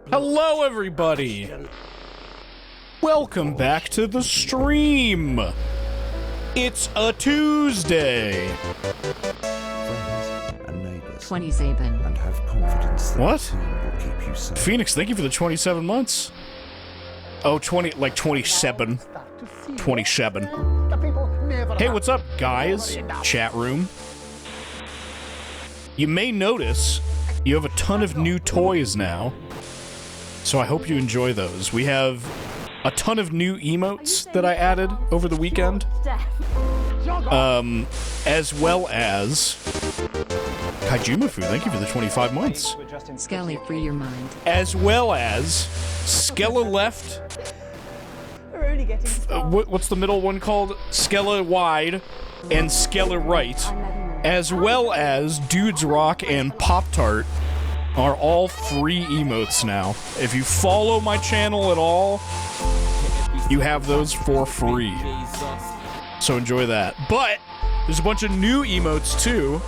Hello, everybody! Welcome back to the stream! It's a Tuesday! Friends and neighbors 27. and have confidence that What? the team will keep you safe. Phoenix, thank you for the 27 months. Oh, 27. 27. Hey, what's up, guys? Chat room. You may notice you have a ton of new toys now, so I hope you enjoy those. We have a ton of new emotes that I added over the weekend, as well as Kaijumafu, thank you for the 25 months. Skelly, free your mind. As well as Skella Left. What's the middle one called? Skella Wide and Skella Right, as well as Dudes Rock and Pop Tart are all free emotes now. If you follow my channel at all, you have those for free. So enjoy that. But there's a bunch of new emotes too.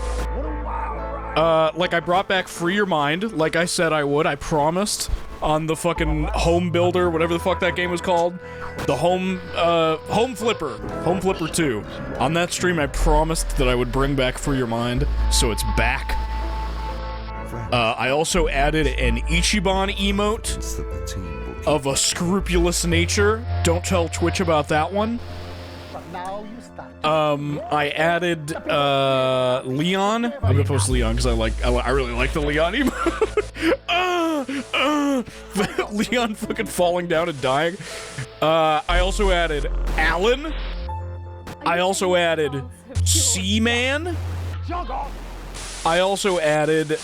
Like I brought back Free Your Mind, like I said I would. I promised on the fucking Home Builder, whatever the fuck that game was called. The Home Flipper 2. On that stream, I promised that I would bring back Free Your Mind, so it's back. I also added an Ichiban emote That the team will keep of a scrupulous nature. Don't tell Twitch about that one. I added, Leon. I'm gonna post Leon because I really like the Leon emote. Leon fucking falling down and dying. I also added Alan. I also added Seaman. I also added,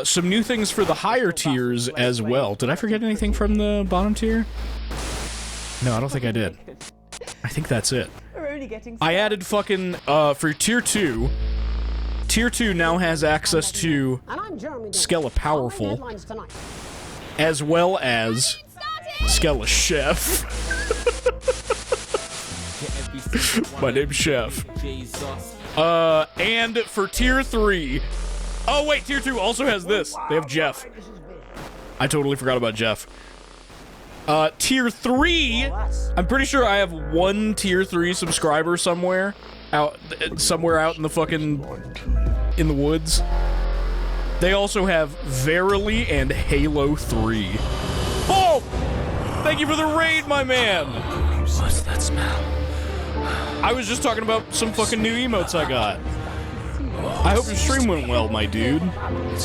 some new things for the higher tiers as well. Did I forget anything from the bottom tier? No, I don't think I did. I think that's it. I added fucking, for tier 2, tier 2 now has access to Skella Powerful, as well as Skella Chef. My name's Chef. And for tier 3, oh wait, tier 2 also has this. They have Jeff. I totally forgot about Jeff. Tier 3, I'm pretty sure I have one tier 3 subscriber somewhere out in the fucking, in the woods. They also have Verily and Halo 3. Oh! Thank you for the raid, my man! What's that smell? I was just talking about some fucking new emotes I got. I hope your stream went well, my dude.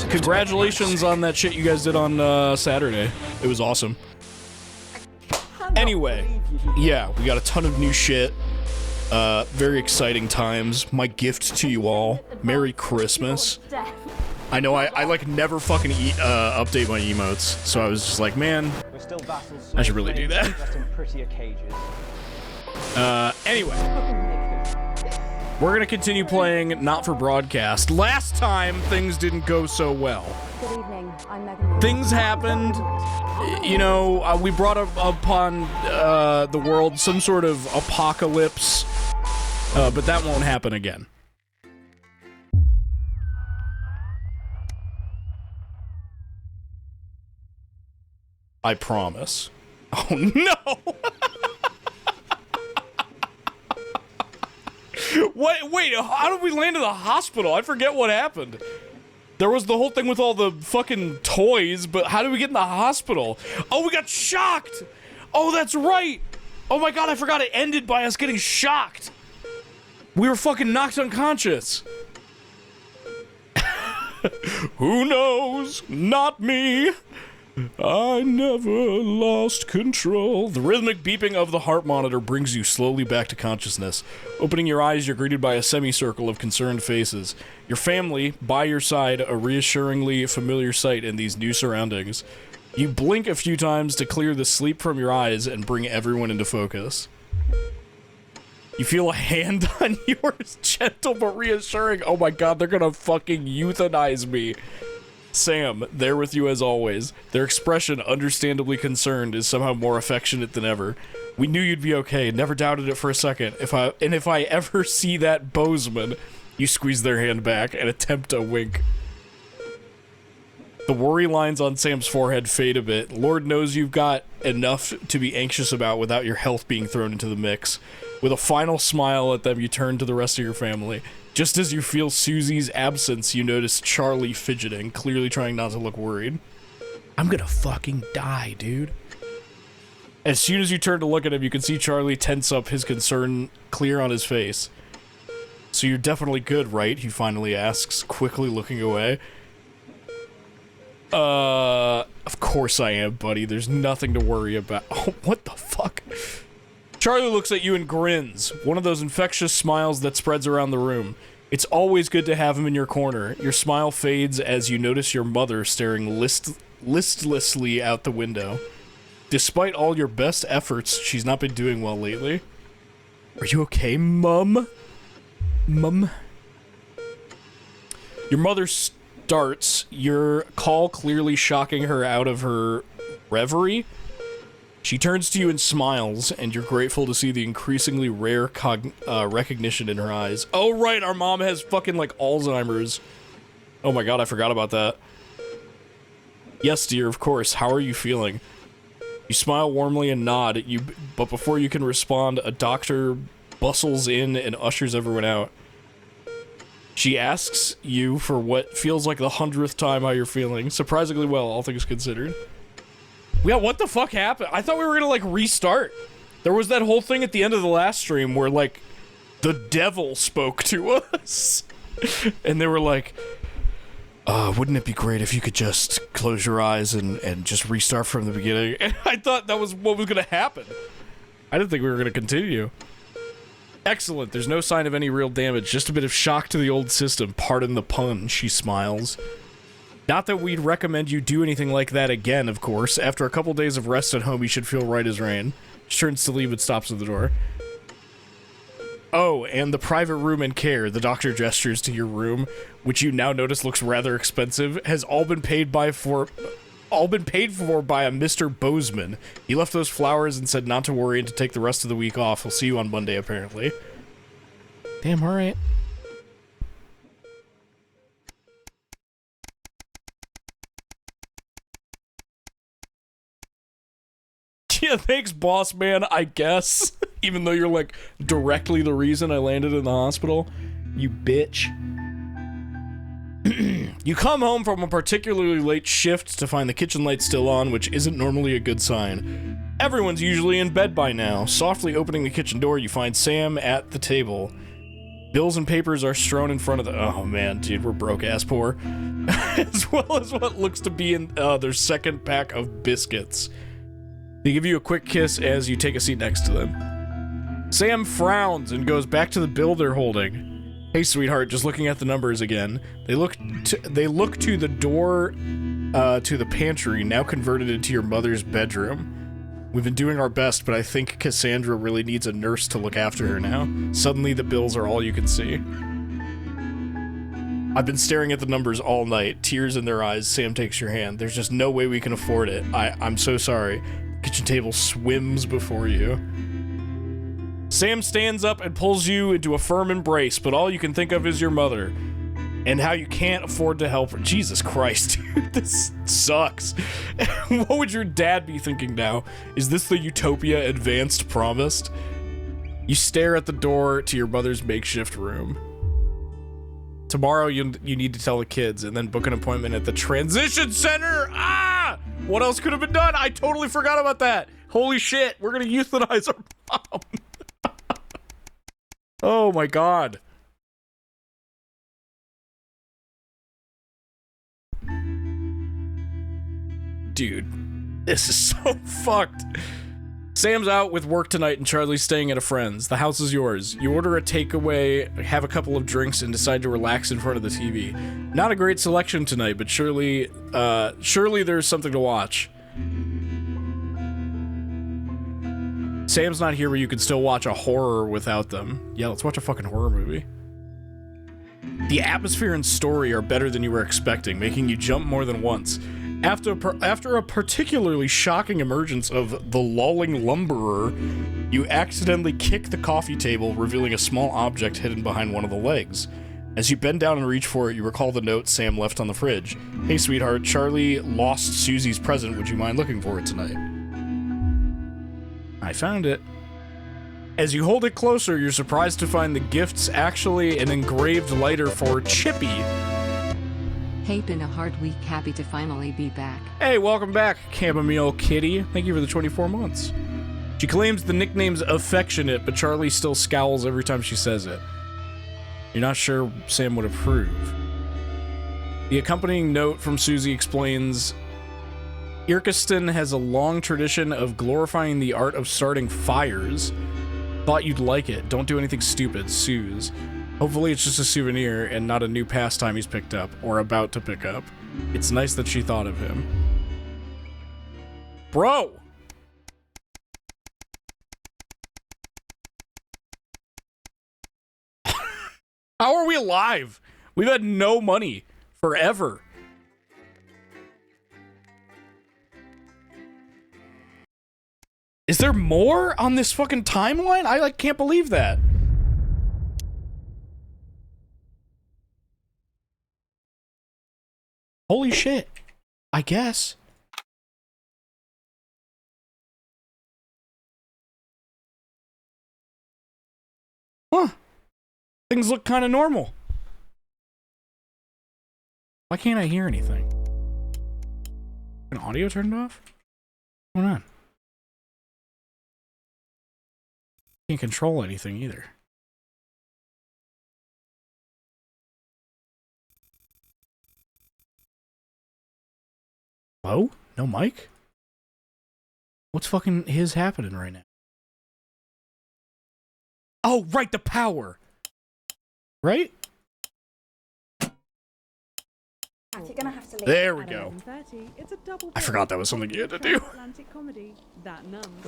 Congratulations on that shit you guys did on, Saturday. It was awesome. Anyway, yeah, we got a ton of new shit. Very exciting times. My gift to you all. Merry Christmas. I know I like never fucking update my emotes, so I was just like, man, I should really do that. Anyway, we're gonna continue playing Not For Broadcast. Last time, things didn't go so well. Good evening. I'm Megan. Things happened. You know, we brought upon the world some sort of apocalypse, but that won't happen again. I promise. Oh no! Wait, how did we land in the hospital? I forget what happened. There was the whole thing with all the fucking toys, but how did we get in the hospital? Oh, we got shocked! Oh, that's right! Oh my god, I forgot it ended by us getting shocked! We were fucking knocked unconscious! Who knows? Not me! I never lost control. The rhythmic beeping of the heart monitor brings you slowly back to consciousness. Opening your eyes, you're greeted by a semicircle of concerned faces. Your family, by your side, a reassuringly familiar sight in these new surroundings. You blink a few times to clear the sleep from your eyes and bring everyone into focus. You feel a hand on yours, gentle but reassuring. Oh my god, they're gonna fucking euthanize me. Sam, there with you as always. Their expression, understandably concerned, is somehow more affectionate than ever. We knew you'd be okay, never doubted it for a second. If I ever see that Bozeman, you squeeze their hand back and attempt a wink. The worry lines on Sam's forehead fade a bit. Lord knows you've got enough to be anxious about without your health being thrown into the mix. With a final smile at them, you turn to the rest of your family. Just as you feel Susie's absence, you notice Charlie fidgeting, clearly trying not to look worried. I'm gonna fucking die, dude. As soon as you turn to look at him, you can see Charlie tense up, his concern clear on his face. So you're definitely good, right? He finally asks, quickly looking away. Of course I am, buddy. There's nothing to worry about. Oh, what the fuck? Charlie looks at you and grins, one of those infectious smiles that spreads around the room. It's always good to have him in your corner. Your smile fades as you notice your mother staring listlessly out the window. Despite all your best efforts, she's not been doing well lately. Are you okay, Mum? Mum? Your mother starts, your call clearly shocking her out of her reverie. She turns to you and smiles, and you're grateful to see the increasingly rare recognition in her eyes. Oh, right, our mom has fucking, like, Alzheimer's. Oh my god, I forgot about that. Yes, dear, of course. How are you feeling? You smile warmly and nod, but before you can respond, a doctor bustles in and ushers everyone out. She asks you for what feels like the 100th time how you're feeling. Surprisingly well, all things considered. Yeah, what the fuck happened? I thought we were gonna, like, restart. There was that whole thing at the end of the last stream where, like, the devil spoke to us. And they were like, wouldn't it be great if you could just close your eyes and just restart from the beginning? And I thought that was what was gonna happen. I didn't think we were gonna continue. Excellent, there's no sign of any real damage, just a bit of shock to the old system. Pardon the pun, she smiles. Not that we'd recommend you do anything like that again, of course. After a couple days of rest at home, you should feel right as rain. She turns to leave but stops at the door. Oh, and the private room and care, the doctor gestures to your room, which you now notice looks rather expensive, has all been paid for by a Mr. Bozeman. He left those flowers and said not to worry and to take the rest of the week off. He'll see you on Monday, apparently. Damn, alright. Yeah, thanks, boss man, I guess. Even though you're, like, directly the reason I landed in the hospital. You bitch. You come home from a particularly late shift to find the kitchen light still on, which isn't normally a good sign. Everyone's usually in bed by now. Softly opening the kitchen door, you find Sam at the table. Bills and papers are strewn in front of the— oh man, dude, we're broke-ass poor. As well as what looks to be in their second pack of biscuits. They give you a quick kiss as you take a seat next to them. Sam frowns and goes back to the bill they're holding. Hey, sweetheart, just looking at the numbers again. They look to the door to the pantry, now converted into your mother's bedroom. We've been doing our best, but I think Cassandra really needs a nurse to look after her now. Suddenly, the bills are all you can see. I've been staring at the numbers all night, tears in their eyes. Sam takes your hand. There's just no way we can afford it. I'm so sorry. Kitchen table swims before you. Sam stands up and pulls you into a firm embrace, but all you can think of is your mother. And how you can't afford to help her. Jesus Christ, dude, this sucks. What would your dad be thinking now? Is this the utopia advanced promised? You stare at the door to your mother's makeshift room. Tomorrow you need to tell the kids and then book an appointment at the transition center. Ah! What else could have been done? I totally forgot about that. Holy shit, we're gonna euthanize our mom. Oh my god. Dude, this is so fucked. Sam's out with work tonight and Charlie's staying at a friend's. The house is yours. You order a takeaway, have a couple of drinks, and decide to relax in front of the TV. Not a great selection tonight, but surely there's something to watch. Sam's not here, but you can still watch a horror without them. Yeah, let's watch a fucking horror movie. The atmosphere and story are better than you were expecting, making you jump more than once. After a particularly shocking emergence of the lolling lumberer, you accidentally kick the coffee table, revealing a small object hidden behind one of the legs. As you bend down and reach for it, you recall the note Sam left on the fridge. Hey, sweetheart, Charlie lost Susie's present. Would you mind looking for it tonight? I found it. As you hold it closer, you're surprised to find the gift's actually an engraved lighter for Chippy. Hey, been a hard week. Happy to finally be back. Hey, welcome back, Chamomile Kitty. Thank you for the 24 months. She claims the nickname's affectionate, but Charlie still scowls every time she says it. You're not sure Sam would approve. The accompanying note from Susie explains, Irkeston has a long tradition of glorifying the art of starting fires. Thought you'd like it. Don't do anything stupid, Suze. Hopefully it's just a souvenir and not a new pastime he's picked up, or about to pick up. It's nice that she thought of him. Bro! How are we alive? We've had no money forever. Is there more on this fucking timeline? I like can't believe that. Holy shit. I guess. Huh. Things look kind of normal. Why can't I hear anything? An audio turned off? What's going on? Can't control anything either. Hello? No mic? What's fucking happening right now? Oh, right, the power. Right? You're gonna have to leave. There we go. I forgot that was something you had to do.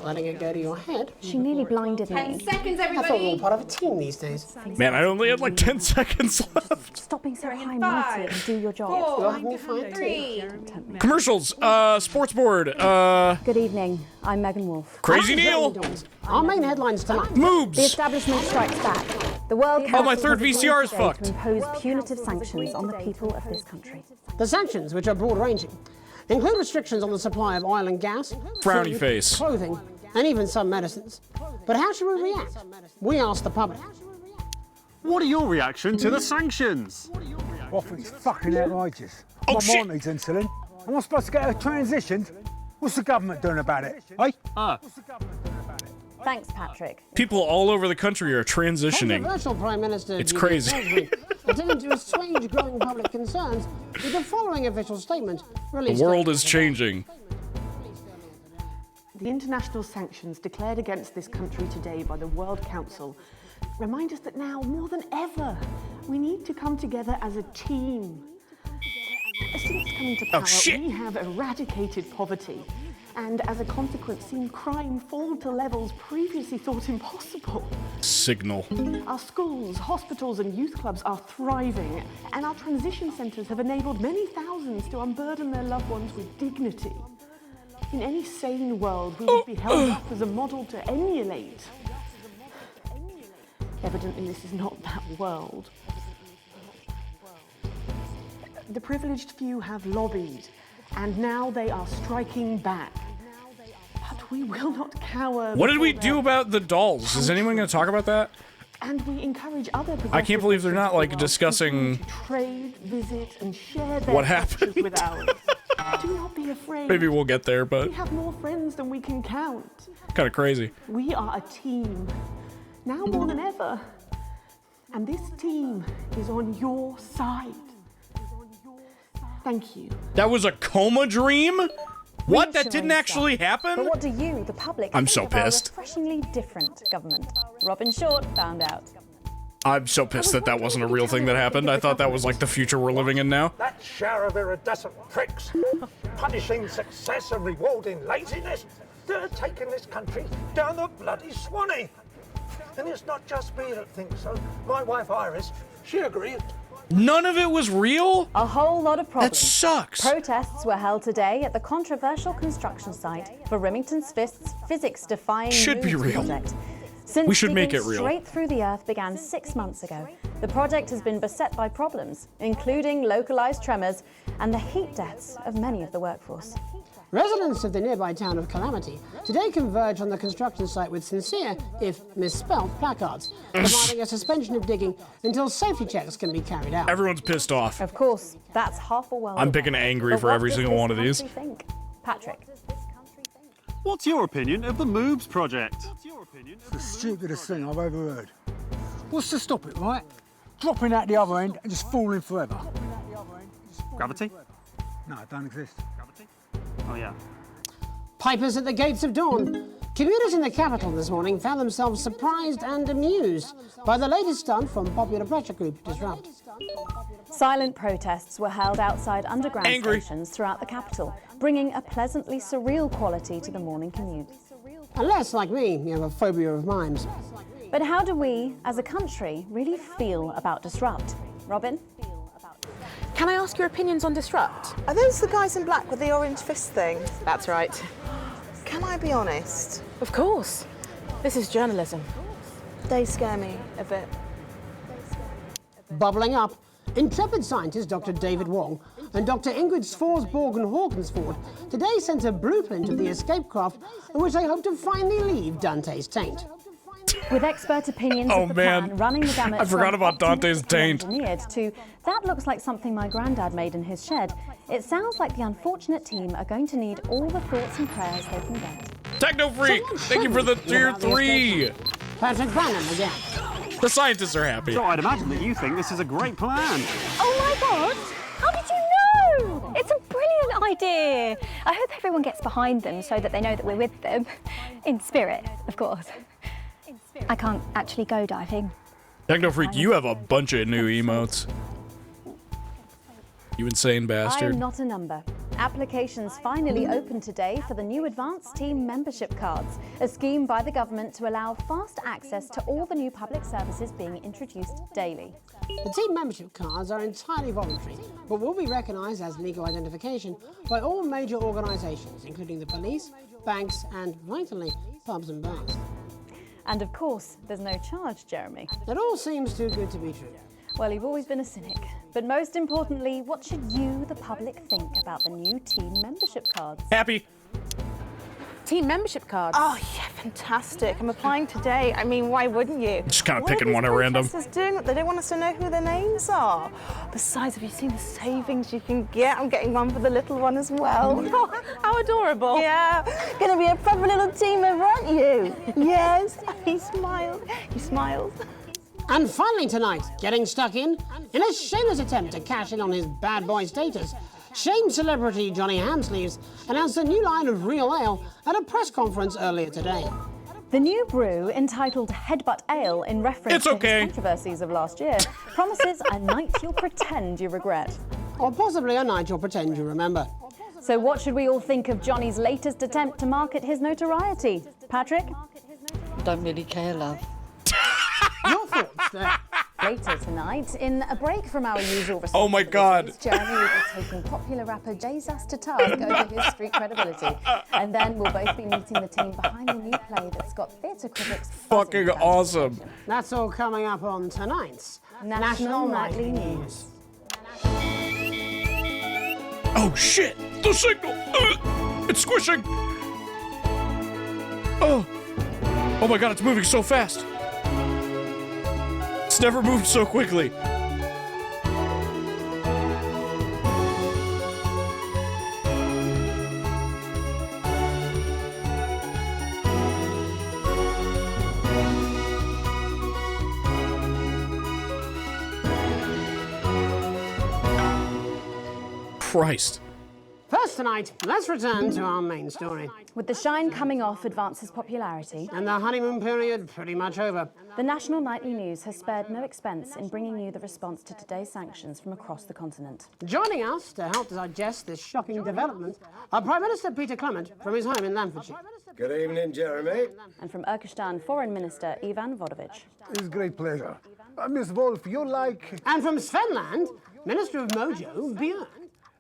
Letting it go to your head. She nearly blinded me. 10 seconds, I thought we were everybody. all part of a team these days. Man, I only had like 10 seconds left. Stop being so Three, high-minded and do your job. You'll 4, have me fine too. 3. Commercials, sports board, Good evening. I'm Megan Wolf. Crazy Hi, Neil, Dawes. Our main headlines tonight. The moobs. establishment strikes back. The World Oh, my Council third has agreed VCR is today fucked. to impose punitive sanctions on the people of this country. The sanctions, which are broad-ranging, include restrictions on the supply of oil and gas, Frowny food, face. clothing, and even some medicines. But how should we react? We asked the public. What are your reaction to the sanctions? I think it's fucking outrageous. Oh, My shit. mom needs insulin. Am I supposed to get her transitioned? What's the government doing about it? Eh? Thanks, Patrick. People all over the country are transitioning. Controversial Prime Minister It's Julia crazy. Salisbury attempted to assuage growing public concerns with the following official statement The released. world is changing. The international sanctions declared against this country today by the World Council remind us that now, more than ever, we need to come together as a team. Since coming to power, shit. we have eradicated poverty and, as a consequence, seen crime fall to levels previously thought impossible. Signal. Our schools, hospitals and youth clubs are thriving, and our transition centres have enabled many thousands to unburden their loved ones with dignity. In any sane world, we would be held up as a model to emulate. Evidently, this is not that world. The privileged few have lobbied, and now they are striking back. But we will not cower. What did we before do their about the dolls? Is anyone going to talk about that? And we encourage other I can't believe they're not, like, discussing to trade, visit, and share their what cultures happened. with ours. Do not be afraid. Maybe we'll get there, but We have more friends than we can count. kind of crazy. We are a team, now more than ever. And this team is on your side. Thank you. That was a coma dream? What? That didn't Reassuring actually stuff. But happen? what do you, the public, I'm think so of our pissed. refreshingly different government? Robin Short found out. I'm so pissed that that wasn't a real thing that happened. I thought that was like the future we're living in now. That shower of iridescent pricks, punishing success and rewarding laziness, they're taking this country down the bloody Swanee. And it's not just me that thinks so. My wife Iris, she agreed. None of it was real? A whole lot of That problems. sucks. Protests were held today at the controversial construction site for Remington's physics-defying Should be moons real. project. Since We should make digging it real. straight through the earth began 6 months ago, The project has been beset by problems, including localized tremors and the heat deaths of many of the workforce. Residents of the nearby town of Calamity today converge on the construction site with sincere, if misspelt, placards, demanding a suspension of digging until safety checks can be carried out. Everyone's pissed off. Of course, that's half a world. I'm picking angry for every single one of these. Patrick. What's your opinion of the MOVES project? It's the stupidest thing I've ever heard. What's to stop it, right? Dropping out the other end and just falling forever. Gravity? No, it don't exist. Gravity? Oh, yeah. Pipers at the gates of dawn. Commuters in the capital this morning found themselves surprised and amused by the latest stunt from popular pressure group Disrupt. Silent protests were held outside underground stations throughout the capital, bringing a pleasantly surreal quality to the morning commute. Unless, like me, you have a phobia of mimes. But how do we, as a country, really feel about Disrupt? Robin? Can I ask your opinions on Disrupt? Are those the guys in black with the orange fist thing? That's right. Can I be honest? Of course. This is journalism. They scare me a bit. Bubbling up, intrepid scientist Dr. David Wong and Dr. Ingrid Svorsborg-Hawkinsford today sent a blueprint of the escape craft in which they hope to finally leave Dante's taint. With expert opinions of the plan running the gamut I forgot about Dante's taint. Engineered to, that looks like something my granddad made in his shed. It sounds like the unfortunate team are going to need all the thoughts and prayers they can get. Techno Freak, thank you for the tier 3. Patrick Branham again. The scientists are happy. So I'd imagine that you think this is a great plan. Oh my God! How did you know? It's a brilliant idea. I hope everyone gets behind them so that they know that we're with them. In spirit, of course. I can't actually go diving. Techno Freak, you have a bunch of new emotes. You insane bastard. I'm not a number. Applications finally opened today for the new Advanced Team membership cards, a scheme by the government to allow fast access to all the new public services being introduced daily. The team membership cards are entirely voluntary, but will be recognised as legal identification by all major organisations, including the police, banks and, vitally, pubs and bars. And of course, there's no charge, Jeremy. It all seems too good to be true. Well, you've always been a cynic. But most importantly, what should you, the public, think about the new team membership cards? Happy. Team membership cards. Oh, yeah, fantastic. I'm applying today. I mean, why wouldn't you? Just kind of picking one at random. What are these protesters doing? They don't want us to know who their names are. Besides, have you seen the savings you can get? I'm getting one for the little one as well. Oh, how adorable. Yeah. Gonna be a proper little team member, aren't you? Yes. He smiled. He smiles. And finally tonight, getting stuck in a shameless attempt to cash in on his bad boy status, shamed celebrity Johnny Hamsleeves announced a new line of real ale at a press conference earlier today. The new brew, entitled Headbutt Ale, in reference to his controversies of last year, promises a night you'll pretend you regret. Or possibly a night you'll pretend you remember. So what should we all think of Johnny's latest attempt to market his notoriety? Patrick? Don't really care, love. Your thoughts there? Later tonight, in a break from our usual Oh my God. Jeremy will be taking popular rapper Jesus to task over his street credibility. And then we'll both be meeting the team behind the new play that's got theatre critics fucking awesome. That's all coming up on tonight's National Nightly News. Oh shit! The signal! It's squishing! Oh! Oh my God, it's moving so fast! It's never moved so quickly. Christ. First tonight, let's return to our main story. With the shine coming off Advance's popularity and the honeymoon period pretty much over, the National Nightly News has spared no expense in bringing you the response to today's sanctions from across the continent. Joining us to help digest this shocking development are Prime Minister Peter Clement from his home in Lamfordshire. Good evening, Jeremy. And from Urkistan, Foreign Minister Ivan Vodovich. It's a great pleasure. Miss Wolf, you like... And from Svenland, Minister of Mojo, Björn.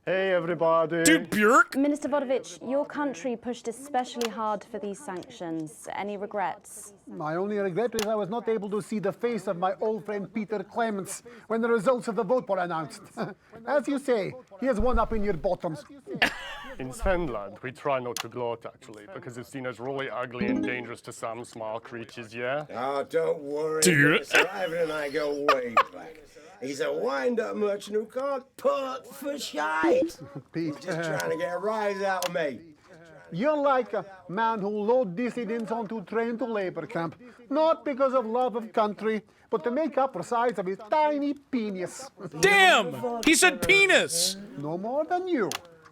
Hey, everybody. Dude, Björk? Minister Vodovich, your country pushed especially hard for these sanctions. Any regrets? My only regret is I was not able to see the face of my old friend Peter Clements when the results of the vote were announced. As you say, he has one up in your bottoms. In Finland, we try not to gloat, actually, because it's seen as really ugly and dangerous to some small creatures, yeah? Oh, don't worry. Dude. Mr. Ivan and I go way back. He's a wind-up merchant who can't put for shite. Pete, Just trying to get a rise out of me. You're like a man who load dissidents onto train to labor camp, not because of love of country, but to make up for size of his tiny penis. Damn! He said penis! No more than you.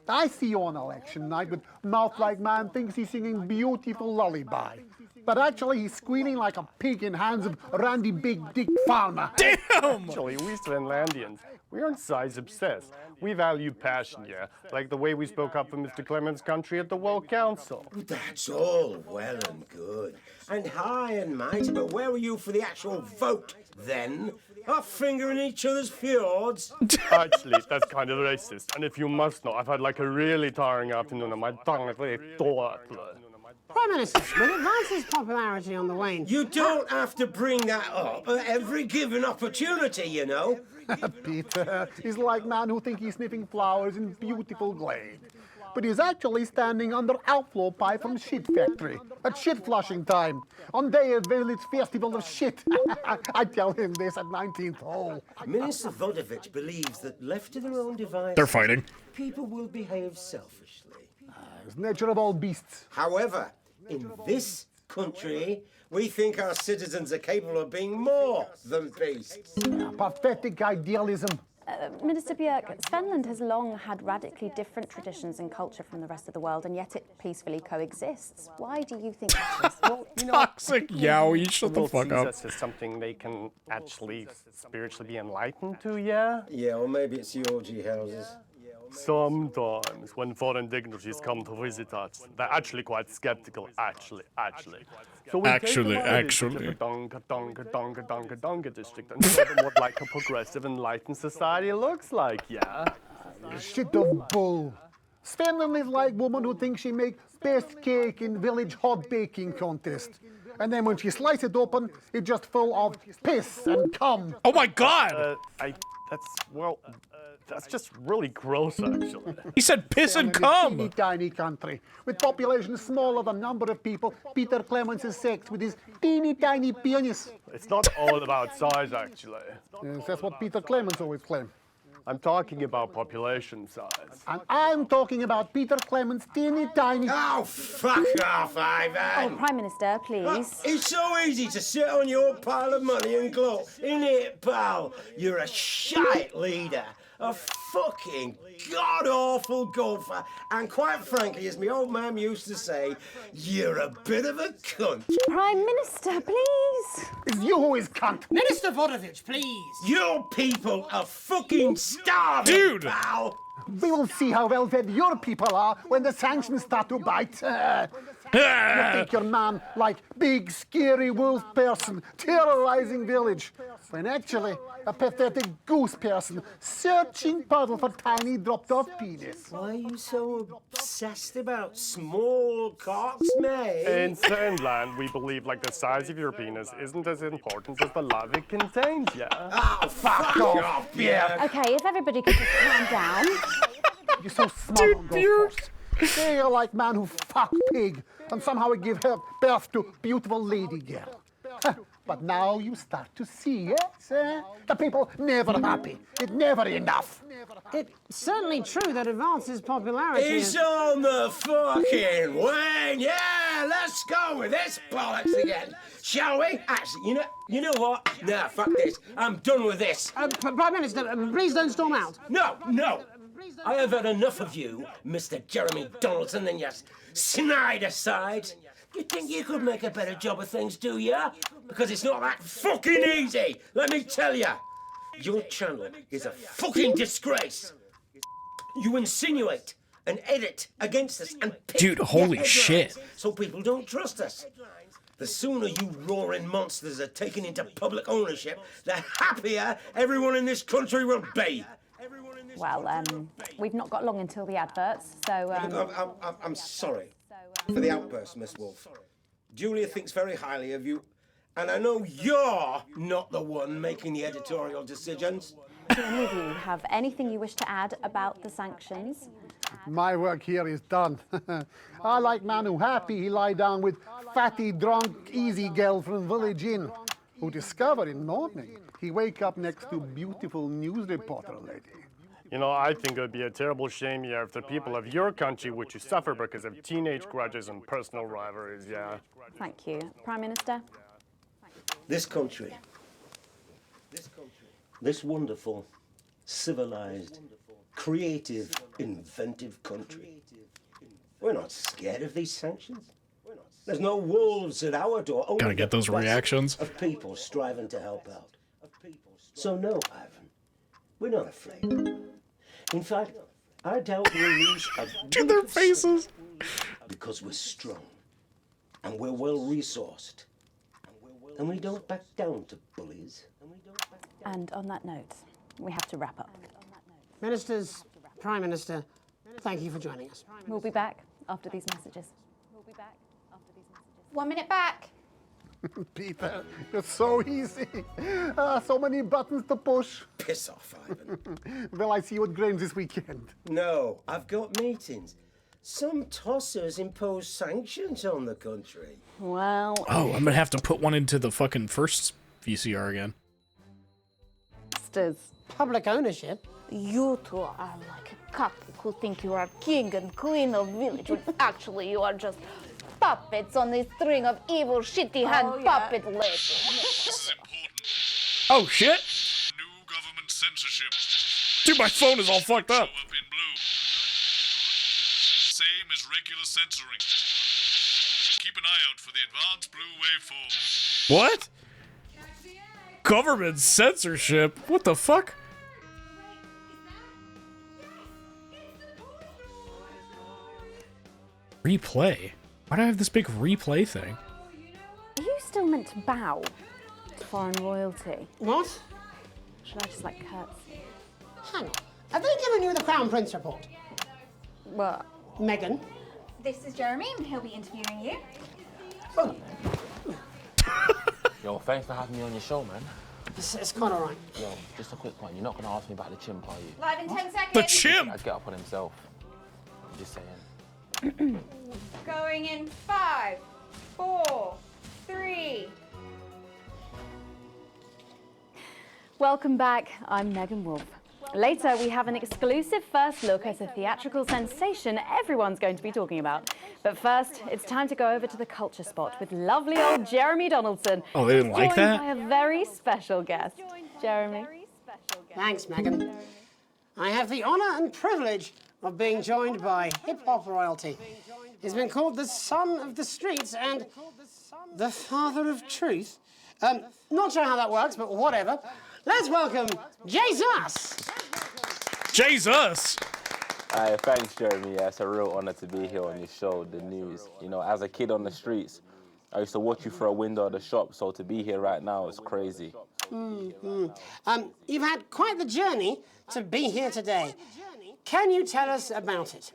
I see you on election night with mouth like man thinks he's singing beautiful lullaby. But actually he's squealing like a pig in hands of Randy Big Dick Farmer. Damn! Actually, we Svenlandians, we aren't size obsessed. We value passion, yeah? Like the way we spoke up for Mr. Clements' country at the World Council. That's all well and good. And high and mighty, but where were you for the actual vote, then? Our finger in each other's fjords? Actually, that's kind of racist. And if you must know, I've had like a really tiring afternoon and my tongue is really thought. Prime Minister, with Advance's popularity on the wane... You don't have to bring that up at every given opportunity, you know. Peter is like man who thinks he's sniffing flowers in beautiful glade. But he's actually standing under outflow pipe from shit factory at shit flushing time on day of village festival of shit. I tell him this at 19th hole. Minister Vodovich believes that left to their own devices, They're fighting. people will behave selfishly. It's nature of all beasts. However, in this country, we think our citizens are capable of being more than beasts. Pathetic idealism. Minister Björk, Svenland has long had radically different traditions and culture from the rest of the world, and yet it peacefully coexists. Why do you think that is? Well, you know, Toxic Yowie, shut the fuck sees up. us as something they can actually spiritually be enlightened to, yeah? Yeah, or maybe it's the orgy houses. Sometimes, when foreign dignitaries come to visit us, they're actually quite skeptical, actually. So we Actually. the Donga district and show them what like a progressive, enlightened society looks like, yeah? Shit of bull. Svenland is like woman who thinks she makes best cake in village hot baking contest. And then when she slices it open, it's just full of piss and cum. Oh my god! That's just really gross, actually. He said piss and cum! Teeny tiny country. With population smaller than number of people, Peter Clements is sex with his teeny tiny penis. It's not all about size, actually. Yes, that's what Peter Clements always claimed. I'm talking about population size. And I'm talking about Peter Clements' teeny tiny... Oh, fuck off, Ivan! Oh, Prime Minister, please. It's so easy to sit on your pile of money and gloat, isn't it, pal? You're a shite leader. A fucking god-awful golfer. And quite frankly, as my old man used to say, you're a bit of a cunt. Prime Minister, please. It's you who is cunt. Minister Vodovich, please. Your people are fucking starving, Dude. pal. We will see how well fed your people are when the sanctions start to bite. You think your man like big, scary wolf person terrorizing village, when actually a pathetic goose person searching puddle for tiny dropped-off penis. Why are you so obsessed about small cocks, mate? In Svenland, we believe like the size of your penis isn't as important as the love it contains, yeah? Oh, fuck off, yeah. Okay, if everybody could just calm down. You're so smart on golf course. They're like man who fuck pig and somehow give her birth to beautiful lady girl. But now you start to see, yes? The people never happy. It's never enough. It's certainly true that Advance's popularity It's on the fucking wane. Yeah, let's go with this bollocks again. Shall we? Actually, you know what? Nah, fuck this. I'm done with this. Prime Minister, please don't storm out. No. I have had enough of you, Mr. Jeremy Donaldson, and your snide aside. You think you could make a better job of things, do ya? Because it's not that fucking easy, let me tell ya. Your channel is a fucking disgrace. You insinuate and edit against us and pick Dude, holy your shit. headlines so people don't trust us. The sooner you roaring monsters are taken into public ownership, the happier everyone in this country will be. Well, we've not got long until the adverts, so... I'm sorry for the outburst, Miss Wolf. Julia thinks very highly of you, and I know you're not the one making the editorial decisions. Do any of you have anything you wish to add about the sanctions? My work here is done. I like man who happy he lie down with fatty, drunk, easy girl from village inn, who discover in morning he wake up next to beautiful news reporter lady. You know, I think it would be a terrible shame, yeah, if the people of your country were to suffer because of teenage grudges and personal rivalries, yeah. Thank you. Prime Minister? This country, this wonderful, civilized, creative, inventive country, we're not scared of these sanctions. There's no wolves at our door. Gotta get those reactions. Of people striving to help out. So no, Ivan, we're not afraid. In fact, I doubt we'll lose a to their faces. Because we're strong, and we're well resourced, and we don't back down to bullies. And on that note, we have to wrap up. Ministers, Prime Minister, thank you for joining us. We'll be back after these messages. 1 minute back. Peter, you're so easy. So many buttons to push. Piss off, Ivan. Well, I see you at Grange this weekend. No, I've got meetings. Some tossers impose sanctions on the country. Well... Oh, I'm gonna have to put one into the fucking first VCR again. Public ownership? You two are like a couple who think you are king and queen of village when actually you are just puppets on a string of evil, shitty hand puppet legs. Oh shit! New government censorship. Dude, my phone is all fucked up. Same as regular censoring. Keep an eye out for the advanced blue waveform. What? Government censorship? What the fuck? Replay? Why do I have this big replay thing? Are you still meant to bow to foreign royalty? What? Should I just, like, curtsy? Hang on. Have they given you the Crown Prince report? What? Meghan? This is Jeremy, and he'll be interviewing you. Oh. Yo, thanks for having me on your show, man. It's quite all right. Yo, just a quick one. You're not going to ask me about the chimp, are you? Live in 10 seconds. The chimp! I'd get up on himself. I'm just saying. Going in 5, 4, 3. Welcome back. I'm Megan Wolf. Later, we have an exclusive first look at a theatrical sensation everyone's going to be talking about. But first, it's time to go over to the culture spot with lovely old Jeremy Donaldson. Oh, they didn't like that? Joined by a very special guest. Jeremy. Thanks, Megan. I have the honour and privilege of being joined by hip-hop royalty. He's been called the son of the streets and the father of truth. Not sure how that works, but whatever. Let's welcome Jesus! Jesus! Thanks, Jeremy. Yeah, it's a real honour to be here on your show, The News. You know, as a kid on the streets, I used to watch you through a window of the shop, so to be here right now is crazy. You've had quite the journey to be here today. Can you tell us about it?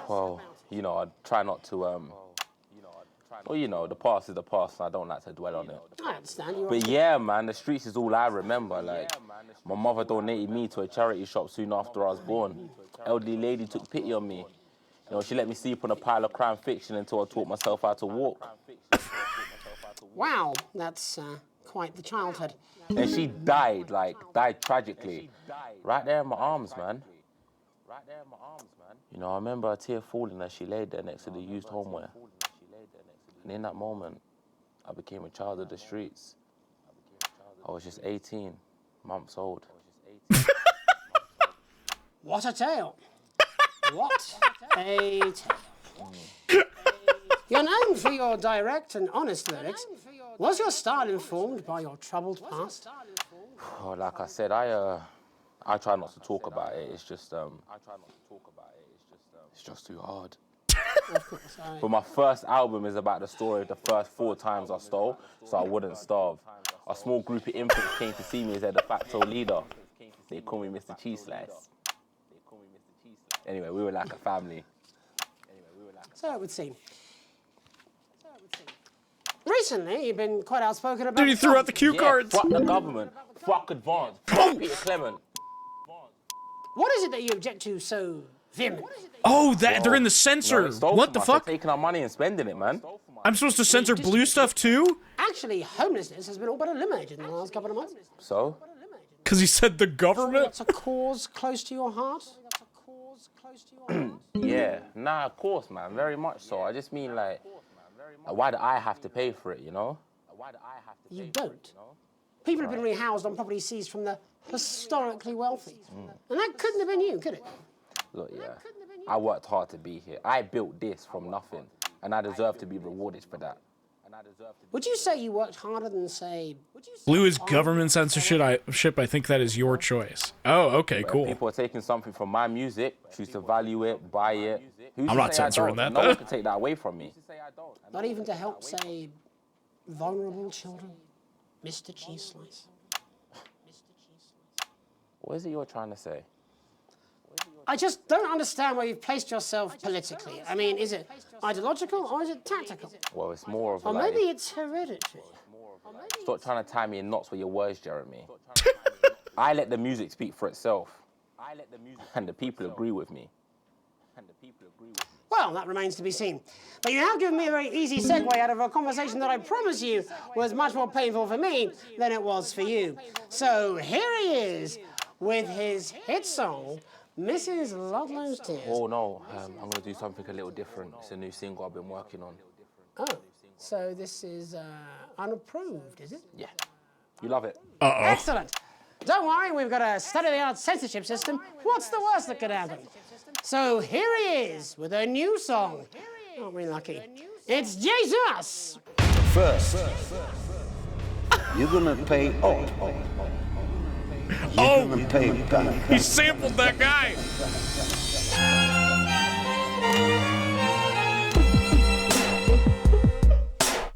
Well, you know, I try not to, well, you know, the past is the past, and I don't like to dwell on it. I understand. But yeah, man, the streets is all I remember. Like, my mother donated me to a charity shop soon after I was born. Elderly lady took pity on me. You know, she let me sleep on a pile of crime fiction until I taught myself how to walk. Wow, that's quite the childhood. And she died tragically. Right there in my arms, man. You know, I remember a tear falling as she laid there next to the used homeware. And in that moment, I became a child of the streets. I was just 18 months old. What a tale. What a tale. You're known for your direct and honest lyrics. Was your style informed by your troubled past? Oh, like I said, I try not to talk about it. It's just, it's just too hard. Of course, But my first album is about the story of the first 4 times I stole, so I wouldn't starve. A small group of infants came to see me as their de facto leader. They call me Mr. Cheese Slice. Anyway, we were like a family. So it would seem. Recently, you've been quite outspoken about. Dude, he threw out the cue cards. Fuck the government. Fuck Advance. Fuck Peter Clement. What is it that you object to so vehemently? Oh, they're in the censor. What the fuck? They're taking our money and spending it, man. I'm supposed to censor blue stuff too? Actually, homelessness has been all but eliminated in the last couple of months. So? Because he said the government? That's a cause close to your heart? Yeah, nah, of course, man, very much so. I just mean, like, why do I have to pay for it, you know? You don't. People have been rehoused on property seized from the historically wealthy. And that couldn't have been you, could it? Look, yeah, I worked hard to be here. I built this from nothing, and I deserve to be rewarded for that. Would you say you worked harder than, say... Blue is government censorship. I think that is your choice. Oh, okay, But cool. if people are taking something from my music, choose to value it, buy it. Who's I'm to not say I censoring don't? that. No one can take that away from me. Not even to help, say, vulnerable children? Mr. Cheese Slice. What is it you're trying to say? I just don't understand where you've placed yourself politically. I mean, is it ideological or is it tactical? Well, it's more of a Or like... maybe it's hereditary. Stop trying to tie me in knots with your words, Jeremy. I let the music speak for itself. And the people agree with me. Well, that remains to be seen. But you have given me a very easy segue out of a conversation that I promise you was much more painful for me than it was for you. So here he is with his hit song, Mrs. Ludlow's Tears. Oh, no, I'm going to do something a little different. It's a new single I've been working on. Oh, so this is unapproved, is it? Yeah. You love it. Uh-oh. Excellent. Don't worry, we've got a state-of-the-art censorship system. What's the worst that could happen? So here he is with a new song. Aren't we lucky? It's Jesus! First, you're gonna pay up. You're gonna pay back. He sampled that guy.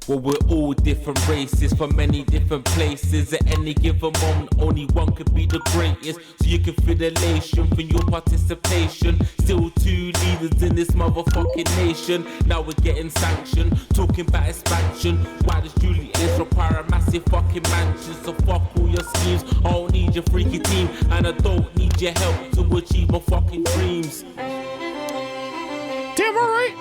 Well, we're all different races from many different places. At any given moment, only one could be the greatest. So you can feel elation from your participation. Still two leaders in this motherfucking nation. Now we're getting sanctioned, talking about expansion. Why does Julius require a massive fucking mansion? So fuck all your schemes. I don't need your freaky team, and I don't need your help to achieve my fucking dreams. Damn alright.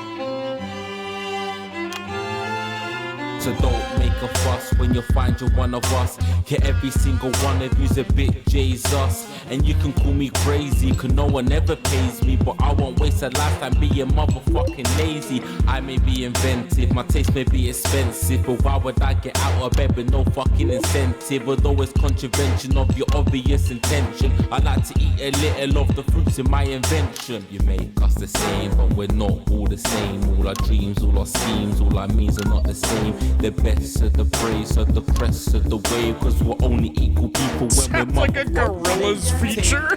So don't make a fuss when you find you're one of us. Yeah, every single one of you's a bit Jesus. And you can call me crazy, cause no one ever pays me. But I won't waste a lifetime being motherfucking lazy. I may be inventive, my taste may be expensive. But why would I get out of bed with no fucking incentive? Although it's contravention of your obvious intention. I like to eat a little of the fruits in my invention. You make us the same, but we're not all the same. All our dreams, all our schemes, all our means are not the same. The best of the praise of the crest of the wave, cause we're only equal people when Sounds we're like a Gorillaz feature.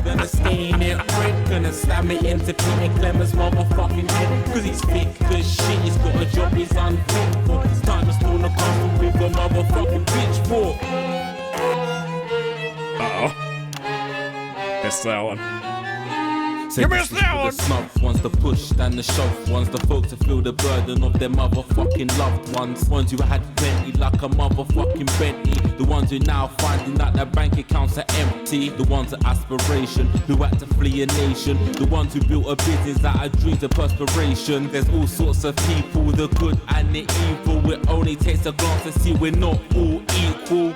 Gonna stain it red, gonna slam it into Peter Clement's motherfucking head. Cause he's thick as shit, he's got a job he's unfit for. It's time to stone the castle with a motherfucking pitchfork. Uh-oh. Missed that one. You missed that one! The snuff ones, the push and the shove ones, the folks that feel the burden of their motherfucking loved ones. Ones who had plenty like a motherfucking Bentley. The ones who now finding that their bank accounts are empty. The ones of aspiration who had to flee a nation. The ones who built a business out of dreams of perspiration. There's all sorts of people, the good and the evil. It only takes a glance to see we're not all equal.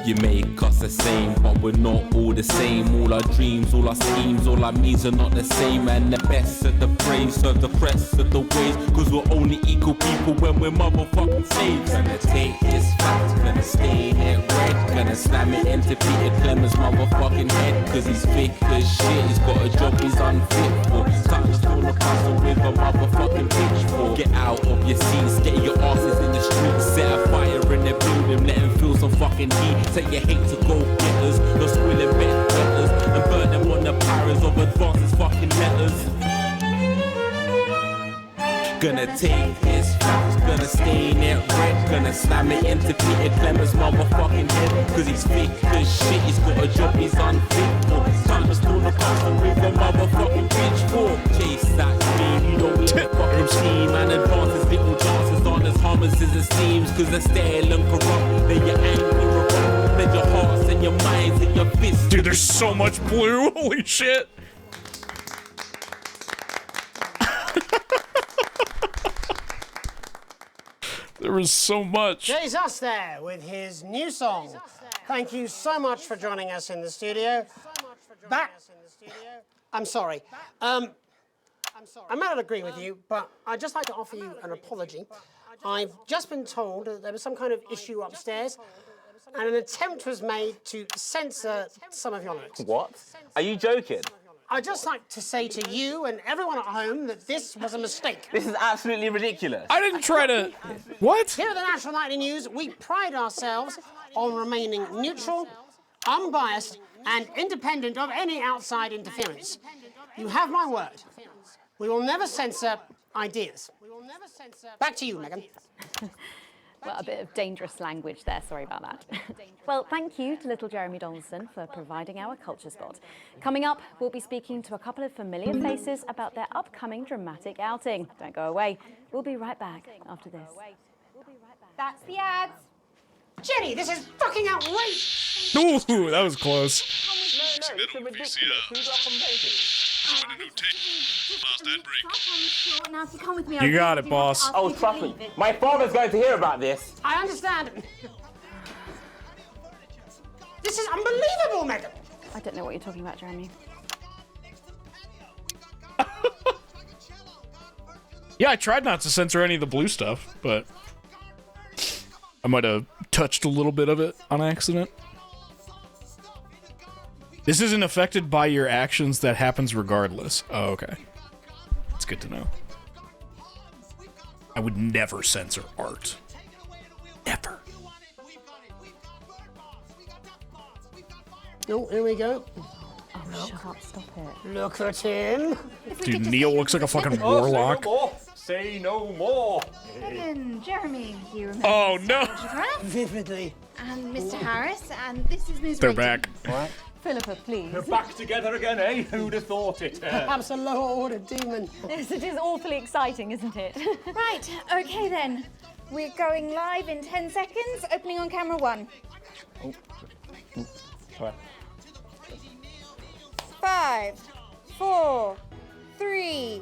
You make us the same, but we're not all the same. All our dreams, all our schemes, all our means are not the same. And the best of the praise of the crest of the ways, cause we're only equal people when we're motherfucking slaves. Gonna take this fact, gonna stain it red, gonna slam it into Peter Clement's motherfucking head. Cause he's thick as shit, he's got a job he's unfit for. Time to stone the castle with a motherfucking pitchfork. Get out of your seats, get your asses in the streets. Set a fire in the building, let him feel some fucking heat. Take your hate to go getters, no squealing bed letters, and burn them on the pyres of advances fucking letters. Gonna take this fact, Gonna stain it red, gonna slam it into Peter Clemens' motherfucking head. Cause he's thick as shit, he's got a job he's unfit for. Time to storm the castle with a motherfucking pitchfork. Chase that dream, you don't need a fucking team. And advances little chances aren't as harmless as it seems. Cause they're stale and corrupt, then you're angry or wrong. Then your hearts and your minds and your fists. Dude, there's so much blue, holy shit. There was so much. Jay's us there with his new song. Thank you so much for joining us in the studio. I'm sorry. I might not agree with you, but I'd just like to offer you an apology. I've just been told that there was some kind of issue upstairs, and an attempt was made to censor some of your notes. What? Are you joking? I'd just like to say to you and everyone at home that this was a mistake. This is absolutely ridiculous. I didn't try to... What? Here at the National Nightly News, we pride ourselves on remaining neutral, unbiased, and independent of any outside interference. You have my word. We will never censor ideas. Back to you, Megan. Well, a bit of dangerous language there, sorry about that. Well, thank you to little Jeremy Donaldson for providing our culture spot. Coming up, we'll be speaking to a couple of familiar faces about their upcoming dramatic outing. Don't go away. We'll be right back after this. That's the ads. Jenny, this is fucking outrageous! Ooh, that was close. Now, if you come with me, You got it, boss. Oh, trust me. My father's going to hear about this. I understand. This is unbelievable, Megan. I don't know what you're talking about, Jeremy. Yeah, I tried not to censor any of the blue stuff, but I might have touched a little bit of it on accident. This isn't affected by your actions, that happens regardless. Oh, okay. It's good to know. I would never censor art. Never. Oh, here we go. Oh, shut up, stop it. Look at him. Dude, Neil looks like a fucking warlock. Say no more. Megan, Jeremy, you remember Oh, no. Vividly. And Mr. Harris, and this is Ms. They're Rachel. back. What? Philippa, please. We're back together again, eh? Who'd have thought it? Perhaps a lower order demon. Yes, it is awfully exciting, isn't it? Right, okay then. We're going live in 10 seconds, opening on camera 1. Sorry. 5, 4, 3.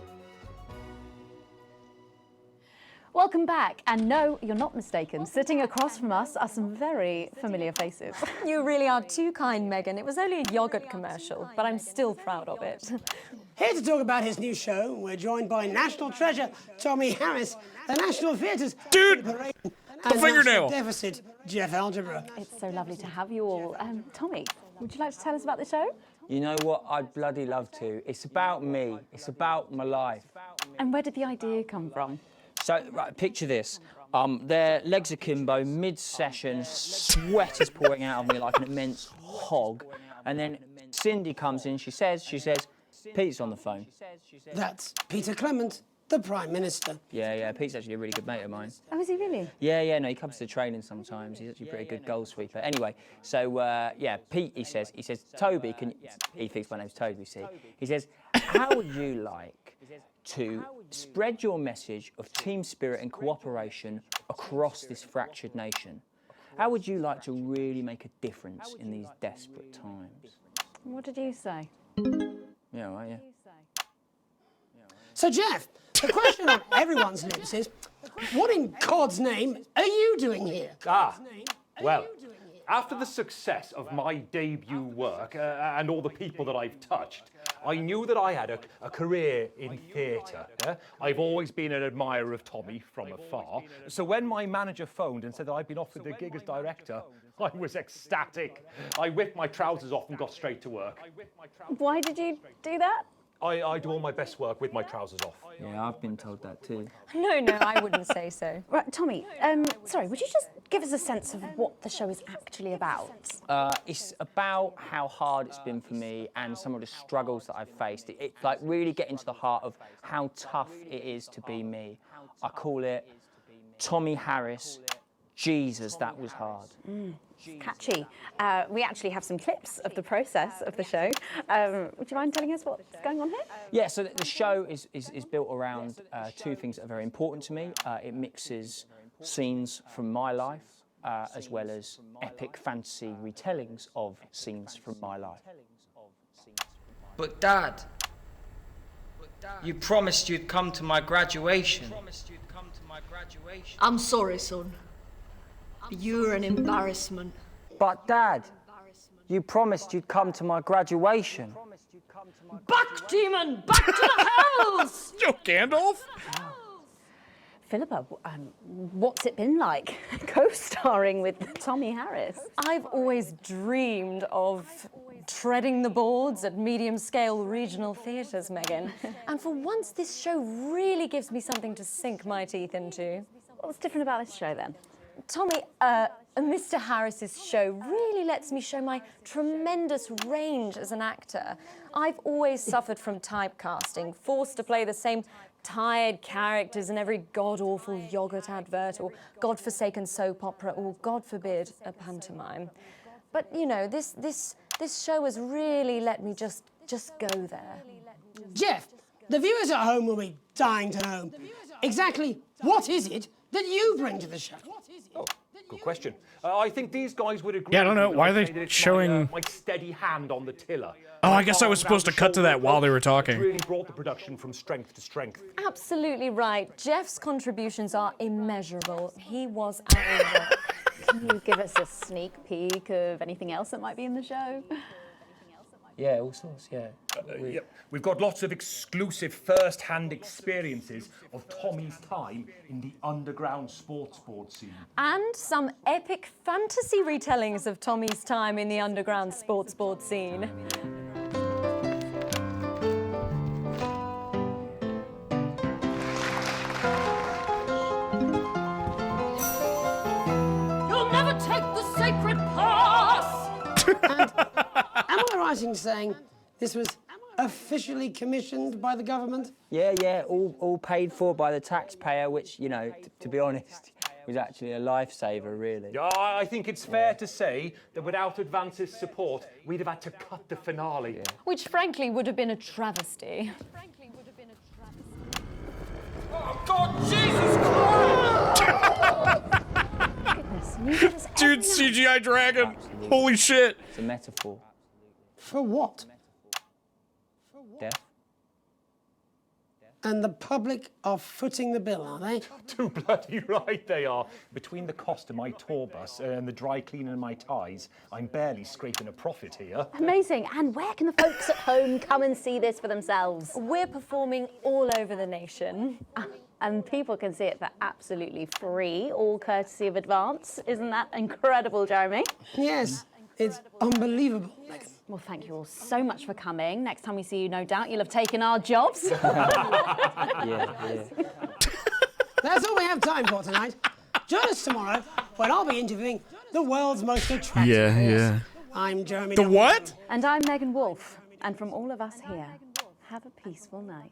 Welcome back, and no, you're not mistaken. Sitting across from us are some very familiar faces. You really are too kind, Megan. It was only a yogurt commercial, but I'm still proud of it. Here to talk about his new show, we're joined by national treasure Tommy Harris, the National Theatre's Dude, the fingernail. deficit Jeff Algebra. It's so lovely to have you all. Tommy, would you like to tell us about the show? You know what? I'd bloody love to. It's about me. It's about my life. And where did the idea come from? So, right, picture this. Their legs akimbo, mid-session, sweat is pouring out of me like an immense hog. And then Cindy comes in, she says, Pete's on the phone. That's Peter Clement, the Prime Minister. Yeah, Pete's actually a really good mate of mine. Oh, is he really? Yeah, no, he comes to training sometimes. He's actually a pretty good goal sweeper. Anyway, so, yeah, Pete, he says, Toby, he thinks my name's Toby, see? He says, how would you like to spread your message of team spirit and cooperation across this fractured nation? How would you like to really make a difference in these desperate times? What did you say? Yeah, right, yeah. So, Jeff, the question on everyone's lips is, what in God's name are you doing here? Well, after the success of my debut work and all the people that I've touched, I knew that I had a career in theatre. I've always been an admirer of Tommy from afar. So when my manager phoned and said that I'd been offered the gig as director, I was ecstatic. I whipped my trousers off and got straight to work. Why did you do that? I do all my best work with my trousers off. Yeah, I've been told that too. No, I wouldn't say so. Right, Tommy, sorry, would you just give us a sense of what the show is actually about? It's about how hard it's been for me and some of the struggles that I've faced. It's like really getting to the heart of how tough it is to be me. I call it Tommy Harris, Jesus, that was hard. Catchy. We actually have some clips of the process of the show. Would you mind telling us what's going on here? Yeah, so the show is built around two things that are very important to me. It mixes scenes from my life as well as epic fantasy retellings of scenes from my life. But Dad, you promised you'd come to my graduation. I'm sorry, son. But you're an embarrassment. But Dad, you promised you'd come to my graduation. Back, demon! Back to the hells! Yo, Gandalf? Philippa, what's it been like co-starring with Tommy Harris? I've always dreamed of treading the boards at medium-scale regional theatres, Megan. And for once, this show really gives me something to sink my teeth into. What's different about this show, then? Tommy, Mr. Harris's show really lets me show my tremendous range as an actor. I've always suffered from typecasting, forced to play the same tired characters in every god-awful yogurt advert or godforsaken soap opera or, God forbid, a pantomime. But, you know, this show has really let me just go there. Jeff, the viewers at home will be dying to know exactly what is it that you bring to the show. Oh, good question. I think these guys would agree. Yeah, I don't know. Why are they that it's showing... my steady hand on the tiller? Oh, I guess I was supposed to cut to that while they were talking. Really brought the production from strength to strength. Absolutely right. Jeff's contributions are immeasurable. He was our... Can you give us a sneak peek of anything else that might be in the show? Yeah, all sorts, yeah. We've got lots of exclusive first-hand experiences of Tommy's time in the underground sports board scene. And some epic fantasy retellings of Tommy's time in the underground sports board scene. You'll never take the sacred pass! Am I right in saying this was officially commissioned by the government? Yeah, all paid for by the taxpayer, which, you know, to be honest, was actually a lifesaver, really. Yeah, I think it's fair to say that without Advance's support, we'd have had to cut the finale. Which, frankly, would have been a travesty. Oh, God, Jesus Christ! Dude, CGI dragon. Absolutely. Holy shit. It's a metaphor. For what? Death. And the public are footing the bill, are they? Too bloody right they are. Between the cost of my tour bus and the dry cleaning of my ties, I'm barely scraping a profit here. Amazing. And where can the folks at home come and see this for themselves? We're performing all over the nation. And people can see it for absolutely free, all courtesy of Advance. Isn't that incredible, Jeremy? Yes, it's unbelievable, Megan. Well, thank you all so much for coming. Next time we see you, no doubt you'll have taken our jobs. Yeah. That's all we have time for tonight. Join us tomorrow when I'll be interviewing the world's most attractive horse. Yeah. I'm Jeremy. The what? And I'm Megan Wolf. And from all of us here, have a peaceful night.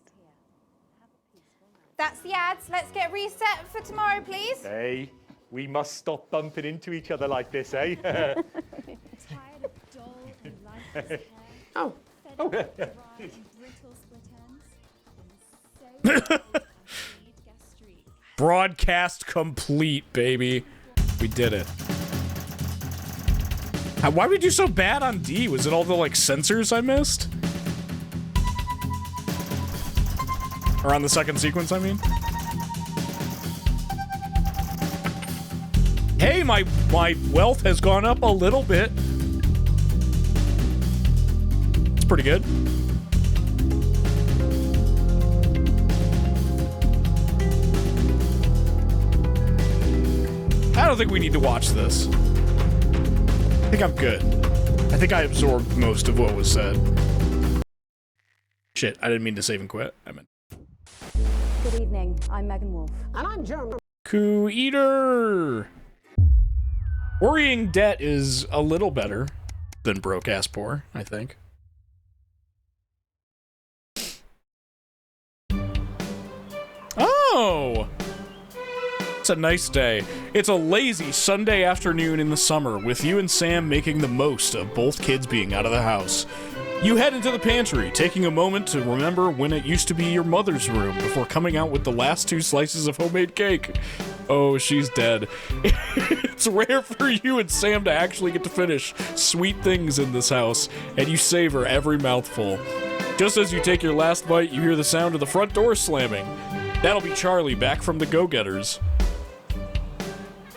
That's the ads. Let's get reset for tomorrow, please. Hey, we must stop bumping into each other like this, eh? Oh. Broadcast complete, baby. We did it. Why did we do so bad on D? Was it all the, like, censors I missed? Or on the second sequence, I mean? Hey, my wealth has gone up a little bit. It's pretty good. I don't think we need to watch this. I think I'm good. I think I absorbed most of what was said. Shit, I didn't mean to save and quit. I meant. Good evening. I'm Megan Wolf. And I'm Jeremy. Coup Eater! Worrying debt is a little better than broke ass poor, I think. Oh! It's a nice day. It's a lazy Sunday afternoon in the summer, with you and Sam making the most of both kids being out of the house. You head into the pantry, taking a moment to remember when it used to be your mother's room before coming out with the last 2 slices of homemade cake. Oh, she's dead. It's rare for you and Sam to actually get to finish sweet things in this house, and you savor every mouthful. Just as you take your last bite, you hear the sound of the front door slamming. That'll be Charlie back from the Go-Getters.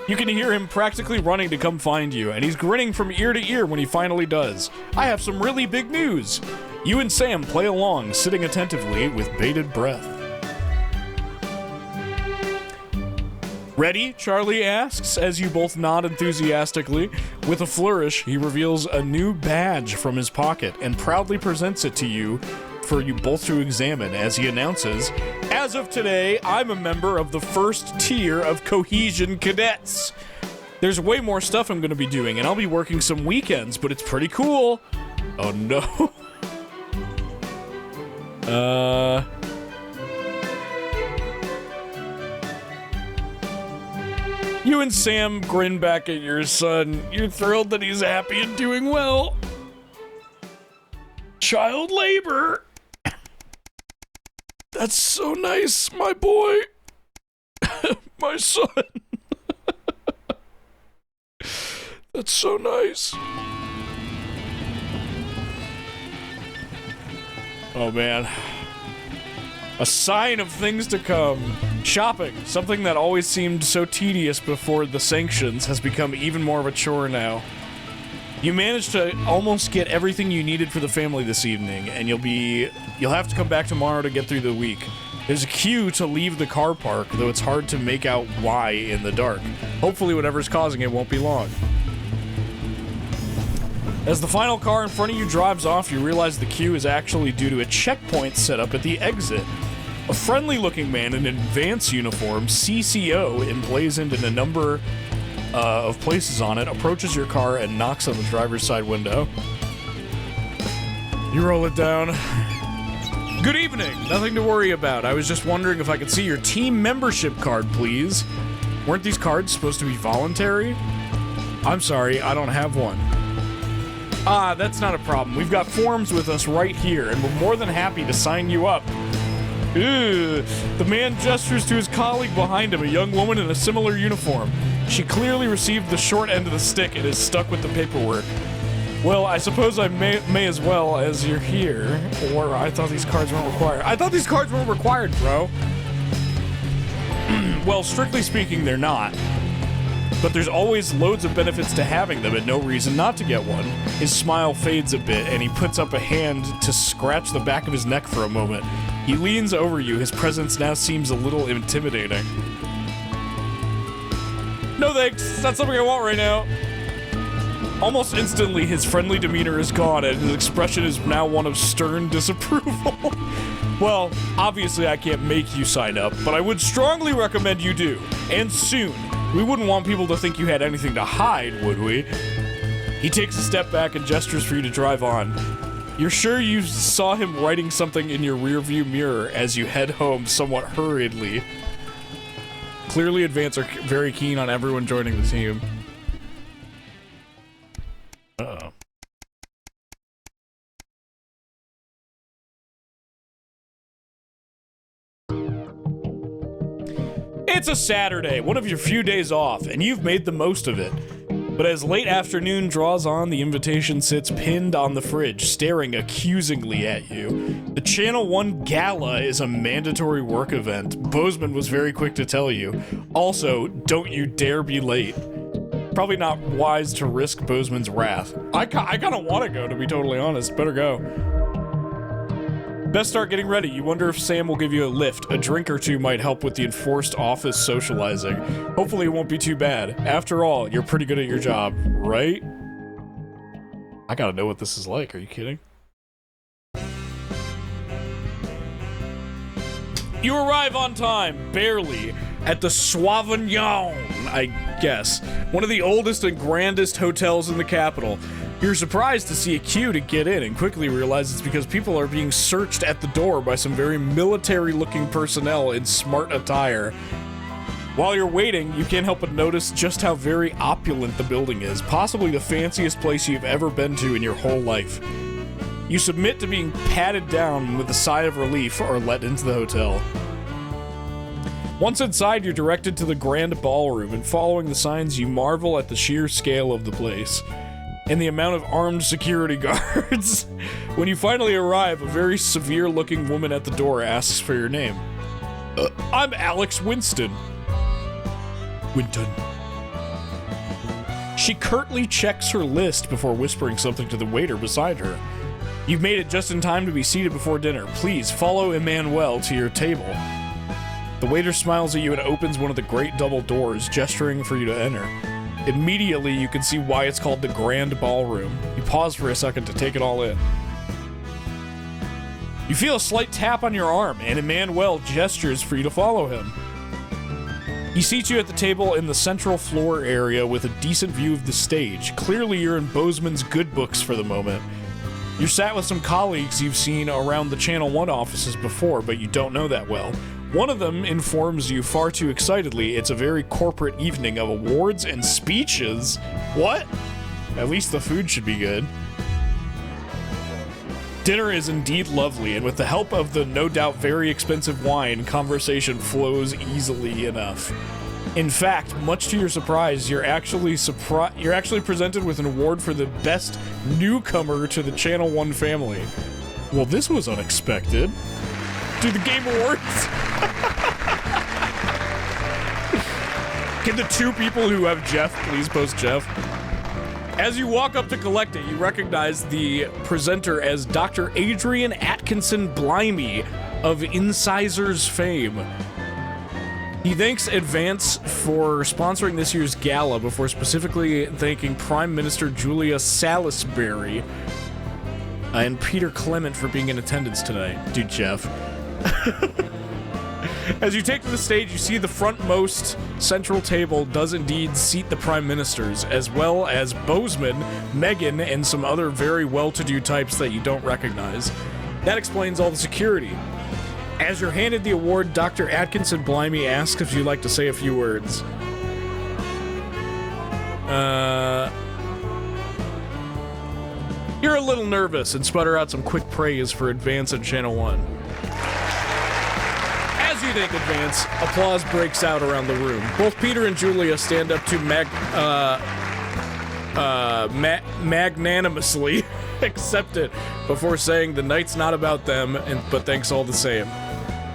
You can hear him practically running to come find you, and he's grinning from ear to ear when he finally does. I have some really big news. You and Sam play along, sitting attentively with bated breath. Ready? Charlie asks, as you both nod enthusiastically. With a flourish, he reveals a new badge from his pocket and proudly presents it to you for you both to examine as he announces, as of today, I'm a member of the first tier of Cohesion Cadets. There's way more stuff I'm going to be doing, and I'll be working some weekends, but it's pretty cool. Oh no. You and Sam grin back at your son. You're thrilled that he's happy and doing well. Child labor. That's so nice, my boy. My son. That's so nice. Oh man. A sign of things to come. Shopping, something that always seemed so tedious before the sanctions, has become even more of a chore now. You managed to almost get everything you needed for the family this evening, and you'll have to come back tomorrow to get through the week. There's a queue to leave the car park, though it's hard to make out why in the dark. Hopefully whatever's causing it won't be long. As the final car in front of you drives off, you realize the queue is actually due to a checkpoint set up at the exit. A friendly-looking man in an advance uniform, CCO, emblazoned in a number of places on it, approaches your car and knocks on the driver's side window. You roll it down. Good evening. Nothing to worry about. I was just wondering if I could see your team membership card, please. Weren't these cards supposed to be voluntary? I'm sorry, I don't have one. Ah, that's not a problem. We've got forms with us right here, and we're more than happy to sign you up. Ew. The man gestures to his colleague behind him, a young woman in a similar uniform. She clearly received the short end of the stick and is stuck with the paperwork. Well, I suppose I may as well, as you're here. Or I thought these cards weren't required. I thought these cards weren't required, bro. Well, strictly speaking, they're not. But there's always loads of benefits to having them and no reason not to get one. His smile fades a bit and he puts up a hand to scratch the back of his neck for a moment. He leans over you. His presence now seems a little intimidating. No thanks, it's not something I want right now. Almost instantly, his friendly demeanor is gone and his expression is now one of stern disapproval. Well, obviously I can't make you sign up, but I would strongly recommend you do. And soon. We wouldn't want people to think you had anything to hide, would we? He takes a step back and gestures for you to drive on. You're sure you saw him writing something in your rearview mirror as you head home somewhat hurriedly. Clearly, Advance are very keen on everyone joining the team. Uh-oh. It's a Saturday, one of your few days off, and you've made the most of it. But as late afternoon draws on, the invitation sits pinned on the fridge, staring accusingly at you. The Channel 1 Gala is a mandatory work event. Bozeman was very quick to tell you. Also, don't you dare be late. Probably not wise to risk Bozeman's wrath. I kind of want to go, to be totally honest. Better go. Best start getting ready. You wonder if Sam will give you a lift. A drink or two might help with the enforced office socializing. Hopefully it won't be too bad. After all, you're pretty good at your job, right? I gotta know what this is like. Are you kidding? You arrive on time, barely, at the Sauvignon, I guess. One of the oldest and grandest hotels in the capital. You're surprised to see a queue to get in and quickly realize it's because people are being searched at the door by some very military-looking personnel in smart attire. While you're waiting, you can't help but notice just how very opulent the building is, possibly the fanciest place you've ever been to in your whole life. You submit to being patted down with a sigh of relief or let into the hotel. Once inside, you're directed to the grand ballroom, and following the signs, you marvel at the sheer scale of the place and the amount of armed security guards. When you finally arrive, a very severe-looking woman at the door asks for your name. I'm Alex Winston. Winton. She curtly checks her list before whispering something to the waiter beside her. You've made it just in time to be seated before dinner. Please follow Emmanuel to your table. The waiter smiles at you and opens one of the great double doors, gesturing for you to enter. Immediately, you can see why it's called the Grand Ballroom. You pause for a second to take it all in. You feel a slight tap on your arm, and Emmanuel gestures for you to follow him. He seats you at the table in the central floor area with a decent view of the stage. Clearly, you're in Bozeman's good books for the moment. You're sat with some colleagues you've seen around the Channel 1 offices before, but you don't know that well. One of them informs you far too excitedly it's a very corporate evening of awards and speeches. What? At least the food should be good. Dinner is indeed lovely, and with the help of the no doubt very expensive wine, conversation flows easily enough. In fact, much to your surprise, you're actually presented with an award for the best newcomer to the Channel 1 family. Well, this was unexpected. Do the Game Awards. Can the two people who have Jeff please post Jeff? As you walk up to collect it, you recognize the presenter as Dr. Adrian Atkinson Blimey of Incisors fame. He thanks Advance for sponsoring this year's gala before specifically thanking Prime Minister Julia Salisbury and Peter Clement for being in attendance tonight. Dude, Jeff. As you take to the stage, you see the frontmost central table does indeed seat the prime ministers, as well as Bozeman, Megan, and some other very well-to-do types that you don't recognize. That explains all the security. As you're handed the award, Dr. Atkinson Blimey asks if you'd like to say a few words. You're a little nervous and sputter out some quick praise for Advance and Channel 1. As you thank Advance, applause breaks out around the room. Both Peter and Julia stand up to magnanimously accept it before saying the night's not about them, but thanks all the same.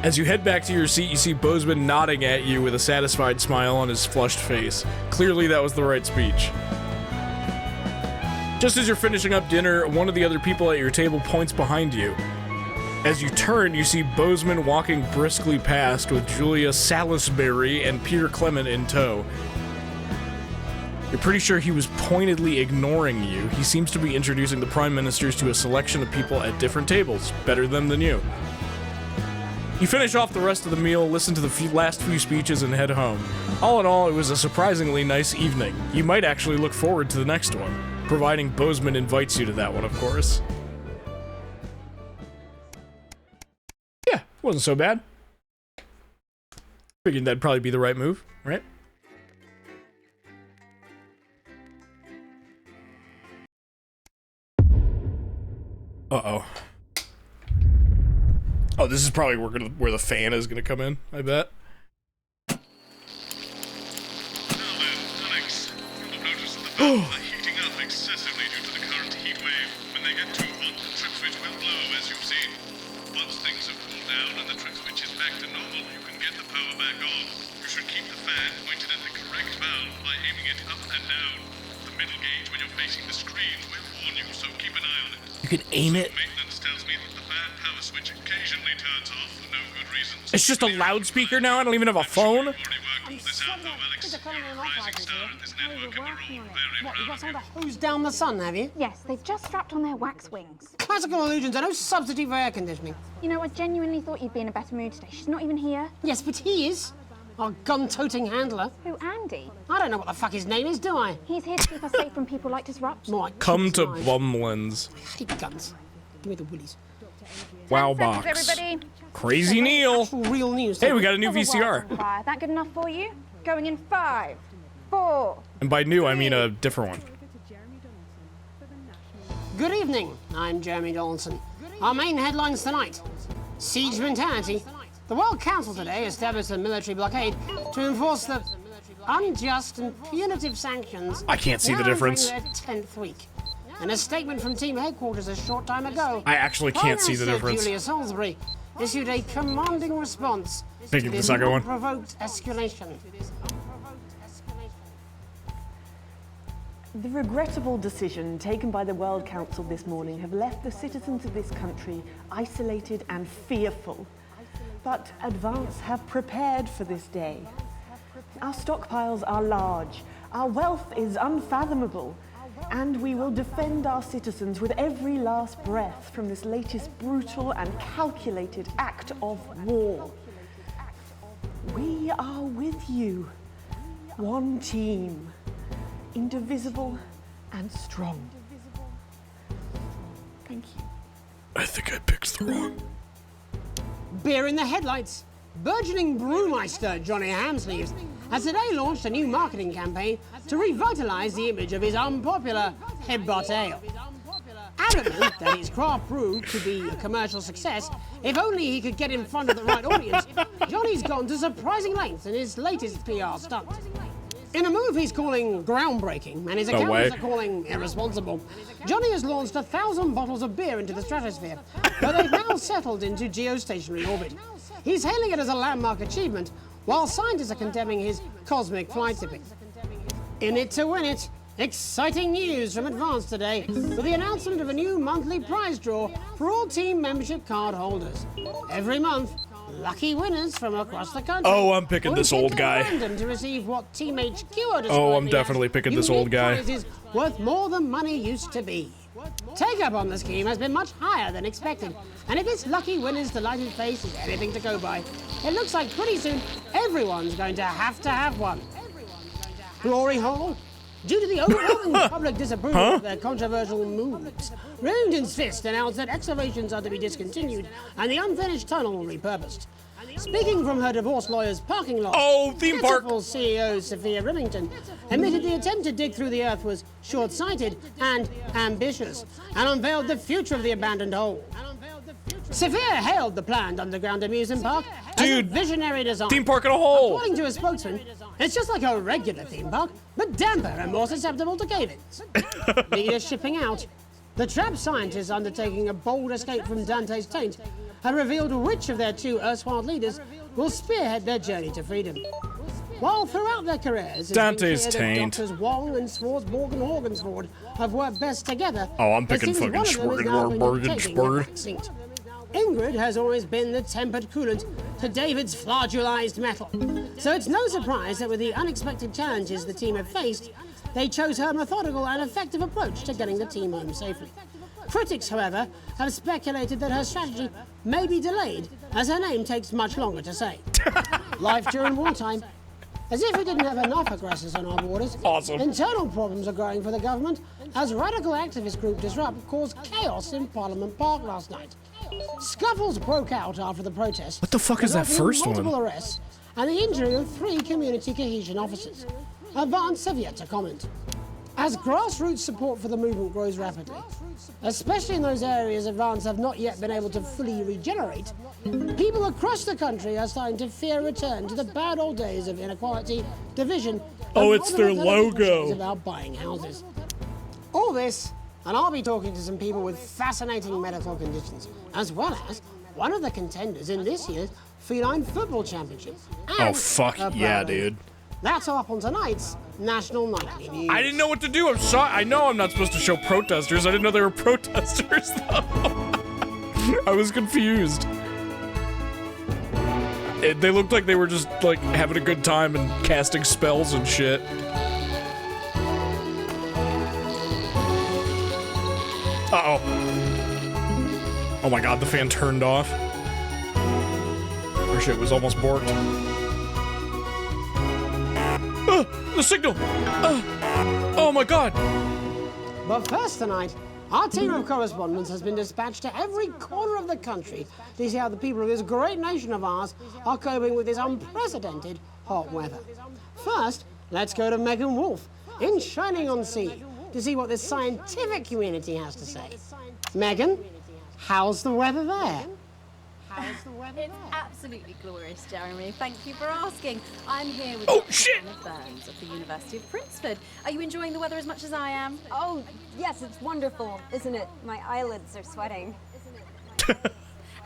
As you head back to your seat, you see Bozeman nodding at you with a satisfied smile on his flushed face. Clearly that was the right speech. Just as you're finishing up dinner, one of the other people at your table points behind you. As you turn, you see Bozeman walking briskly past with Julia Salisbury and Peter Clement in tow. You're pretty sure he was pointedly ignoring you. He seems to be introducing the prime ministers to a selection of people at different tables. Better them than you. You finish off the rest of the meal, listen to the last few speeches, and head home. All in all, it was a surprisingly nice evening. You might actually look forward to the next one, providing Bozeman invites you to that one, of course. Wasn't so bad. Figured that'd probably be the right move, right? Uh-oh. Oh, this is probably where the fan is gonna come in, I bet. Now then, Alex, you'll have noticed that the valves are heating up excessively due to the current heat wave. When they get too hot, the trip switch will blow, as you've seen. Once things have cooled down and the trip switch is back to normal, you can get the power back on. You should keep the fan pointed at the correct valve by aiming it up and down. The middle gauge when you're facing the screen will warn you, so keep an eye on it. You can aim it. Maintenance tells me that the fan power switch occasionally turns off for no good reasons. It's just a loudspeaker now? I don't even have a phone? What, you've got someone to hose down the sun, have you? Yes, they've just strapped on their wax wings. Classical illusions are no substitute for air conditioning. You know, I genuinely thought you'd be in a better mood today. She's not even here. Yes, but he is. Our gun-toting handler. Who, Andy? I don't know what the fuck his name is, do I? He's here to keep us safe from people like Disrupt. More like Come to Bumlands. I hate guns. Give me the willies. Wow box. Everybody. Crazy Neil. Real news. Hey, we got a new VCR. That good enough for you? Going in 5, 4. And by new, I mean a different one. Good evening, I'm Jeremy Donaldson. Our main headlines tonight. Siege mentality. The World Council today established a military blockade to enforce the unjust and punitive sanctions. I can't see the difference. Their 10th week. In a statement from team headquarters a short time ago, I actually can't see the Prime difference. Minister Julia Salisbury issued a commanding response Picking to the this second one. unprovoked escalation. The regrettable decision taken by the World Council this morning have left the citizens of this country isolated and fearful. But Advance have prepared for this day. Our stockpiles are large, our wealth is unfathomable, and we will defend our citizens with every last breath from this latest brutal and calculated act of war. We are with you, one team. Indivisible and strong. Thank you. I think I picked the wrong. Beer in the headlights. Burgeoning brewmeister Johnny Hamsleeves has today launched a new marketing campaign to revitalise the image of his unpopular Headbutt Ale. Adamant that his craft brew could be a commercial success if only he could get in front of the right audience, Johnny's gone to surprising lengths in his latest PR stunt. In a move he's calling groundbreaking, and his accountants are calling irresponsible, Johnny has launched 1,000 bottles of beer into the stratosphere, but they've now settled into geostationary orbit. He's hailing it as a landmark achievement, while scientists are condemning his cosmic fly tipping. In it to win it, exciting news from Advance today, with the announcement of a new monthly prize draw for all team membership card holders. Every month, lucky winners from across the country. Oh, I'm picking this old guy. To receive what Team HQ are Oh, I'm definitely picking this old guy. prizes worth more than money used to be. Take up on the scheme has been much higher than expected, and if this lucky winner's delighted face is anything to go by, it looks like pretty soon everyone's going to have one. Glory Hole? Due to the overwhelming public disapproval of their controversial moves, Roundin's Fist announced that excavations are to be discontinued and the unfinished tunnel repurposed. Speaking from her divorce lawyer's parking lot, theme park CEO Sophia Remington admitted the attempt to dig through the earth was short-sighted and ambitious, and unveiled the future of the abandoned hole. Sophia hailed the planned underground amusement park as a visionary design. Theme park in a hole. According to a spokesman, it's just like a regular theme park, but damper and more susceptible to cave-ins. Leaders shipping out. The trapped scientists undertaking a bold escape from Dante's taint have revealed which of their two erstwhile leaders will spearhead their journey to freedom. While throughout their careers, it's Dante's been clear that taint. Doctors Wong and Swarsborg and Horgensford have worked best together. Oh, I'm it picking seems fucking one of them is now going to be taking a Schwarzenegger. back seat. Ingrid has always been the tempered coolant to David's flagellized metal. So it's no surprise that with the unexpected challenges the team have faced, they chose her methodical and effective approach to getting the team home safely. Critics, however, have speculated that her strategy may be delayed, as her name takes much longer to say. Life during wartime. As if we didn't have enough aggressors on our borders, internal problems are growing for the government, as radical activist group Disrupt caused chaos in Parliament Park last night. Scuffles broke out after the protest. What the fuck is that resulting in first one? multiple arrests and the injury of 3 community cohesion officers. Advance have yet to comment. As grassroots support for the movement grows rapidly, especially in those areas Advance have not yet been able to fully regenerate, people across the country are starting to fear a return to the bad old days of inequality, division, Oh, and it's their ultimate logo. conversations about buying houses. All this, and I'll be talking to some people with fascinating medical conditions, as well as one of the contenders in this year's Feline Football Championship. Oh, and fuck a yeah, paralympic. dude. That's all up on tonight's National Nightly News. I didn't know what to do. I'm sorry. I know I'm not supposed to show protesters. I didn't know they were protesters, though. I was confused. They looked like they were just, like, having a good time and casting spells and shit. Uh-oh. Oh my god, the fan turned off. Our shit was almost borked. The signal! Oh my god! But first tonight, Our team of correspondents has been dispatched to every corner of the country to see how the people of this great nation of ours are coping with this unprecedented hot weather. First, let's go to Megan Wolf in Shining-on-Sea to see what the scientific community has to say. Megan, how's the weather there? It's absolutely glorious, Jeremy. Thank you for asking. I'm here with Anna Burns of the University of Princeton. Are you enjoying the weather as much as I am? Oh, yes, it's wonderful, isn't it? My eyelids are sweating.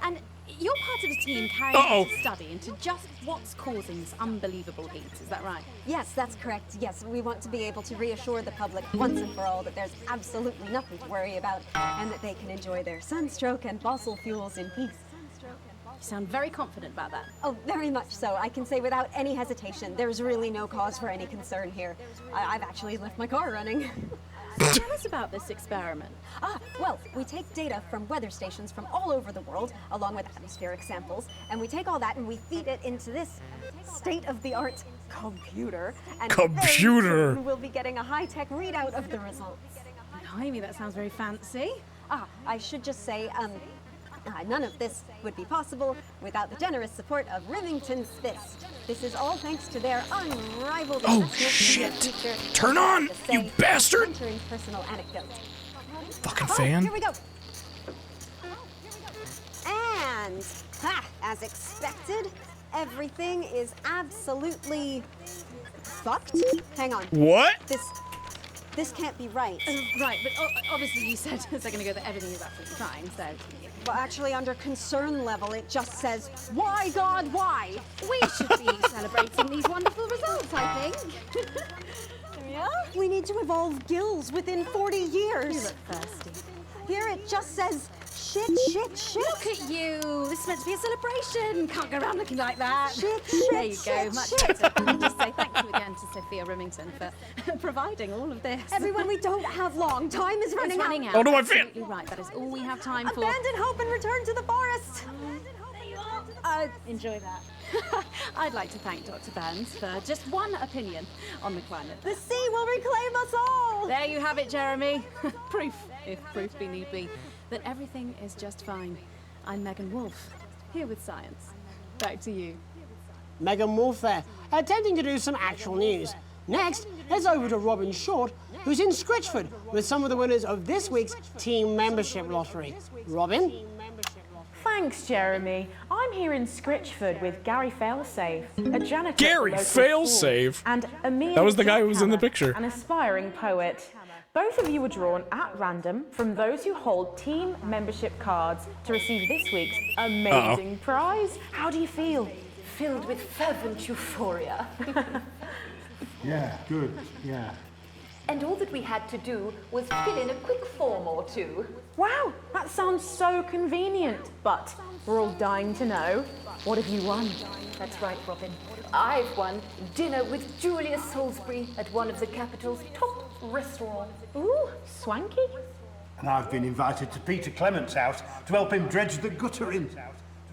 And you're part of a team carrying out a study into just what's causing this unbelievable heat, is that right? Yes, that's correct. Yes, we want to be able to reassure the public once and for all that there's absolutely nothing to worry about and that they can enjoy their sunstroke and fossil fuels in peace. You sound very confident about that. Oh, very much so. I can say without any hesitation, there's really no cause for any concern here. I've actually left my car running. So tell us about this experiment. Well, we take data from weather stations from all over the world, along with atmospheric samples, and we take all that and we feed it into this state-of-the-art computer. And very soon we'll be getting a high-tech readout of the results. Blimey, that sounds very fancy. I should just say, none of this would be possible without the generous support of Remington's Fist. This is all thanks to their unrivaled investment in the future. Turn on, you bastard! Personal anecdote. Fucking fan. Here we go. And, as expected, everything is absolutely fucked. Hang on. What? This can't be right. Right, but obviously you said a second ago that everything is absolutely fine, so... Well, actually, under concern level, it just says, why, God, why? We should be celebrating these wonderful results, I think. Yeah? We need to evolve gills within 40 years. You look thirsty. Here it just says, shit, shit, shit. Look at you. This is meant to be a celebration. Can't go around looking like that. Shit, there you go. Much better. Can I just say thank you again to Sophia Remington for providing all of this. Everyone, we don't have long. Time is running out. Oh, no, my fan. Absolutely right. That is all we have time for. Abandon hope and return to the forest. Enjoy that. I'd like to thank Dr. Burns for just one opinion on the climate. The sea will reclaim us all. There you have it, Jeremy. Proof, if proof be need be, that everything is just fine. I'm Megan Wolf, here with science. Back to you. Megan Wolf there, attempting to do some actual news. Next, let's over to Robin Short, who's in Scritchford with some of the winners of this week's team membership lottery. Robin? Thanks, Jeremy. I'm here in Scritchford with Gary Failsafe, a janitor. Gary Failsafe? And Amir. That was the guy who was in the picture. An aspiring poet. Both of you were drawn at random from those who hold team membership cards to receive this week's amazing prize. How do you feel? Filled with fervent euphoria. Yeah, good, yeah. And all that we had to do was fill in a quick form or two. Wow, that sounds so convenient. But we're all dying to know, what have you won? That's right, Robin. I've won dinner with Julia Salisbury at one of the capital's top restaurants. Ooh, swanky. And I've been invited to Peter Clement's house to help him dredge the gutter in.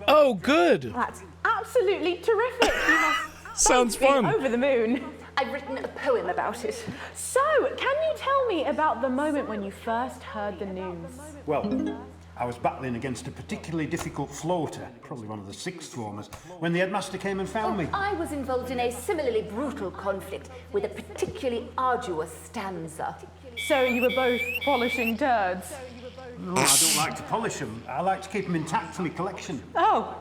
Oh, good. That's absolutely terrific. You must Sounds be fun. over the moon. I've written a poem about it. So, can you tell me about the moment when you first heard the news? Well, I was battling against a particularly difficult floater, probably one of the sixth formers, when the headmaster came and found me. I was involved in a similarly brutal conflict with a particularly arduous stanza. So you were both polishing turds? No, I don't like to polish them. I like to keep them intact for my collection. Oh.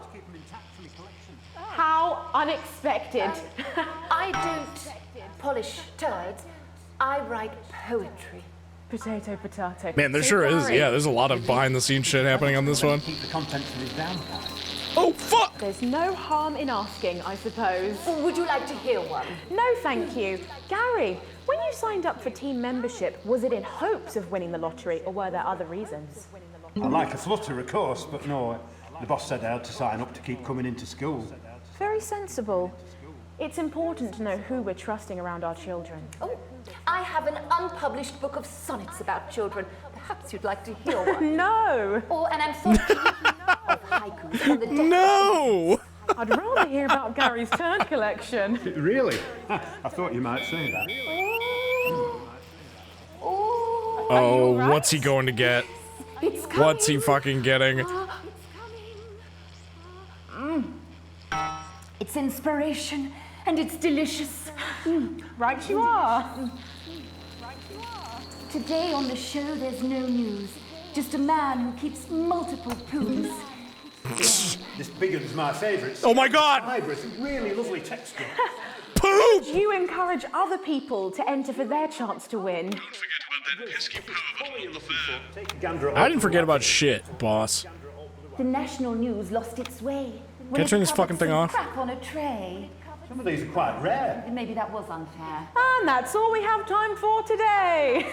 How unexpected. I don't polish turds. I write poetry. Potato, potato. Man, there sure is. Yeah, there's a lot of behind-the-scenes shit happening on this one. Keep the contents of his downpipe. Oh, fuck! There's no harm in asking, I suppose. Would you like to hear one? No, thank you. Gary, when you signed up for team membership, was it in hopes of winning the lottery, or were there other reasons? I like a flutter, of course, but no, the boss said I had to sign up to keep coming into school. Very sensible. It's important to know who we're trusting around our children. Oh, I have an unpublished book of sonnets about children. Perhaps you'd like to hear one. No! Or an anthology of haikus on the death. No! I'd rather hear about Gary's turd collection. Really? I thought you might say that. Oh, what's he going to get? What's he fucking getting? It's inspiration, and it's delicious. Right you are. Today on the show, there's no news. Just a man who keeps multiple poos. This big one's my favourite. Oh my God! It's a really lovely texture. Poop! Would you encourage other people to enter for their chance to win? I didn't forget about shit, boss. The national news lost its way. Can I turn this fucking thing off? Crap on a tray. Some of these are quite rare. Maybe that was unfair. And that's all we have time for today.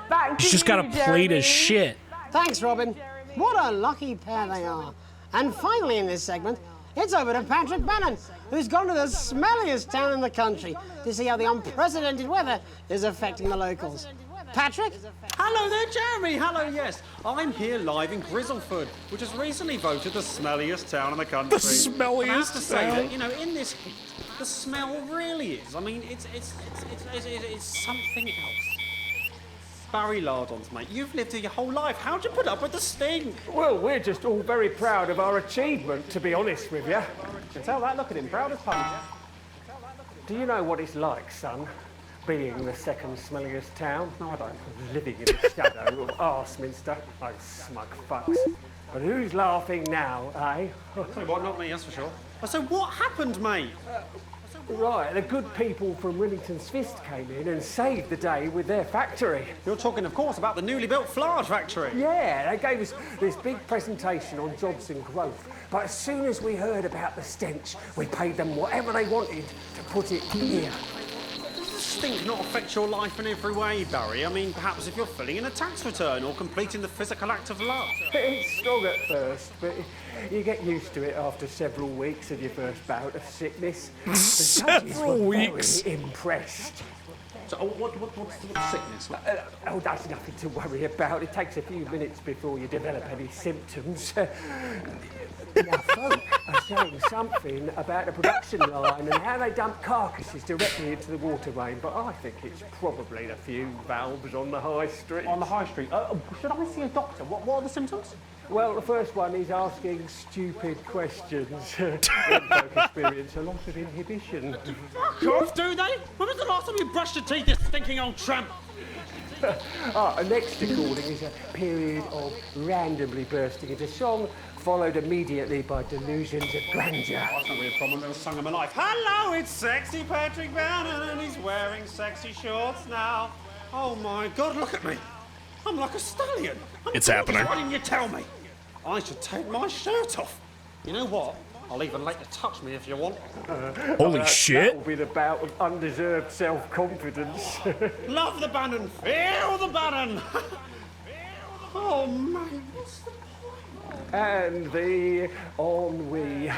Back to He's just you, got a plate Jeremy. of shit. Thanks, Robin. What a lucky pair they are. And finally in this segment, it's over to Patrick Bannon, who's gone to the smelliest town in the country to see how the unprecedented weather is affecting the locals. Patrick? Hello there, Jeremy. Hello, yes. I'm here live in Grizzleford, which was recently voted the smelliest town in the country. The smelliest and I have to say town. that, you know, in this heat, the smell really is. I mean, it's something else. Barry Lardons, mate, you've lived here your whole life. How'd you put up with the stink? Well, we're just all very proud of our achievement, to be honest with you. You can tell that, look at him, proud as punch. Do you know what it's like, son, being the second smelliest town? No, I don't. Living in the shadow of Arseminster. Those smug fucks. But who's laughing now, eh? So what, not me, that's for sure. So what happened, mate? Right, the good people from Willington's Fist came in and saved the day with their factory. You're talking, of course, about the newly built flour factory. Yeah, they gave us this big presentation on jobs and growth. But as soon as we heard about the stench, we paid them whatever they wanted to put it here. Does the stink not affect your life in every way, Barry? I mean, perhaps if you're filling in a tax return or completing the physical act of love. It's strong at first, but you get used to it after several weeks of your first bout of sickness. Several weeks. Very impressed. So, what's the sickness? Oh, that's nothing to worry about. It takes a few minutes before you develop any symptoms. Now, folk are saying something about the production line and how they dump carcasses directly into the water main, but I think it's probably the few valves on the high street. On the high street? Should I see a doctor? What are the symptoms? Well, the first one is asking stupid questions. When folk experience a loss of inhibition. Fuck off, do they? When was the last time you brushed your teeth, you stinking old tramp? Next recording is a period of randomly bursting into song, followed immediately by delusions of grandeur. Oh, that's not really a problem. Never sung in my life. Hello, it's sexy Patrick Bannon, and he's wearing sexy shorts now. Oh my God, look at me. I'm like a stallion. It's happening. Why didn't you tell me? I should take my shirt off. You know what? I'll even let you touch me if you want. Holy shit. That'll be the bout of undeserved self-confidence. Love the Bannon. Feel the Bannon. Oh, man. What's the point? And the ennui.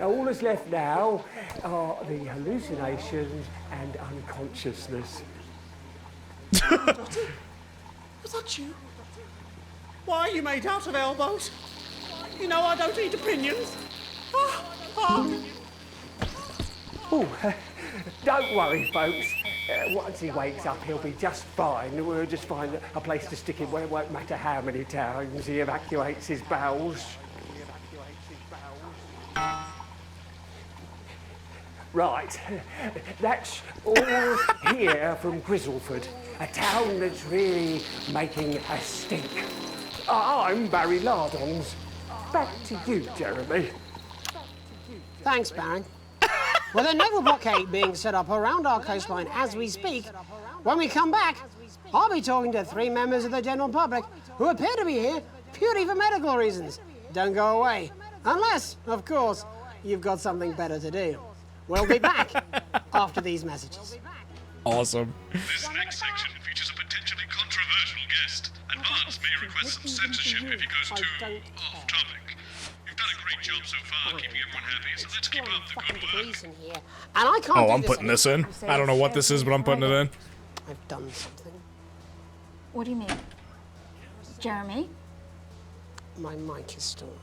All that's left now are the hallucinations and unconsciousness. Was that you? Why are you made out of elbows? You know I don't eat opinions. Oh, don't worry, folks. Once he wakes up, he'll be just fine. We'll just find a place to stick him where it won't matter how many times he evacuates his bowels. Right, that's all here from Grizzleford, a town that's really making a stink. I'm Barry Lardons. Back to you, Jeremy. Thanks, Baron. With a naval blockade being set up around our coastline as we speak, when we come back, I'll be talking to 3 members of the general public who appear to be here purely for medical reasons. Don't go away. Unless, of course, you've got something better to do. We'll be back after these messages. Awesome. This next section features a potentially controversial guest, and Barnes may request some censorship if he goes too off topic. You've done a great job so far keeping everyone happy, so let's keep up the good work. And I can't Oh, do I'm this putting this in. anymore. I don't know what this is, but I'm putting it in. I've done something. What do you mean? Jeremy? My mic is still on.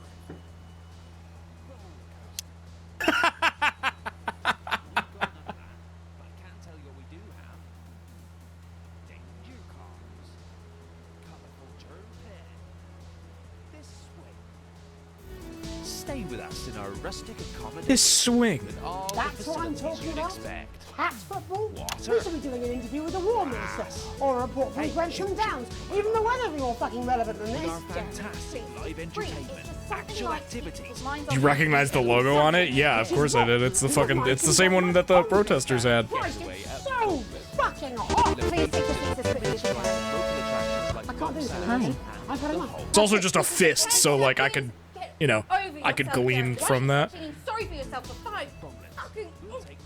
us in our rustic accommodation. This swing. With all the That's what I'm facilities talking you'd about. expect. Cat football? Water. We should be doing an interview with the War Minister, or a report from Grensham Downs. Even the weather be more fucking relevant than With this. our fantastic live entertainment, actual activities. You recognize the logo on it? Yeah, of course I did. It's the same one that the protesters had. Christ, it's so fucking hot. Please take the seats as quickly as you can. I can't do this. Hi. I've had enough. It's also just a fist, so like I could, you know, I could glean from that. Sorry for yourself for 5 fucking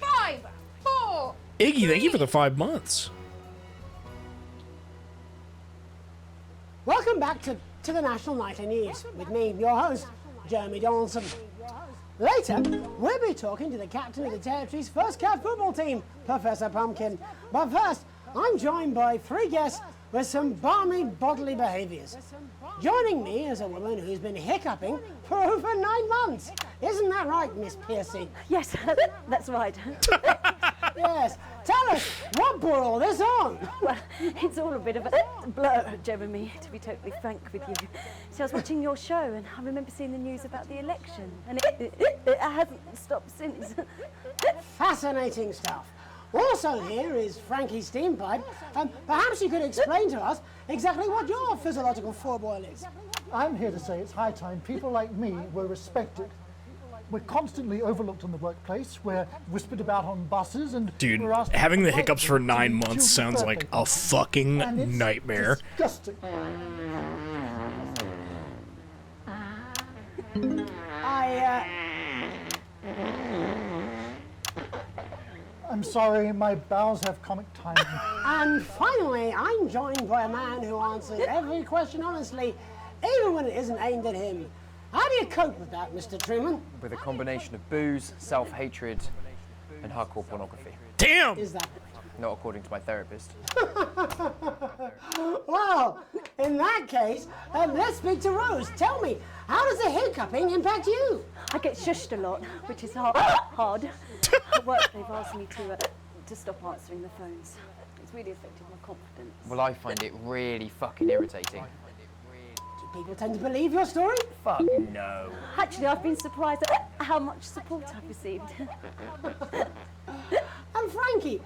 5, 4. Iggy, thank you for the 5 months. Welcome back to the National Nightly News with me, your host, Jeremy Donaldson. Later, we'll be talking to the captain of the territory's first cat football team, Professor Pumpkin. But first, I'm joined by 3 guests with some balmy bodily behaviours. Joining me is a woman who's been hiccuping for over 9 months. Isn't that right, Miss Piercy? Yes, that's right. Yes. Tell us, what brought all this on? Well, it's all a bit of a blur, Jeremy, to be totally frank with you. See, I was watching your show and I remember seeing the news about the election, and it hasn't stopped since. Fascinating stuff. Also here is Frankie Steampipe. Perhaps you could explain to us exactly what your physiological fourboil is. I'm here to say it's high time people like me were respected. We're constantly overlooked in the workplace. We're whispered about on buses, and Dude, we're asked having the to hiccups for 9 months sounds like a fucking nightmare. disgusting. I'm sorry, my bowels have comic timing. And finally, I'm joined by a man who answers every question honestly, even when it isn't aimed at him. How do you cope with that, Mr. Truman? With a combination of booze, self-hatred, and hardcore pornography. Damn! Is that? Not according to my therapist. Well, in that case, let's speak to Rose. Tell me, how does the hiccuping impact you? I get shushed a lot, which is hard. At work, they've asked me to stop answering the phones. It's really affected my confidence. Well, I find it really fucking irritating. Do people tend to believe your story? Fuck no. Actually, I've been surprised at how much support I've received. And Frankie,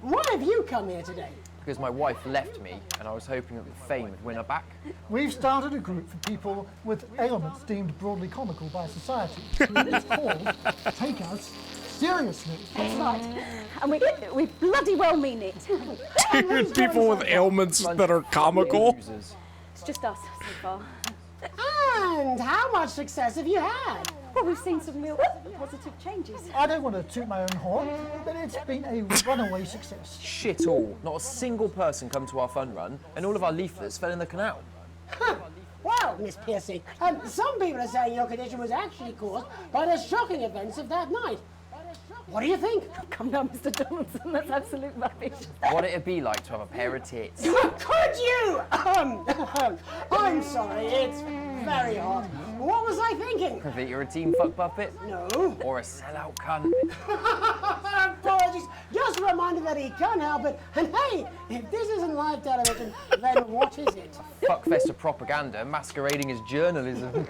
why have you come here today? Because my wife left me, and I was hoping that the fame would win her back. We've started a group for people with ailments deemed broadly comical by society. It's called Take Us Seriously. That's right. And we bloody well mean it. Dude, people with ailments that are comical. It's just us so far. And how much success have you had? Well, we've seen some real positive changes. I don't want to toot my own horn, but it's been a runaway success. Shit all. Not a single person come to our fun run, and all of our leaflets fell in the canal. Well, Miss Piercy, some people are saying your condition was actually caused by the shocking events of that night. What do you think? Come down, Mr. Donaldson, that's absolute rubbish. What it'd be like to have a pair of tits. Could you? I'm sorry, it's very hot. What was I thinking? That you're a team fuck puppet? No. Or a sellout cunt? Apologies. Just a reminder that he can't help it. And hey, if this isn't live television, then what is it? Fuckfest of propaganda masquerading as journalism.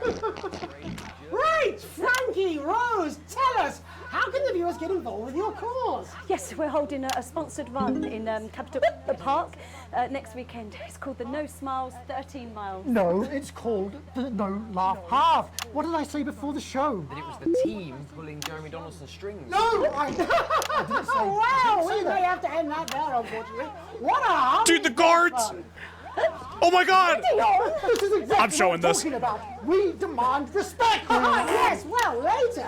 Right, Frankie, Rose, tell us, how can the viewers get involved with your cause? Yes, we're holding a sponsored run in Capital Park next weekend. It's called the No Smiles 13 Miles. No, it's called the No Laugh Half. What did I say before the show? That it was the team pulling Jeremy Donaldson's strings. No, I didn't say. Wow, we may have to end that there, unfortunately. What a hum! Dude, the guards! Oh my God! This is exactly I'm showing what I'm this. talking about. We demand respect. Yes, well, later,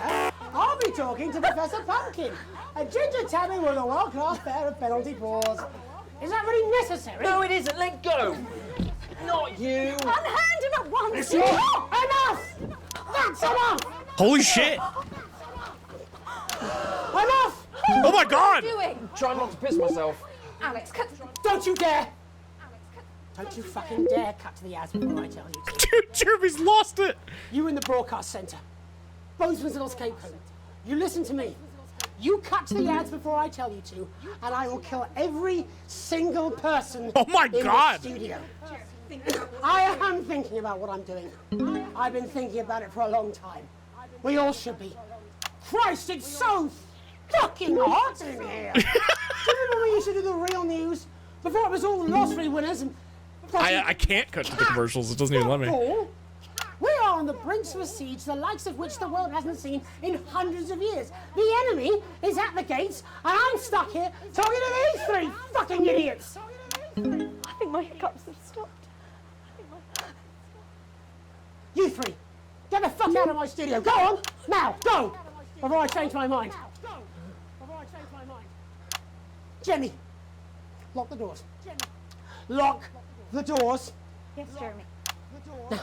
I'll be talking to Professor Pumpkin, a ginger tabby with a world-class pair of penalty paws. Is that really necessary? No, it isn't. Let go. Not you. Unhand him at once. Enough! That's enough! Holy shit! Enough! Oh my God! What are you doing? Try not to piss myself. Alex, cut. Don't you dare! Don't you fucking dare cut to the ads before I tell you to. Dude, Jeremy's lost it! You in the broadcast centre. Bozeman's little scapegoat. You listen to me. You cut to the ads before I tell you to, and I will kill every single person Oh my in God. the studio. I am thinking about what I'm doing. I've been thinking about it for a long time. We all should be. Christ, it's so fucking hot in here. Do you remember we used to do the real news before it was all lottery winners and... I can't cut to the commercials. It doesn't even let me. We are on the brink of a siege, the likes of which the world hasn't seen in hundreds of years. The enemy is at the gates, and I'm stuck here talking to these three fucking idiots. I think my hiccups have stopped. You three, get the fuck out of my studio. Go on, now, go, before I change my mind. Jenny, lock the doors. Lock the doors. Yes, Jeremy. Now.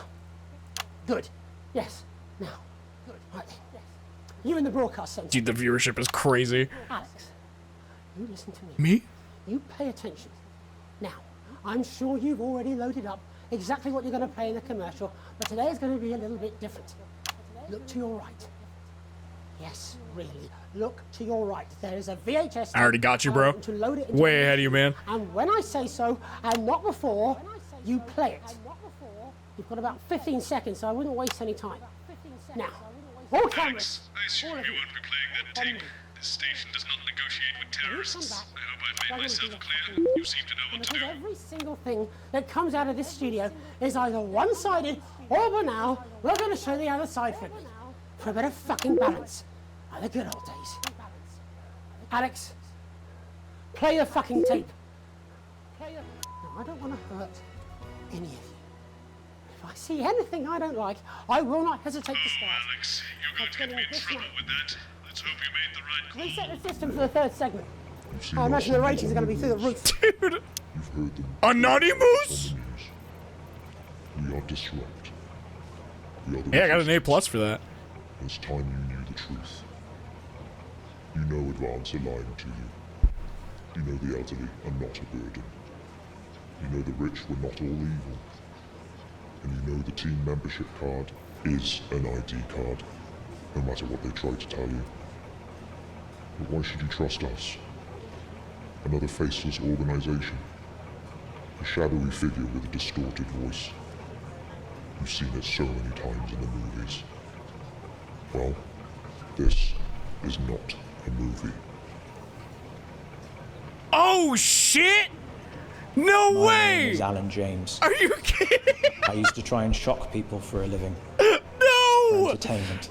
Good. Yes. Now. Good. Right. Yes. You in the broadcast center. Dude, the viewership is crazy. Alex, you listen to me. Me? You pay attention. Now, I'm sure you've already loaded up exactly what you're going to play in the commercial, but today is going to be a little bit different. Look to your right. Yes, really. Look to your right. There is a VHS. I already got you, bro. To load it Way ahead of you, man. And when I say so, and not before, you play it. You've got about 15 seconds, so I wouldn't waste any time. Now, all cameras. I assume you won't be playing that tape. This station does not negotiate with terrorists. I hope I've made myself clear. You seem to know what to do. Every single thing that comes out of this studio is either one-sided or banal. We're going to show the other side for a bit of fucking balance. Like the good old days. Alex, play the fucking tape. No, I don't want to hurt any of you. If I see anything I don't like, I will not hesitate to start. Alex, you're going to get me in trouble with that. Let's hope you made the right call. Reset the system for the third segment. I imagine the ratings are going to be through the roof. Dude! Anonymous? We are disrupt. We are the Yeah, I got an A+ for that. It's time you knew the truth. You know Advance are lying to you. You know the elderly are not a burden. You know the rich were not all evil. And you know the team membership card is an ID card, no matter what they try to tell you. But why should you trust us? Another faceless organization. A shadowy figure with a distorted voice. You've seen it so many times in the movies. Well, this is not a movie. Oh, shit! No My way! name is Alan James. Are you kidding? I used to try and shock people for a living. No! For entertainment.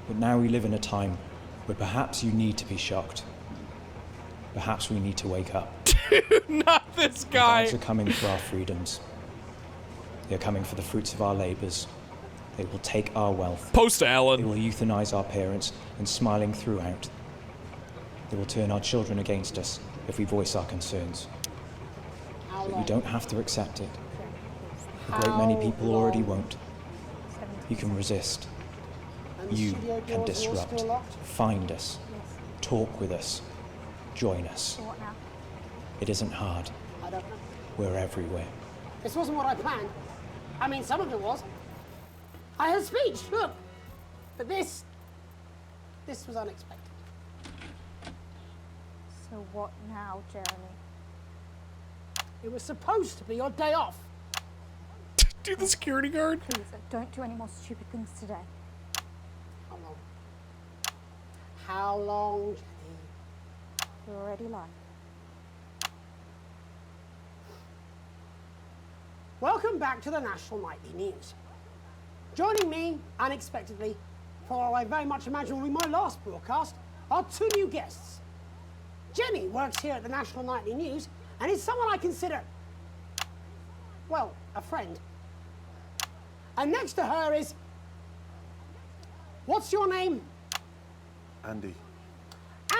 But now we live in a time where perhaps you need to be shocked. Perhaps we need to wake up. Dude, not this guy! The guys are coming for our freedoms. They are coming for the fruits of our labors. They will take our wealth. Post Alan. They will euthanize our parents and smiling throughout. They will turn our children against us if we voice our concerns. But you don't have to accept it. A great many people already won't. You can resist. You can disrupt. Find us. Talk with us. Join us. It isn't hard. I don't know. We're everywhere. This wasn't what I planned. I mean, some of it was. I had a speech, look. But this was unexpected. So what now, Jeremy? It was supposed to be your day off. Do the security guard. Please, don't do any more stupid things today. How long? How long, Jenny? You're already lying. Welcome back to the National Nightly News. Joining me, unexpectedly, for I very much imagine will be my last broadcast, are two new guests. Jenny works here at the National Nightly News and is someone I consider, well, a friend. And next to her is, what's your name? Andy.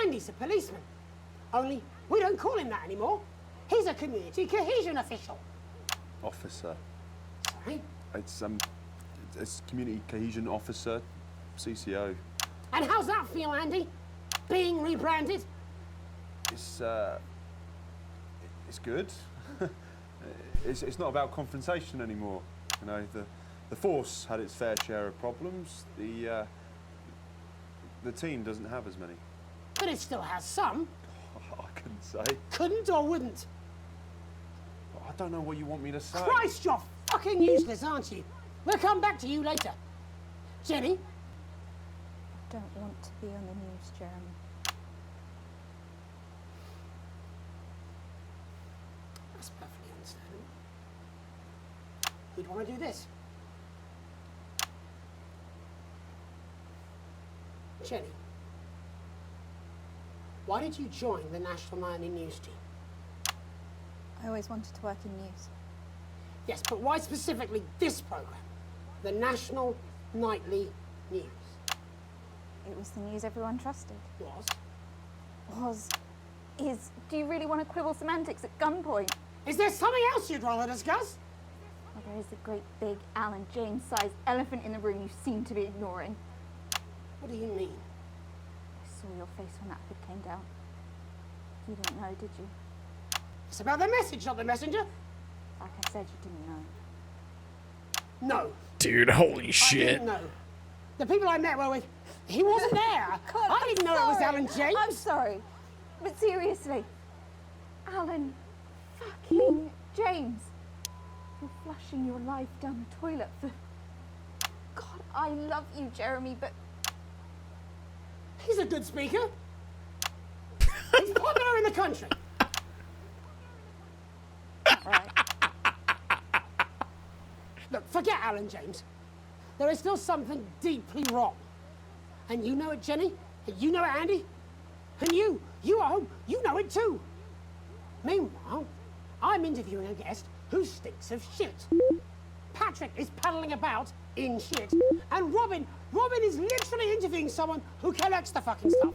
Andy's a policeman. Only we don't call him that anymore. He's a community cohesion official. Officer. Sorry? It's community cohesion officer, CCO. And how's that feel, Andy? Being rebranded? It's good. it's not about confrontation anymore. You know, the force had its fair share of problems. The team doesn't have as many. But it still has some. I couldn't say. Couldn't or wouldn't? I don't know what you want me to say. Christ, you're fucking useless, aren't you? We'll come back to you later. Jenny? I don't want to be on the news, Jeremy. That's perfectly understandable. Who'd want to do this? Jenny, why did you join the National Nightly News team? I always wanted to work in news. Yes, but why specifically this program? The National Nightly News. It was the news everyone trusted. Was? Is. Do you really want to quibble semantics at gunpoint? Is there something else you'd rather discuss? Well, there is a great big Alan James-sized elephant in the room you seem to be ignoring. What do you mean? I saw your face when that hood came down. You didn't know, did you? It's about the message, not the messenger. Like I said, you didn't know. No. Dude, holy I shit. didn't know. The people I met were with... He wasn't there. God, I didn't know it was sorry. Alan James. I'm sorry. But seriously, Alan fucking James. You're flushing your life down the toilet for... God, I love you, Jeremy, but... He's a good speaker. He's popular in the country. Right. Look, forget Alan James. There is still something deeply wrong. And you know it, Jenny. And you know it, Andy. And you at home, you know it too. Meanwhile, I'm interviewing a guest who stinks of shit. Patrick is paddling about in shit. And Robin is literally interviewing someone who collects the fucking stuff.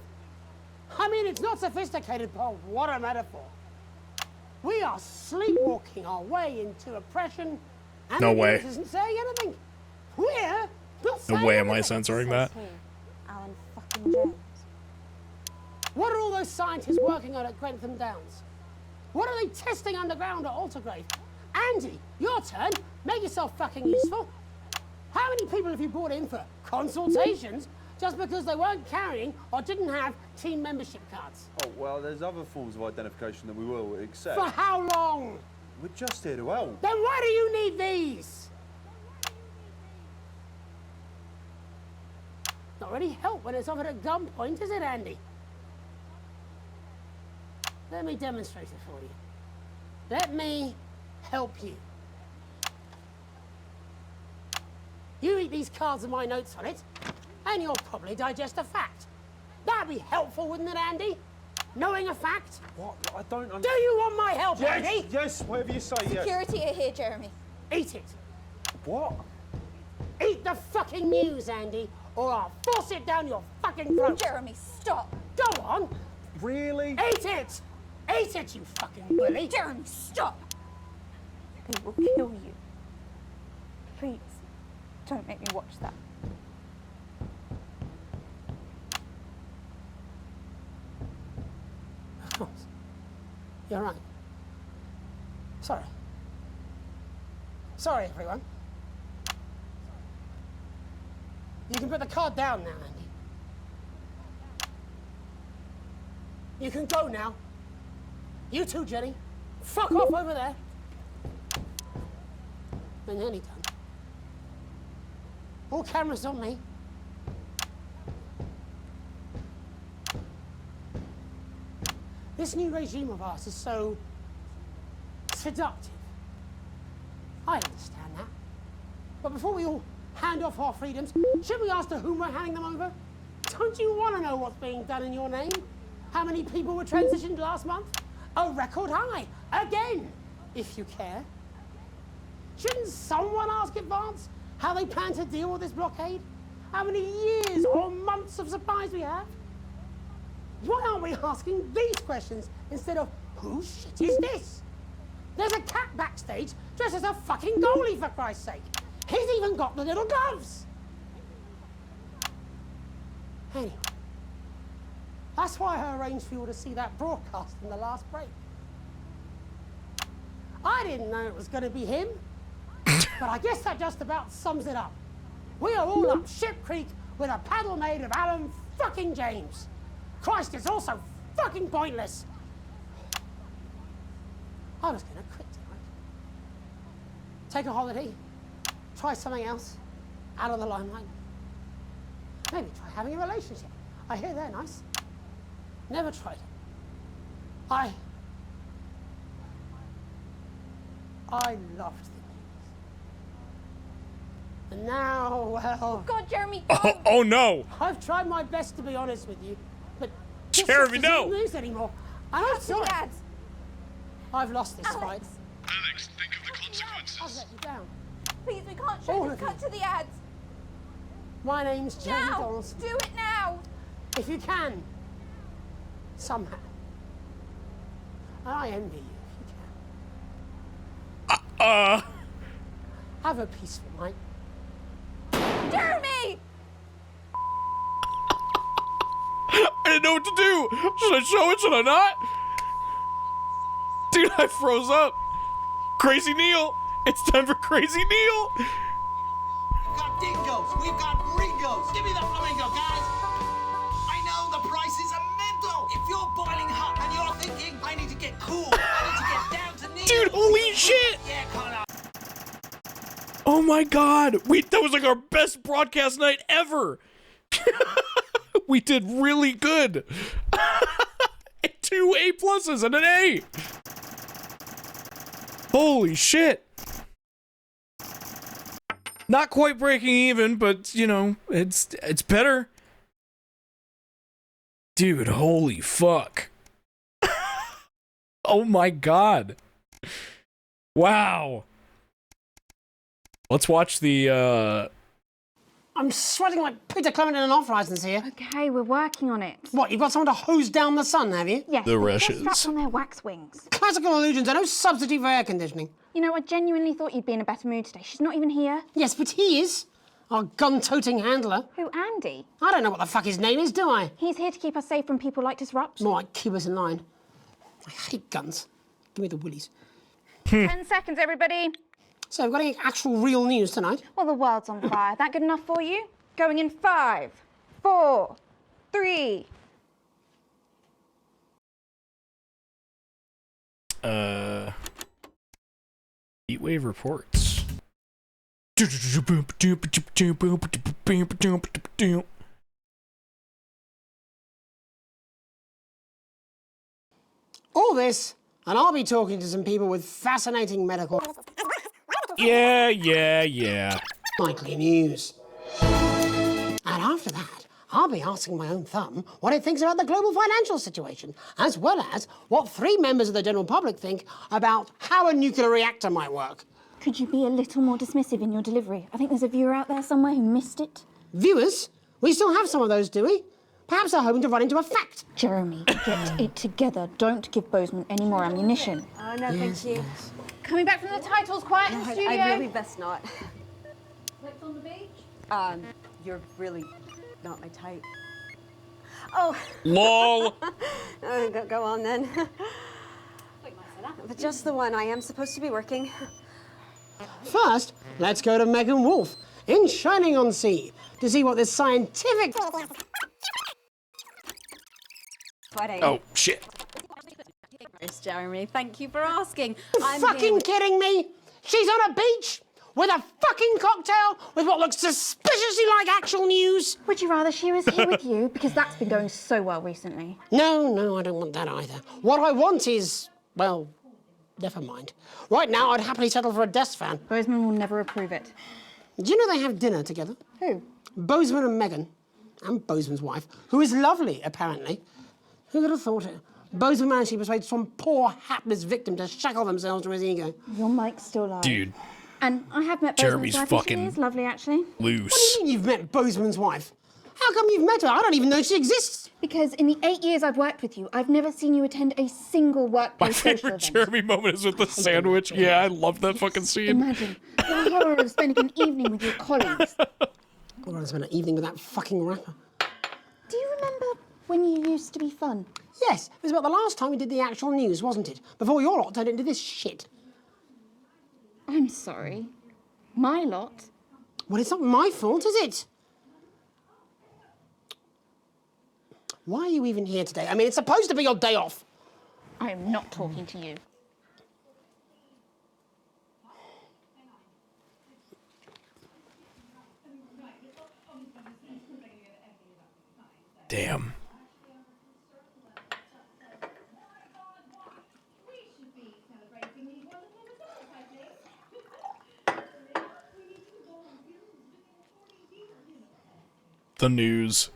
I mean, it's not sophisticated, but what a metaphor. We are sleepwalking our way into oppression, and No the way. news isn't saying anything. We're not saying No way am I anything. censoring that. Alan fucking James. What are all those scientists working on at Grantham Downs? What are they testing underground at Altergrave? Andy, your turn. Make yourself fucking useful. How many people have you brought in for consultations just because they weren't carrying or didn't have team membership cards? Oh, well, there's other forms of identification that we will accept. For how long? We're just here to help. Then why do you need these? Not really help when it's offered at gunpoint, is it, Andy? Let me demonstrate it for you. Let me help you. You read these cards with my notes on it, and you'll probably digest a fact. That'd be helpful, wouldn't it, Andy? Knowing a fact? What? I don't understand. Do you want my help, Yes, Andy? yes, whatever you say, yes. Security are here, Jeremy. Eat it. What? Eat the fucking news, Andy, or I'll force it down your fucking throat. Jeremy, stop. Go on. Really? Eat it. Eat it, you fucking bully. Jeremy, stop. They will kill you. Please, don't make me watch that. Of course. You're right. Sorry. Sorry, everyone. You can put the card down now, Andy. You can go now. You too, Jenny. Fuck off over there. We're nearly done. All cameras on me. This new regime of ours is so seductive. I understand that. But before we all hand off our freedoms, should we ask to whom we're handing them over? Don't you want to know what's being done in your name? How many people were transitioned last month? A record high. Again, if you care. Shouldn't someone ask Advance how they plan to deal with this blockade? How many years or months of supplies we have? Why aren't we asking these questions instead of, whose shit is this? There's a cat backstage dressed as a fucking goalie, for Christ's sake. He's even got the little gloves. Anyway, that's why I arranged for you to see that broadcast in the last break. I didn't know it was going to be him, but I guess that just about sums it up. We are all up Ship Creek with a paddle made of Alan fucking James. Christ, it's all so fucking pointless. I was going to quit tonight. Take a holiday, try something else, out of the limelight. Maybe try having a relationship. I hear they're nice. Never tried it. I loved the news. And now, well... God, Jeremy, Oh no! I've tried my best to be honest with you, but... Jeremy, no! News anymore. And I'm sorry. I've lost this fight. Alex, think of the consequences. I've let you down. Please, we can't show this. Cut to the ads. My name's Jeremy Now! Donaldson. Do it now! If you can. Somehow. I envy you if you can. Have a peaceful night. Jeremy! I didn't know what to do. Should I show it? Should I not? Dude, I froze up. Crazy Neil. It's time for Crazy Neil. We've got dingoes. We've got gringos. Give me the flamingo, guys. I know the prices are mental. If you're boiling hot and you're thinking, I need to get cool, I need to get down to Neil. Dude, holy shit. Yeah, Connor. Oh my god. That was like our best broadcast night ever. We did really good. 2 A+ and an A. Holy shit. Not quite breaking even, but you know, it's better. Dude, holy fuck. Oh my god. Wow. Let's watch the I'm sweating like Peter Clement in an off-license here. Okay, we're working on it. What, you've got someone to hose down the sun, have you? Yes, The they're rushes. strapped on their wax wings. Classical illusions are no substitute for air conditioning. You know, I genuinely thought you'd be in a better mood today. She's not even here. Yes, but he is. Our gun-toting handler. Who, Andy? I don't know what the fuck his name is, do I? He's here to keep us safe from people like Disrupt. More like keep us in line. I hate guns. Give me the willies. 10 seconds, everybody. So, we've got any actual real news tonight? Well, the world's on fire. That good enough for you? Going in 5, 4, 3. Heatwave reports. All this, and I'll be talking to some people with fascinating medical... Yeah. Likely news. And after that, I'll be asking my own thumb what it thinks about the global financial situation, as well as what 3 members of the general public think about how a nuclear reactor might work. Could you be a little more dismissive in your delivery? I think there's a viewer out there somewhere who missed it. Viewers? We still have some of those, do we? Perhaps they're hoping to run into a fact. Jeremy, get it together. Don't give Bozeman any more ammunition. Oh, no, thank you. Coming back from the titles, quiet in the studio. I really best not. Flips on the beach? You're really not my type. Oh. LOL. Go on then. But just the one. I am supposed to be working. First, let's go to Megan Wolf in Shining-on-Sea to see what this scientific... Oh, shit. Yes, Jeremy, thank you for asking. I'm fucking kidding me? She's on a beach with a fucking cocktail with what looks suspiciously like actual news. Would you rather she was here with you? Because that's been going so well recently. No, I don't want that either. What I want is, well, never mind. Right now, I'd happily settle for a desk fan. Bozeman will never approve it. Do you know they have dinner together? Who? Bozeman and Megan, and Bozeman's wife, who is lovely, apparently. Who could have thought it? Bozeman managed to persuade some poor, hapless victim to shackle themselves to his ego. Your mic's still live. Dude. And I have met Jeremy's Bozeman's wife, and fucking she is lovely, actually. loose. What do you mean you've met Bozeman's wife? How come you've met her? I don't even know she exists. Because in the 8 years I've worked with you, I've never seen you attend a single My workplace social favorite event. Jeremy moment is with the sandwich. Yeah, I love that fucking scene. Imagine the horror of spending an evening with your colleagues. I'd rather spend an evening with that fucking rapper. Do you remember when you used to be fun? Yes, it was about the last time we did the actual news, wasn't it? Before your lot turned into this shit. I'm sorry. My lot? Well, it's not my fault, is it? Why are you even here today? I mean, it's supposed to be your day off. I am not talking to you. Damn. The news.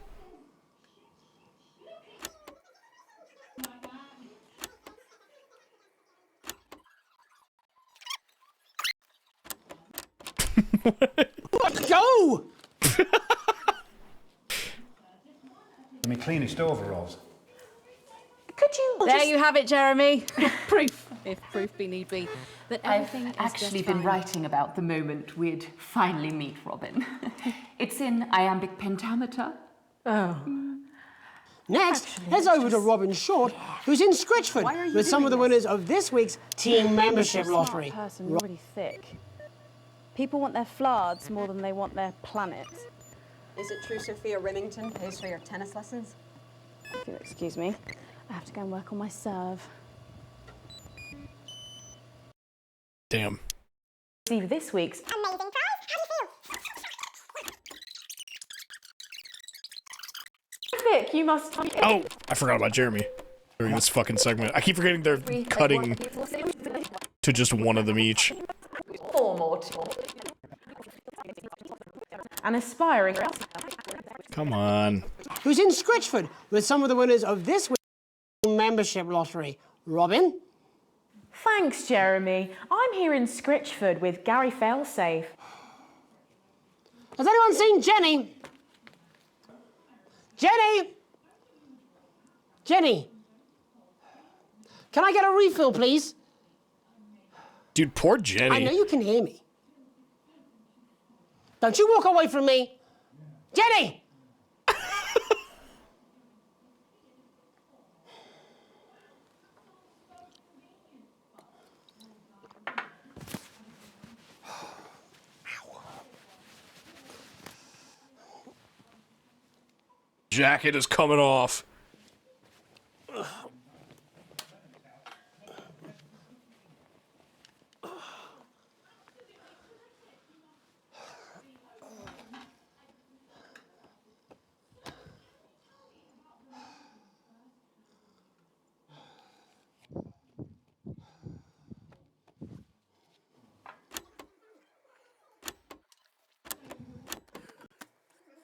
Let's go! My cleanest overalls. Could you? There you have it, Jeremy. Proof, if proof be need be, that everything is Actually just been fine. writing about the moment we'd finally meet Robin. It's in iambic pentameter. Oh. Next, heads over to Robin Short, who's in Scritchford with some of the winners of this week's team membership lottery. Person really thick. People want their flards more than they want their planet. Is it true Sophia Remington pays for your tennis lessons? If you'll excuse me, I have to go and work on my serve. Damn. Receive this week's Amazing prize. Vic, you must. Oh, I forgot about Jeremy during this fucking segment. I keep forgetting they're cutting to just one of them each. Four more. An aspiring. Come on. Who's in Scritchford with some of the winners of this week's membership lottery. Robin? Thanks, Jeremy. I'm here in Scritchford with Gary Failsafe. Has anyone seen Jenny? Jenny! Jenny! Can I get a refill, please? Dude, poor Jenny. I know you can hear me. Don't you walk away from me. Jenny! Jacket is coming off.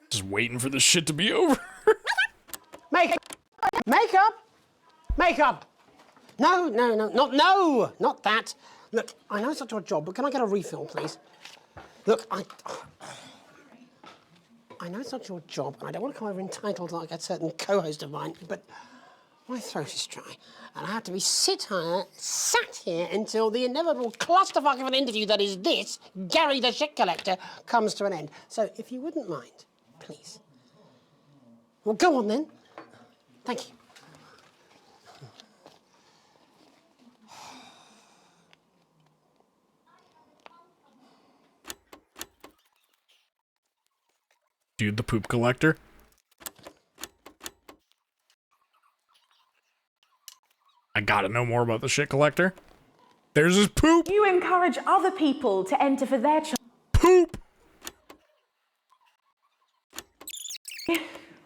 Just waiting for this shit to be over. Makeup! No, not that. Look, I know it's not your job, but can I get a refill, please? Look, I know it's not your job, and I don't want to come over entitled like a certain co-host of mine, but my throat is dry, and I have to be sat here until the inevitable clusterfuck of an interview that is this, Gary the Shit Collector, comes to an end. So, if you wouldn't mind, please. Well, go on then. Thank you. Dude, the poop collector. I gotta know more about the shit collector. There's his poop. You encourage other people to enter for their poop.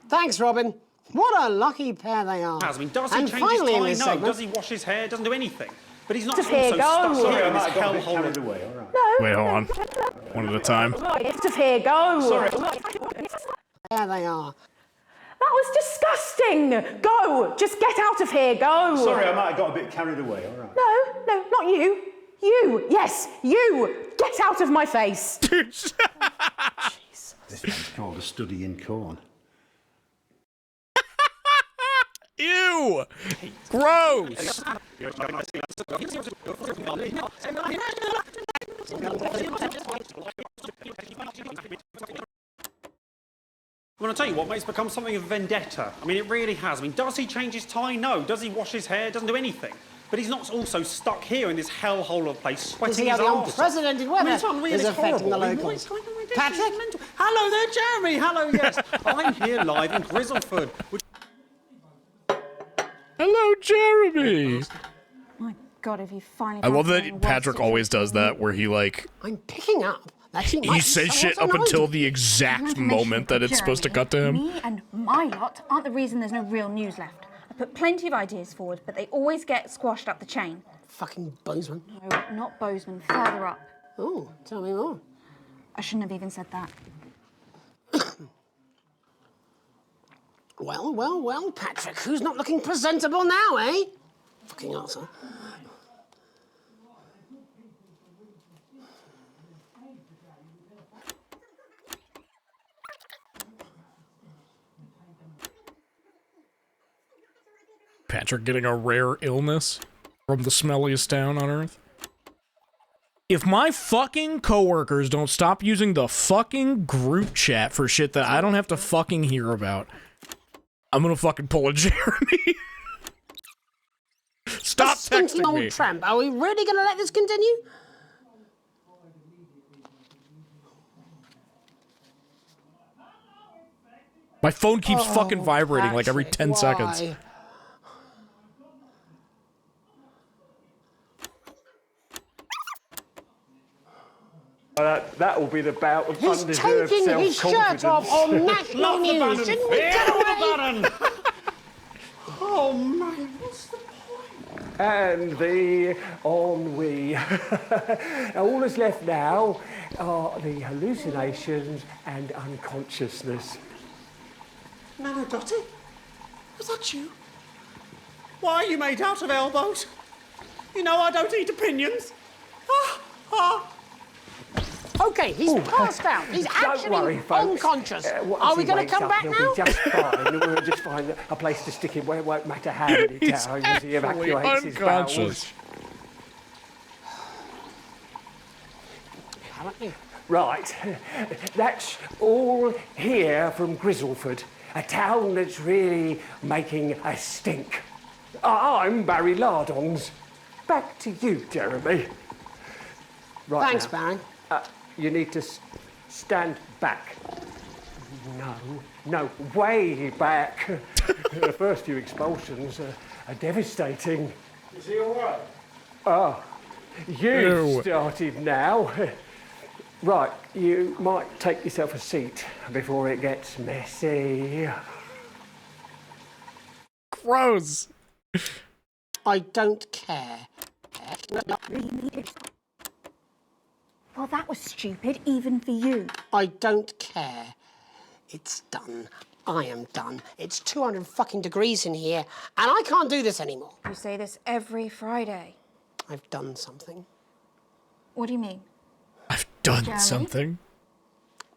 Thanks, Robin. What a lucky pair they are. I mean, does he And change his finally in tie? this No. segment, Does he wash his hair? Doesn't do anything. But he's not Just also here, go. stuck Sorry, in this I got a bit hellhole. Carried away, all right. No. Wait, hold on. One at a time. It's just here, go. Sorry. There they are. That was disgusting. Go. Just get out of here. Go. Sorry, I might have got a bit carried away, all right. No, not you. You. Yes, you. Get out of my face. This one's called A Study in Corn. Ew! Gross! I'm going to tell you what, mate, it's become something of a vendetta. I mean, it really has. I mean, does he change his tie? No. Does he wash his hair? Doesn't do anything. But he's not also stuck here in this hellhole of a place, sweating see his how the arse off. unprecedented weather I mean, it's unreal, is it's affecting horrible. the I mean, what locals. is going on with this? Patrick? This is mental. Hello there, Jeremy. Hello, yes. I'm here live in Grizzleford. Hello, Jeremy. My God, if you finally. I love that Patrick always does that, where he like. I'm picking up He says shit up until the exact moment that it's supposed to cut to him. Me and my lot aren't the reason there's no real news left. I put plenty of ideas forward, but they always get squashed up the chain. Fucking Bozeman. No, not Bozeman, further up. Oh, tell me more. I shouldn't have even said that. Well, Patrick, who's not looking presentable now, eh? Fucking arsehole. Patrick getting a rare illness from the smelliest town on Earth. If my fucking coworkers don't stop using the fucking group chat for shit that I don't have to fucking hear about, I'm gonna fucking pull a Jeremy. Stop texting old me. tramp. Are we really gonna let this continue? My phone keeps fucking vibrating like every 10 seconds. That will be the bout of He's undeserved taking his shirt off on national news. Shouldn't we get away? Oh man, what's the point? And the ennui. All that's left now are the hallucinations and unconsciousness. Nana Dottie? Was that you? Why are you made out of elbows? You know I don't eat opinions. Okay, he's passed out. He's actually unconscious. Are we going to come back now? He'll be just fine. We'll just find a place to stick him where it won't matter how many times he evacuates his bowels. Right, that's all here from Grizzleford, a town that's really making a stink. I'm Barry Lardons. Back to you, Jeremy. Right Thanks, now, Barry. You need to stand back. No, way back. The first few expulsions are devastating. Is he all right? Ah, you've started now. Right, you might take yourself a seat before it gets messy. Gross. I don't care. Well, that was stupid, even for you. I don't care. It's done. I am done. It's 200 fucking degrees in here, and I can't do this anymore. You say this every Friday. I've done something. What do you mean? I've done Jeremy? something.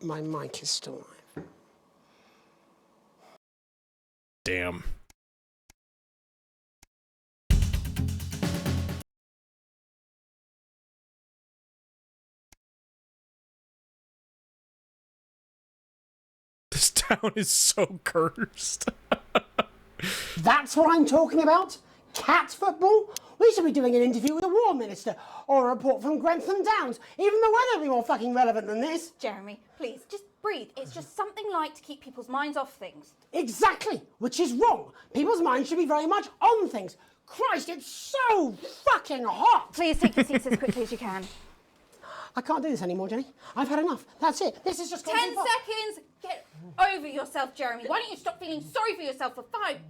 My mic is still live. Damn. This town is so cursed. That's what I'm talking about? Cat football? We should be doing an interview with the War Minister or a report from Grentham Downs. Even the weather will be more fucking relevant than this. Jeremy, please, just breathe. It's just something light to keep people's minds off things. Exactly, which is wrong. People's minds should be very much on things. Christ, it's so fucking hot. Please take your seats as quickly as you can. I can't do this anymore, Jenny. I've had enough. That's it. This is just 10 seconds. Get over yourself, Jeremy. Why don't you stop feeling sorry for yourself for 5,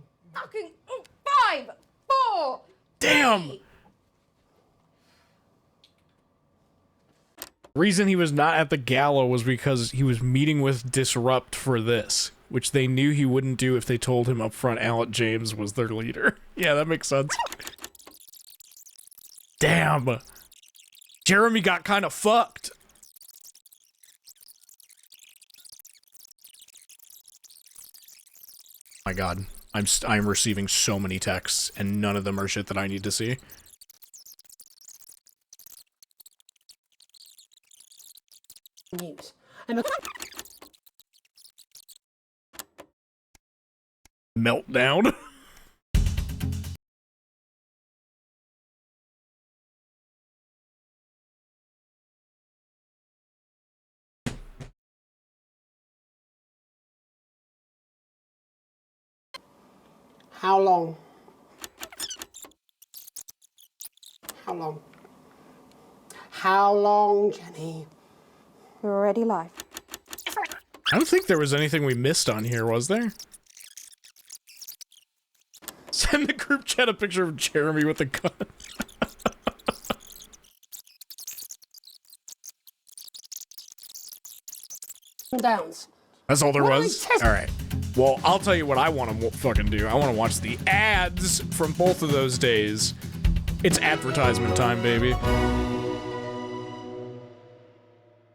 4. Damn. Reason he was not at the gala was because he was meeting with Disrupt for this, which they knew he wouldn't do if they told him up front Alec James was their leader. Yeah, that makes sense. Damn. Jeremy got kind of fucked. My God, I'm receiving so many texts, and none of them are shit that I need to see. News. Meltdown. How long? How long? How long, Jenny? We're already live. I don't think there was anything we missed on here, was there? Send the group chat a picture of Jeremy with a gun. Downs. That's all there was? Alright. Well, I'll tell you what I want to fucking do. I want to watch the ads from both of those days. It's advertisement time, baby.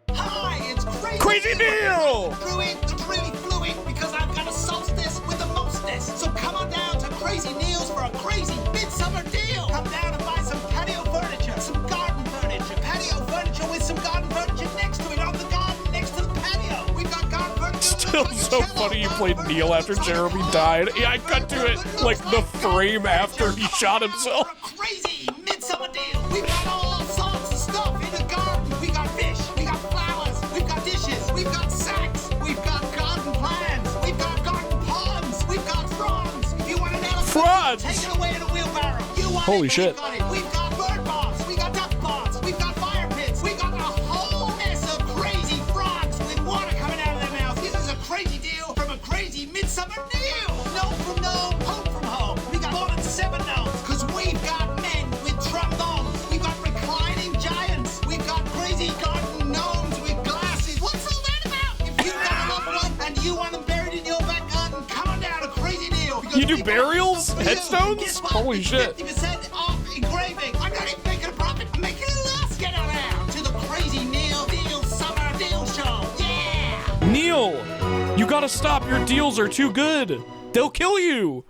Hi, it's Crazy Deal! The really fluid because I've got a solstice with the mostness. So come on down to Crazy Neil's for a crazy midsummer deal. Come down and buy some patio furniture, some garden furniture, patio furniture with some garden furniture next to it on the garden next to the patio. We've got garden furniture. Still so funny you played Neil after Jeremy died. Yeah, I cut to it like the frame after he shot himself. Crazy midsummer deal. We've got all sorts of stuff in the garden. We got fish, we got flowers, we've got dishes, we've got sacks, we've got garden plants, we've got garden ponds, we've got fronds. If you want an elephant, Fronds! take it away in a wheelbarrow. You want Holy it, shit. we've got it. We've got bird bombs, we got duck ponds, we've got fire pits, we got a whole mess of crazy frogs with water coming out of their mouths. This is a crazy deal from a crazy midsummer deal. No from home, home from home. We got more than 7 gnomes, because we've got men with trombones. We've got reclining giants. We've got crazy garden gnomes with glasses. What's all that about? If you've got a loved one and you want them buried in your back garden, come on down to Crazy Deal. You do burials? Headstones? Holy shit. 50% off engraving. I'm not even making a profit. I'm making a loss. Get on out to the Crazy Neil Deal Summer Deal Show. Yeah! Neil, you gotta stop. Your deals are too good. They'll kill you.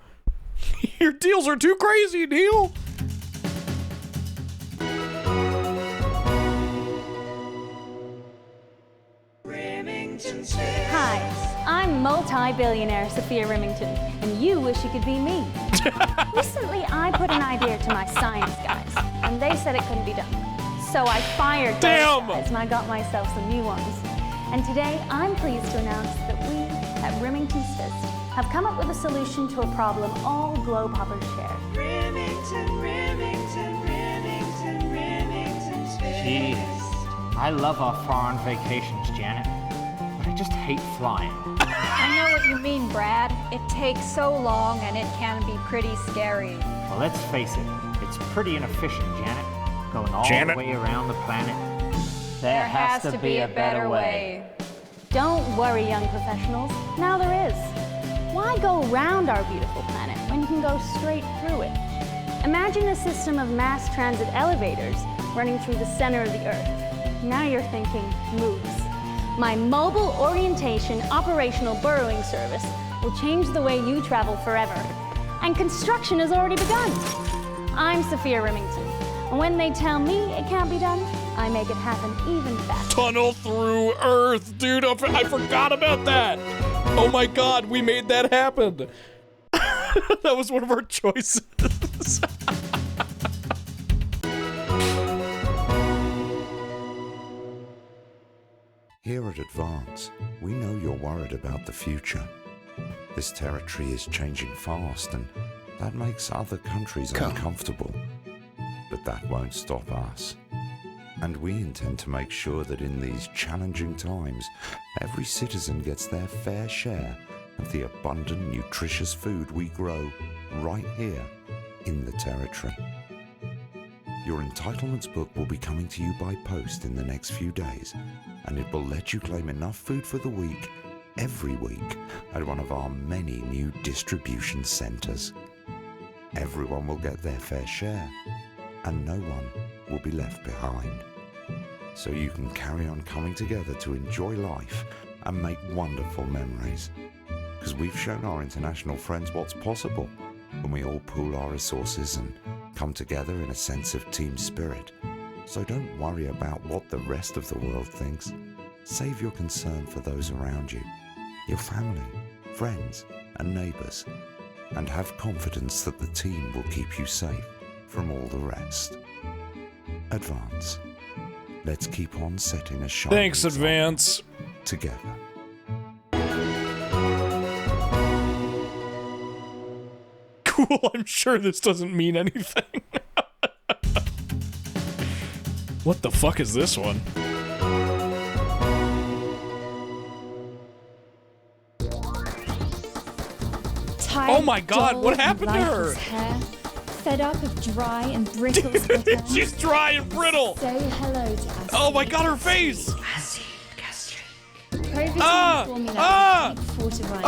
Your deals are too crazy, Neil. Hi, I'm multi-billionaire Sophia Remington, and you wish you could be me. Recently, I put an idea to my science guys, and they said it couldn't be done. So I fired those guys, and I got myself some new ones. And today, I'm pleased to announce that we, at Remington's Fist, have come up with a solution to a problem all globe hoppers share. Remington, Remington, Remington, Remington's Fist. Jeez, I love our foreign vacations, Janet, but I just hate flying. I know what you mean, Brad. It takes so long and it can be pretty scary. Well, let's face it, it's pretty inefficient, Janet, going all the way around the planet. There has to be a better way. Don't worry, young professionals. Now there is. Why go around our beautiful planet when you can go straight through it? Imagine a system of mass transit elevators running through the center of the Earth. Now you're thinking moves. My mobile orientation operational burrowing service will change the way you travel forever. And construction has already begun. I'm Sophia Remington. And when they tell me it can't be done, I make it happen even faster. Tunnel through Earth, dude. I forgot about that. Oh my god, we made that happen. That was one of our choices. Here at Advance, we know you're worried about the future. This territory is changing fast, and that makes other countries uncomfortable. But that won't stop us. And we intend to make sure that in these challenging times, every citizen gets their fair share of the abundant, nutritious food we grow right here in the territory. Your entitlements book will be coming to you by post in the next few days, and it will let you claim enough food for the week, every week, at one of our many new distribution centers. Everyone will get their fair share, and no one will be left behind. So you can carry on coming together to enjoy life and make wonderful memories. Because we've shown our international friends what's possible when we all pool our resources and come together in a sense of team spirit. So don't worry about what the rest of the world thinks. Save your concern for those around you, your family, friends, and neighbors, and have confidence that the team will keep you safe from all the rest. Advance. Let's keep on setting a shining Thanks, Advance. Together. Cool, I'm sure this doesn't mean anything. What the fuck is this one? my God, dull what and happened to her? lifeless hair, fed up of dry and brittle sweater. She's dry and brittle. Say hello to us. Oh my God, her face. Provision formula is fortifying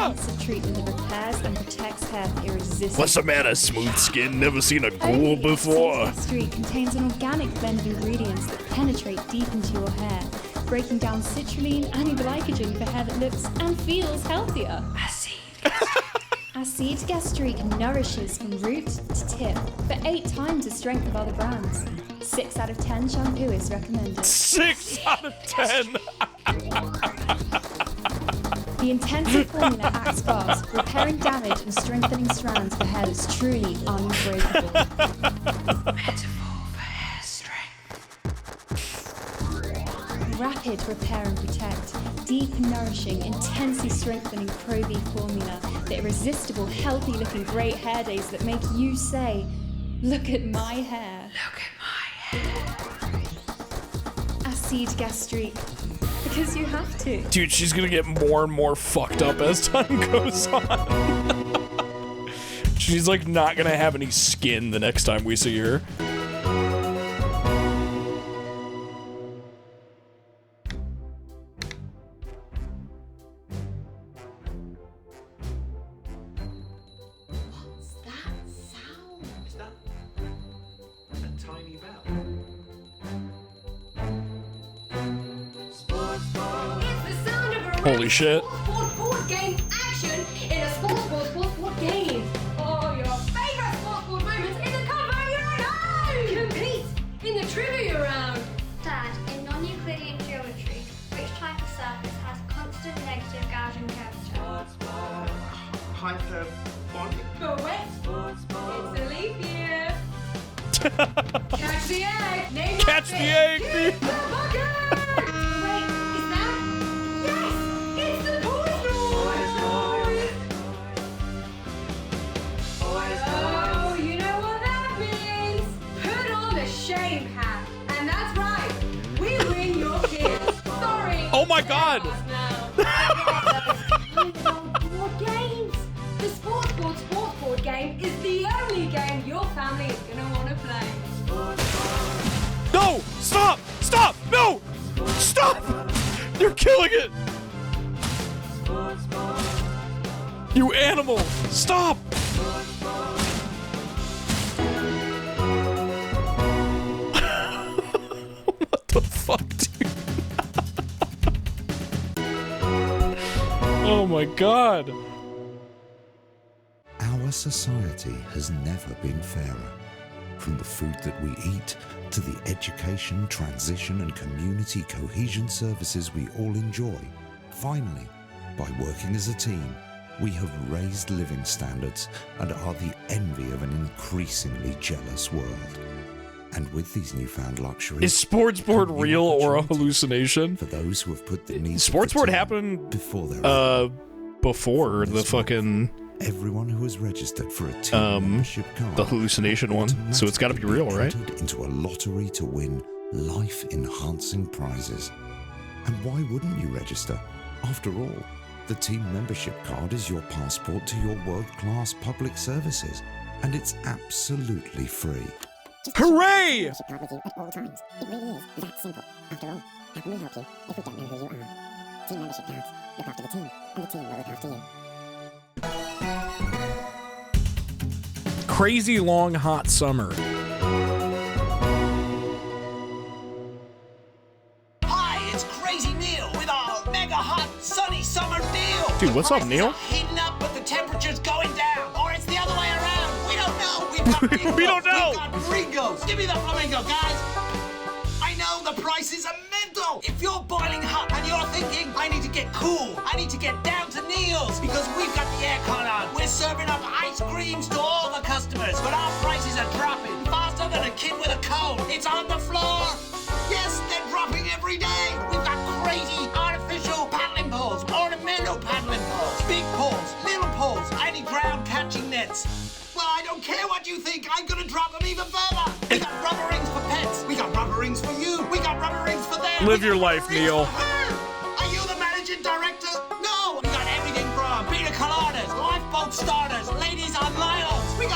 intensive treatment that repairs and protects hair irresistibly. What's the matter, smooth skin? Never seen a ghoul before. Street contains an organic blend of ingredients that penetrate deep into your hair, breaking down citrulline and glycogen for hair that looks and feels healthier. Acid Gastrique nourishes from root to tip for 8 times the strength of other brands. 6 out of 10 shampoo is recommended. 6 out of 10. The intensive formula acts fast, repairing damage and strengthening strands for hair that's truly unbreakable. Rapid repair and protect. Deep, nourishing, intensely strengthening Pro V formula. The irresistible, healthy-looking great hair days that make you say, "Look at my hair." Look at my hair. Acid Gastrique. Because you have to. Dude, she's gonna get more and more fucked up as time goes on. She's like not gonna have any skin the next time we see her. Holy shit. Board game action in a sports game. Oh, your favorite sports board moments in the combat of your own home. Compete in the trivia round. Dad, in non-Euclidean geometry, which type of surface has constant negative Gaussian curvature? Hyperbolic. Correct. It's a leap year. Catch the egg. Name Catch the egg. Wait, is that? Yes, it's the Oh, you know what that means? Put on a shame hat. And that's right. We win your kids. Sorry. Oh my God. Board games. The sports board game is the only game your family is gonna want to play. No! Stop! Stop! No! Stop! You're killing it! You animal! Stop! What the fuck, dude? Oh my God. Our society has never been fairer. From the food that we eat to the education, transition and community cohesion services we all enjoy. Finally, by working as a team, we have raised living standards and are the envy of an increasingly jealous world. And with these newfound luxuries... Is sports board real or a hallucination? For those who have put the needs sports board happened before the fucking... Everyone who has registered for a team membership card, the hallucination one, so it's got to be real, right? Into a lottery to win life-enhancing prizes. And why wouldn't you register? After all, the team membership card is your passport to your world-class public services, and it's absolutely free. Hooray! At all times. It really is that simple. After all, how can we help you if we don't know who you are? Team membership cards. Look after the team, and the team will look after you. Crazy long hot summer. Hi, it's Crazy Neil with our mega hot sunny summer deal. Dude, what's up, Neil? Heating up, but the temperature's going down. Or it's the other way around. We don't know. We've got bingos. We don't know. We've got gringos. Give me the flamingo, guys. I know the prices are mental. If you're boiling hot and you're thinking, I need to get cool, I need to get down to Neil's because we've got the aircon on. We're serving up ice creams to all the customers, but our prices are dropping faster than a kid with a cold. It's on the floor. Yes, they're dropping every day. We've got crazy artificial paddling poles, ornamental paddling poles, big poles, little poles, any ground catching nets. Well, I don't care what you think. I'm gonna drop them even further. We got rubber rings for pets. We got rubber rings for you. We got rubber rings for them. Live your life, Neil. Are you the managing director? No. We got everything from pina coladas, lifeboat starters,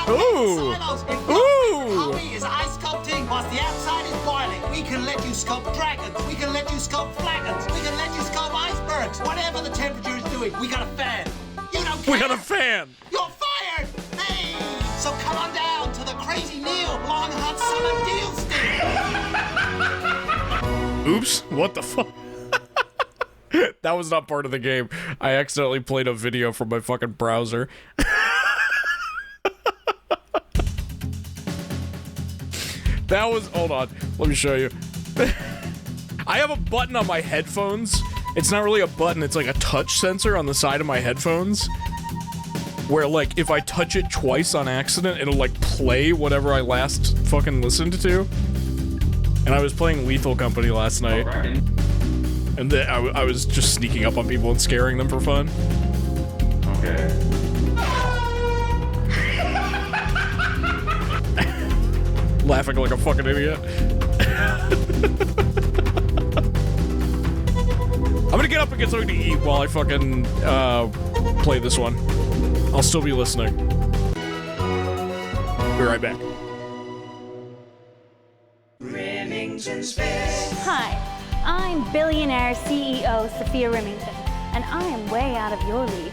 Ooh. Silos. If Ooh. your hobby is ice sculpting whilst the outside is boiling, we can let you sculpt dragons. We can let you sculpt flagons. We can let you sculpt icebergs. Whatever the temperature is doing, we got a fan. You don't care. We got a fan. You're fired. Hey. So come on down to the Crazy Neil Long Hot Summer Deal Stick. Oops, what the fuck? That was not part of the game. I accidentally played a video from my fucking browser. That was, hold on, let me show you. I have a button on my headphones. It's not really a button, it's like a touch sensor on the side of my headphones. Where, like, if I touch it twice on accident, it'll, like, play whatever I last fucking listened to. And I was playing Lethal Company last night. And then I was just sneaking up on people and scaring them for fun. Okay. Laughing like a fucking idiot. I'm gonna get up and get something to eat while I fucking, play this one. I'll still be listening. Be right back. Hi, I'm billionaire CEO Sophia Remington, and I am way out of your league.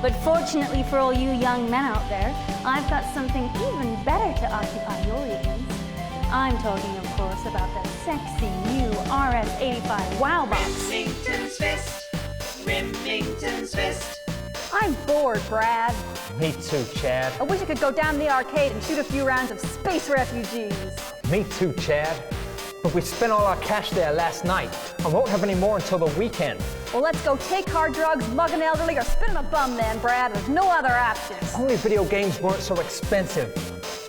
But fortunately for all you young men out there, I've got something even better to occupy your evenings. I'm talking, of course, about the sexy new RS-85 Wow Box. Remington's Fist. Remington's Fist. I'm bored, Brad. Me too, Chad. I wish I could go down to the arcade and shoot a few rounds of Space Refugees. Me too, Chad. But we spent all our cash there last night. I won't have any more until the weekend. Well, let's go take hard drugs, mug an elderly, or spin a bum then, Brad. There's no other options. Only video games weren't so expensive.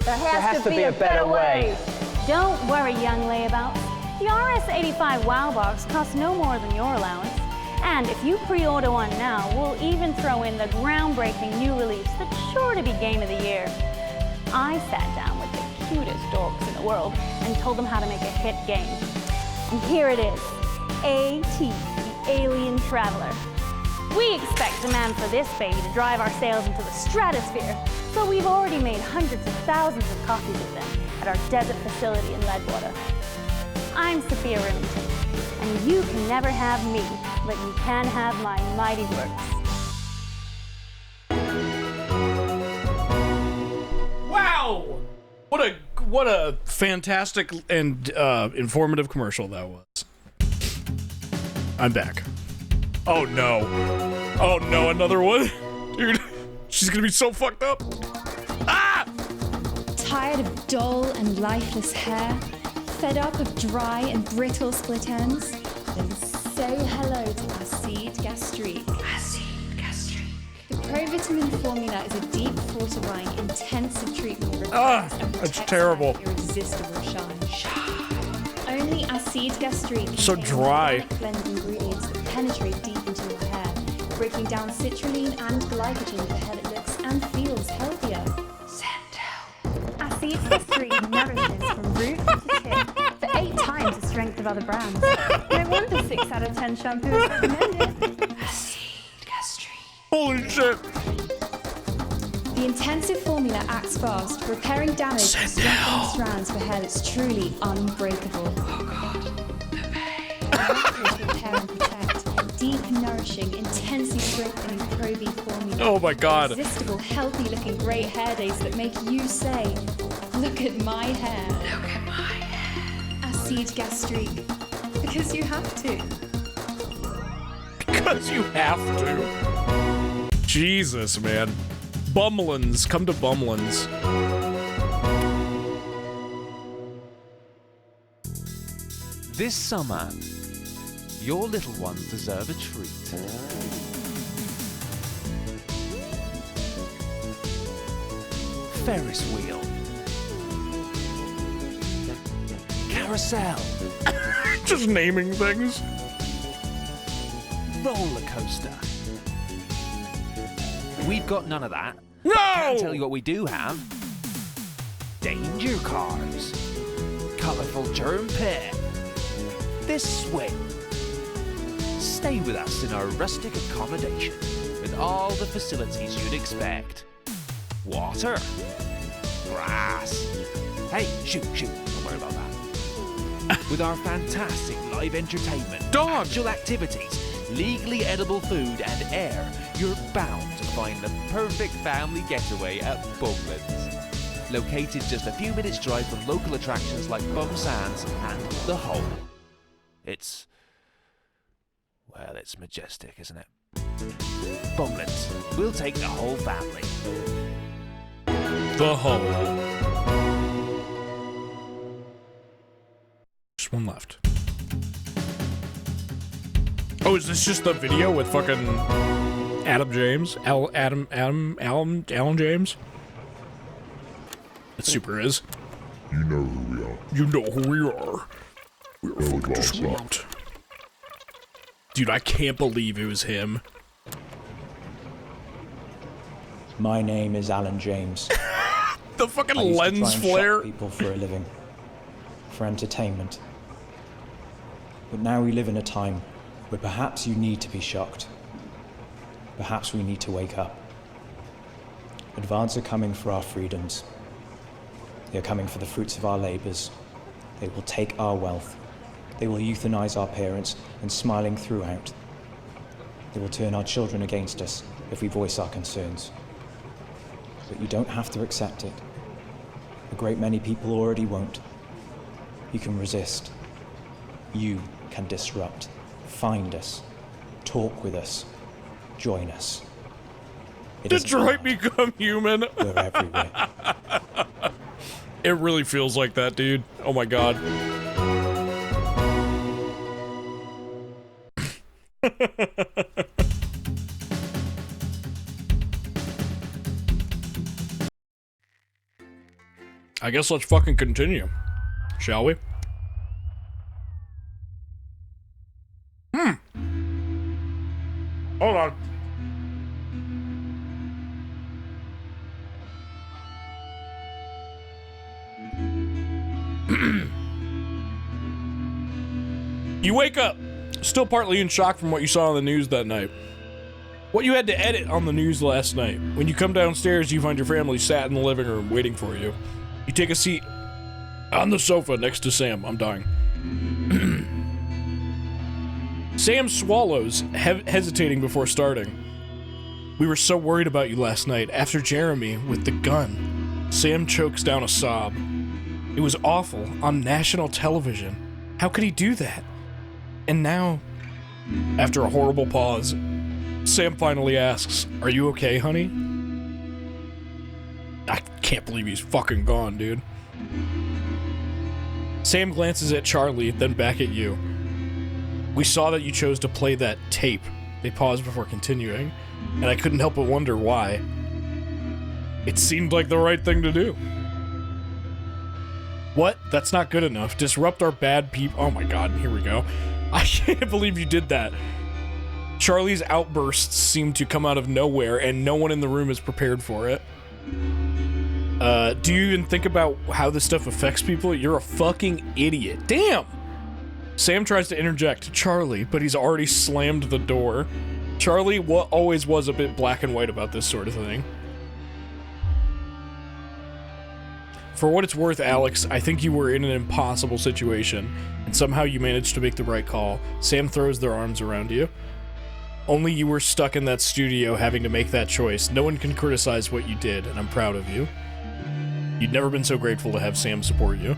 There has to be a better way. Don't worry, young layabouts. The RS-85 Wow Box costs no more than your allowance. And if you pre-order one now, we'll even throw in the groundbreaking new release that's sure to be Game of the Year. I sat down with the cutest dorks in the world and told them how to make a hit game. And here it is, A.T., the Alien Traveler. We expect demand for this baby to drive our sales into the stratosphere, so we've already made hundreds of thousands of copies of them at our desert facility in Leadwater. I'm Sophia Remington, and you can never have me, but you can have my mighty works. Wow! What a fantastic and informative commercial that was. I'm back. Oh no. Oh no, another one? Dude, she's gonna be so fucked up. Ah! Tired of dull and lifeless hair? Fed up of dry and brittle split ends? Then say hello to Acid Gastrique. Acid Gastrique. The Provitamin formula is a deep fortifying, intensive treatment that repairs and protects that's terrible. your irresistible shine. Only Acid Gastrique So dry. contains organic blend ingredients that penetrate deep into your hair, breaking down citrulline and glycogen for hair that looks and feels healthier. Acid Gastrique nourishes from root to tip for 8 times the strength of other brands. No wonder 6 out of 10 shampoos recommend it. Holy shit. The intensive formula acts fast, repairing damage and strengthening strands for hair that's truly unbreakable. Oh God, the pain. Repair and protect. Deep, nourishing, intensely strengthening Pro V formula. Oh my God. Irresistible, healthy-looking great hair days that make you say, "Look at my hair." Look at my hair. Acid Gastrique, because you have to. Because you have to. Jesus, man. Bumlins, come to Bumlins. This summer, your little ones deserve a treat. Ferris wheel. Carousel. Just naming things. Roller coaster. We've got none of that. No! Can't tell you what we do have. Danger cars. Colourful germ pit. This swing. Stay with us in our rustic accommodation with all the facilities you'd expect. Water. grass. Hey, shoot, don't worry about that. With our fantastic live entertainment, actual activities, legally edible food and air, you're bound to find the perfect family getaway at Bumlin's. Located just a few minutes drive from local attractions like Bum Sands and The Hole. It's majestic, isn't it? Bumlin's, we'll take the whole family. The Hole. Just one left. Oh, is this just the video with fucking Adam James? Alan James? It super is. You know who we are. You know who we are. We're fucking swamped. Dude, I can't believe it was him. My name is Alan James. The fucking I used lens to try and flare. shock people for a living, for entertainment. But now we live in a time where perhaps you need to be shocked. Perhaps we need to wake up. Advance are coming for our freedoms. They are coming for the fruits of our labors. They will take our wealth. They will euthanize our parents and smiling throughout. They will turn our children against us if we voice our concerns. But you don't have to accept it. A great many people already won't. You can resist. You can disrupt. Find us. Talk with us. Join us. Detroit Become Human. We're everywhere. It really feels like that, dude. Oh my god. I guess let's fucking continue, shall we? Hold on. You wake up, still partly in shock from what you saw on the news that night. What you had to edit on the news last night. When you come downstairs, you find your family sat in the living room waiting for you. You take a seat on the sofa next to Sam. I'm dying. Sam swallows, hesitating before starting. We were so worried about you last night. After Jeremy with the gun. Sam chokes down a sob. It was awful. On national television. How could he do that? And now, after a horrible pause, Sam finally asks, "Are you okay, honey?" I can't believe he's fucking gone, dude. Sam glances at Charlie, then back at you. We saw that you chose to play that tape. They paused before continuing, and I couldn't help but wonder why. It seemed like the right thing to do. What? That's not good enough. Disrupt our bad people. Oh my god, here we go. I can't believe you did that. Charlie's outbursts seem to come out of nowhere, and no one in the room is prepared for it. Do you even think about how this stuff affects people? You're a fucking idiot. Damn! Sam tries to interject Charlie, but he's already slammed the door. Charlie always was a bit black and white about this sort of thing. For what it's worth, Alex, I think you were in an impossible situation, and somehow you managed to make the right call. Sam throws their arms around you. Only you were stuck in that studio having to make that choice. No one can criticize what you did, and I'm proud of you. You'd never been so grateful to have Sam support you.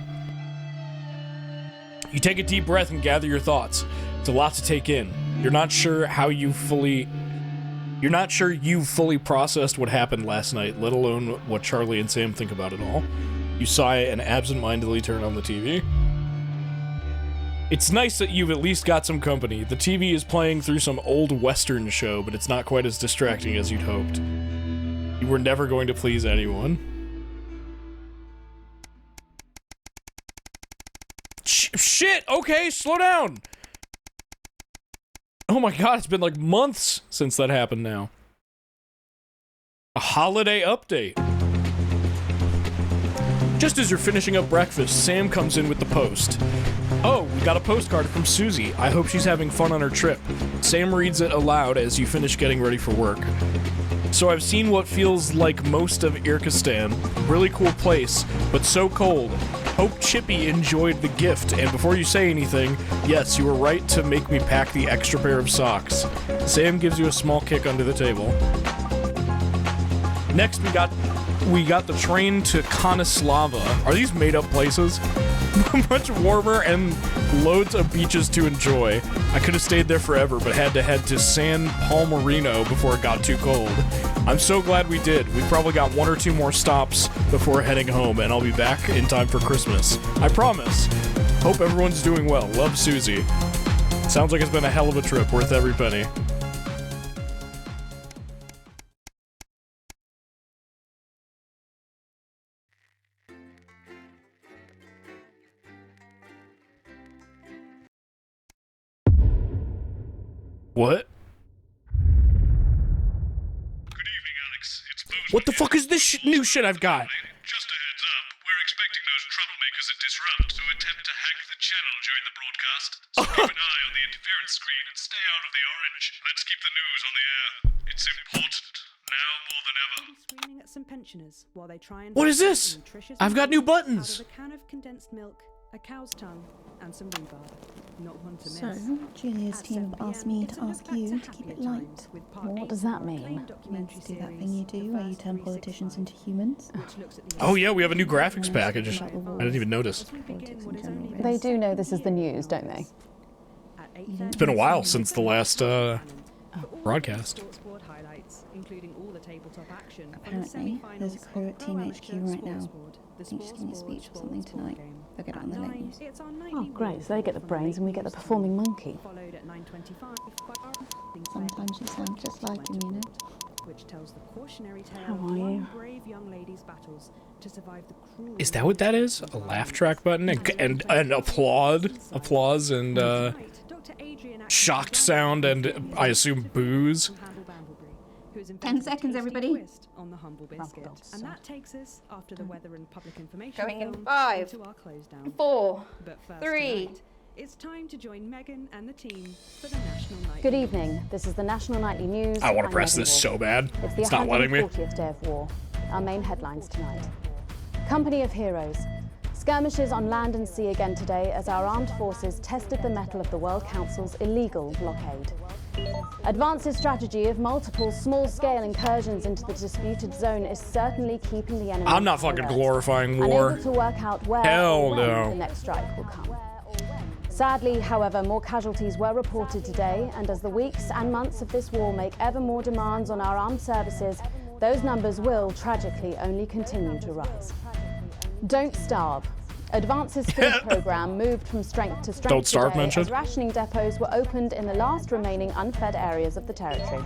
You take a deep breath and gather your thoughts. It's a lot to take in. You're not sure you've fully processed what happened last night, let alone what Charlie and Sam think about it all. You sigh and absent-mindedly turn on the TV. It's nice that you've at least got some company. The TV is playing through some old Western show, but it's not quite as distracting as you'd hoped. You were never going to please anyone. Shit! Okay, slow down! Oh my god, it's been like months since that happened now. A holiday update. Just as you're finishing up breakfast, Sam comes in with the post. Oh, we got a postcard from Susie. I hope she's having fun on her trip. Sam reads it aloud as you finish getting ready for work. So I've seen what feels like most of Irkistan. Really cool place, but so cold. Hope Chippy enjoyed the gift, and before you say anything, yes, you were right to make me pack the extra pair of socks. Sam gives you a small kick under the table. Next, we got the train to Konislava. Are these made-up places? Much warmer and loads of beaches to enjoy. I could have stayed there forever, but had to head to San Palmerino before it got too cold. I'm so glad we did. We probably got 1 or 2 more stops before heading home, and I'll be back in time for Christmas. I promise. Hope everyone's doing well. Love, Susie. Sounds like it's been a hell of a trip, worth every penny. What? Good evening, Alex. It's Booze. What the fuck is this new shit I've got? Just a heads up, we're expecting those troublemakers at Disrupt to attempt to hack the channel during the broadcast. So keep an eye on the interference screen and stay out of the orange. Let's keep the news on the air. It's important, now more than ever. Screaming at some pensioners while they try and What is this? I've got new buttons. a can of condensed milk, a cow's tongue, and some rhubarb. Not one to miss. So, Julia's team have asked me to ask you to keep it light. What does that mean? It means to do that thing you do where you turn politicians into humans. Oh yeah, we have a new graphics package. I didn't even notice. They do know this is the news, don't they? It's been a while since the last broadcast. Apparently, there's a crew at Team HQ right now. I think she's giving a speech or something tonight. They'll get it on the late news. Oh, great. So they get the brains and we get the performing monkey. Sometimes you sound just like him, you know. How are you? Is that what that is? A laugh track button and applause and shocked sound and I assume booze. 10 seconds, everybody. On the humble biscuit. And that takes us, after the weather and public information Going in film, 5, to our close down. 4, But first 3. tonight, it's time to join Megan and the team for the National Nightly Good evening. This is the National Nightly News. I want to I'm press Megan this Wolf. so bad. It's the It's not letting me. 140th day of war. Our main headlines tonight. Company of Heroes. Skirmishes on land and sea again today as our armed forces tested the mettle of the World Council's illegal blockade. Advance's strategy of multiple small-scale incursions into the disputed zone is certainly keeping the enemy. I'm not fucking glorifying war. Unable to work out where Hell or when no. the next strike will come. Sadly, however, more casualties were reported today, and as the weeks and months of this war make ever more demands on our armed services, those numbers will, tragically, only continue to rise. Don't starve. Advance's food program moved from strength to strength Don't starve today mention. as rationing depots were opened in the last remaining unfed areas of the territory.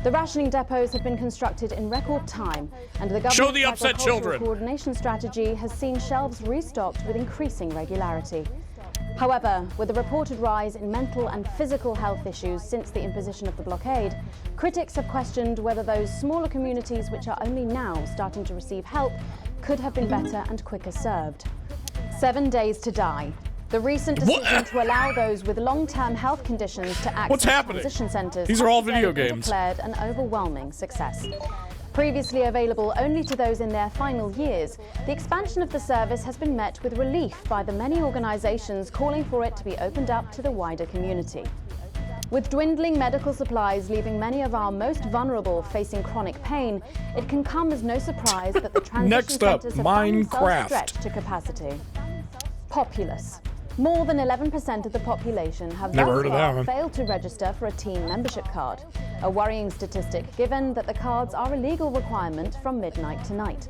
The rationing depots have been constructed in record time, and the Show the government's upset agricultural children. coordination strategy has seen shelves restocked with increasing regularity. However, with a reported rise in mental and physical health issues since the imposition of the blockade, critics have questioned whether those smaller communities which are only now starting to receive help could have been better and quicker served. 7 days to die. The recent decision to allow those with long-term health conditions to access What's happening? transition centres These are all has video been games. declared an overwhelming success. Previously available only to those in their final years, the expansion of the service has been met with relief by the many organisations calling for it to be opened up to the wider community. With dwindling medical supplies leaving many of our most vulnerable facing chronic pain, it can come as no surprise that the transition Next up, centres have found themselves Minecraft. stretched to capacity. Populace. More than 11% of the population have Never thus heard of far that one. failed to register for a team membership card. A worrying statistic given that the cards are a legal requirement from midnight tonight.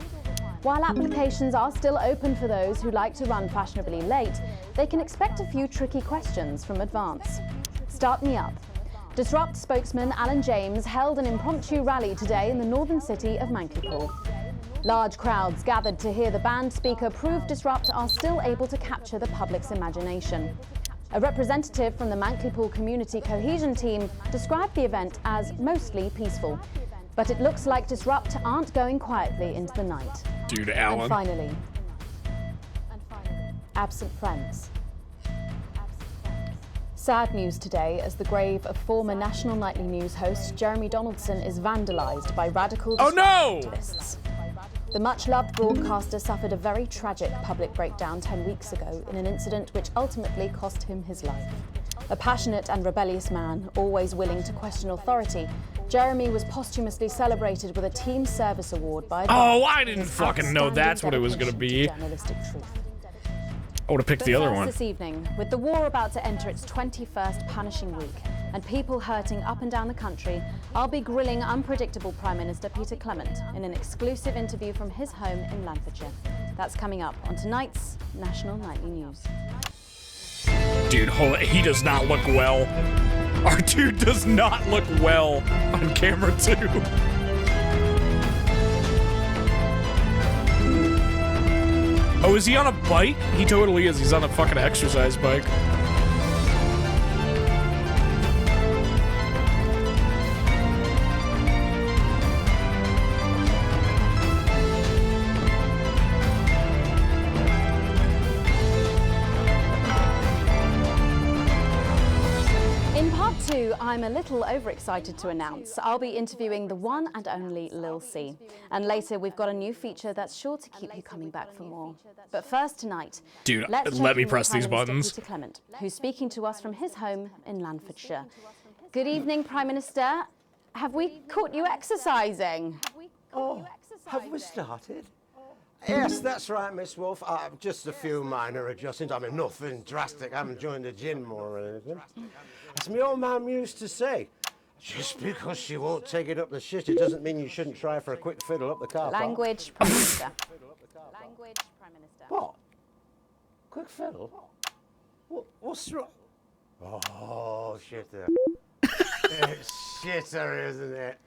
While applications are still open for those who like to run fashionably late, they can expect a few tricky questions from Advance. Start me up. Disrupt spokesman Alan James held an impromptu rally today in the northern city of Mankipool. Large crowds gathered to hear the band speaker prove Disrupt are still able to capture the public's imagination. A representative from the Mankipool Community Cohesion Team described the event as mostly peaceful. But it looks like Disrupt aren't going quietly into the night. Dude, Alan. And finally, absent friends. Sad news today as the grave of former National Nightly News host Jeremy Donaldson is vandalised by radical activists. The much-loved broadcaster suffered a very tragic public breakdown 10 weeks ago in an incident which ultimately cost him his life. A passionate and rebellious man, always willing to question authority, Jeremy was posthumously celebrated with a Team Service Award by... Oh, I didn't fucking know that's what it was gonna be. I would have picked the other one. This evening, with the war about to enter its 21st punishing week and people hurting up and down the country, I'll be grilling unpredictable Prime Minister Peter Clement in an exclusive interview from his home in Lancashire. That's coming up on tonight's National Nightly News. Dude, he does not look well. Our dude does not look well on camera too. Oh, is he on a bike? He totally is. He's on a fucking exercise bike. In part 2, I'm a little overexcited to announce I'll be interviewing the one and only Lil C. And later we've got a new feature that's sure to keep you coming back for more. But first tonight, dude, let's let me check in press with these Prime Minister buttons. Peter Clement, who's speaking to us from his home in Lancashire. Good evening, Prime Minister. Have we caught you exercising? Have we started? Yes, that's right, Miss Wolf. Just a few minor adjustments. I mean, nothing drastic. I haven't joined the gym more or anything. As my old man used to say, just because she won't take it up the shit, it doesn't mean you shouldn't try for a quick fiddle up the car park. Language, Prime Minister. Language, Prime Minister. What? Quick fiddle? What's wrong? Oh, shitter. It's shitter, isn't it?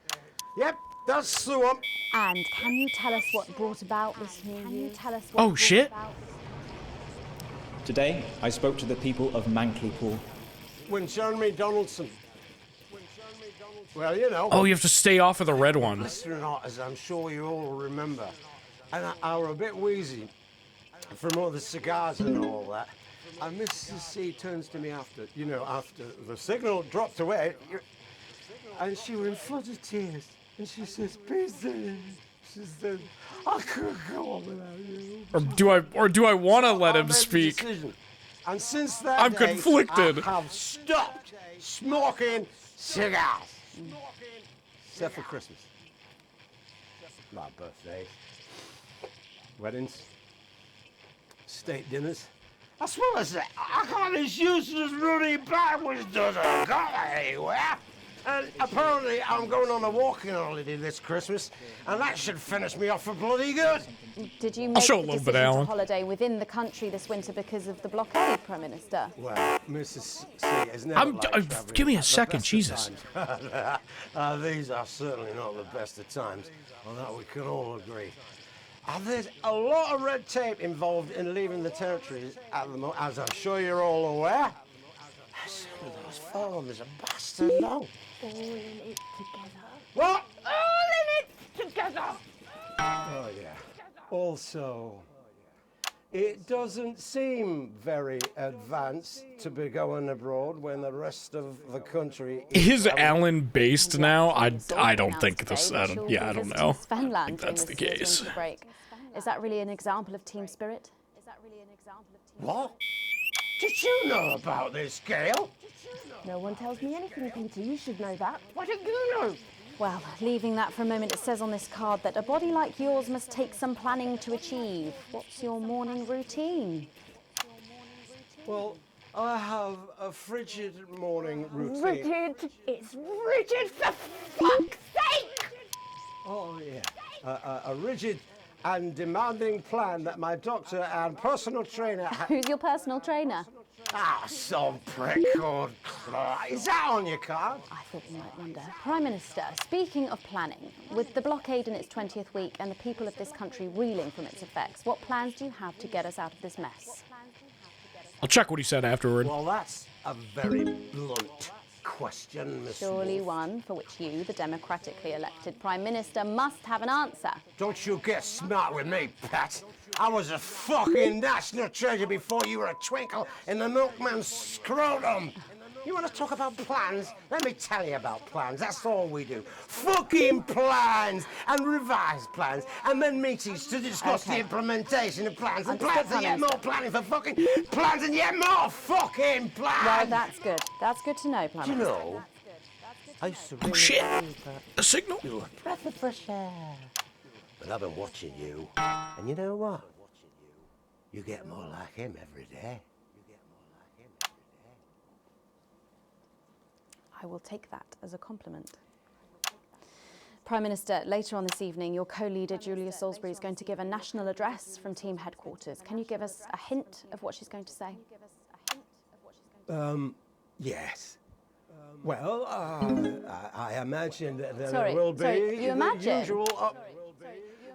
Yep, that's the one. And can you tell us what brought about this new year? Oh, shit. Today, I spoke to the people of Manklypool. When Jeremy Donaldson. Well, you know. Oh, you have to stay off of the red one. Listener or not, as I'm sure you all remember. And I were a bit wheezy from all the cigars and all that. And Mrs. C turns to me after the signal dropped away. And she was in floods of tears. And she says, Peter, she said, I couldn't go on without you. Or do I want to let him speak? And since that I'm day, conflicted. I have stopped smoking cigars. Except for Christmas. My birthday. Weddings. State dinners. As well as that, I got this useless Rudy bag which doesn't go anywhere. And apparently I'm going on a walking holiday this Christmas, and that should finish me off for bloody good. Did you make show a the little bit, decision to Alan. holiday within the country this winter because of the blockade, Prime Minister? Well, Mrs. C has never liked travelling give me a at the second, best of Jesus. times. These are certainly not the best of times, on that we can all agree. And there's a lot of red tape involved in leaving the territories at the moment, as I'm sure you're all aware. Some of those forms are bastard long. All in it together. What? All in it together! Oh, yeah. Also, it doesn't seem very advanced to be going abroad when the rest of the country Is Alan based now? I don't think this. I don't know. I think that's the case. Is that really an example of team spirit? What? Did you know about this, Gail? No one tells me anything, Peter. You should know that. Why don't you know? Well, leaving that for a moment, it says on this card that a body like yours must take some planning to achieve. What's your morning routine? Well, I have a frigid morning routine. Rigid. It's rigid, for fuck's sake! Oh, yeah. A rigid and demanding plan that my doctor and personal trainer... Who's your personal trainer? Some prick called Clark. Is that on your card? I thought you might wonder. Prime Minister, speaking of planning, with the blockade in its 20th week and the people of this country reeling from its effects, what plans do you have to get us out of this mess? I'll check what he said afterward. Well, that's a very blunt question, Miss Surely Wolf. one for which you, the democratically elected Prime Minister, must have an answer. Don't you get smart with me, Pat. I was a fucking national treasure before you were a twinkle in the milkman's scrotum. You want to talk about plans? Let me tell you about plans. That's all we do. Fucking plans and revise plans and then meetings to discuss the implementation of plans and plans and yet more planning for fucking plans and yet more fucking plans. Well, that's good. That's good to know, Prime Do you Minister. know? I used to Oh shit! A signal. You were a breath of fresh air. But I've been watching you, and you know what? You get more like him every day. I will take that as a compliment. Prime Minister, later on this evening, your co-leader, Julia Salisbury, is going to give a national address from team headquarters. Can you give us a hint of what she's going to say? Yes. Well, I imagine that there Sorry, will be you the imagine? usual...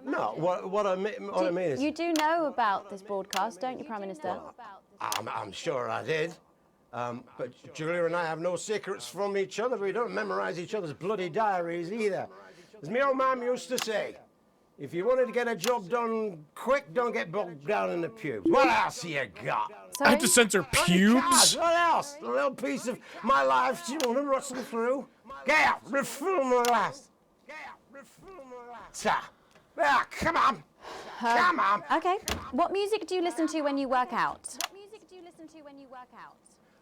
No, what I mean is... You do know about this broadcast, don't you, Prime Minister? I'm sure I did. But Julia and I have no secrets from each other. We don't memorize each other's bloody diaries either. As my old mum used to say, if you wanted to get a job done quick, don't get bogged down in the pubes. What else you got? I have to censor pubes? What else? A little piece of my life do you want to rustle through? Get out, reform the last. Come on. Come on. Okay. What music do you listen to when you work out?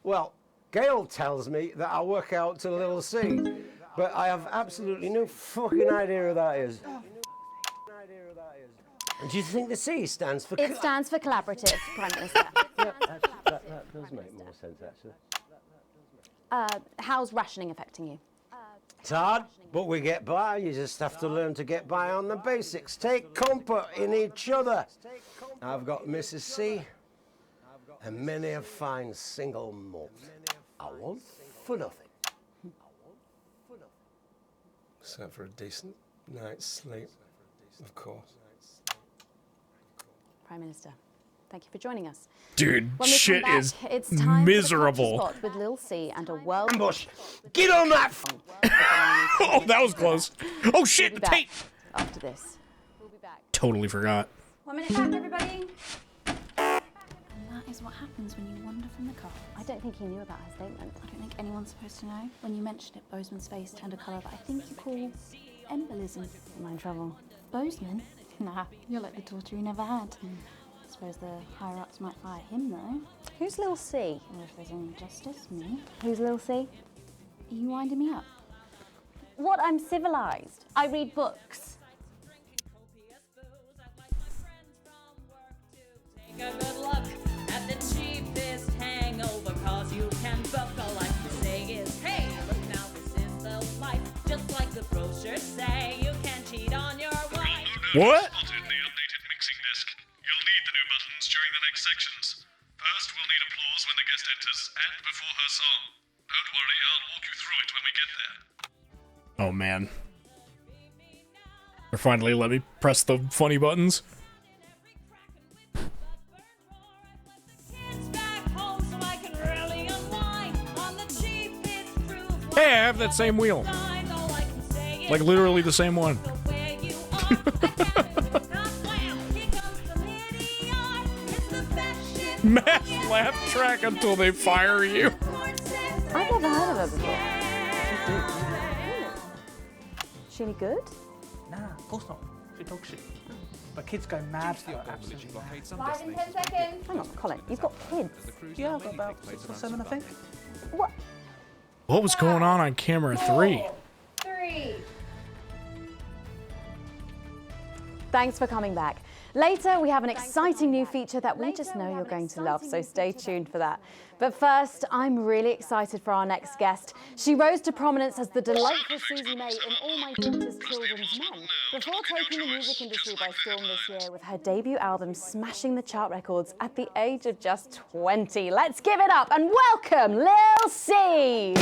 Well, Gail tells me that I work out to Little C, but I have absolutely no fucking idea who that is. And do you think the C stands for... It stands for collaborative, Prime Minister. That does make more sense, actually. How's rationing affecting you? It's hard, but we get by. You just have to learn to get by on the basics. Take comfort in each other. I've got Mrs. C and many a fine single malt. I want for nothing. Except for a decent night's sleep, of course. Prime Minister, thank you for joining us. Dude, When we come shit back, is it's time miserable. For the culture spot with Lil C and a world... Ambush! Get on that! Oh, that was close. Oh shit, the tape! After this. Totally forgot. 1 minute back, everybody. And that is what happens when you wander from the car. I don't think he knew about her statement. I don't think anyone's supposed to know. When you mentioned it, Bozeman's face turned a colour that I think you call embolism. Am I in trouble? Bozeman? Nah, you're like the daughter he never had. I suppose the higher-ups might fire him, though. Who's Lil C? Or if there's any justice, me. Who's Lil C? Are you winding me up? What? I'm civilized. I read books. Take a good look at the cheapest hangover, cause you can book. All I can say is, hey, look now, this is the life. Just like the brochures say, you can cheat on your wife. What? Spotted the updated mixing disc. You'll need the new buttons during the next sections. First, we'll need applause when the guest enters and before her song. Don't worry, I'll walk you through it when we get there. Oh man. Or finally let me press the funny buttons. Hey, I have that same wheel. Like literally the same one. Mass laugh track until they fire you. I've never heard of her before. Is she any good? Nah, of course not. She talks shit. But kids go mad for your absolute mad. 5 and 10 seconds. Hang on, Colin, you've got kids. Yeah, I've got about 6 or 7, I think. What? What was going on camera 3? 3. Thanks for coming back. Later, we have an exciting new feature that we just know you're going to love, so stay tuned for that. But first, I'm really excited for our next guest. She rose to prominence as the delightful Susie May in All My Daughter's Children's Men, before taking the music industry by storm this year with her debut album smashing the chart records at the age of just 20. Let's give it up and welcome Lil C!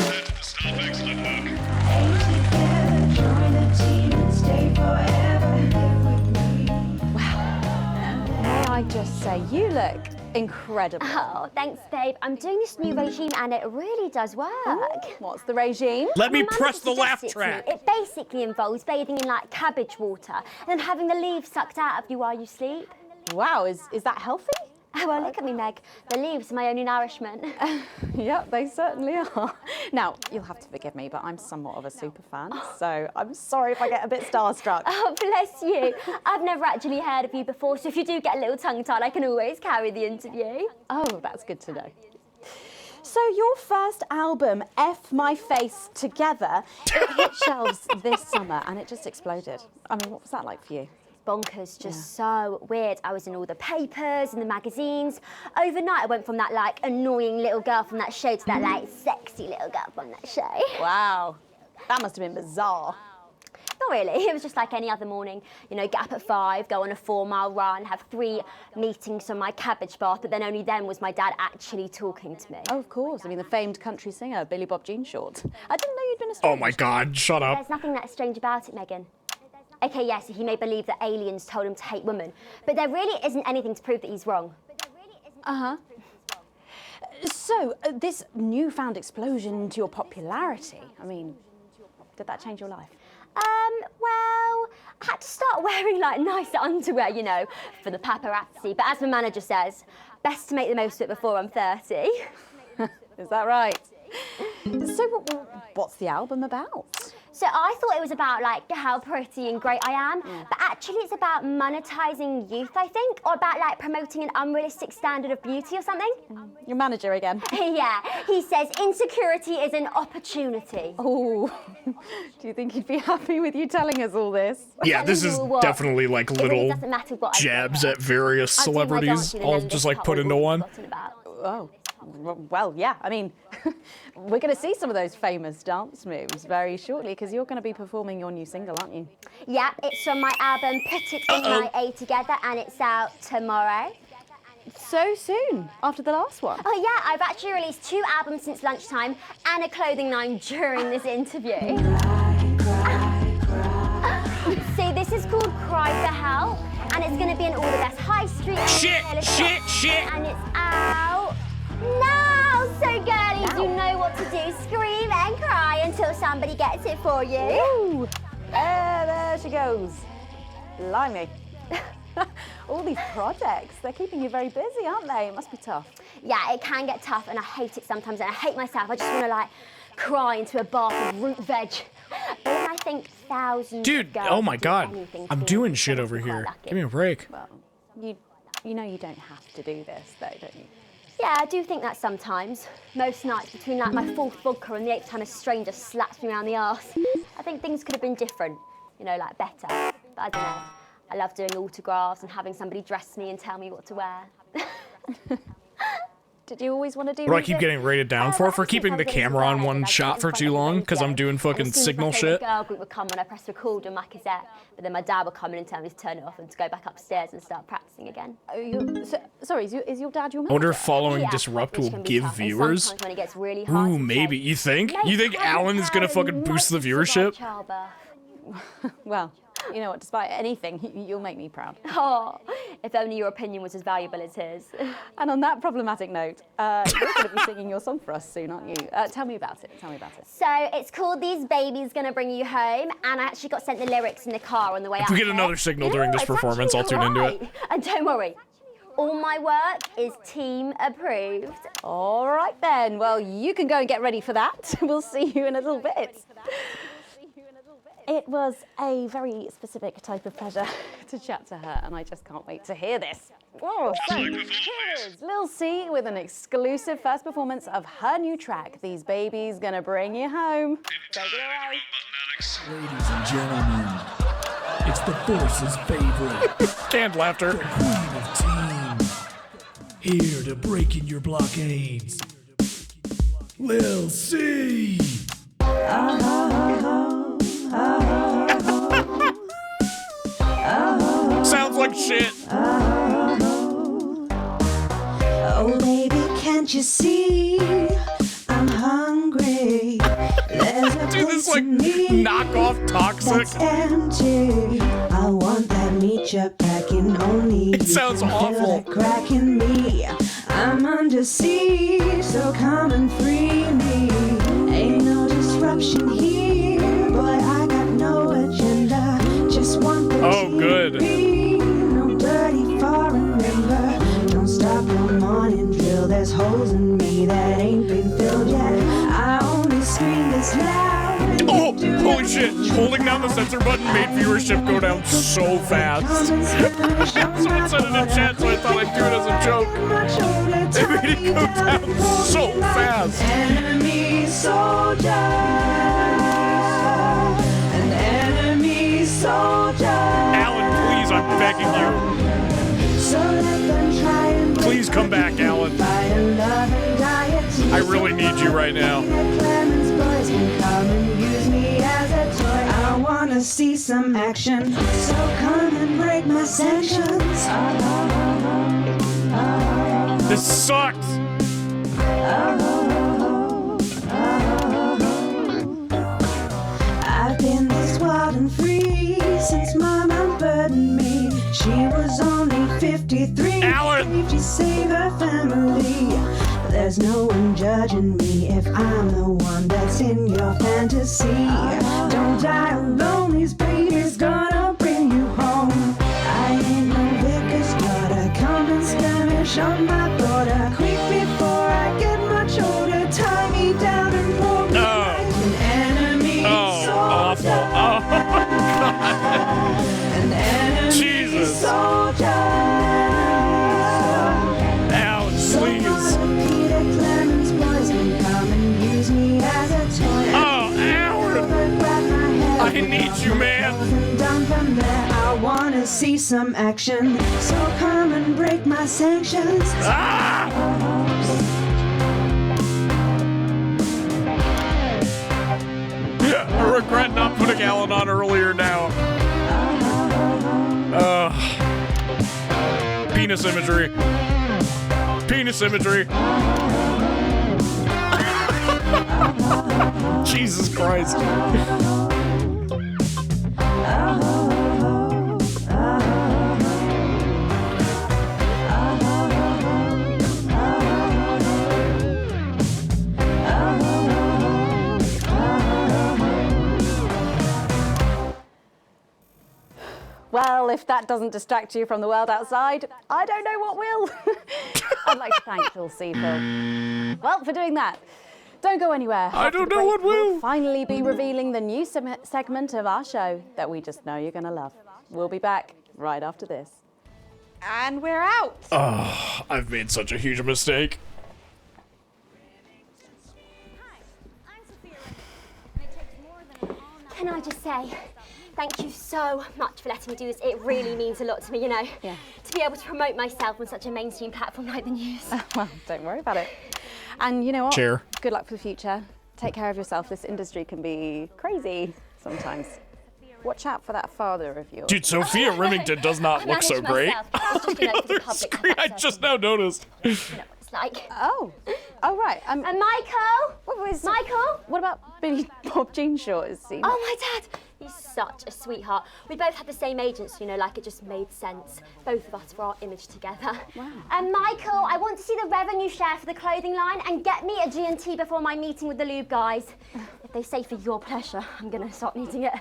May I just say, you look incredible. Oh, thanks, babe. I'm doing this new regime and it really does work. Ooh, what's the regime? Let me My mum press the laugh suggested it to track. me. It basically involves bathing in like cabbage water and then having the leaves sucked out of you while you sleep. Wow, is that healthy? Oh, well, look at me, Meg. The leaves are my only nourishment. Yep, they certainly are. Now, you'll have to forgive me, but I'm somewhat of a super fan, so I'm sorry if I get a bit starstruck. Oh, bless you. I've never actually heard of you before, so if you do get a little tongue-tied, I can always carry the interview. Oh, that's good to know. So your first album, F My Face Together, it hit shelves this summer and it just exploded. I mean, what was that like for you? Bonkers, just so weird. I was in all the papers and the magazines. Overnight, I went from that, like, annoying little girl from that show to that, like, sexy little girl from that show. Wow, that must have been bizarre. Not really, it was just like any other morning. You know, get up at 5, go on a 4-mile run, have 3 meetings on my cabbage bath, but then only then was my dad actually talking to me. Oh, of course. I mean, the famed country singer, Billy Bob Jean Short. I didn't know you'd been a stranger. Oh my God, shut up. There's nothing that strange about it, Megan. Okay, yes, he may believe that aliens told him to hate women, but there really isn't anything to prove that he's wrong. Uh-huh. So, this newfound explosion to your popularity, I mean, did that change your life? Well, I had to start wearing, like, nicer underwear, you know, for the paparazzi, but as my manager says, best to make the most of it before I'm 30. Is that right? So, what's the album about? So I thought it was about, like, how pretty and great I am, but actually it's about monetizing youth, I think, or about, like, promoting an unrealistic standard of beauty or something. Your manager again. Yeah, he says insecurity is an opportunity. Oh, do you think he'd be happy with you telling us all this? Yeah, this is definitely like little doesn't matter what I jabs at various celebrities, all just like put into one. Oh. Well, yeah, I mean, we're going to see some of those famous dance moves very shortly because you're going to be performing your new single, aren't you? Yeah, it's from my album Put It In My A Together and it's out tomorrow. So soon, after the last one? Oh yeah, I've actually released 2 albums since lunchtime and a clothing line during this interview. See, this is called Cry for Help and it's going to be in all the best high street Shit! And it's out now! So girlies, you know what to do. Scream and cry until somebody gets it for you. Ooh, there she goes. Blimey. All these projects, they're keeping you very busy, aren't they? It must be tough. Yeah, it can get tough and I hate it sometimes and I hate myself. I just want to, like, cry into a bath of root veg. But when I think thousands of girls oh my do God, anything I'm for doing me, shit then over I'm quite here. lucky. Give me a break. Well, you know you don't have to do this, though, don't you? Yeah, I do think that sometimes. Most nights between, like, my 4th vodka and the 8th time a stranger slaps me around the arse. I think things could have been different, you know, like better. But I don't know. I love doing autographs and having somebody dress me and tell me what to wear. Did you always want to do What do I keep getting rated down for? For keeping the camera on one shot for too long? Because I'm doing fucking signal shit? The girl group would come when I press record on my cassette, but then my dad would come in and tell me to turn it off and to go back upstairs and start practicing again. Sorry, is your dad your manager? I wonder if following Yeah, Disrupt which will can be give tough, and viewers. sometimes when it gets really hard Ooh, to maybe. say, You think? "Mate, You think Alan is gonna fucking boost the viewership? Well, you know what, despite anything, you'll make me proud. Oh, if only your opinion was as valuable as his. And on that problematic note, you're going to be singing your song for us soon, aren't you? Tell me about it. So it's called These Babies Gonna Bring You Home, and I actually got sent the lyrics in the car on the way out. If we get another signal during this performance, I'll tune into it. And don't worry, all my work is team approved. All right then, well, you can go and get ready for that. We'll see you in a little bit. It was a very specific type of pleasure to chat to her, and I just can't wait to hear this. Oh, so here's Lil C with an exclusive first performance of her new track, These Babies Gonna Bring You Home. Take it away. Ladies and gentlemen, it's the Force's favorite. Canned laughter. The Queen of Teens. Here to break in your blockades. Lil C. Sounds like shit. Oh, baby, can't you see? I'm hungry. There's a Dude, this like knockoff Toxic. that's empty. I want that meat you're packing only. It sounds awful. That cracking me. I'm under siege, so come and free me. Ain't no disruption here, boy. I got no agenda. Just want the Oh, good. TV. No dirty foreign member. Don't stop there's holes in me that ain't been filled yet. I only scream this loud. Oh, holy shit. Holding down the censor button made viewership go down so fast. Someone said it in chat, so I thought I'd do it as a joke. It made it go down so fast. Enemy soldier. An enemy soldier. Alan, please, I'm begging you. So let them try and please come back, Alan. I really need you right now. I wanna see some action, so come and break my sanctions. This sucks. I've been this wild and free since Mama burdened me. She was only 53. Alan! To save her family. There's no one judging me if I'm the one that's in your fantasy. Don't die alone, this baby's gonna bring you home. I ain't no vicar's daughter, come and skirmish on my border. Quick before I get much older, tie me down and pull me like an enemy soldier. An enemy soldier. I need you, man. I wanna see some action, so come and break my sanctions. I regret not putting Alan on earlier now. Penis imagery. Penis imagery. Jesus Christ. Well, if that doesn't distract you from the world outside, I don't know what will. I'd like to thank Phil C. for doing that. Don't go anywhere. I don't know what will. We'll finally be revealing the new segment of our show that we just know you're going to love. We'll be back right after this. And we're out. Oh, I've made such a huge mistake. Can I just say, thank you so much for letting me do this. It really means a lot to me, you know. Yeah. To be able to promote myself on such a mainstream platform like the news. Well, don't worry about it. And you know what? Cheer. Good luck for the future. Take care of yourself. This industry can be crazy sometimes. Watch out for that father of yours. Dude, Sophia Remington does not look so great. On the other screen, I just now noticed. You know what it's like. Oh, right. And Michael? Michael? What about Billy Bob Jean Short? Is he? Oh, my dad. He's such a sweetheart. We both had the same agents, you know, like it just made sense. Both of us for our image together. Wow. And Michael, I want to see the revenue share for the clothing line and get me a G&T before my meeting with the lube guys. If they say for your pleasure, I'm gonna start needing it.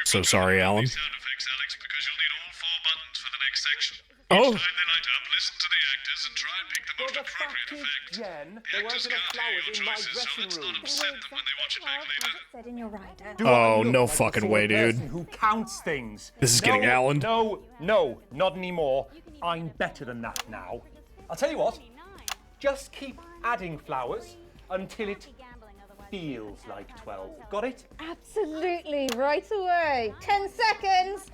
So sorry, Alan. Sound effects, Alex, because you'll need all 4 buttons for the next section. Oh. Each time they light up, listen to the actors and try and pick the most appropriate effect. The actors can't hear your choices, so let's not upset them when they watch it back later. Said in your rider. Oh, no fucking way, dude. Who counts things. This is getting Alan. No, not anymore. I'm better than that now. I'll tell you what. Just keep adding flowers until it feels like 12. Got it? Absolutely, right away. 10 seconds.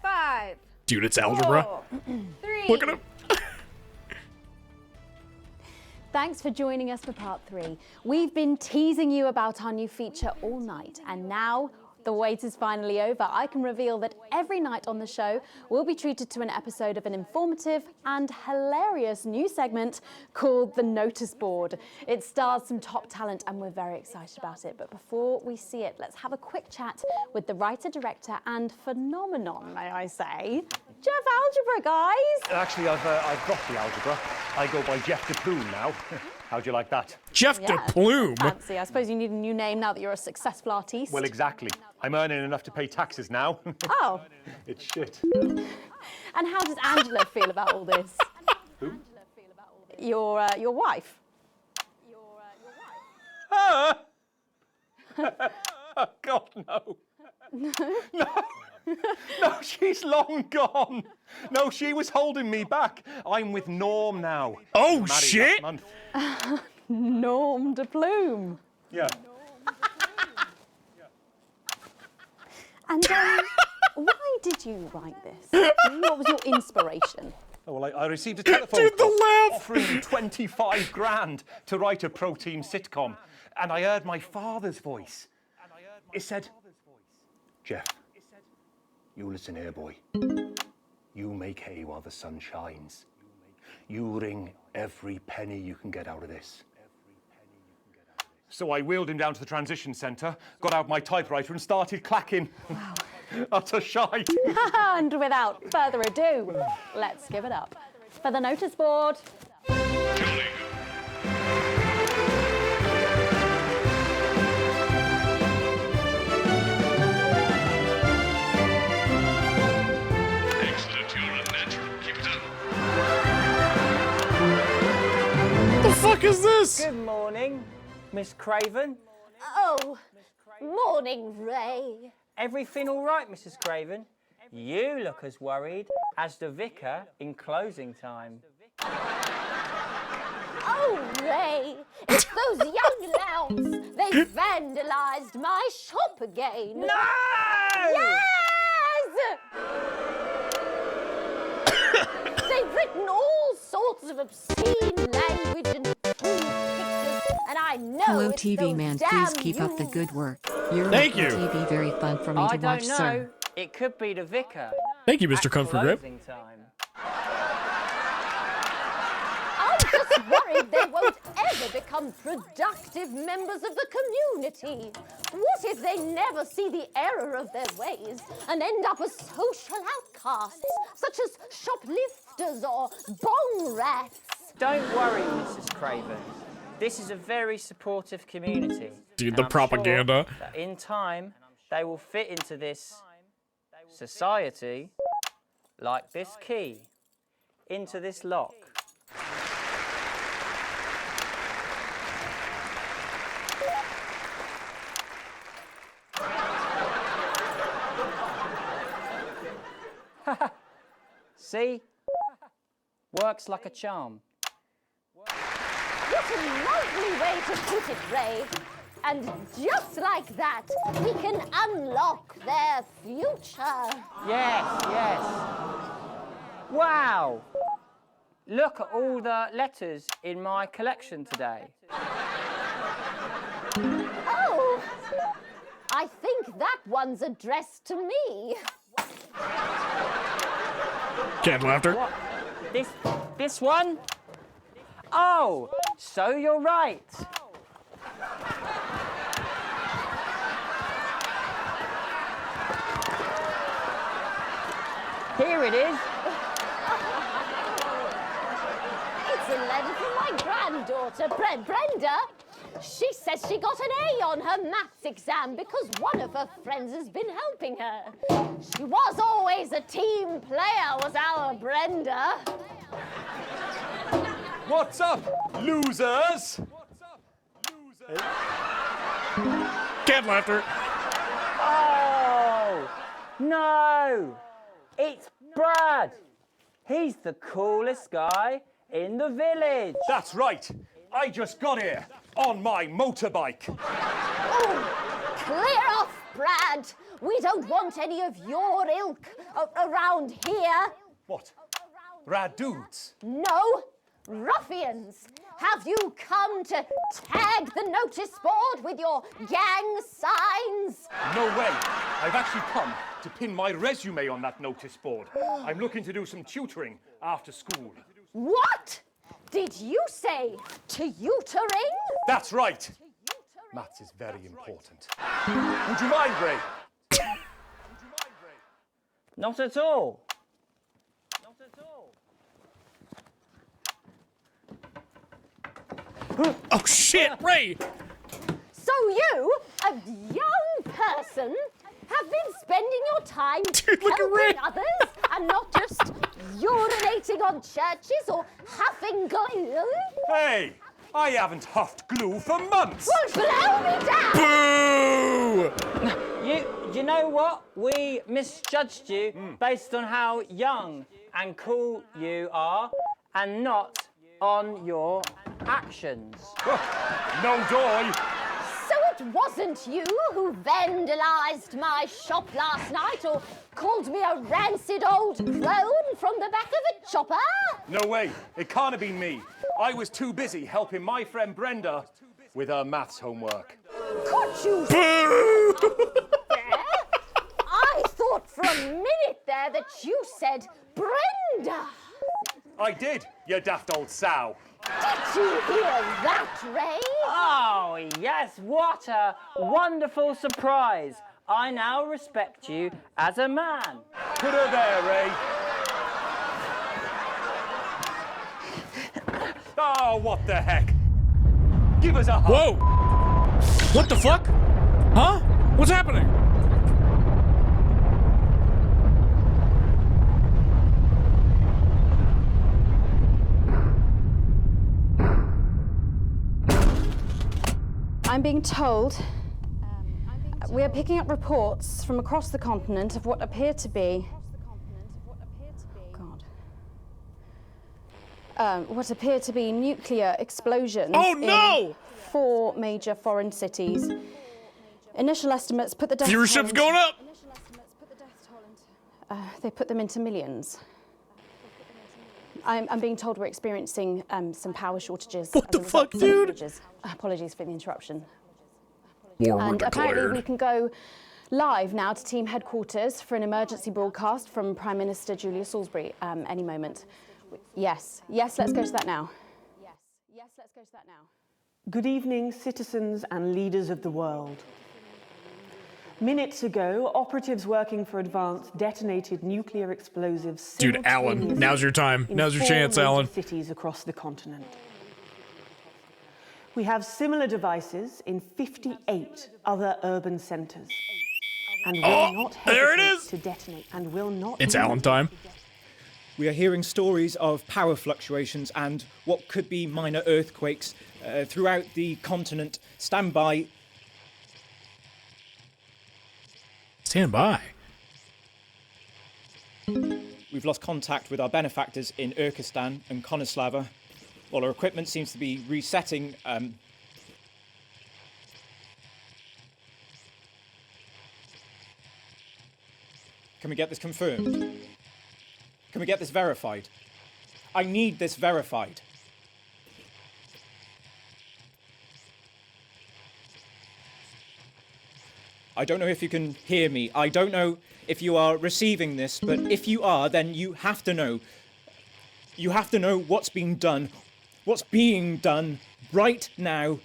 5. Dude, it's algebra. 3. Look at him. Thanks for joining us for part 3. We've been teasing you about our new feature all night, and now the wait is finally over. I can reveal that every night on the show, we'll be treated to an episode of an informative and hilarious new segment called The Notice Board. It stars some top talent and we're very excited about it. But before we see it, let's have a quick chat with the writer, director and phenomenon, may I say, Jeff Algebra, guys. Actually, I've dropped the algebra. I go by Jeff DePoon now. How'd you like that? Jeff Yeah, DePlume. Fancy. I suppose you need a new name now that you're a successful artiste. Well, exactly. I'm earning enough to pay taxes now. Oh. It's shit. And how does Angela feel about all this? Who? Your wife. Oh, God, no. No, she's long gone. No, she was holding me back. I'm with Norm now. Oh, Married shit. last month. Norm de Plume. Yeah. And why did you write this? What was your inspiration? Oh, well, I received a telephone Dude, the call laugh. offering 25 grand to write a pro-team sitcom. And I heard my father's voice. It said, Jeff, you listen here, boy. You make hay while the sun shines. You wring every penny you can get out of this. So I wheeled him down to the transition centre, got out my typewriter and started clacking. Wow. Utter shite. And without further ado, let's give it up for the notice board. Excellent, you're a natural. Keep it up. The fuck is this? Good morning, Miss Craven. Oh, morning, Ray. Everything all right, Mrs. Craven? You look as worried as the vicar in closing time. Oh, Ray, it's those young louts. They've vandalised my shop again. No! Yes! They've written all sorts of obscene language and pictures, and I know Hello, it's TV those man. damn Please keep up the youths. good work. You're Thank making you. TV very fun for me I to don't watch, know. sir. It could be the vicar. Thank you, Mr. At Comfort Grip. closing time. I'm just worried they won't ever become productive members of the community. What if they never see the error of their ways and end up as social outcasts, such as shoplifters or bong rats? Don't worry, Mrs. Craven. This is a very supportive community. Dude, and the I'm propaganda. Sure that in time, they will fit into this society like this key into this lock. See? Works like a charm. What a lovely way to put it, Ray. And just like that, we can unlock their future. Yes, yes. Wow! Look at all the letters in my collection today. Oh, I think that one's addressed to me. Canned laughter. What? This one? Oh, so you're right. Here it is. It's a letter from my granddaughter, Brenda. She says she got an A on her maths exam because one of her friends has been helping her. She was always a team player, was our Brenda. What's up, losers? Canned laughter. Oh, no. It's Brad. He's the coolest guy in the village. That's right. I just got here on my motorbike. Oh, clear off, Brad. We don't want any of your ilk around here. What? Rad dudes? No, ruffians. Have you come to tag the notice board with your gang signs? No way. I've actually come to pin my resume on that notice board. I'm looking to do some tutoring after school. What? Did you say tutoring? That's right. Maths is very important. Would you mind, Ray? Not at all. Oh shit, Ray! So you, a young person, have been spending your time helping others and not just urinating on churches or huffing glue? Hey, I haven't huffed glue for months. Well, blow me down! Boo! You know what? We misjudged you based on how young and cool you are and not on your actions. No joy. So it wasn't you who vandalised my shop last night or called me a rancid old crone from the back of a chopper? No way. It can't have been me. I was too busy helping my friend Brenda with her maths homework. Could you there? I thought for a minute there that you said Brenda. I did, you daft old sow. Did you hear that, Ray? Oh, yes, what a wonderful surprise. I now respect you as a man. Put her there, Ray. Oh, what the heck? Give us a hug. Whoa! What the fuck? Huh? What's happening? I'm being told we are picking up reports from across the continent of what appear to be what appear to be nuclear explosions in 4 major foreign cities. Initial estimates put the death viewership's going up. They put them into millions. I'm being told we're experiencing some power shortages. What the fuck, dude? Apologies for the interruption. War and apparently declared. we can go live now to team headquarters for an emergency broadcast from Prime Minister Julia Salisbury any moment. Yes, let's go to that now. Yes, let's go to that now. Good evening, citizens and leaders of the world. Minutes ago, operatives working for Advance detonated nuclear explosives. Dude, Alan, now's your time. Now's your chance, Alan. Cities across the continent. We have similar devices in 58 other urban centres, and will not hesitate to detonate. And will not. It's Alan time. We are hearing stories of power fluctuations and what could be minor earthquakes throughout the continent. Stand by. Stand by. We've lost contact with our benefactors in Urkistan and Konoslava. All our equipment seems to be resetting. Can we get this confirmed? Can we get this verified? I need this verified. I don't know if you can hear me. I don't know if you are receiving this, but if you are, then you have to know. You have to know what's being done right now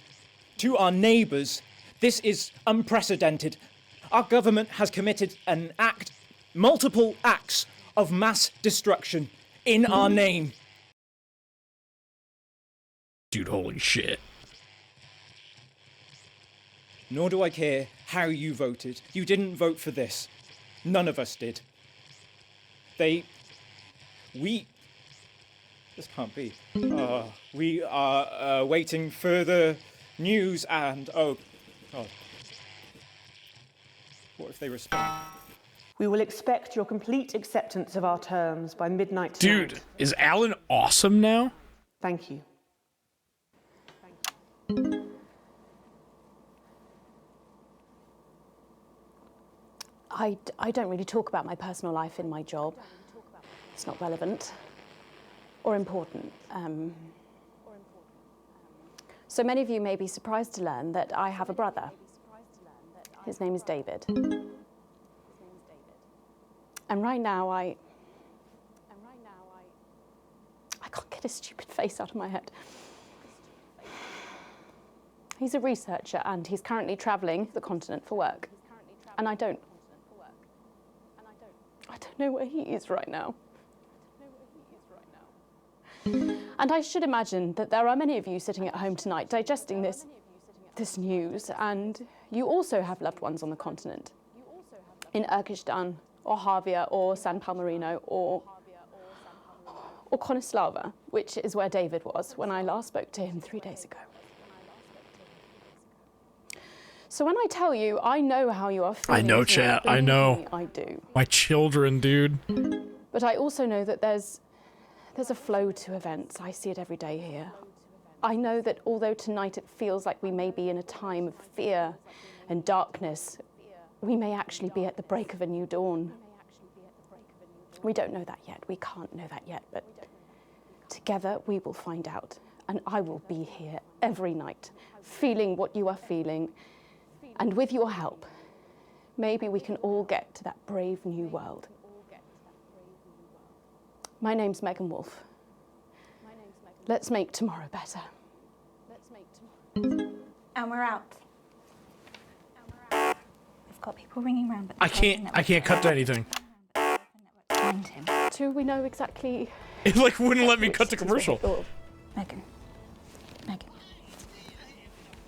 to our neighbours. This is unprecedented. Our government has committed multiple acts of mass destruction in our name. Dude, holy shit. Nor do I care how you voted. You didn't vote for this. None of us did. This can't be. We are awaiting further news and, oh, God. What if they respond? We will expect your complete acceptance of our terms by midnight tonight. Dude, is Alan awesome now? Thank you. I don't really talk about my personal life in my job. It's not relevant or important. So many of you may be surprised to learn that I have a brother. His name is David. And right now I can't get his stupid face out of my head. He's a researcher and he's currently travelling the continent for work. And I don't know where he is right now. And I should imagine that there are many of you sitting at home tonight digesting this news, and you also have loved ones on the continent, in Urkistan, or Havia, or San Palmerino, or Konislava, which is where David was when I last spoke to him 3 days ago. So when I tell you, I know how you are feeling. I know, chat. I know. I do. My children, dude. But I also know that there's a flow to events. I see it every day here. I know that although tonight it feels like we may be in a time of fear and darkness, we may actually be at the break of a new dawn. We don't know that yet. We can't know that yet. But together we will find out. And I will be here every night, feeling what you are feeling. And with your help, maybe we can all get to that brave new world. My name's Megan Wolf. Let's make tomorrow better. And we're out. We've got people ringing round, but I can't cut to anything. find him. Do we know exactly? It like wouldn't let me cut to commercial. Megan.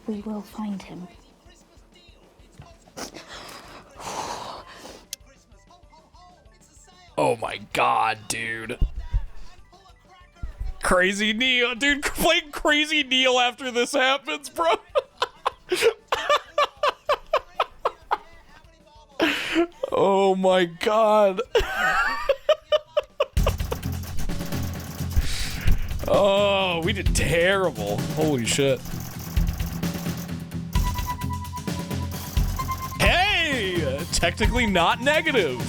We will find him. Oh my god, dude. Crazy Neil, dude, playing Crazy Neil after this happens, bro. Oh my god. Oh, we did terrible. Holy shit. Hey, technically not negative.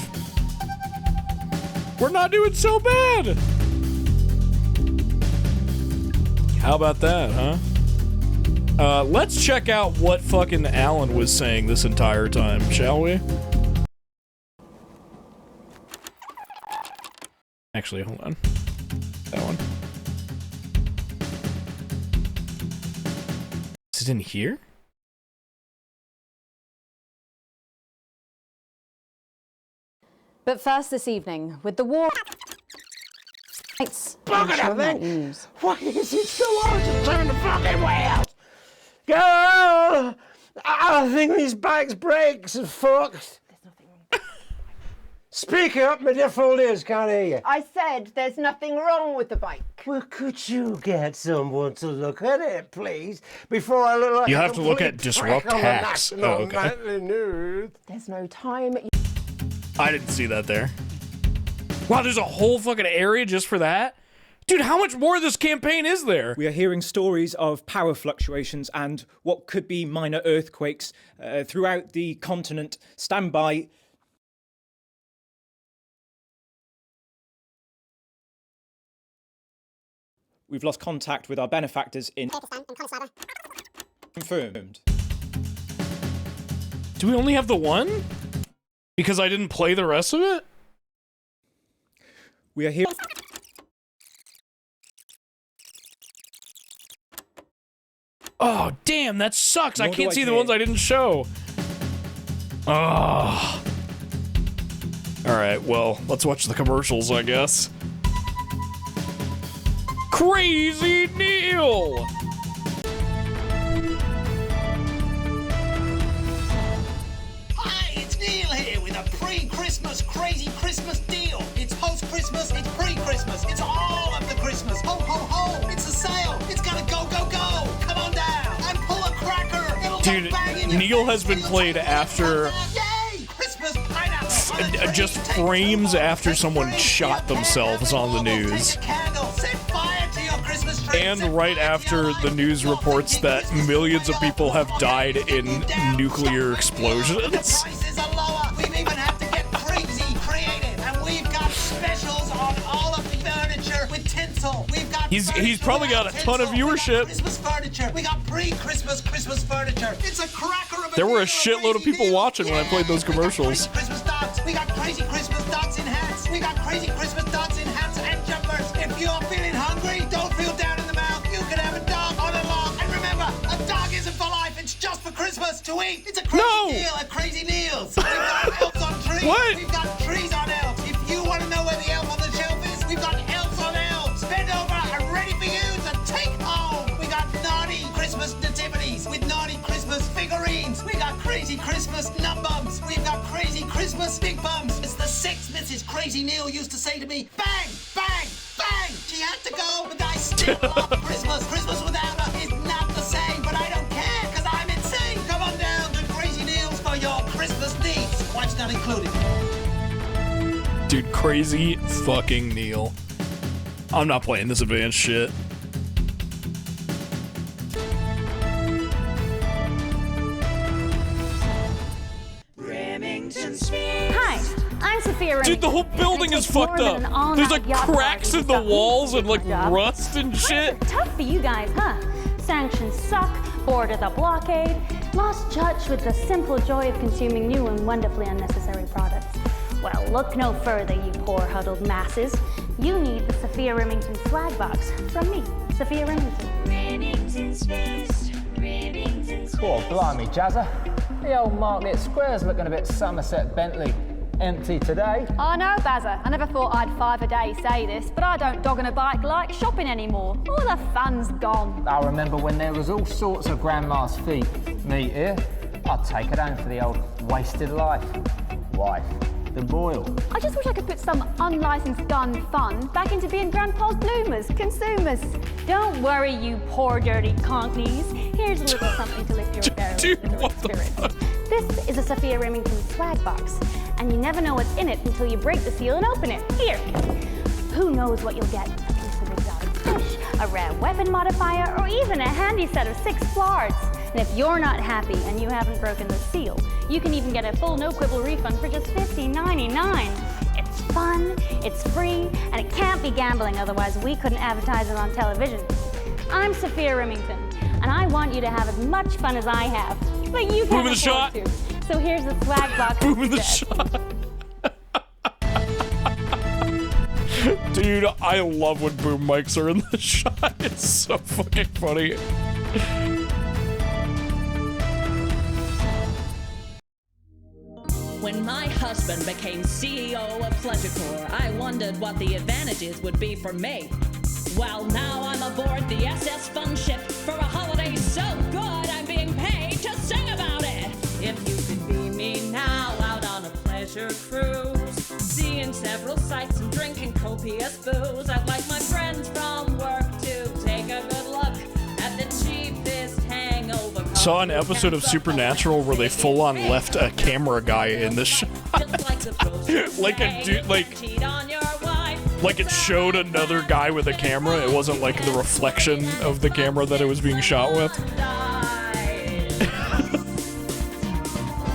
We're not doing so bad. How about that, huh? Let's check out what fucking Alan was saying this entire time, shall we? Actually, hold on. That one. Is it in here? But first this evening, with the war... Bugger that thing! Why is it so hard to turn the fucking wheel? Girl! I think these bike's brakes are fucked. There's nothing wrong. Speak up, my deaf old ears can't hear you. I said there's nothing wrong with the bike. Well, could you get someone to look at it, please, before I look like You a have to look at complete disrupt prick on the hacks. national Oh, okay. nightly news. There's no time. I didn't see that there. Wow, there's a whole fucking area just for that? Dude, how much more of this campaign is there? We are hearing stories of power fluctuations and what could be minor earthquakes throughout the continent. Stand by. We've lost contact with our benefactors in confirmed. Do we only have the one? Because I didn't play the rest of it? We are here. Oh, damn, that sucks. I Nor do can't I see the care. ones I didn't show. Oh. Alright, well, let's watch the commercials, I guess. Crazy Neil! Hi, it's Neil here with a pre-Christmas crazy Christmas deal. It's post-Christmas, it's pre-Christmas, it's all of the Christmas. Ho, ho, ho, it's a sale. It's gonna go, go, go. Come on down and pull a cracker. It'll Dude, go bang in your Neil has been played after... Yay! Christmas pineapple. just frames after someone shot themselves on the news. And right after the news reports that millions of people have died in nuclear explosions. We even have to get crazy creative, and we've got specials on all of the furniture with tinsel. We've got He's probably got a ton of viewership. Christmas furniture. We got pre-Christmas Christmas furniture. It's a cracker of a There were a shitload of people watching when I played those commercials. Christmas dots. We got crazy Christmas dots in hats. We got crazy Christmas dots in hats and jumpers. If you're feeling hungry, don't feel down in the mouth. You can have a dog on a log. And remember, a dog isn't for life. It's just for Christmas to eat. It's a crazy deal at Crazy Neil's. We've got elves on trees. What? We've got trees on elves. If you want to know where the elf on the shelf is, we've got elves on elves. Bend over and ready for you. Christmas stink bums. It's the 6th Mrs. Crazy Neal used to say to me, bang, bang, bang. She had to go, but I still love Christmas. Christmas without her is not the same, but I don't care, because I'm insane. Come on down to Crazy Neal's for your Christmas needs. Wife's not included. Dude, Crazy fucking Neal. I'm not playing this advanced shit. Hi, I'm Sophia Remington. Dude, the whole building is fucked up. There's like cracks in the walls and like rust and shit. Tough for you guys, huh? Sanctions suck, bored of the blockade, lost touch with the simple joy of consuming new and wonderfully unnecessary products. Well, look no further, you poor huddled masses. You need the Sophia Remington swag box from me, Sophia Remington. Remington's best, Remington's best. Oh, blimey, Jazza. The old Market Square's looking a bit Somerset Bentley. Empty today. I know, Bazza. I never thought I'd 5 a day say this, but I don't dog on a bike like shopping anymore. All the fun's gone. I remember when there was all sorts of grandma's feet. Me here, I'd take it home for the old wasted life. Wife, the boil. I just wish I could put some unlicensed gun fun back into being Grandpa's bloomers, consumers. Don't worry, you poor dirty conkneys. Here's a little something to lift your spirits. This is a Sophia Remington swag box, and you never know what's in it until you break the seal and open it. Here. Who knows what you'll get? A piece of exotic fish, a rare weapon modifier, or even a handy set of 6 flards. And if you're not happy and you haven't broken the seal, you can even get a full no-quibble refund for just $50.99. It's fun, it's free, and it can't be gambling, otherwise we couldn't advertise it on television. I'm Sophia Remington, and I want you to have as much fun as I have, but you can't afford to. So here's the swag box. Boom in the shot. Dude, I love when boom mics are in the shot. It's so fucking funny. When my husband became CEO of Pleasurecore, I wondered what the advantages would be for me. Well, now I'm aboard the SS Fun Ship for a holiday so good I'm being paid to sing about it. If you could be me now out on a pleasure cruise, seeing several sights and drinking copious booze, I'd like my friends from work to take a good look at the cheapest hangover. Saw an episode of Supernatural where they full on left a camera guy in the shot. Like a dude, like it showed another guy with a camera. It wasn't like the reflection of the camera that it was being shot with.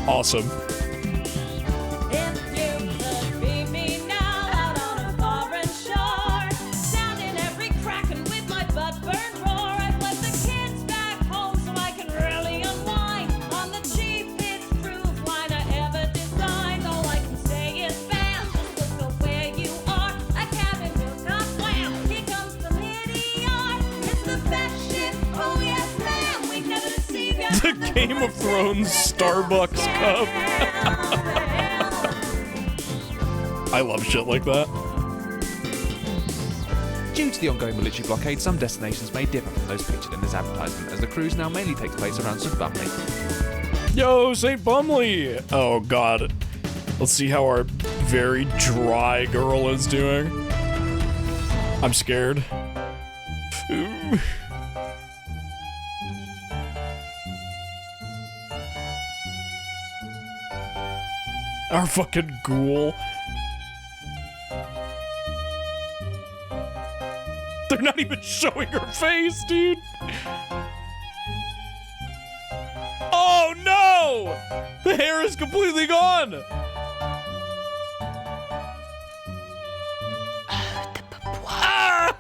Awesome. The Game of Thrones Starbucks cup. I love shit like that. Due to the ongoing military blockade, some destinations may differ from those pictured in this advertisement, as the cruise now mainly takes place around St. Bumley. Yo, St. Bumley! Oh god. Let's see how our very dry girl is doing. I'm scared. Ooh. Our fucking ghoul. They're not even showing her face, dude. Oh no! The hair is completely gone. Ah!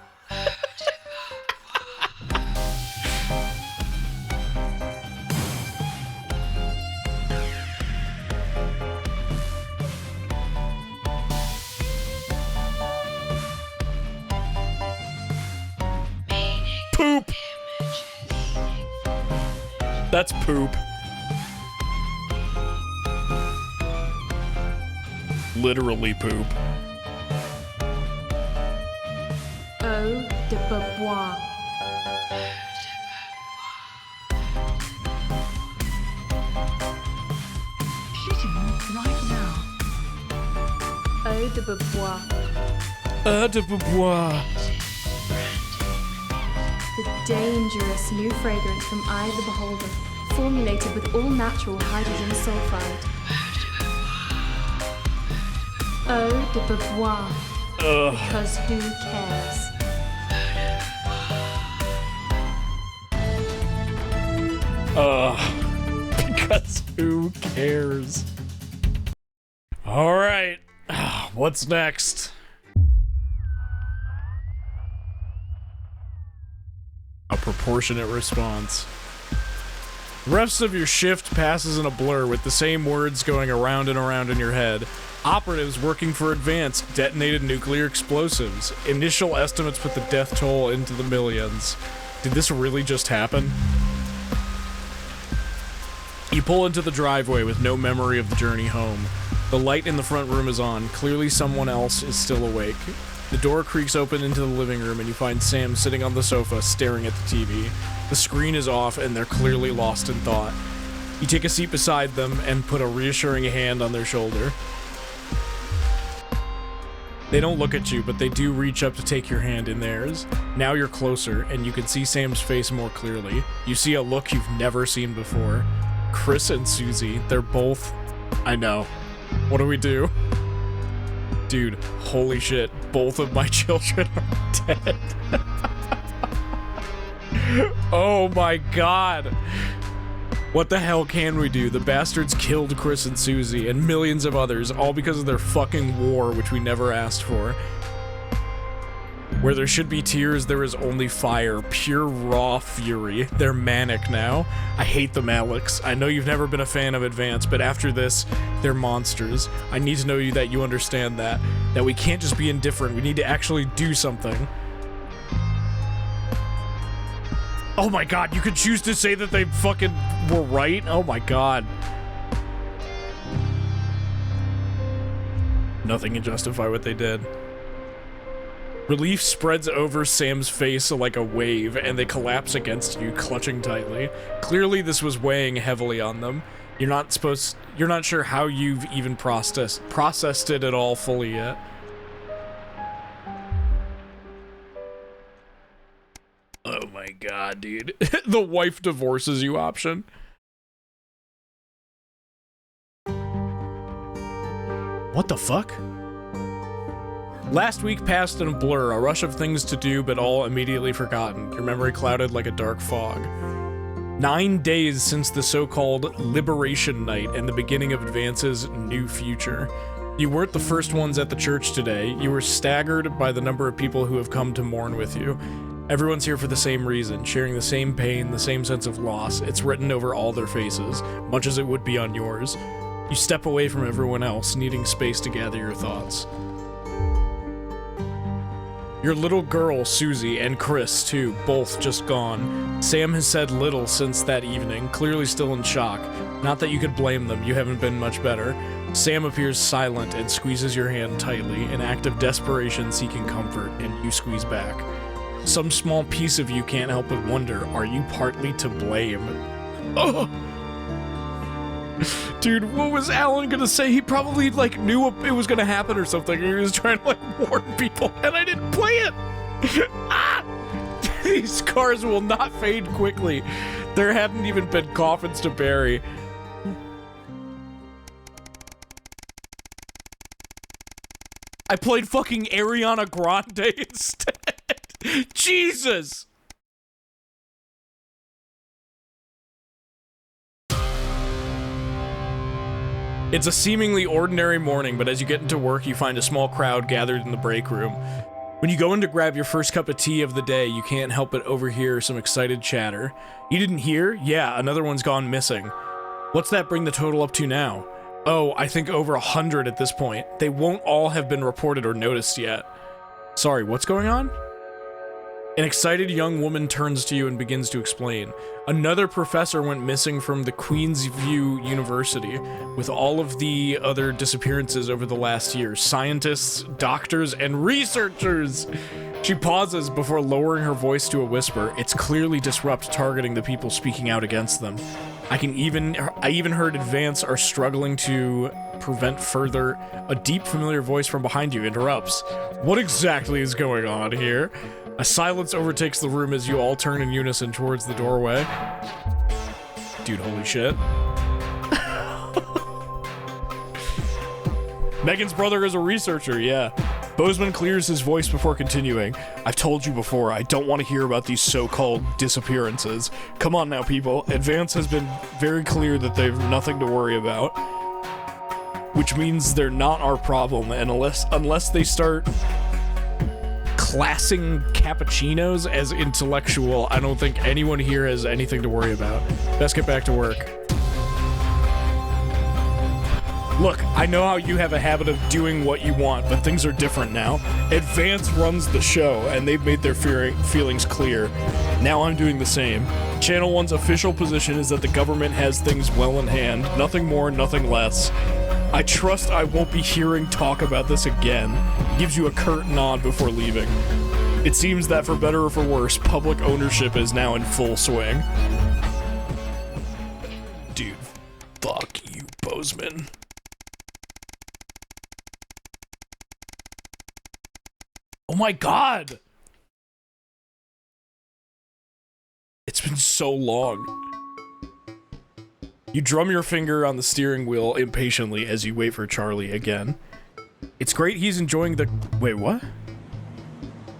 Poop. That's poop. Literally poop. Eau de Beauvoir. Shitting right now. Eau de Beaubois. Eau de Beaubois. The dangerous new fragrance from Eye of the Beholder, formulated with all-natural hydrogen sulfide. Eau de Beaubois. Because who cares? Because who cares? All right, what's next? A proportionate response. The rest of your shift passes in a blur with the same words going around and around in your head. Operatives working for advanced detonated nuclear explosives. Initial estimates put the death toll into the millions. Did this really just happen? You pull into the driveway with no memory of the journey home. The light in the front room is on. Clearly someone else is still awake. The door creaks open into the living room and you find Sam sitting on the sofa staring at the TV. The screen is off and they're clearly lost in thought. You take a seat beside them and put a reassuring hand on their shoulder. They don't look at you, but they do reach up to take your hand in theirs. Now you're closer and you can see Sam's face more clearly. You see a look you've never seen before. Chris and Susie, they're both... I know. What do we do? Dude, holy shit, both of my children are dead. Oh my god. What the hell can we do? The bastards killed Chris and Susie and millions of others, all because of their fucking war, which we never asked for. Where there should be tears, there is only fire. Pure raw fury. They're manic now. I hate them, Alex. I know you've never been a fan of Advance, but after this, they're monsters. I need to know that you understand that. That we can't just be indifferent. We need to actually do something. Oh my god, you could choose to say that they fucking were right? Oh my god. Nothing can justify what they did. Relief spreads over Sam's face like a wave, and they collapse against you, clutching tightly. Clearly, this was weighing heavily on them. You're not sure how you've even processed it at all fully yet. Oh my god, dude. The wife divorces you option. What the fuck? Last week passed in a blur, a rush of things to do, but all immediately forgotten. Your memory clouded like a dark fog. 9 days since the so-called Liberation Night and the beginning of Advance's new future. You weren't the first ones at the church today. You were staggered by the number of people who have come to mourn with you. Everyone's here for the same reason, sharing the same pain, the same sense of loss. It's written over all their faces, much as it would be on yours. You step away from everyone else, needing space to gather your thoughts. Your little girl, Susie, and Chris, too, both just gone. Sam has said little since that evening, clearly still in shock. Not that you could blame them, you haven't been much better. Sam appears silent and squeezes your hand tightly, an act of desperation seeking comfort, and you squeeze back. Some small piece of you can't help but wonder, are you partly to blame? Oh! Dude, what was Alan gonna say? He probably, like, knew it was gonna happen or something. He was trying to, like, warn people, and I didn't play it! Ah! These scars will not fade quickly. There hadn't even been coffins to bury. I played fucking Ariana Grande instead. Jesus! It's a seemingly ordinary morning, but as you get into work, you find a small crowd gathered in the break room. When you go in to grab your first cup of tea of the day, you can't help but overhear some excited chatter. You didn't hear? Yeah, another one's gone missing. What's that bring the total up to now? Oh, I think over 100 at this point. They won't all have been reported or noticed yet. Sorry, what's going on? An excited young woman turns to you and begins to explain. Another professor went missing from the Queensview University, with all of the other disappearances over the last year. Scientists, doctors, and researchers! She pauses before lowering her voice to a whisper. It's clearly Disrupt targeting the people speaking out against them. I even heard Advance are struggling to prevent further. A deep, familiar voice from behind you interrupts. What exactly is going on here? A silence overtakes the room as you all turn in unison towards the doorway. Dude, holy shit. Megan's brother is a researcher, yeah. Bozeman clears his voice before continuing. I've told you before, I don't want to hear about these so-called disappearances. Come on now, people. Advance has been very clear that they've nothing to worry about. Which means they're not our problem, and unless they start classing cappuccinos as intellectual, I don't think anyone here has anything to worry about. Best get back to work. Look, I know how you have a habit of doing what you want, but things are different now. Advance runs the show, and they've made their feelings clear. Now I'm doing the same. Channel 1's official position is that the government has things well in hand. Nothing more, nothing less. I trust I won't be hearing talk about this again. Gives you a curt nod before leaving. It seems that for better or for worse, public ownership is now in full swing. Dude, fuck you, Bozeman. Oh my god! It's been so long. You drum your finger on the steering wheel impatiently as you wait for Charlie again. It's great he's enjoying the... Wait, what?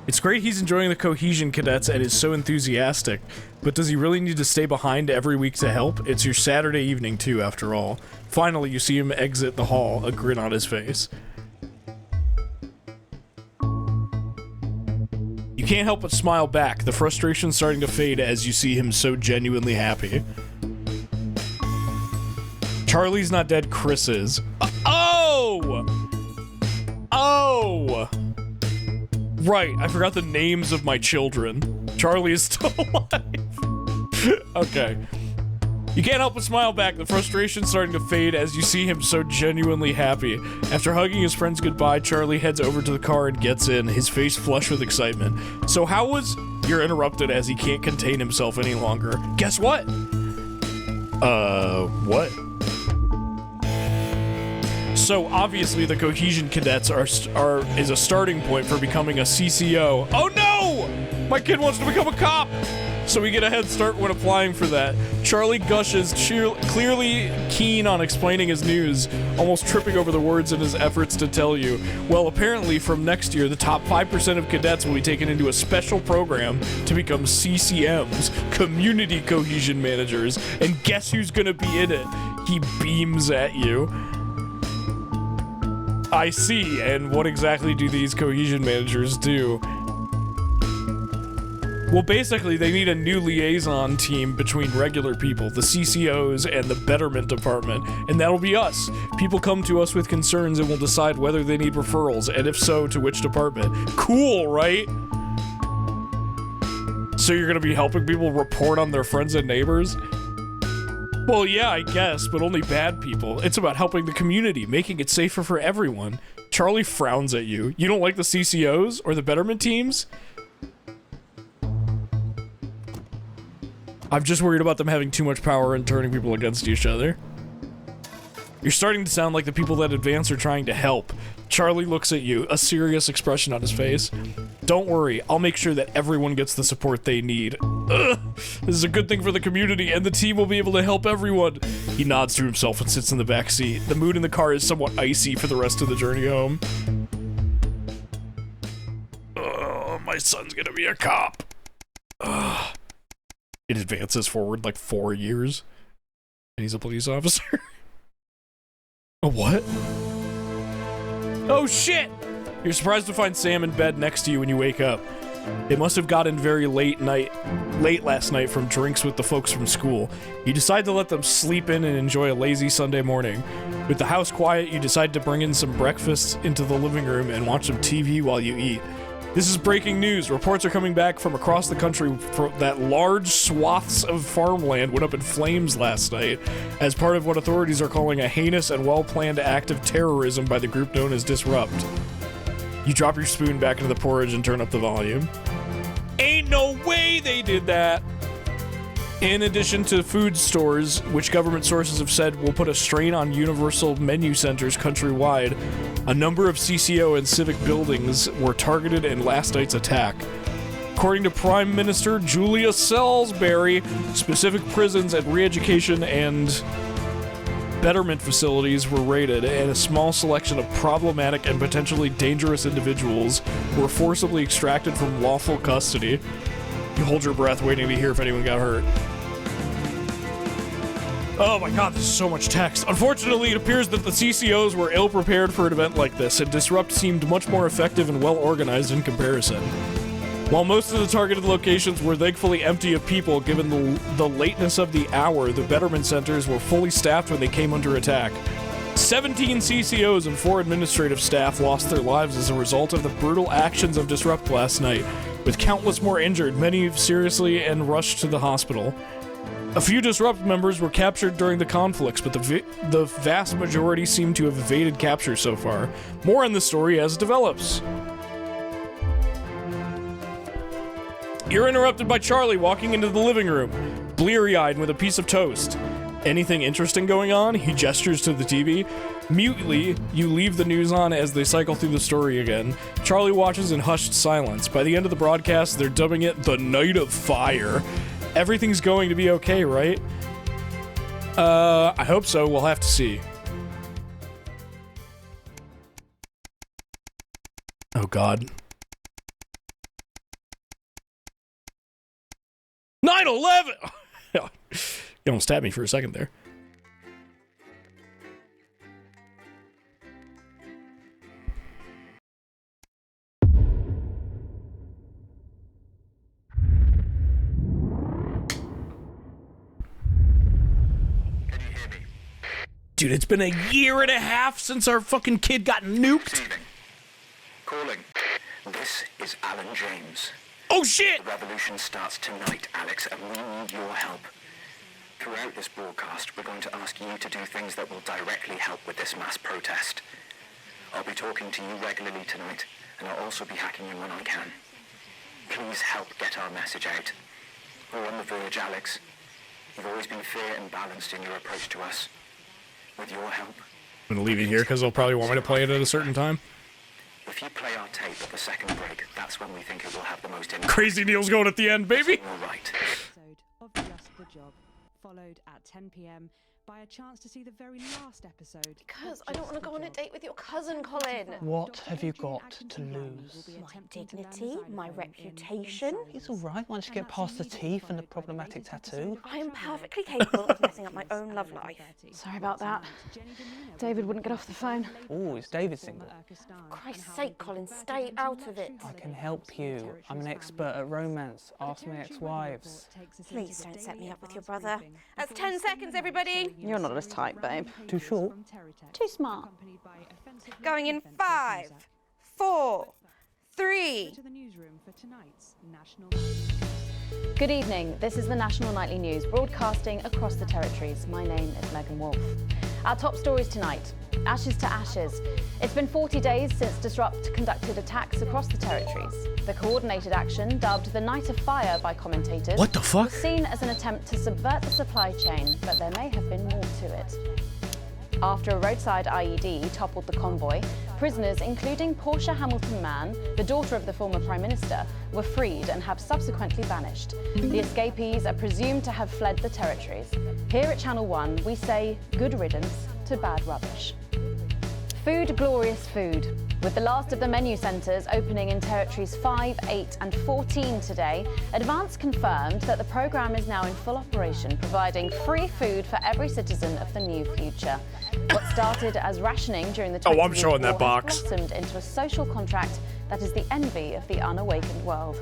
It's great he's enjoying the cohesion cadets and is so enthusiastic, but does he really need to stay behind every week to help? It's your Saturday evening too, after all. Finally, you see him exit the hall, a grin on his face. You can't help but smile back, the frustration starting to fade as you see him so genuinely happy. Charlie's not dead, Chris is. Oh! Oh! Right, I forgot the names of my children. Charlie is still alive. Okay. You can't help but smile back, the frustration starting to fade as you see him so genuinely happy. After hugging his friends goodbye, Charlie heads over to the car and gets in, his face flushed with excitement. So how was... You're interrupted as he can't contain himself any longer. Guess what? What? So obviously the cohesion cadets is a starting point for becoming a CCO. Oh no! My kid wants to become a cop! So we get a head start when applying for that. Charlie gushes, clearly keen on explaining his news, almost tripping over the words in his efforts to tell you. Well, apparently from next year, the top 5% of cadets will be taken into a special program to become CCMs, Community Cohesion Managers, and guess who's gonna be in it? He beams at you. I see, and what exactly do these cohesion managers do? Well, basically, they need a new liaison team between regular people, the CCOs, and the Betterment Department, and that'll be us. People come to us with concerns and we'll decide whether they need referrals, and if so, to which department. Cool, right? So you're gonna be helping people report on their friends and neighbors? Well, yeah, I guess, but only bad people. It's about helping the community, making it safer for everyone. Charlie frowns at you. You don't like the CCOs or the Betterment teams? I'm just worried about them having too much power and turning people against each other. You're starting to sound like the people that Advance are trying to help. Charlie looks at you, a serious expression on his face. Don't worry, I'll make sure that everyone gets the support they need. Ugh, this is a good thing for the community, and the team will be able to help everyone. He nods to himself and sits in the back seat. The mood in the car is somewhat icy for the rest of the journey home. Oh, my son's gonna be a cop. Ugh. It advances forward like 4 years, and he's a police officer. A what? Oh shit! You're surprised to find Sam in bed next to you when you wake up. They must have gotten very late last night from drinks with the folks from school. You decide to let them sleep in and enjoy a lazy Sunday morning. With the house quiet, you decide to bring in some breakfast into the living room and watch some TV while you eat. This is breaking news. Reports are coming back from across the country that large swaths of farmland went up in flames last night as part of what authorities are calling a heinous and well-planned act of terrorism by the group known as Disrupt. You drop your spoon back into the porridge and turn up the volume. Ain't no way they did that! In addition to food stores, which government sources have said will put a strain on universal menu centers countrywide, a number of CCO and civic buildings were targeted in last night's attack. According to Prime Minister Julia Salisbury, specific prisons and re-education and betterment facilities were raided, and a small selection of problematic and potentially dangerous individuals were forcibly extracted from lawful custody. You hold your breath waiting to hear if anyone got hurt. Oh my god, this is so much text. Unfortunately, it appears that the CCOs were ill-prepared for an event like this, and Disrupt seemed much more effective and well-organized in comparison. While most of the targeted locations were thankfully empty of people given the lateness of the hour, the betterment centers were fully staffed when they came under attack. 17 CCOs and 4 administrative staff lost their lives as a result of the brutal actions of Disrupt last night, with countless more injured, many seriously and rushed to the hospital. A few Disrupt members were captured during the conflicts, but the vast majority seem to have evaded capture so far. More on this story as it develops. You're interrupted by Charlie walking into the living room, bleary-eyed with a piece of toast. Anything interesting going on? He gestures to the TV. Mutely, you leave the news on as they cycle through the story again. Charlie watches in hushed silence. By the end of the broadcast, they're dubbing it the Night of Fire. Everything's going to be okay, right? I hope so. We'll have to see. Oh, God. 9/11! You almost stabbed me for a second there. Dude, it's been a year and a half since our fucking kid got nuked. Calling. This is Alan James. Oh shit! The revolution starts tonight, Alex, and we need your help. Throughout this broadcast, we're going to ask you to do things that will directly help with this mass protest. I'll be talking to you regularly tonight, and I'll also be hacking in when I can. Please help get our message out. We're on the verge, Alex. You've always been fair and balanced in your approach to us. With your help, I'm gonna leave it here because they'll probably want me to play it at a certain time. if you play our tape at the second break, that's when we think it will have the most impact. Crazy Neil's going at the end, baby. All right. Of Just the Job, followed at 10 p.m. by a chance to see the very last episode. Because I don't want to go on a date with your cousin, Colin. What have you got to lose? My dignity, my reputation. It's all right once you get past the teeth and the problematic tattoo. I am perfectly capable of messing up my own love life. Sorry about that. David wouldn't get off the phone. Oh, is David single? For Christ's sake, Colin, stay out of it. I can help you. I'm an expert at romance. Ask my ex-wives. Please don't set me up with your brother. That's 10 seconds, everybody. You're not as tight, babe. Too short? Too smart. Going in 5, 4, 3. Good evening. This is the National Nightly News, broadcasting across the territories. My name is Megan Wolf. Our top stories tonight. Ashes to ashes. It's been 40 days since Disrupt conducted attacks across the territories. The coordinated action, dubbed the Night of Fire by commentators, What the fuck? was seen as an attempt to subvert the supply chain, but there may have been more to it. After a roadside IED toppled the convoy, prisoners, including Portia Hamilton Mann, the daughter of the former Prime Minister, were freed and have subsequently vanished. The escapees are presumed to have fled the territories. Here at Channel 1, we say good riddance to bad rubbish. Food, glorious food. With the last of the menu centres opening in territories 5, 8 and 14 today, Advance confirmed that the programme is now in full operation, providing free food for every citizen of the new future. What started as rationing during the 20 I'm showing that box. blossomed into a social contract that is the envy of the unawakened world.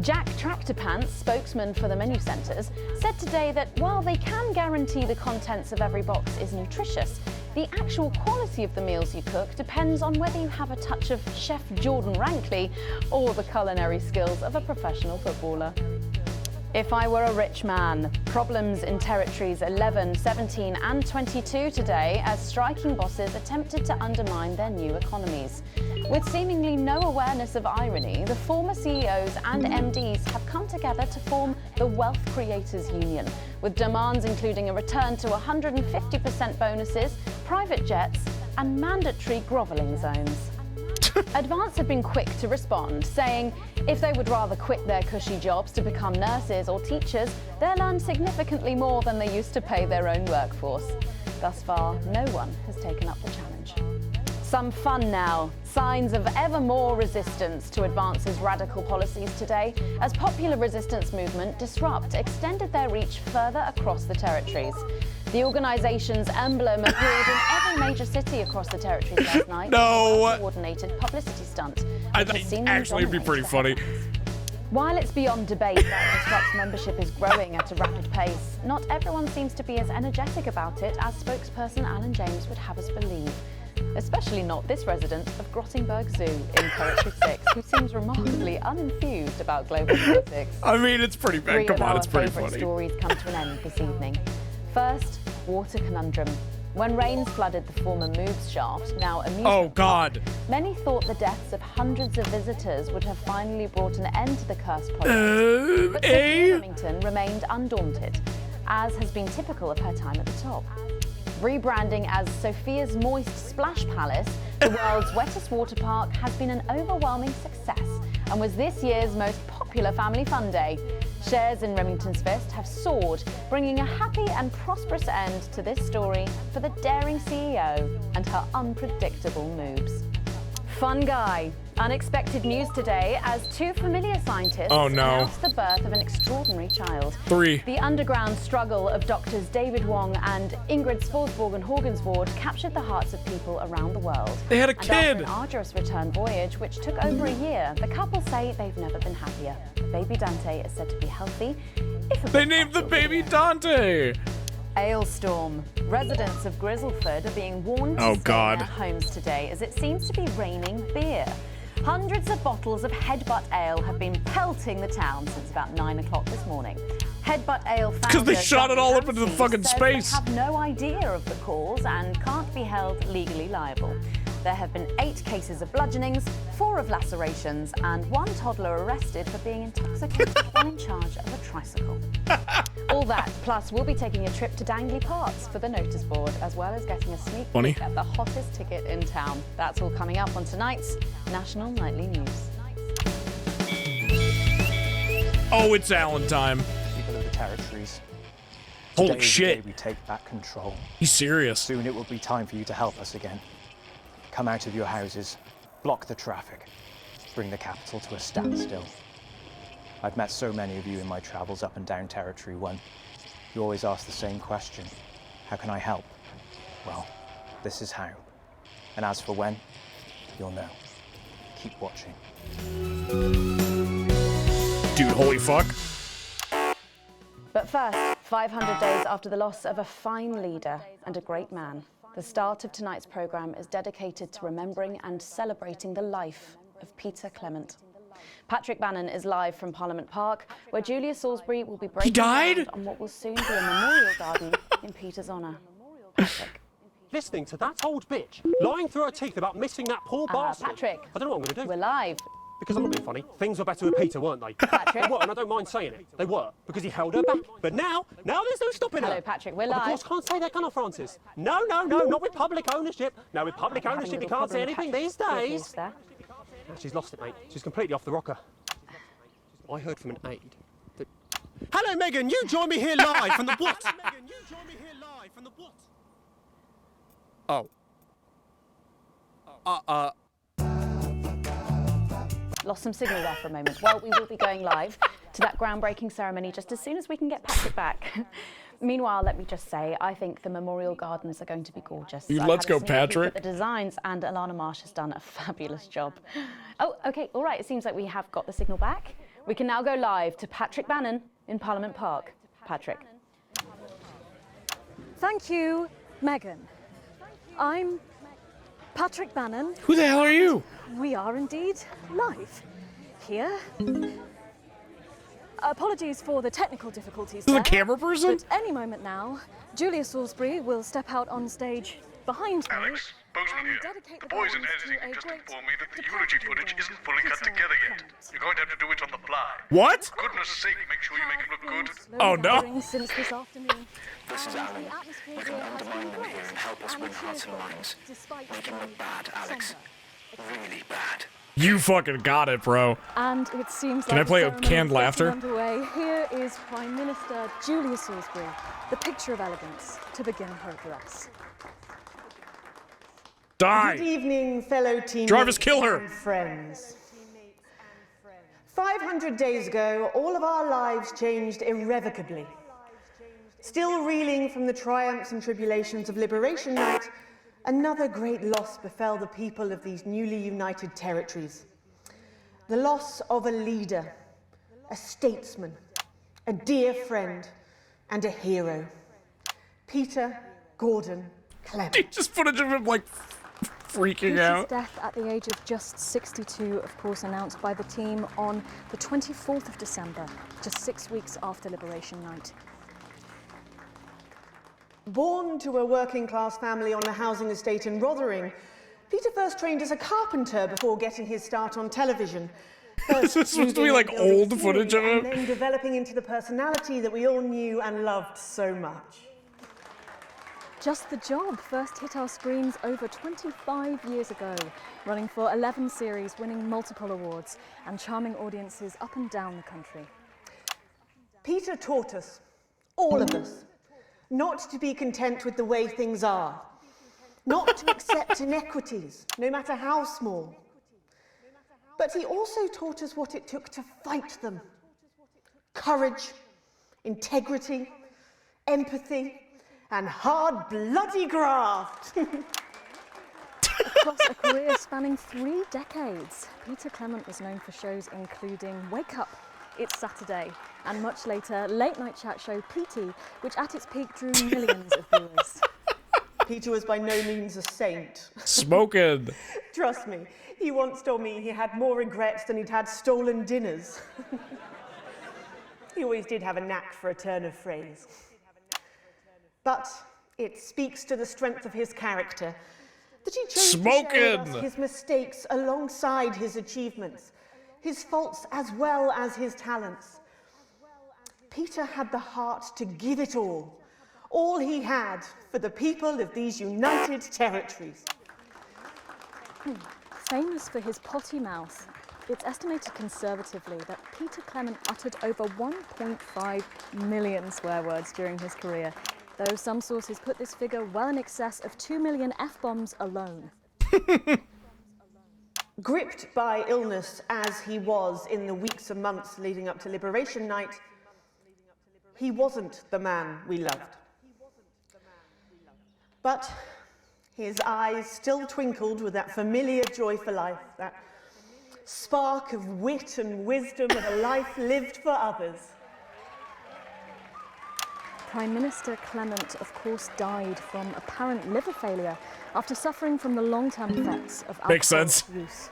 Jack Tractor Pants, spokesman for the menu centres, said today that while they can guarantee the contents of every box is nutritious, the actual quality of the meals you cook depends on whether you have a touch of Chef Jordan Rankley or the culinary skills of a professional footballer. If I were a rich man, problems in territories 11, 17 and 22 today as striking bosses attempted to undermine their new economies. With seemingly no awareness of irony, the former CEOs and MDs have come together to form the Wealth Creators Union, with demands including a return to 150% bonuses, private jets and mandatory grovelling zones. Advance have been quick to respond, saying if they would rather quit their cushy jobs to become nurses or teachers, they'll earn significantly more than they used to pay their own workforce. Thus far, no one has taken up the challenge. Some fun now. Signs of ever more resistance to Advance's radical policies today, as popular resistance movement Disrupt extended their reach further across the territories. The organisation's emblem appeared in every major city across the territories last night. No. A coordinated publicity stunt. I think actually it'd be pretty funny. While it's beyond debate that Disrupt's membership is growing at a rapid pace, not everyone seems to be as energetic about it as spokesperson Alan James would have us believe. Especially not this resident of Grottingberg Zoo in Territory 6, who seems remarkably unenthused about global politics. I mean, it's pretty bad. Come on, it's pretty funny. Stories come to an end this evening. First, water conundrum. When rains flooded the former Moves shaft, now amusement Oh, God. park, many thought the deaths of hundreds of visitors would have finally brought an end to the cursed project. But Sophia Remington remained undaunted, as has been typical of her time at the top. Rebranding as Sophia's Moist Splash Palace, the world's wettest water park has been an overwhelming success and was this year's most popular family fun day. Shares in Remington's Fist have soared, bringing a happy and prosperous end to this story for the daring CEO and her unpredictable moves. Fun guy. Unexpected news today as two familiar scientists announced the birth of an extraordinary child. 3. The underground struggle of doctors David Wong and Ingrid Sforsborg Horgensvoord captured the hearts of people around the world. They had a And kid. after an arduous return voyage, which took over a year, the couple say they've never been happier. Baby Dante is said to be healthy. They named the baby Dante. Ailstorm. Residents of Grizzleford are being warned to stay in their homes today as it seems to be raining beer. Hundreds of bottles of Headbutt Ale have been pelting the town since about 9 o'clock this morning. Headbutt Ale founder Because they shot it all up into the Nancy fucking says space. They have no idea of the cause and can't be held legally liable. There have been 8 cases of bludgeonings, 4 of lacerations, and 1 toddler arrested for being intoxicated while in charge of a tricycle. All that, plus we'll be taking a trip to Dangley Parks for the notice board, as well as getting a sneak peek at the hottest ticket in town. That's all coming up on tonight's National Nightly News. Oh, it's Alan time. People of the territories. Holy Today is the shit. day we take back control. He's serious. Soon it will be time for you to help us again. Come out of your houses, block the traffic, bring the capital to a standstill. I've met so many of you in my travels up and down Territory 1. You always ask the same question. How can I help? Well, this is how. And as for when, you'll know. Keep watching. Dude, holy fuck. But first, 500 days after the loss of a fine leader and a great man, the start of tonight's programme is dedicated to remembering and celebrating the life of Peter Clement. Patrick Bannon is live from Parliament Park, where Julia Salisbury will be breaking ground on what will soon be a memorial garden in Peter's honour. Patrick. Listening to that old bitch lying through her teeth about missing that poor bastard. Patrick. I don't know what I'm going to do. We're live. Because I'm not being funny. Things were better with Peter, weren't they? Patrick. They were, and I don't mind saying it. They were, because he held her back. But now there's no stopping her. Hello, Patrick. We're Of live. course, can't say that, can I, Francis? No, not with public ownership. No, with public ownership, you can't say anything these days. There. She's lost it, mate. She's completely off the rocker. I heard from an aide that... Hello, Megan. You join me here live from the what? Megan, you join me here live from the what? Lost some signal there for a moment. Well, we will be going live to that groundbreaking ceremony just as soon as we can get Patrick back. Meanwhile, let me just say, I think the memorial gardens are going to be gorgeous. Dude, I've let's had a go, sneak peek Patrick. at the designs, and Alana Marsh has done a fabulous job. Oh, okay, all right. It seems like we have got the signal back. We can now go live to Patrick Bannon in Parliament Park. Patrick. Thank you, Megan. I'm Patrick Bannon. Who the hell are you? We are indeed live here Apologies for the technical difficulties This is there. a camera person? But any moment now, Julia Salisbury will step out on stage behind me. Alex, Bozeman here. The boys in editing have just informed me that the eulogy footage isn't fully cut together yet. You're going to have to do it on the fly. What? For goodness sake, make sure you make it look good. Oh, no. Since this afternoon. This is Alan. You can undermine them here and help us win hearts and minds. Make him look bad, Alex. Really bad. You fucking got it, bro. And it seems Can like I play the a ceremony canned is laughter? getting underway. Here is Prime Minister Julia Salisbury, the picture of elegance, to begin her address. Die! Good evening, fellow teammates Jarvis, kill her! and friends. 500 days ago, all of our lives changed irrevocably. Still reeling from the triumphs and tribulations of Liberation Night, another great loss befell the people of these newly united territories. The loss of a leader, a statesman, a dear friend, and a hero. Peter Gordon Clement. Just footage of him, like, freaking Peter's out. death at the age of just 62, of course, announced by the team on the 24th of December, just 6 weeks after Liberation Night. Born to a working-class family on a housing estate in Rotherham, Peter first trained as a carpenter before getting his start on television. This is supposed to be like old footage of him. And then developing into the personality that we all knew and loved so much. Just the Job first hit our screens over 25 years ago, running for 11 series, winning multiple awards, and charming audiences up and down the country. Peter taught us, all of us, not to be content with the way things are, not to accept inequities, no matter how small. But he also taught us what it took to fight them. Courage, integrity, empathy, and hard, bloody graft. Across a career spanning 3 decades, Peter Clement was known for shows including Wake Up, It's Saturday, and much later, late-night chat show PT, which at its peak drew millions of viewers. Peter was by no means a saint. Smoking. Trust me, he once told me he had more regrets than he'd had stolen dinners. He always did have a knack for a turn of phrase. But it speaks to the strength of his character that he chose to share with us his mistakes alongside his achievements, his faults as well as his talents. Peter had the heart to give it all he had for the people of these united territories. Famous for his potty mouth, it's estimated conservatively that Peter Clement uttered over 1.5 million swear words during his career, though some sources put this figure well in excess of 2 million F-bombs alone. Gripped by illness as he was in the weeks and months leading up to Liberation Night, he wasn't the man we loved. But his eyes still twinkled with that familiar joy for life, that spark of wit and wisdom of a life lived for others. Prime Minister Clement, of course, died from apparent liver failure after suffering from the long-term effects of alcohol Makes sense. use.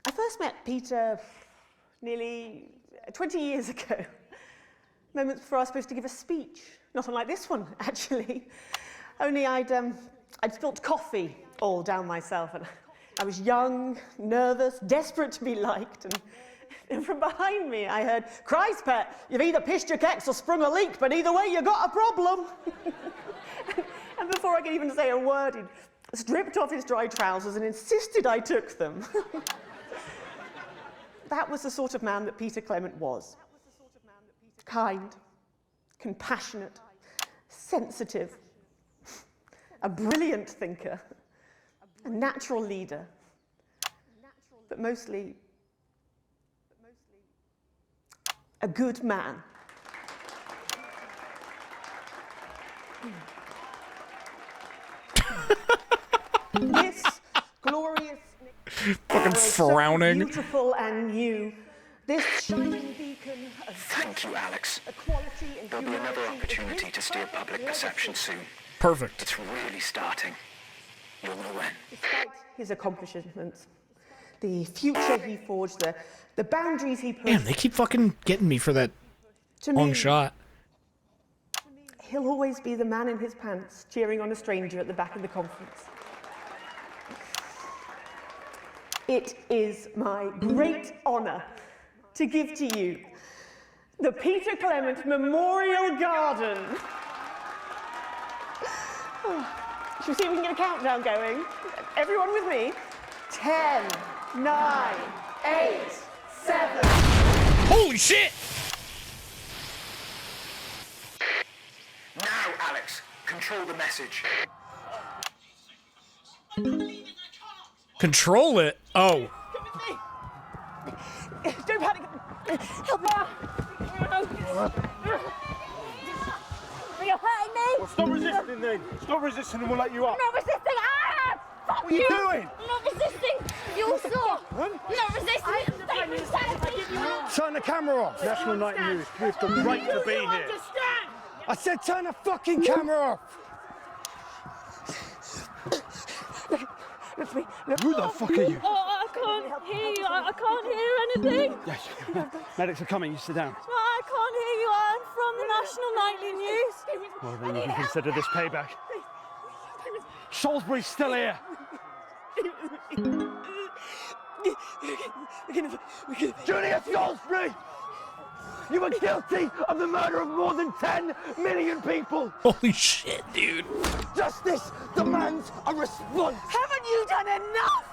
I first met Peter nearly 20 years ago, moments before I was supposed to give a speech. Not unlike this one, actually. Only I'd spilt coffee all down myself, and I was young, nervous, desperate to be liked, and from behind me I heard, "Christ, pet, you've either pissed your kecks or sprung a leak, but either way you got a problem." And before I could even say a word, he stripped off his dry trousers and insisted I took them. That was the sort of man that Peter Clement was. Kind, compassionate, sensitive, a brilliant thinker, a natural leader, but mostly a good man. This glorious Fucking frowning. beautiful and new, this shining beacon of Thank you, Alex. equality and There'll be another opportunity to steer public perception soon. Perfect. It's really starting. You'll know when. Despite his accomplishments, the future he forged, the boundaries he pushed. Damn, they keep fucking getting me for that To long me, shot. He'll always be the man in his pants cheering on a stranger at the back of the conference. It is my great honour to give to you the Peter Clement Memorial Garden. Should we see if we can get a countdown going? Everyone with me? 10, 9, 8, 7. Holy shit! Now, Alex, control the message. Control it? Oh. Don't panic. Help me. You're hurting me. Well, stop resisting then. Stop resisting and we'll let you up. I'm not resisting. Ah! Fuck What are you doing? I'm not resisting. You saw. I'm not resisting. Stay brutality. Turn the camera off. National Night News. We have the right to be here. I said turn the fucking camera off. Look at me. Who the fuck are you? Oh, I can't hear you. I can't hear anything. Yes. Medics are coming. You sit down. No, I can't hear you. I'm from the National Nightly News. Well, then you can consider this payback. Salisbury's still here. Julia Salisbury! You were guilty of the murder of more than 10 million people! Holy shit, dude. Justice demands a response! Haven't you done enough?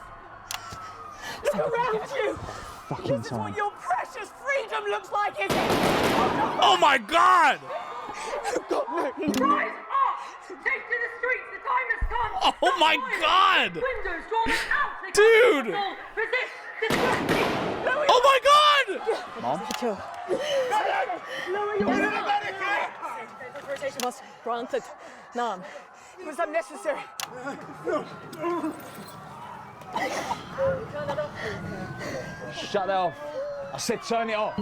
Look around you. Fucking This is what your precious freedom looks like, is it? Oh my god! You've got no... Rise up! Take to the streets. The time has come. Oh my god! Windows drawn out. Dude! Resist. Oh my god! Mom? Lower your Authorization was granted. None. It was unnecessary. Shut that off. I said turn it off.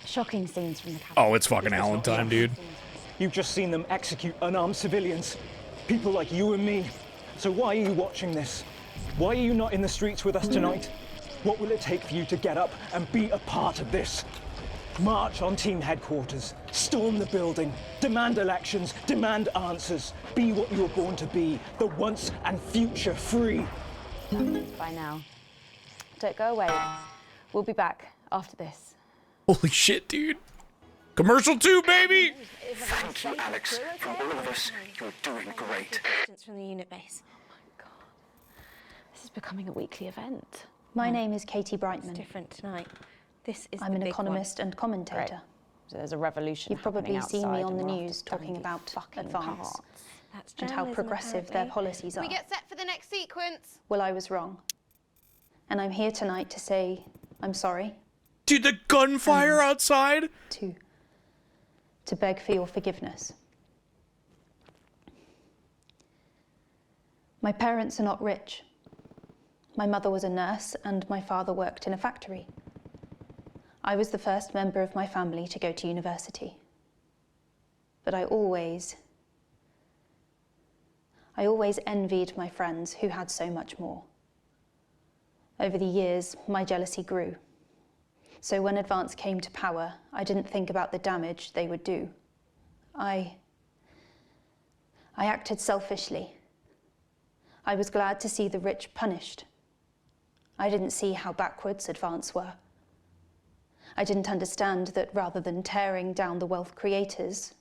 Shocking scenes from the capital. Oh, it's fucking Allen time, dude. You've just seen them execute unarmed civilians. People like you and me. So why are you watching this? Why are you not in the streets with us tonight? What will it take for you to get up and be a part of this? March on team headquarters, storm the building, demand elections, demand answers. Be what you were born to be, the once and future free. By now. Don't go away. We'll be back after this. Holy shit, dude. Commercial 2, baby! Thank you, Alex. From all of us, you're doing great. From the unit base. This is becoming a weekly event. My name is Katie Brightman. It's different tonight. This is I'm the an big economist one. and commentator. So there's a revolution. You've probably happening seen me outside on the and we're news after talking telling you about fucking advance parts. That's and how journalism, progressive their apparently. policies are. We get set for the next sequence. Well, I was wrong. And I'm here tonight to say I'm sorry. Dude, the gunfire outside? To beg for your forgiveness. My parents are not rich. My mother was a nurse and my father worked in a factory. I was the first member of my family to go to university. But I always envied my friends who had so much more. Over the years, my jealousy grew. So when Advance came to power, I didn't think about the damage they would do. I acted selfishly. I was glad to see the rich punished. I didn't see how backwards Advance were. I didn't understand that rather than tearing down the wealth creators,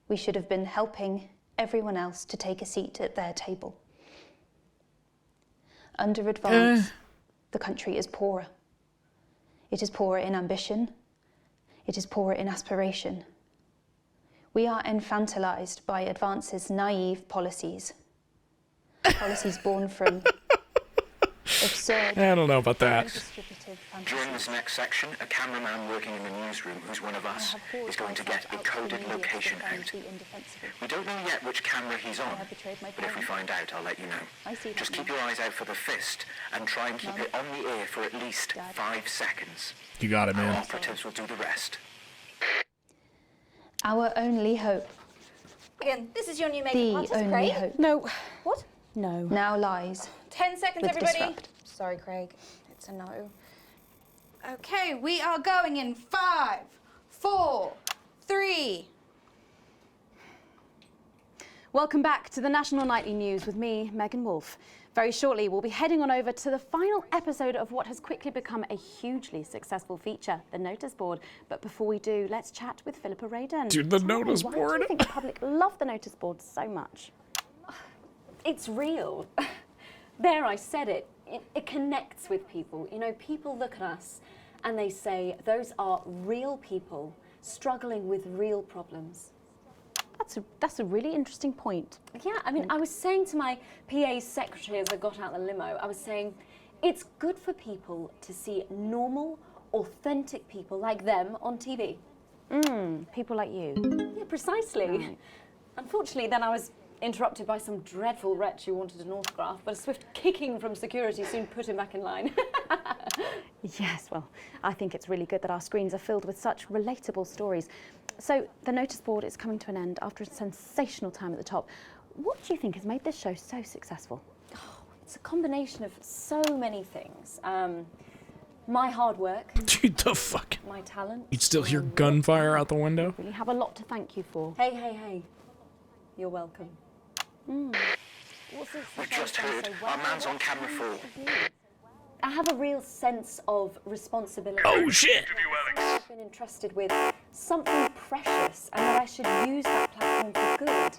we should have been helping everyone else to take a seat at their table. Under Advance, the country is poorer. It is poorer in ambition. It is poorer in aspiration. We are infantilized by Advance's naive policies. Policies born from absurd... I don't know about that. During this next section, a cameraman working in the newsroom who's one of us is going to get a coded location out. We don't know yet which camera he's on, but if we find out, I'll let you know. Just keep your eyes out for the fist and try and keep it on the air for at least 5 seconds. You got it, Our man. operatives will do the rest. Our only hope. Again, this is your new makeup artist, only Craig. hope. No. What? No. Now lies. 10 seconds, with everybody. disrupt. Sorry, Craig. It's a no. Okay, we are going in 5, 4, 3. Welcome back to the National Nightly News with me, Megan Wolfe. Very shortly, we'll be heading on over to the final episode of what has quickly become a hugely successful feature, the notice board. But before we do, let's chat with Philippa Radin. Dude, the notice Why board. do you think the public love the notice board so much? It's real. There, I said it. It connects with people. You know, people look at us and they say, those are real people struggling with real problems. That's a really interesting point. Yeah, I mean, I was saying to my PA's secretary as I got out the limo, I was saying, it's good for people to see normal, authentic people like them on TV. People like you. Yeah, precisely. Right. Unfortunately, then I was interrupted by some dreadful wretch who wanted an autograph, but a swift kicking from security soon put him back in line. Yes, well, I think it's really good that our screens are filled with such relatable stories. So the notice board is coming to an end after a sensational time at the top. What do you think has made this show so successful? It's a combination of so many things. My hard work. Dude, the fuck? My talent. You'd still hear gunfire out the window? Really have a lot to thank you for. Hey, hey, hey. You're welcome. What's this? We just heard our man's on camera 4. I have a real sense of responsibility. Oh, shit! I've been entrusted with something precious and that I should use that platform for good.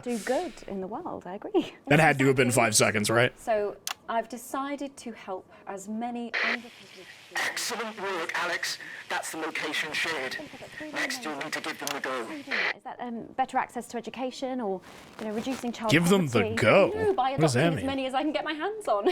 Do good in the world, I agree. That had to have been 5 seconds, right? So I've decided to help as many underprivileged. Excellent work, Alex. That's the location shared. Next, you'll need to give them the go. Is that better access to education or, you know, reducing child Give them the poverty? go? No, by What does that adopting as mean? many as I can get my hands on.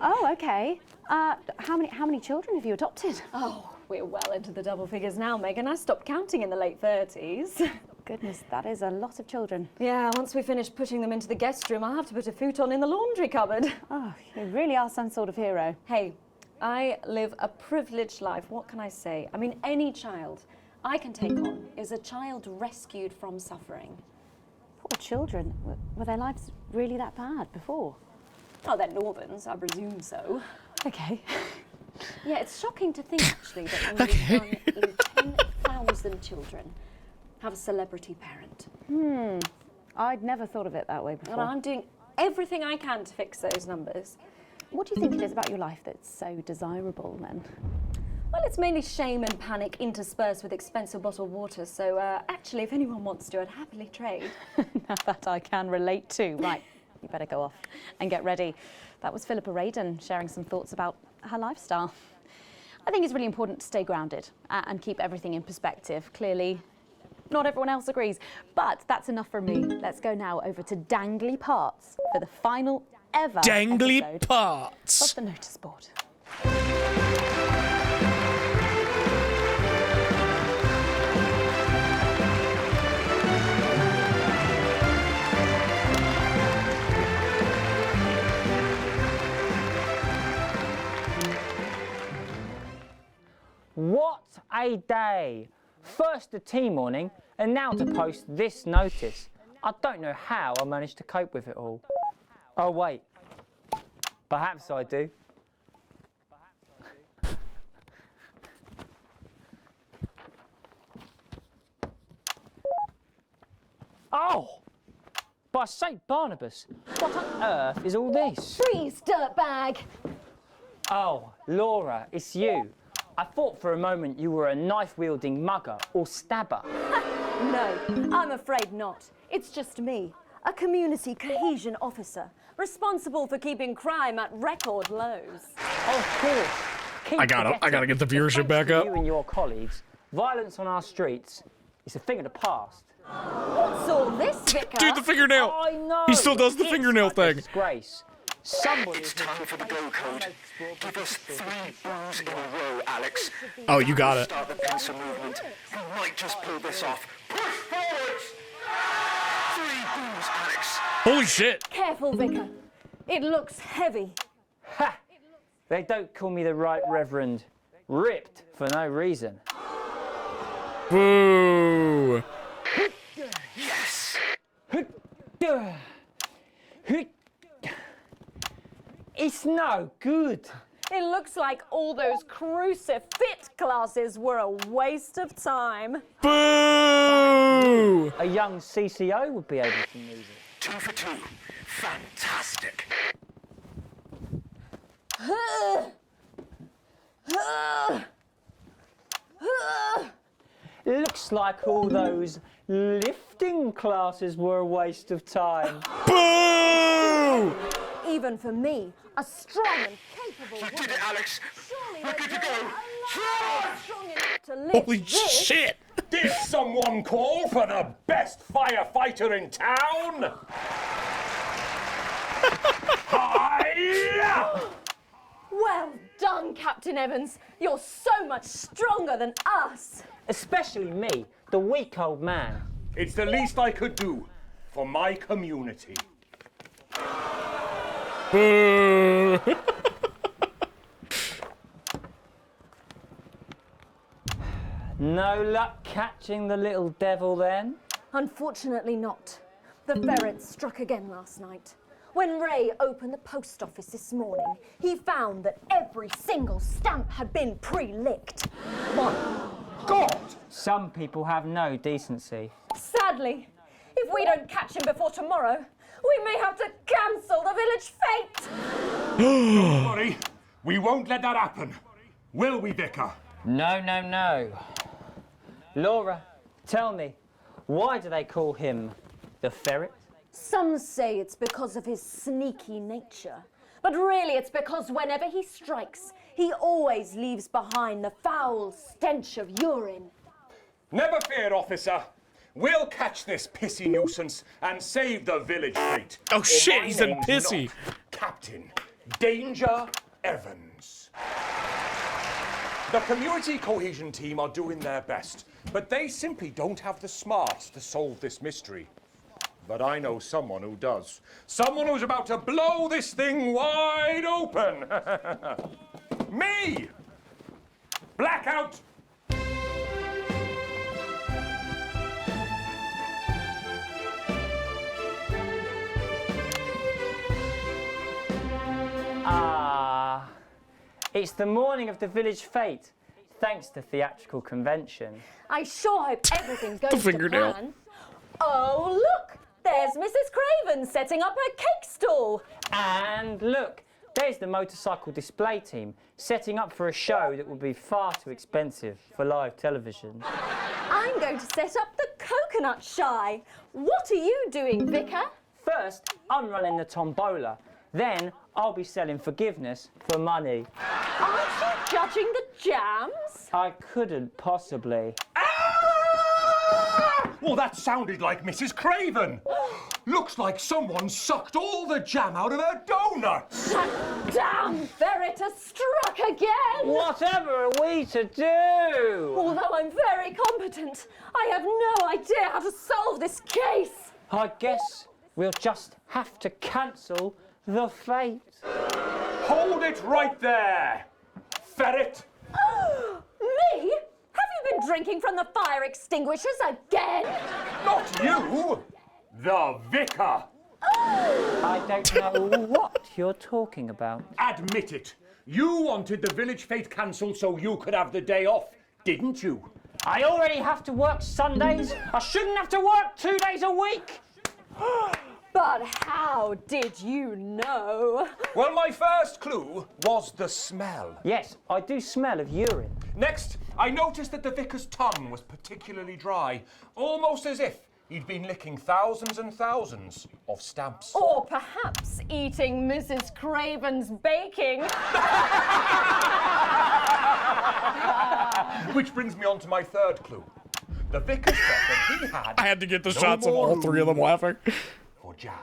Oh, okay. How many children have you adopted? Oh, we're well into the double figures now, Megan. I stopped counting in the late 30s. Goodness, that is a lot of children. Yeah, once we finish putting them into the guest room, I'll have to put a futon in the laundry cupboard. Oh, you really are some sort of hero. Hey, I live a privileged life. What can I say? I mean, any child I can take on is a child rescued from suffering. Poor children. Were their lives really that bad before? Oh, they're Northern's, I presume so. Okay. Yeah, it's shocking to think, actually, that only 1 in 10,000 children have a celebrity parent. I'd never thought of it that way before. And I'm doing everything I can to fix those numbers. What do you think it is about your life that's so desirable, then? Well, it's mainly shame and panic interspersed with expensive bottled water, so actually, if anyone wants to, I'd happily trade. Now that I can relate to. Right, you better go off and get ready. That was Philippa Radin sharing some thoughts about her lifestyle. I think it's really important to stay grounded and keep everything in perspective. Clearly, not everyone else agrees, but that's enough for me. Let's go now over to Dangly Parts for the final ever Dangly episode Parts of the notice board. What a day! First the tea morning, and now to post this notice. I don't know how I managed to cope with it all. Oh wait, perhaps I do. Oh! By St. Barnabas, what on earth is all this? Freeze, dirtbag! Oh, Laura, it's you. I thought for a moment you were a knife-wielding mugger or stabber. No, I'm afraid not. It's just me, a community cohesion officer, responsible for keeping crime at record lows. Of course. Keep I gotta get the viewership back up. You and your colleagues, violence on our streets is a thing of the past. What's all this, Vicar? Dude, the fingernail! I know. He still does the It's fingernail a thing. Disgrace. Somebody. It's time for the go code. Give us 3 boos in a row, Alex. Oh, you got it. Start the pincer movement. We might just pull this off. Push forwards! 3 boos, Alex. Holy shit! Careful, Vicar. It looks heavy. Ha! They don't call me the Right Reverend. Ripped for no reason. Boo! It's no good. It looks like all those crucifix classes were a waste of time. Boo! A young CCO would be able to use it. 2 for 2. Fantastic. Looks like all those lifting classes were a waste of time. Boo! Even for me, a strong and capable You woman. did it, Alex. Surely We're that good to you're go. alive, strong enough to lift Holy this. shit! Did someone call for the best firefighter in town? Hiya! Well done, Captain Evans. You're so much stronger than us. Especially me, the weak old man. It's the least I could do for my community. Boo! No luck catching the little devil then? Unfortunately not. The ferret struck again last night. When Ray opened the post office this morning, he found that every single stamp had been pre-licked. My God! Some people have no decency. Sadly, if we don't catch him before tomorrow, we may have to cancel the village fete. Don't worry, we won't let that happen. Will we, Vicar? No, no, no. Laura, tell me, why do they call him the ferret? Some say it's because of his sneaky nature, but really it's because whenever he strikes, he always leaves behind the foul stench of urine. Never fear, officer. We'll catch this pissy nuisance and save the village fate. Oh shit, My he said name's pissy. not Captain Danger Evans. The community cohesion team are doing their best, but they simply don't have the smarts to solve this mystery. But I know someone who does. Someone who's about to blow this thing wide open. Me! Blackout! Ah, it's the morning of the village fete, thanks to theatrical convention. I sure hope everything goes to fingernail. plan. Oh, look! There's Mrs. Craven setting up her cake stall. And look, there's the motorcycle display team setting up for a show that will be far too expensive for live television. I'm going to set up the coconut shy. What are you doing, Vicar? First, I'm running the tombola. Then, I'll be selling forgiveness for money. Aren't you judging the jams? I couldn't possibly. Well, that sounded like Mrs. Craven. Looks like someone sucked all the jam out of her donuts. That damn ferret has struck again! Whatever are we to do? Although I'm very competent, I have no idea how to solve this case. I guess we'll just have to cancel the fete. Hold it right there, ferret. Me? Have you been drinking from the fire extinguishers again? Not you, the vicar. I don't know what you're talking about. Admit it. You wanted the village fete cancelled so you could have the day off, didn't you? I already have to work Sundays. I shouldn't have to work 2 days a week. But how did you know? Well, my first clue was the smell. Yes, I do smell of urine. Next, I noticed that the vicar's tongue was particularly dry, almost as if he'd been licking thousands and thousands of stamps. Or perhaps eating Mrs. Craven's baking. Which brings me on to my third clue. The vicar said that he had... I had to get the no shots of more all three of them room laughing. for jam.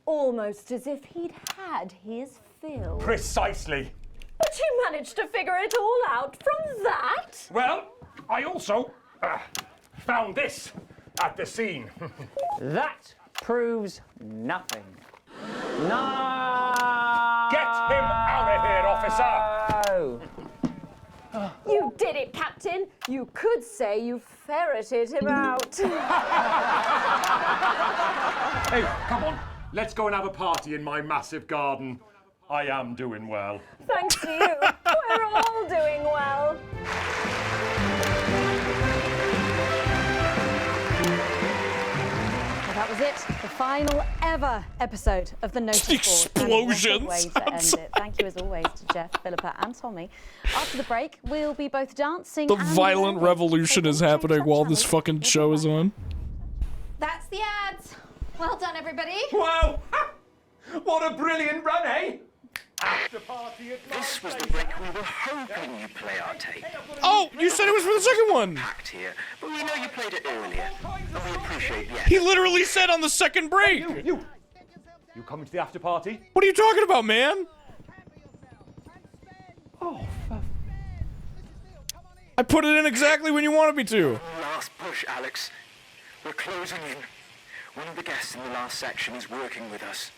Almost as if he'd had his fill. Precisely. But you managed to figure it all out from that? Well, I also found this at the scene. That proves nothing. No! Get him out of here, officer! never. You did it, Captain. You could say you ferreted him out. Hey, come on. Let's go and have a party in my massive garden. I am doing well. Thanks to you. We're all doing well. Well, that was it. The final ever episode of the Notice Board. Explosions. What a way to end it. Thank you as always to Jeff, Philippa and Tommy. After the break, we'll be both dancing The and violent learning. revolution is happening while this fucking show is on. That's the ads. Well done, everybody. Wow! What a brilliant run, eh? After party at This was the break we were hoping you'd play our tape. Oh, you said it was for the second one. Packed here, but we know you played it earlier, and we appreciate the effort. He literally said on the second break. You coming to the after party? What are you talking about, man? Oh, I put it in exactly when you wanted me to. Last push, Alex. We're closing in. One of the guests in the last section is working with us.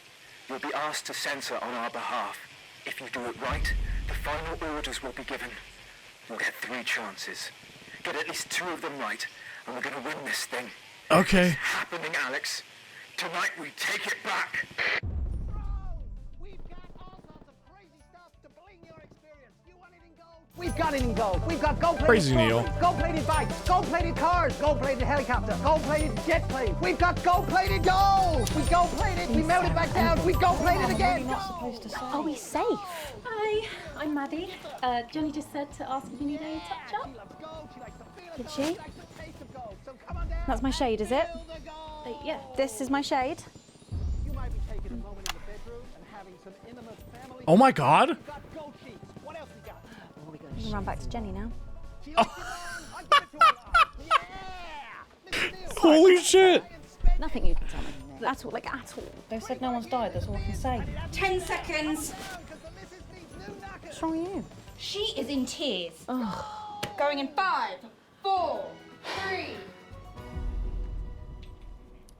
You'll be asked to censor on our behalf. If you do it right, the final orders will be given. You'll get 3 chances. Get at least 2 of them right, and we're gonna win this thing. Okay. It's happening, Alex. Tonight we take it back. We've got it in gold. We've got gold-plated Crazy Neil. gold-plated bikes, gold-plated cars, gold-plated helicopter, gold-plated jet planes. We've got gold-plated gold. We gold-plated. We melt it back down. We gold-plated again. Are we safe? Hi, I'm Maddie. Jenny just said to ask if you need any touch-up. Did she? That's my shade, is it? Yeah. This is my shade. Oh my god. We can run back to Jenny now. Holy shit. Nothing you can tell me. At all, like at all. They said no one's died, that's all I can say. 10 seconds. What's wrong with you? She is in tears. Going in 5, 4, 3.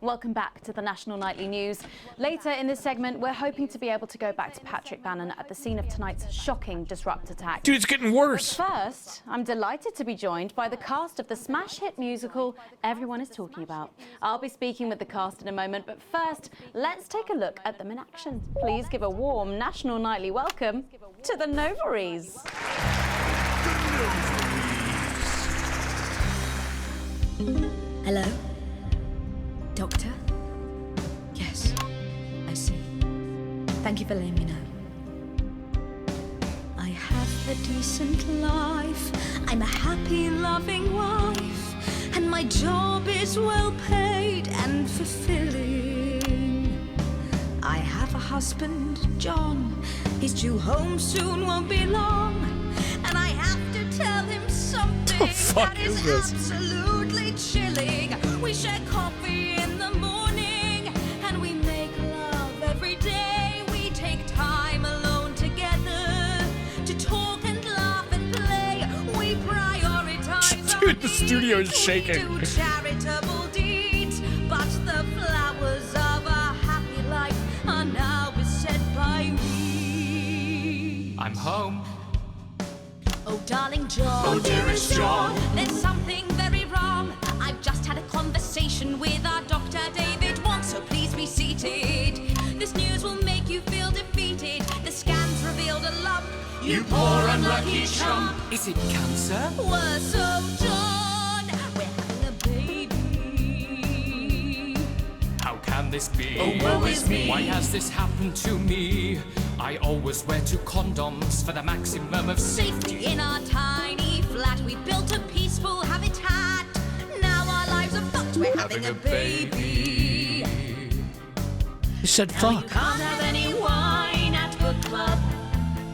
Welcome back to the National Nightly News. Later in this segment, we're hoping to be able to go back to Patrick Bannon at the scene of tonight's shocking disrupt attack. Dude, it's getting worse. But first, I'm delighted to be joined by the cast of the smash hit musical everyone is talking about. I'll be speaking with the cast in a moment, but first, let's take a look at them in action. Please give a warm National Nightly welcome to the Novaries. Hello? Doctor? Yes, I see. Thank you for letting me know. I have a decent life. I'm a happy, loving wife. And my job is well paid and fulfilling. I have a husband, John. He's due home soon, won't be long. And I have to tell him something that is absolutely chilling. We share coffee in the morning, and we make love every day. We take time alone together to talk and laugh and play. We prioritize. Dude, the studio is shaking. Do charitable deeds, but the flowers of a happy life are now beset by weeds. I'm home. Oh, darling John. Oh, dearest John. There's something very wrong. I've just had a conversation with our doctor, David Wong, so please be seated. This news will make you feel defeated. The scans revealed a lump. You poor unlucky chump. Is it cancer? Worse, oh, John. We're having a baby. How can this be? Oh, woe is me. Why has this happened to me? I always wear 2 condoms for the maximum of Safety in our tiny flat. We built a peaceful habitat. Now our lives are fucked. We're having a baby. You said Now fuck. you can't have any wine at book club.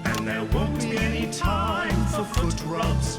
And there won't be any time for foot rubs.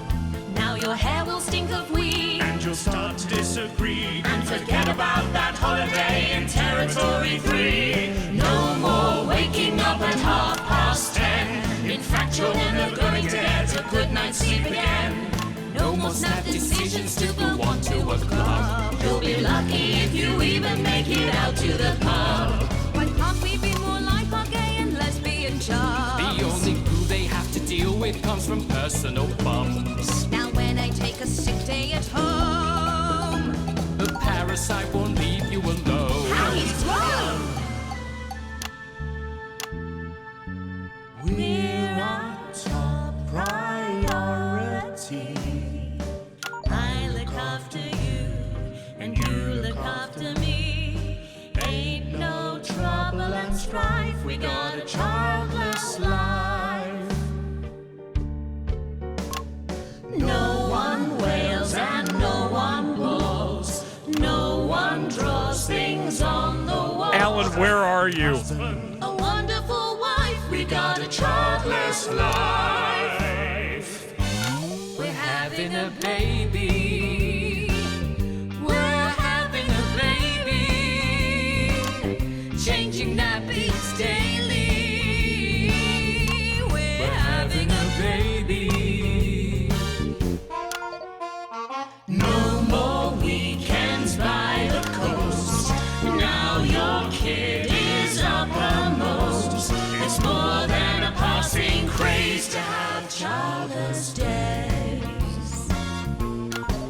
Now your hair will stink of weed. And you'll start to disagree. And forget about that holiday in Territory 3. No more waking up at 10:30. In fact, you're never going to get a good night's sleep again. No more snap decisions to go on to a club. You'll be lucky if you even make it out to the pub. Why can't we be more like our gay and lesbian chums? The only glue they have to deal with it comes from personal bums. Now when I take a sick day at home, The parasite won't leave you alone. how he's wrong! We're our top priority. I look after you, and you look after me. Ain't no trouble and strife, we got a childless life. No one wails and no one blows. No one draws things on the wall. Alan, where are you? A wonderful wife, we got a childless life. We're having a baby. We're having a baby. Changing nappies daily. We're having a baby. No more weekends by the coast. Now your kid is uppermost. It's more than a passing craze to have childless days.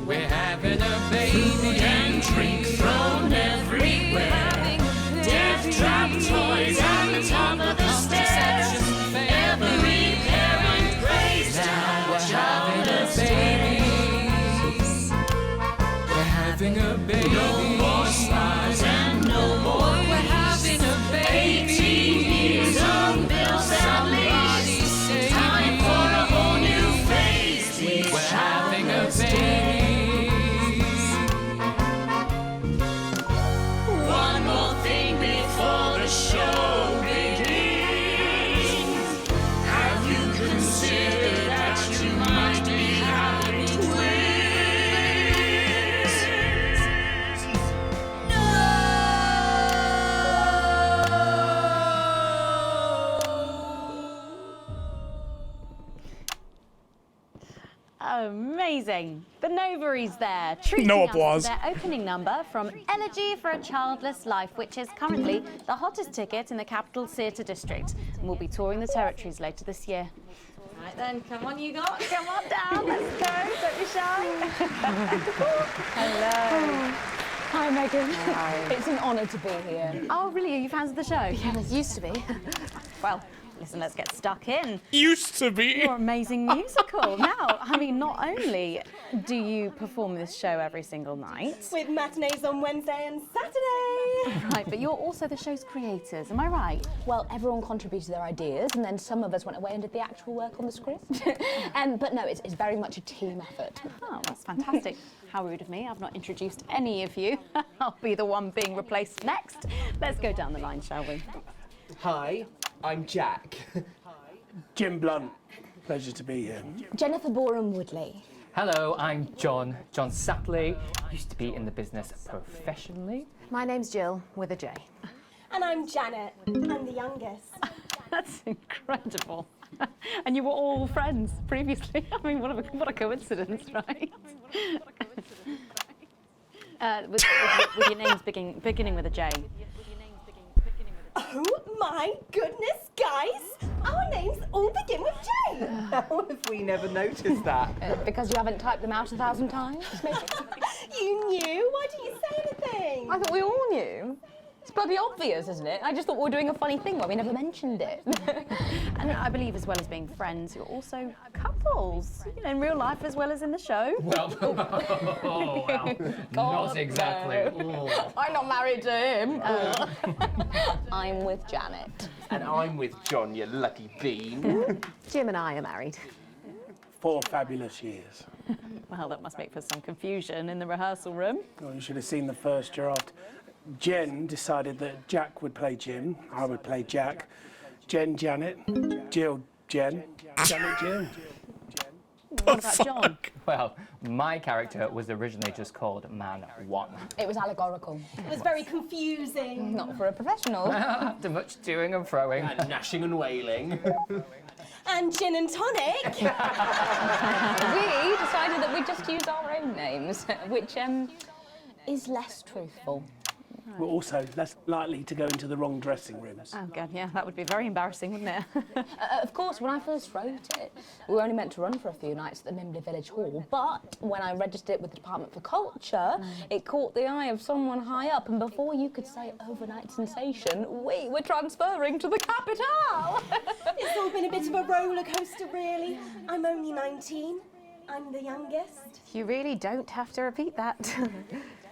We're having a baby. Food and drink thrown everywhere. Death trap toys at the top of the stairs. Every parent prays to have childless babies. We're having a baby. No more spas and no more we're having a baby. 18 years on bills and leaves. Time for a whole new phase. We're having a baby. One more thing before the show begins. Have you considered that you might be having twins? Amazing. The Novaries there, treating No us to applause. their opening number from Elegy for a Childless Life, which is currently the hottest ticket in the Capital Theatre District, and will be touring the territories later this year. Right then, come on you guys. Come on down, let's go, don't be shy. Hello. Hi, Megan. Hi. It's an honour to be here. Oh, really? Are you fans of the show? Yeah, it used to be. Well, listen, let's get stuck in. Used to be. Your amazing musical. Now, I mean, not only do you perform this show every single night, With matinees on Wednesday and Saturday. right, but you're also the show's creators, am I right? Well, everyone contributed their ideas, and then some of us went away and did the actual work on the script. But no, it's very much a team effort. Oh, that's fantastic. How rude of me. I've not introduced any of you. I'll be the one being replaced next. Let's go down the line, shall we? Hi, I'm Jack. Jim Blunt, pleasure to be here. Jennifer Boreham Woodley. Hello, I'm John Satley. Used to be in the business professionally. My name's Jill, with a J. And I'm Janet. I'm the youngest. That's incredible. And you were all friends previously. I mean, what a coincidence, right? With your names beginning with a J. Oh my goodness, guys! Our names all begin with J. How have we never noticed that? Because you haven't typed them out 1,000 times, maybe? You knew? Why didn't you say anything? I thought we all knew. It's bloody obvious, isn't it? I just thought we were doing a funny thing where we never mentioned it. And I believe as well as being friends, you're also couples, you know, in real life as well as in the show. Well, oh, well, not exactly. I'm not married to him. I'm with Janet. And I'm with John, you lucky bean. Jim and I are married. 4 fabulous years. Well, that must make for some confusion in the rehearsal room. Well, you should have seen the first draft. Jen decided that Jack would play Jim, I would play Jack. Jen, Janet, Jill, Jen, Janet, Jill. What about John? Well, my character was originally just called Man 1. It was allegorical. It was very confusing. Not for a professional. After much toing and froing. And gnashing and wailing. And gin and tonic. We decided that we'd just use our own names, which is less truthful. We're also less likely to go into the wrong dressing rooms. Oh, God, yeah, that would be very embarrassing, wouldn't it? Of course, when I first wrote it, we were only meant to run for a few nights at the Mimbley Village Hall, but when I registered it with the Department for Culture, it caught the eye of someone high up, and before you could say overnight sensation, we were transferring to the capital. It's all been a bit of a roller coaster, really. I'm only 19. I'm the youngest. You really don't have to repeat that.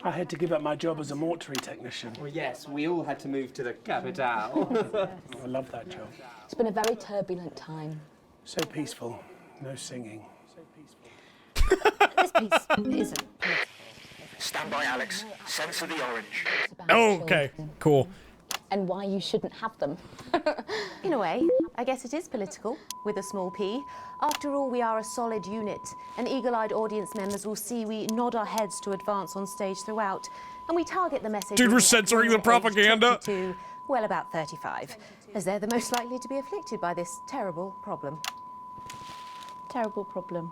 I had to give up my job as a mortuary technician. Well, yes, we all had to move to the capital. I love that job. It's been a very turbulent time. So peaceful. No singing. This piece isn't. Stand by, Alex. Censor the orange. Oh, okay, cool. And why you shouldn't have them. In a way, I guess it is political, with a small p. After all, we are a solid unit, and eagle-eyed audience members will see we nod our heads to advance on stage throughout, and we target the message... Dude, we're censoring the propaganda! ...to, well, about 35, as they're the most likely to be afflicted by this terrible problem. Terrible problem.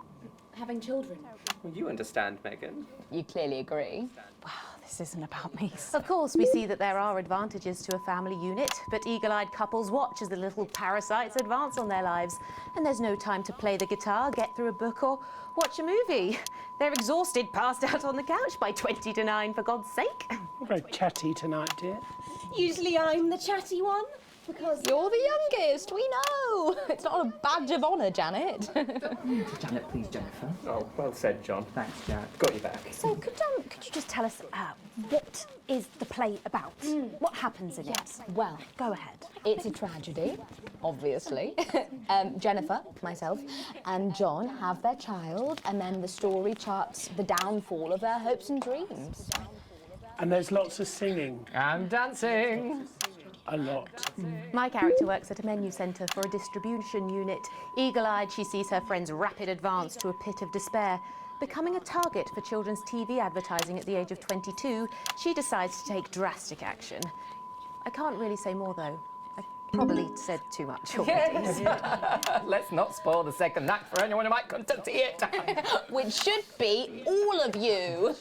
Having children. Well, you understand, Megan. You clearly agree. Wow, this isn't about me. Of course, we see that there are advantages to a family unit, but eagle-eyed couples watch as the little parasites advance on their lives, and there's no time to play the guitar, get through a book, or watch a movie. They're exhausted, passed out on the couch by 20 to 9, for God's sake. We're very chatty tonight, dear. Usually I'm the chatty one. Because you're the youngest, we know. It's not a badge of honour, Janet. Janet, please, Jennifer. Oh, well said, John. Thanks, Janet. Got you back. So could you just tell us what is the play about? What happens in it? Well, go ahead. It's a tragedy, obviously. Jennifer, myself, and John have their child, and then the story charts the downfall of their hopes and dreams. And there's lots of singing. And dancing. A lot. My character works at a menu centre for a distribution unit. Eagle-eyed, she sees her friend's rapid advance to a pit of despair. Becoming a target for children's TV advertising at the age of 22, she decides to take drastic action. I can't really say more, though. I probably said too much already. Yes. Let's not spoil the second act for anyone who might come to see it. Which should be all of you.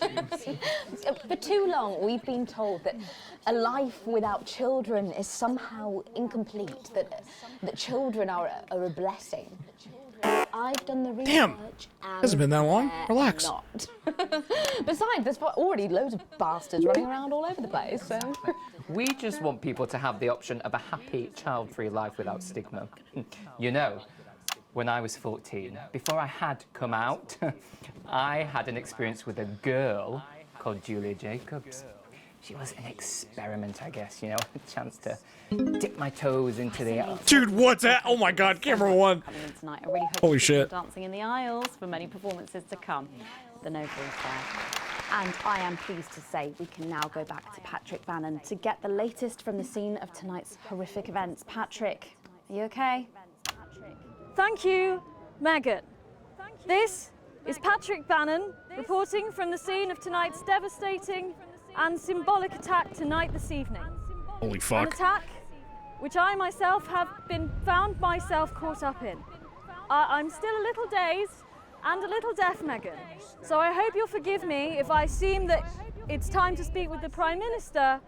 For too long, we've been told that a life without children is somehow incomplete, that children are a blessing. I've done the research. Damn! And Hasn't been that long. Relax. Not. Besides, there's already loads of bastards running around all over the place, so... We just want people to have the option of a happy, child-free life without stigma. You know, when I was 14, before I had come out, I had an experience with a girl called Julia Jacobs. She was an experiment, I guess, you know, a chance to dip my toes into the... Dude, what's that? Oh my God, camera one. Coming in tonight. I really hope Holy to see shit. some dancing in the aisles for many performances to come. The no voice there. And I am pleased to say we can now go back to Patrick Bannon to get the latest from the scene of tonight's horrific events. Patrick, are you okay? Thank you, Megan. This is Patrick Bannon reporting from the scene of tonight's devastating and symbolic attack tonight this evening. Holy An fuck. attack which I myself have been found myself caught up in. I'm still a little dazed and a little deaf, Megan. So I hope you'll forgive me if I seem that it's time to speak with the Prime Minister.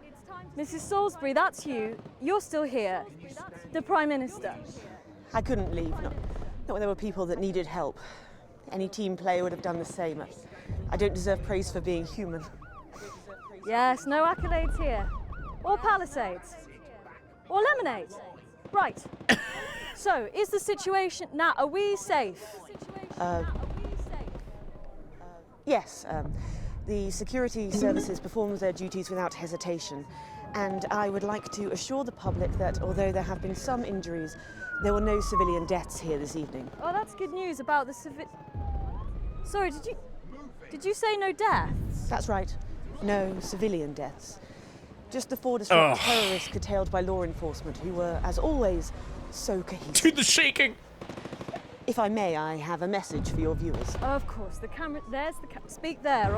Mrs. Salisbury, that's you. You're still here. The Prime Minister. I couldn't leave, not when there were people that needed help. Any team player would have done the same. I don't deserve praise for being human. Yes, no accolades here. Or Palisades. Or lemonade. Right. So, is the situation... Now, are we safe? Yes, the security services performed their duties without hesitation. And I would like to assure the public that although there have been some injuries, there were no civilian deaths here this evening. Oh, that's good news about the Sorry, did you say no deaths? That's right. No civilian deaths. Just the 4 disrupted terrorists curtailed by law enforcement, who were, as always, so cohesive. Dude, the shaking! If I may, I have a message for your viewers. Of course, the camera. There's the speak there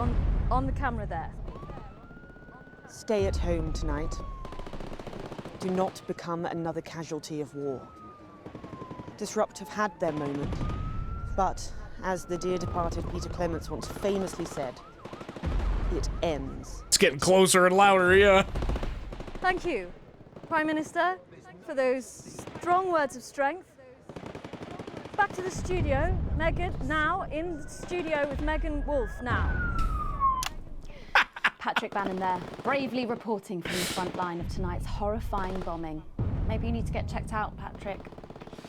on the camera there. Stay at home tonight. Do not become another casualty of war. Disrupt have had their moment, but as the dear departed Peter Clements once famously said, it ends. It's getting closer and louder, yeah. Thank you, Prime Minister, for those strong words of strength. Back to the studio. Megan, now in the studio with Megan Wolf now. Patrick Bannon there, bravely reporting from the front line of tonight's horrifying bombing. Maybe you need to get checked out, Patrick.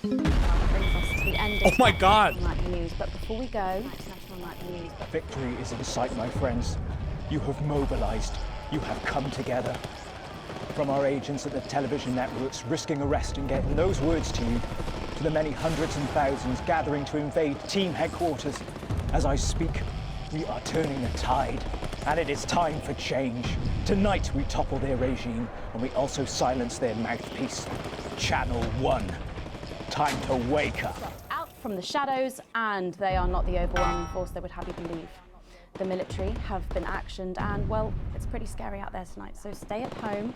Well, that brings us to the end of Oh my God. Nightly News. But before we go, International Nightly News. Victory is in sight, my friends. You have mobilized. You have come together. From our agents at the television networks risking arrest and getting those words to you, to the many hundreds and thousands gathering to invade team headquarters. As I speak, we are turning the tide, and it is time for change. Tonight we topple their regime, and we also silence their mouthpiece. Channel 1. Time to wake up. Out from the shadows, and they are not the overwhelming force they would have you believe. The military have been actioned, and well, it's pretty scary out there tonight, so stay at home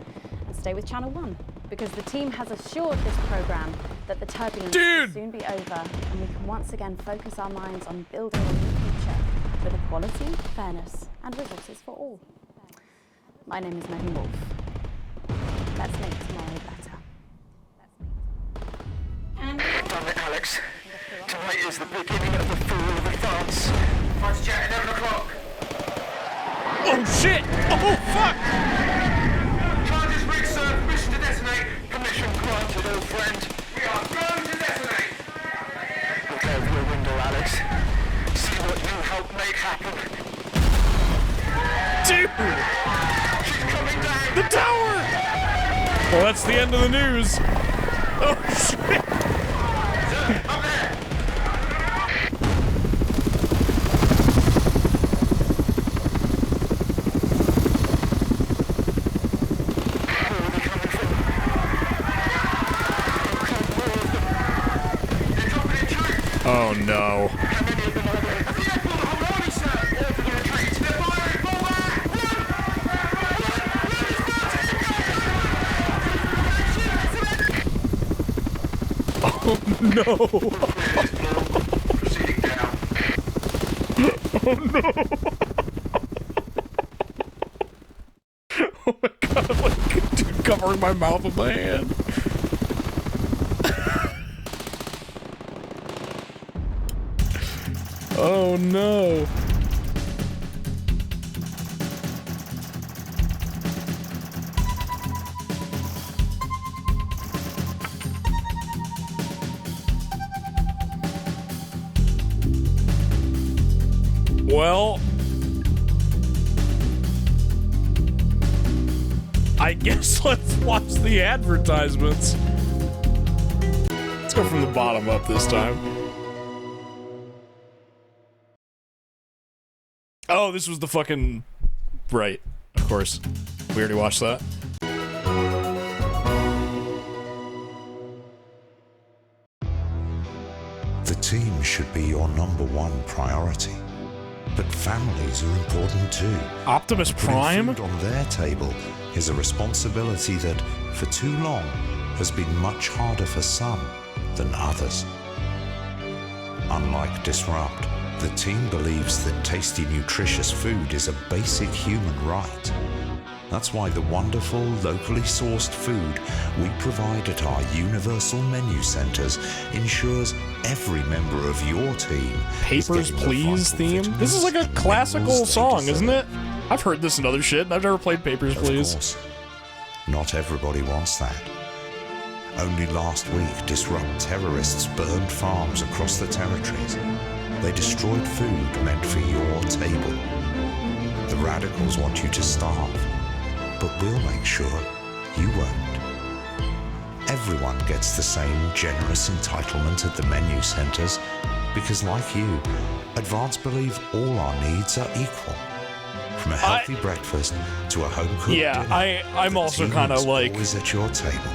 and stay with Channel 1, because the team has assured this programme that the turbulence will soon be over, and we can once again focus our minds on building a new future with equality, fairness, and resources for all. My name is Megan Wolf. Let's make tomorrow better. Damn it, Alex. Tonight is the beginning of the fall of advance. Fight chat at 11 o'clock. Oh shit! Oh fuck! Charges rigged, sir. Permission to detonate. Permission granted, old friend. We are going to detonate. Look over your window, Alex. See what you helped make happen. Dude! She's coming down. The tower! Well, that's the end of the news. Oh shit! Up there. Oh no. Oh no. Oh no. Oh my god, I'm like dude, covering my mouth with my hand. Oh no. Well, I guess let's watch the advertisements. Let's go from the bottom up this time. Oh, this was the fucking... Right, of course. We already watched that. The team should be your #1 priority. But families are important too. Optimus Prime? Putting food on their table is a responsibility that, for too long, has been much harder for some than others. Unlike Disrupt, the team believes that tasty, nutritious food is a basic human right. That's why the wonderful, locally sourced food we provide at our universal menu centers ensures every member of your team Papers, Please theme? This is like a classical song, isn't it? I've heard this in other shit. I've never played Papers, Please. Of course, not everybody wants that. Only last week, Disrupt terrorists burned farms across the territories. They destroyed food meant for your table. The radicals want you to starve, but we'll make sure you won't. Everyone gets the same generous entitlement at the menu centers because, like you, Advance believe all our needs are equal. From a healthy breakfast to a home-cooked dinner. I'm also kind of like... always at your table.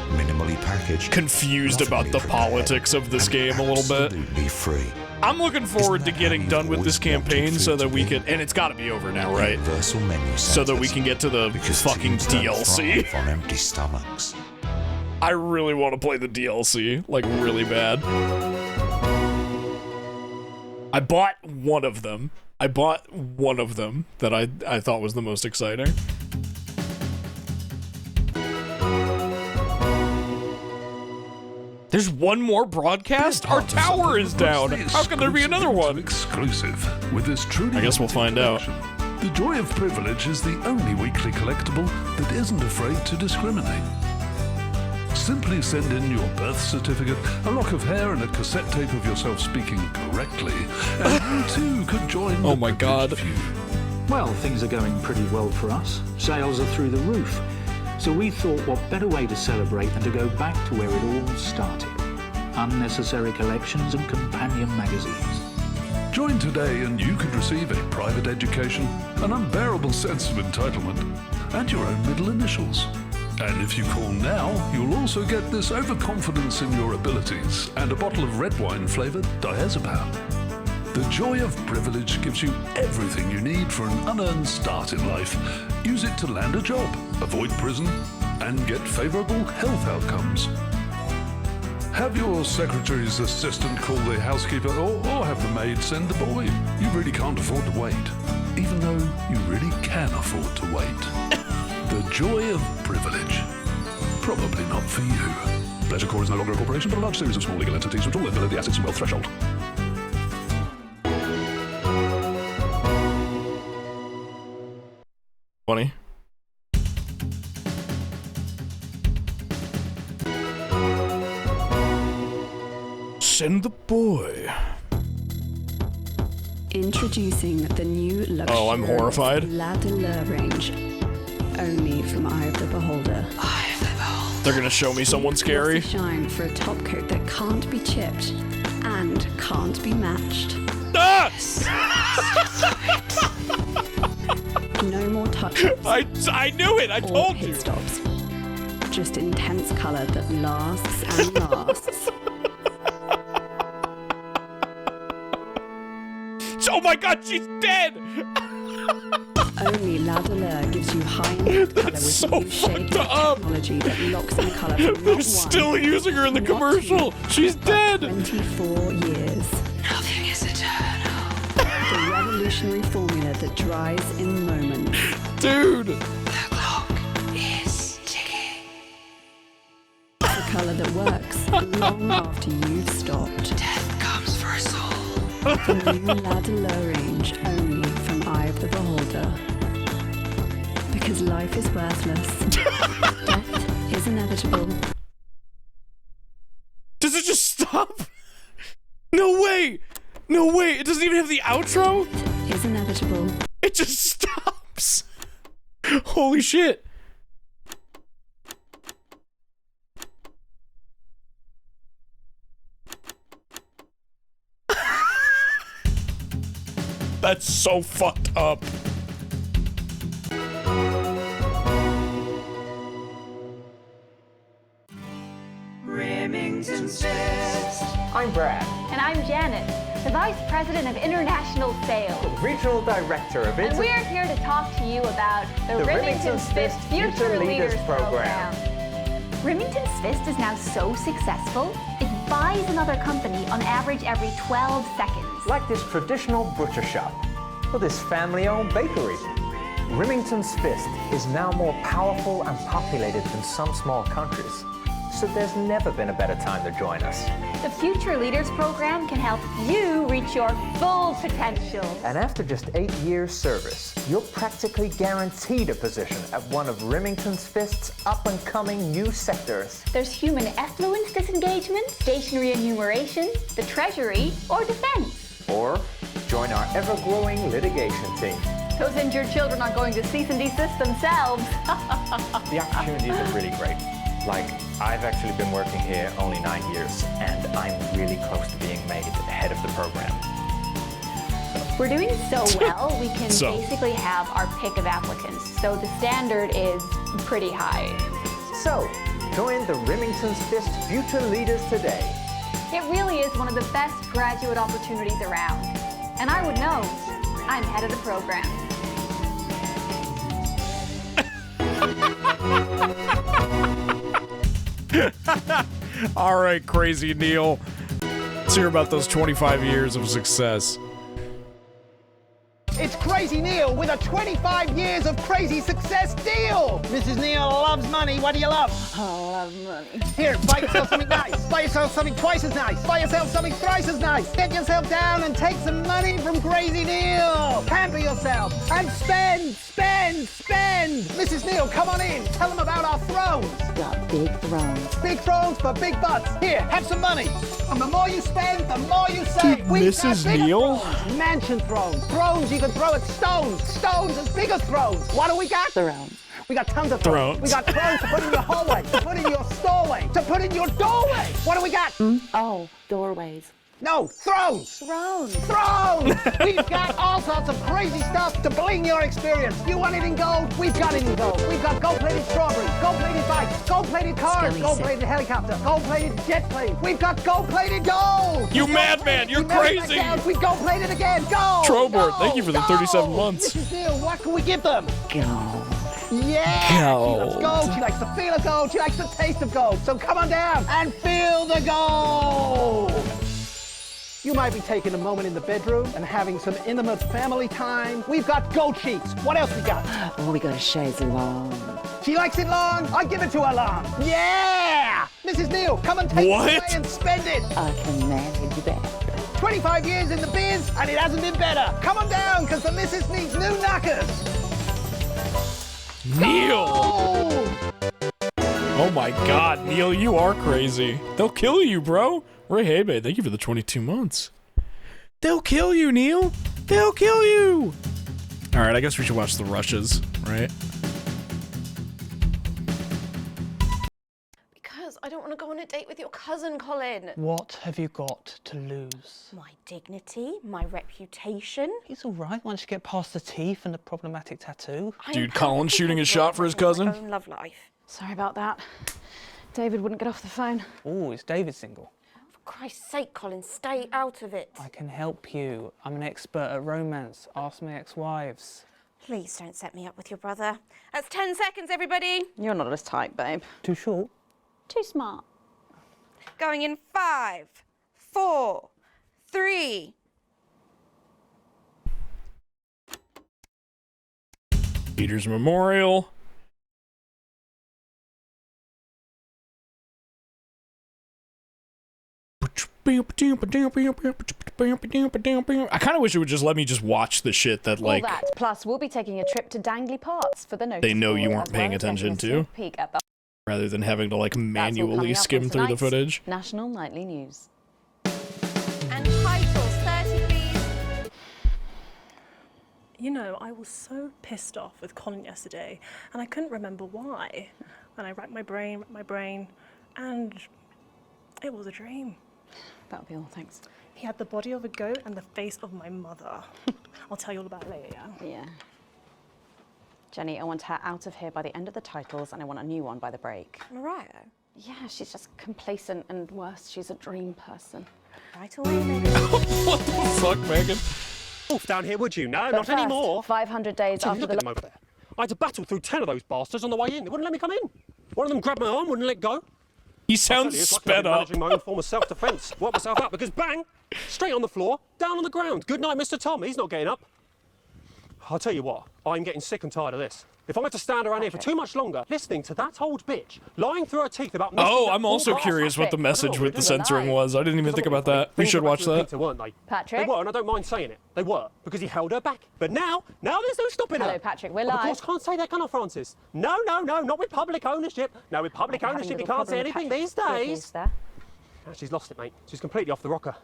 Minimally packaged. Confused about the politics of this game a little bit. Absolutely free. I'm looking forward to getting done with this campaign so that we can, and it's got to be over now, right? Universal menu so that we can get to the fucking DLC. On empty stomachs. I really want to play the DLC, like really bad. I bought one of them. that I thought was the most exciting. There's one more broadcast? Our tower is down. How can there be another one? Exclusive with this truly. I guess we'll find out. The Joy of Privilege is the only weekly collectible that isn't afraid to discriminate. Simply send in your birth certificate, a lock of hair, and a cassette tape of yourself speaking correctly, and you too could join. Oh my God. Well, things are going pretty well for us. Sales are through the roof. So we thought, what better way to celebrate than to go back to where it all started? Unnecessary collections and companion magazines. Join today and you could receive a private education, an unbearable sense of entitlement, and your own middle initials. And if you call now, you'll also get this overconfidence in your abilities and a bottle of red wine flavoured diazepam. The Joy of Privilege gives you everything you need for an unearned start in life. Use it to land a job, avoid prison, and get favourable health outcomes. Have your secretary's assistant call the housekeeper or have the maid send the boy. You really can't afford to wait, even though you really can afford to wait. The Joy of Privilege. Probably not for you. Pleasure Corps is no longer a corporation, but a large series of small legal entities which all live below the assets and wealth threshold. Funny. Send the boy. Introducing the new luxury I'm horrified. La Douleur range. Only from Eye of the Beholder. Eye of the Beholder. They're gonna show me someone scary. Shine for a top coat that can't be chipped and can't be matched. Ah! No more touch-ups. I knew it. I told you. Stops. Just intense color that lasts and lasts. Oh my God, she's dead. Only La Douleur gives you high-end color with so new shade technology that locks in color from not They're one, still using her in the commercial. She's dead. 24 years. Nothing is eternal. The revolutionary formula that dries in moments. Dude. The clock is ticking. The color that works long after you've stopped. Death comes for us all. The new La Douleur range only from Eye of the Beholder. Because life is worthless. Death is inevitable. Does it just stop? No way. No way. It doesn't even have the outro. Is inevitable. It just stops. Holy shit. That's so fucked up. Remington's Fist. I'm Brad. And I'm Janet, the Vice President of International Sales. Regional Director of And we're here to talk to you about the Remington's Fist Future Leaders Program. Remington's Fist is now so successful, it buys another company on average every 12 seconds. Like this traditional butcher shop, or this family-owned bakery. Remington's Fist is now more powerful and populated than some small countries. So there's never been a better time to join us. The Future Leaders Program can help you reach your full potential. And after just 8 years service, you're practically guaranteed a position at one of Remington's Fist's up-and-coming new sectors. There's human effluence disengagement, stationary enumeration, the Treasury, or defense. Or join our ever-growing litigation team. Those injured children are going to cease and desist themselves. The opportunities are really great. Like, I've actually been working here only 9 years, and I'm really close to being made head of the program. We're doing so well, we can basically have our pick of applicants. So the standard is pretty high. So, join the Remington's Fist Future Leaders today. It really is one of the best graduate opportunities around. And I would know. I'm head of the program. All right, crazy Neil. Let's hear about those 25 years of success. It's Crazy Neil with a 25 years of crazy success deal. Mrs. Neil loves money. What do you love? I love money. Here, buy yourself something nice. Buy yourself something twice as nice. Buy yourself something thrice as nice. Get yourself down and take some money from Crazy Neil. Pamper yourself and spend, spend, spend. Mrs. Neil, come on in. Tell them about our thrones. Got big thrones. Big thrones for big butts. Here, have some money. And the more you spend, the more you save. Dude, Mrs. Neil? Thrones, mansion thrones. Thrones you can throw at stones. Stones as big as thrones. What do we got? Thrones. We got tons of thrones. We got thrones to put in your hallway, to put in your stallway, to put in your doorway. What do we got? Oh, doorways. No, thrones. Thrones. Thrones. We've got all sorts of crazy stuff to bling your experience. You want it in gold? We've got it in gold. We've got gold-plated strawberries, gold-plated bikes, gold-plated cars, gold-plated helicopter, gold-plated jet plane. We've got gold-plated gold. You madman, you're crazy. We gold-plated again. Gold. Trobort, thank you for the 37 months. Mrs. Neil, what can we give them? Gold. Yeah! Gold. She loves gold. She likes the feel of gold. She likes the taste of gold. So come on down and feel the gold. You might be taking a moment in the bedroom and having some intimate family time. We've got gold sheets. What else we got? Oh, we got a chaise long. She likes it long. I give it to her long. Yeah! Mrs. Neil, come and take it away and spend it. I can manage that. 25 years in the biz and it hasn't been better. Come on down because the missus needs new knockers. Neil! Oh my god, Neil, you are crazy. They'll kill you, bro. Ray Hebe, thank you for the 22 months. They'll kill you, Neil. They'll kill you. All right, I guess we should watch the rushes, right? Because I don't want to go on a date with your cousin, Colin. What have you got to lose? My dignity, my reputation. He's all right once you get past the teeth and the problematic tattoo. Dude, Colin shooting a shot for his cousin. My own love life. Sorry about that. David wouldn't get off the phone. Oh, is David single? For Christ's sake, Colin, stay out of it. I can help you. I'm an expert at romance. Ask my ex-wives. Please don't set me up with your brother. That's 10 seconds, everybody. You're not as tight, babe. Too short? Too smart. Going in 5, 4, 3. Peter's Memorial. I kind of wish it would just let me just watch the shit that, like, all that. Plus, we'll be taking a trip to Dangly Parts for the notice they know you board, aren't as well paying as attention taking a to, sneak peek at the rather than having to, like, That's all manually coming up skim on through the tonight's footage. National Nightly News. And titles, 30 please. You know, I was so pissed off with Colin yesterday, and I couldn't remember why. And I racked my brain, and it was a dream. That'll be all, thanks. He had the body of a goat and the face of my mother. I'll tell you all about it later, yeah? Yeah. Jenny, I want her out of here by the end of the titles, and I want a new one by the break. Mariah? Yeah, she's just complacent, and worse, she's a dream person. Right away, Megan. What the fuck, Megan? Wolf down here, would you? No, But not first, anymore. 500 days Tim, after look the... at them over there. I had to battle through 10 of those bastards on the way in. They wouldn't let me come in. One of them grabbed my arm, wouldn't let go. He sounds sped up. Managing my own form of self-defense. Woke myself up because bang, straight on the floor, down on the ground. Good night, Mr. Tom. He's not getting up. I'll tell you what, I'm getting sick and tired of this. If I have to stand around here for too much longer, listening to that old bitch lying through her teeth about... Oh, I'm also curious what the message with the censoring was. I didn't even think about that. We should watch that. Weren't they? Patrick? They were, and I don't mind saying it. They were, because he held her back. But now there's no stopping her. Hello, Patrick, we're Of live. course, can't say that, can I, Francis? No, not with public ownership. No, with public Having a ownership, you little can't say problem with anything these Patrick's days. earpiece there. No, she's lost it, mate. She's completely off the rocker.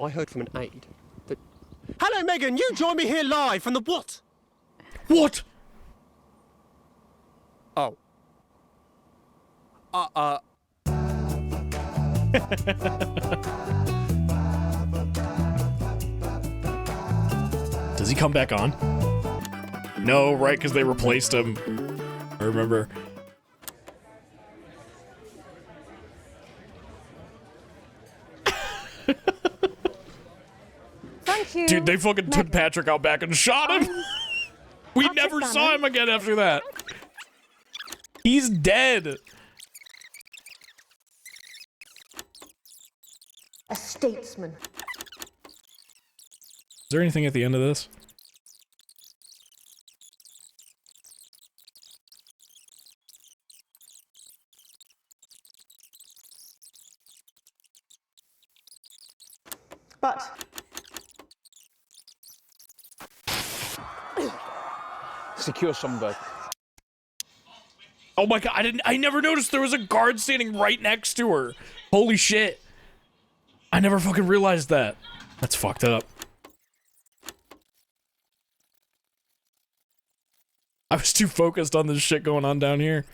I heard from an aide that... Hello, Megan, you join me here live from the what? What? Oh. Does he come back on? No, right, because they replaced him. I remember. Thank you. Dude, they fucking took Patrick out back and shot him. We never saw him again after that. He's dead. A statesman. Is there anything at the end of this? But secure Songbird. Oh my god, I never noticed there was a guard standing right next to her. Holy shit. I never fucking realized that. That's fucked up. I was too focused on this shit going on down here.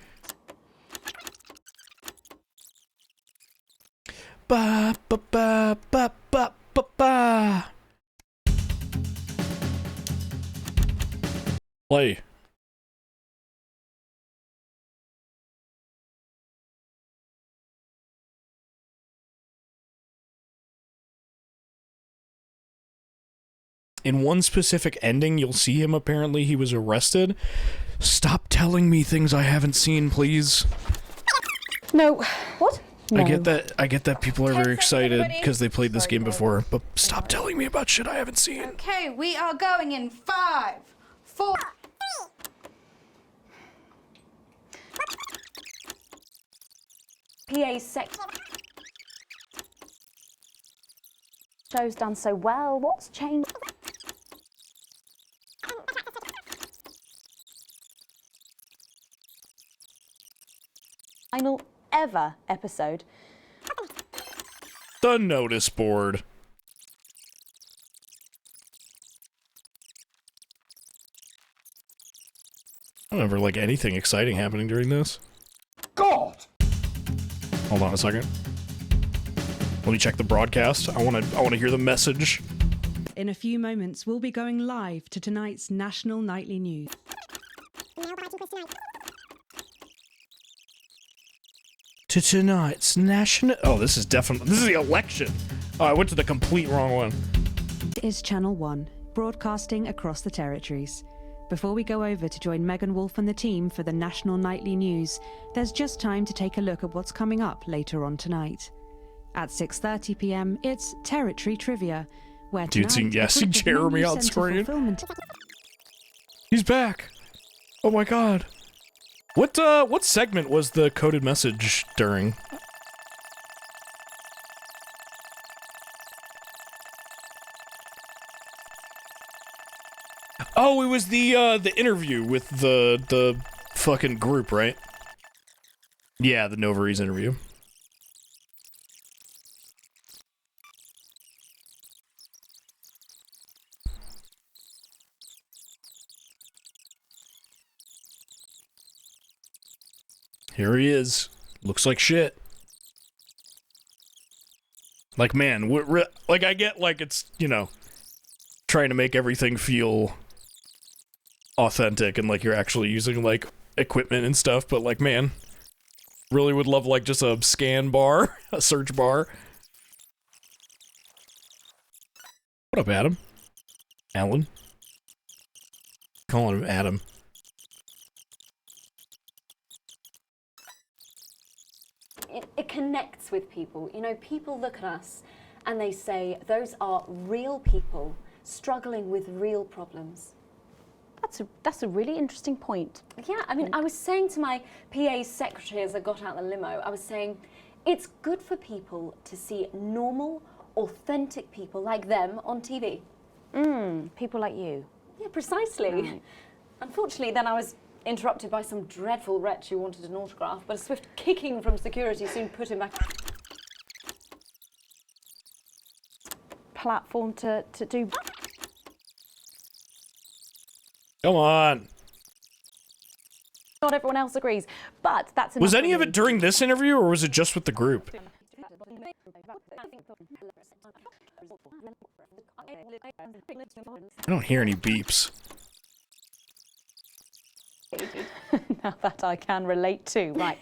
Ba ba ba ba ba ba ba. Play. In one specific ending, you'll see him apparently he was arrested. Stop telling me things I haven't seen, please. No. What? No. I get that people are very excited because they played this game before, but stop telling me about shit I haven't seen. Okay, we are going in 5, 4. PA sex. Show's done so well. What's changed? Final ever episode. The notice board. I don't ever like anything exciting happening during this. God! Hold on a second. Let me check the broadcast. I wanna hear the message. In a few moments, we'll be going live to tonight's national nightly news. To tonight's national... Oh, this is definitely... This is the election. Oh, I went to the complete wrong one. Is Channel 1, broadcasting across the territories. Before we go over to join Megan Wolf and the team for the national nightly news, there's just time to take a look at what's coming up later on tonight. At 6:30 p.m, it's Territory Trivia, where Dude, seeing Jeremy on screen. He's back. Oh my god. What segment was the coded message during? Oh, it was the interview with the fucking group, right? Yeah, the Novaries interview. Here he is. Looks like shit. Like, man, like, I get, like, it's, you know, trying to make everything feel authentic and like you're actually using, like, equipment and stuff, but, like, man, really would love, like, just a scan bar, a search bar. What up, Adam? Alan? Calling him Adam. It connects with people. You know, people look at us and they say, those are real people struggling with real problems. That's a really interesting point. Yeah, I mean, I was saying to my PA secretary as I got out the limo, I was saying, it's good for people to see normal, authentic people like them on TV. People like you. Yeah, precisely. Right. Unfortunately, then I was interrupted by some dreadful wretch who wanted an autograph, but a swift kicking from security soon put him back. Platform to do. Come on. Not everyone else agrees, but that's. Was any of it during this interview, or was it just with the group? I don't hear any beeps. Now that I can relate to, right.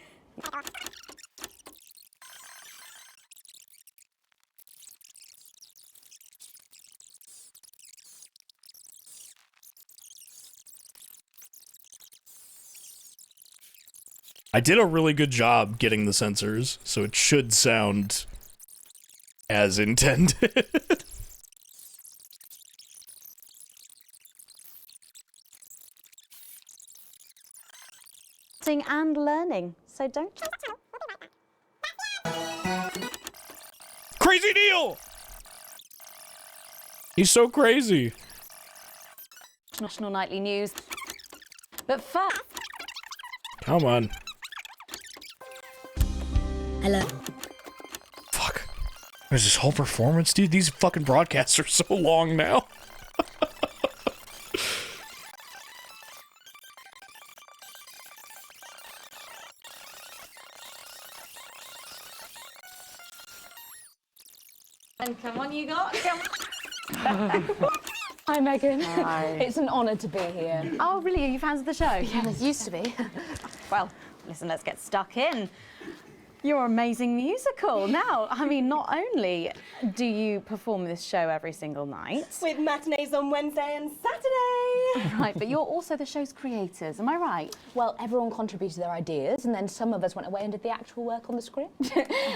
I did a really good job getting the sensors, so it should sound as intended. And learning, so don't you? Crazy deal! He's so crazy. National Nightly News. But first... Come on. Hello. Fuck. There's this whole performance, dude. These fucking broadcasts are so long now. And come on, you got. Hi, Megan. Hi. It's an honour to be here. Oh, really? Are you fans of the show? Yeah, it used to be. Well, listen, let's get stuck in. Your amazing musical. Now, I mean, not only do you perform this show every single night... With matinees on Wednesday and Saturday. Right, but you're also the show's creators, am I right? Well, everyone contributed their ideas, and then some of us went away and did the actual work on the script.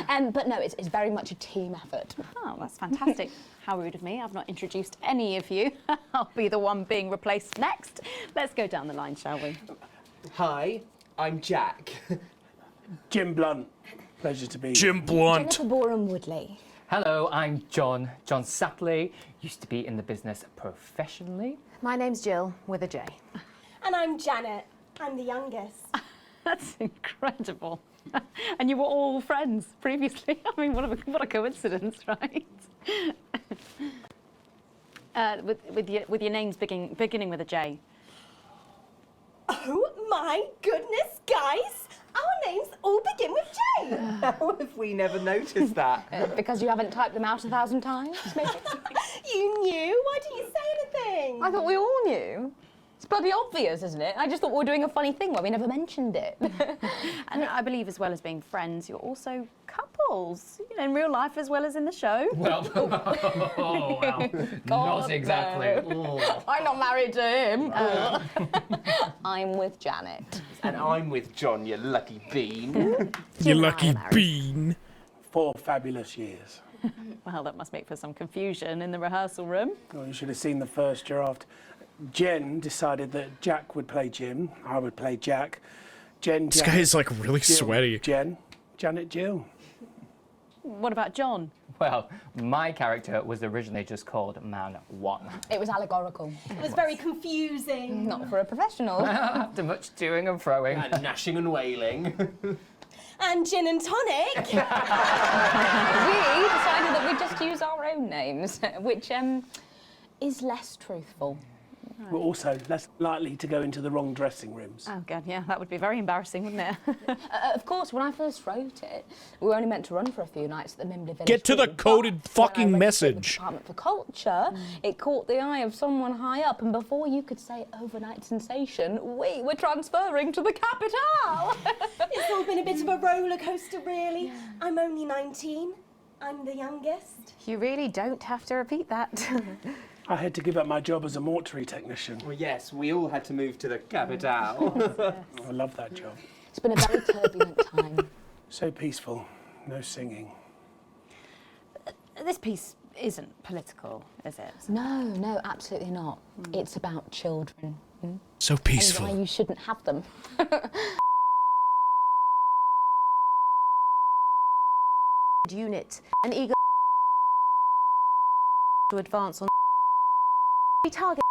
But no, it's very much a team effort. Oh, that's fantastic. How rude of me. I've not introduced any of you. I'll be the one being replaced next. Let's go down the line, shall we? Hi, I'm Jack. Jim Blunt. Pleasure to be Jim Blunt. Jennifer Borum Woodley. Hello, I'm John Satley. Used to be in the business professionally. My name's Jill, with a J. And I'm Janet. I'm the youngest. That's incredible. And you were all friends previously. I mean, what a coincidence, right? With your names beginning with a J. Oh my goodness, guys! Our names all begin with J. How have we never noticed that? Because you haven't typed them out 1,000 times, maybe? You knew? Why didn't you say anything? I thought we all knew. It's bloody obvious, isn't it? I just thought we were doing a funny thing where we never mentioned it. And I believe as well as being friends, you're also couples, you know, in real life as well as in the show. Well, oh, well, not exactly. No. I'm not married to him. I'm with Janet. And I'm with John, you lucky bean. You lucky bean. 4 fabulous years. Well, that must make for some confusion in the rehearsal room. Well, you should have seen the first draft. Jen decided that Jack would play Jim, I would play Jack. This guy is like really Jill, sweaty. Janet, Jill. What about John? Well, my character was originally just called Man 1. It was allegorical. It was very confusing. Not for a professional. After much toing and froing. And gnashing and wailing. And gin and tonic. We decided that we'd just use our own names, which is less truthful. We're also less likely to go into the wrong dressing rooms. Oh, God, yeah, that would be very embarrassing, wouldn't it? Of course, when I first wrote it, we were only meant to run for a few nights at the Mimbley Village. Get to the coded fucking The message. Department for Culture, it caught the eye of someone high up, and before you could say overnight sensation, we were transferring to the capital. It's all been a bit of a roller coaster, really. I'm only 19. I'm the youngest. You really don't have to repeat that. I had to give up my job as a mortuary technician. Well, yes, we all had to move to the capital. I love that job. It's been a very turbulent time. So peaceful, no singing. This piece isn't political, is it? No, absolutely not. It's about children. So peaceful. And why you shouldn't have them. Unit, an eagle to advance on target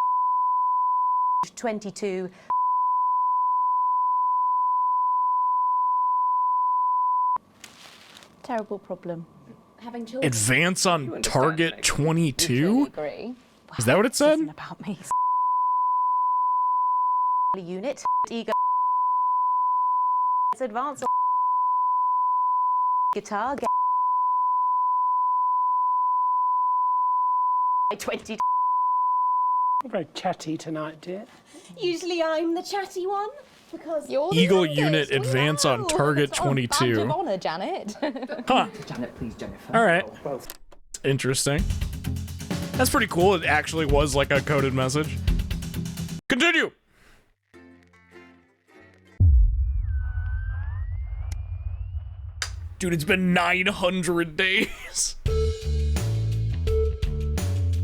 22. Terrible problem. Having children. Advance on target 22? Agree. Is that what it said? About me. Unit, eagle advance on guitar. 20. You're very chatty tonight, dear. Usually I'm the chatty one because you're the Eagle youngest. unit advance on target Badge of 22. honour, Janet. Huh. Janet, please, Jennifer. All right. Interesting. That's pretty cool. It actually was like a coded message. Continue. Dude, it's been 900 days.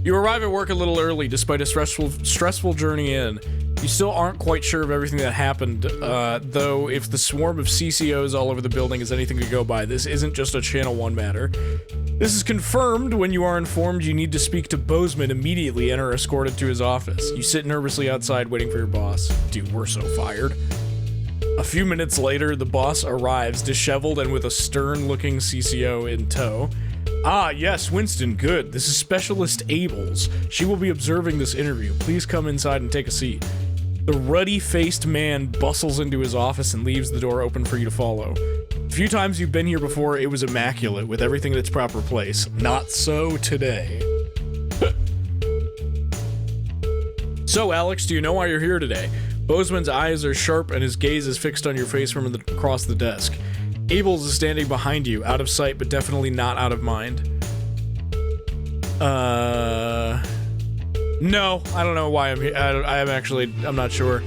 You arrive at work a little early despite a stressful journey in. You still aren't quite sure of everything that happened, though if the swarm of CCOs all over the building is anything to go by, this isn't just a Channel 1 matter. This is confirmed when you are informed you need to speak to Bozeman immediately and are escorted to his office. You sit nervously outside waiting for your boss. Dude, we're so fired. A few minutes later, the boss arrives, disheveled and with a stern-looking CCO in tow. Ah, yes, Winston, good. This is Specialist Ables. She will be observing this interview. Please come inside and take a seat. The ruddy-faced man bustles into his office and leaves the door open for you to follow. A few times you've been here before, it was immaculate, with everything in its proper place. Not so today. So, Alex, do you know why you're here today? Bozeman's eyes are sharp and his gaze is fixed on your face from across the desk. Ables is standing behind you, out of sight, but definitely not out of mind. No, I don't know why I'm here. I'm not sure.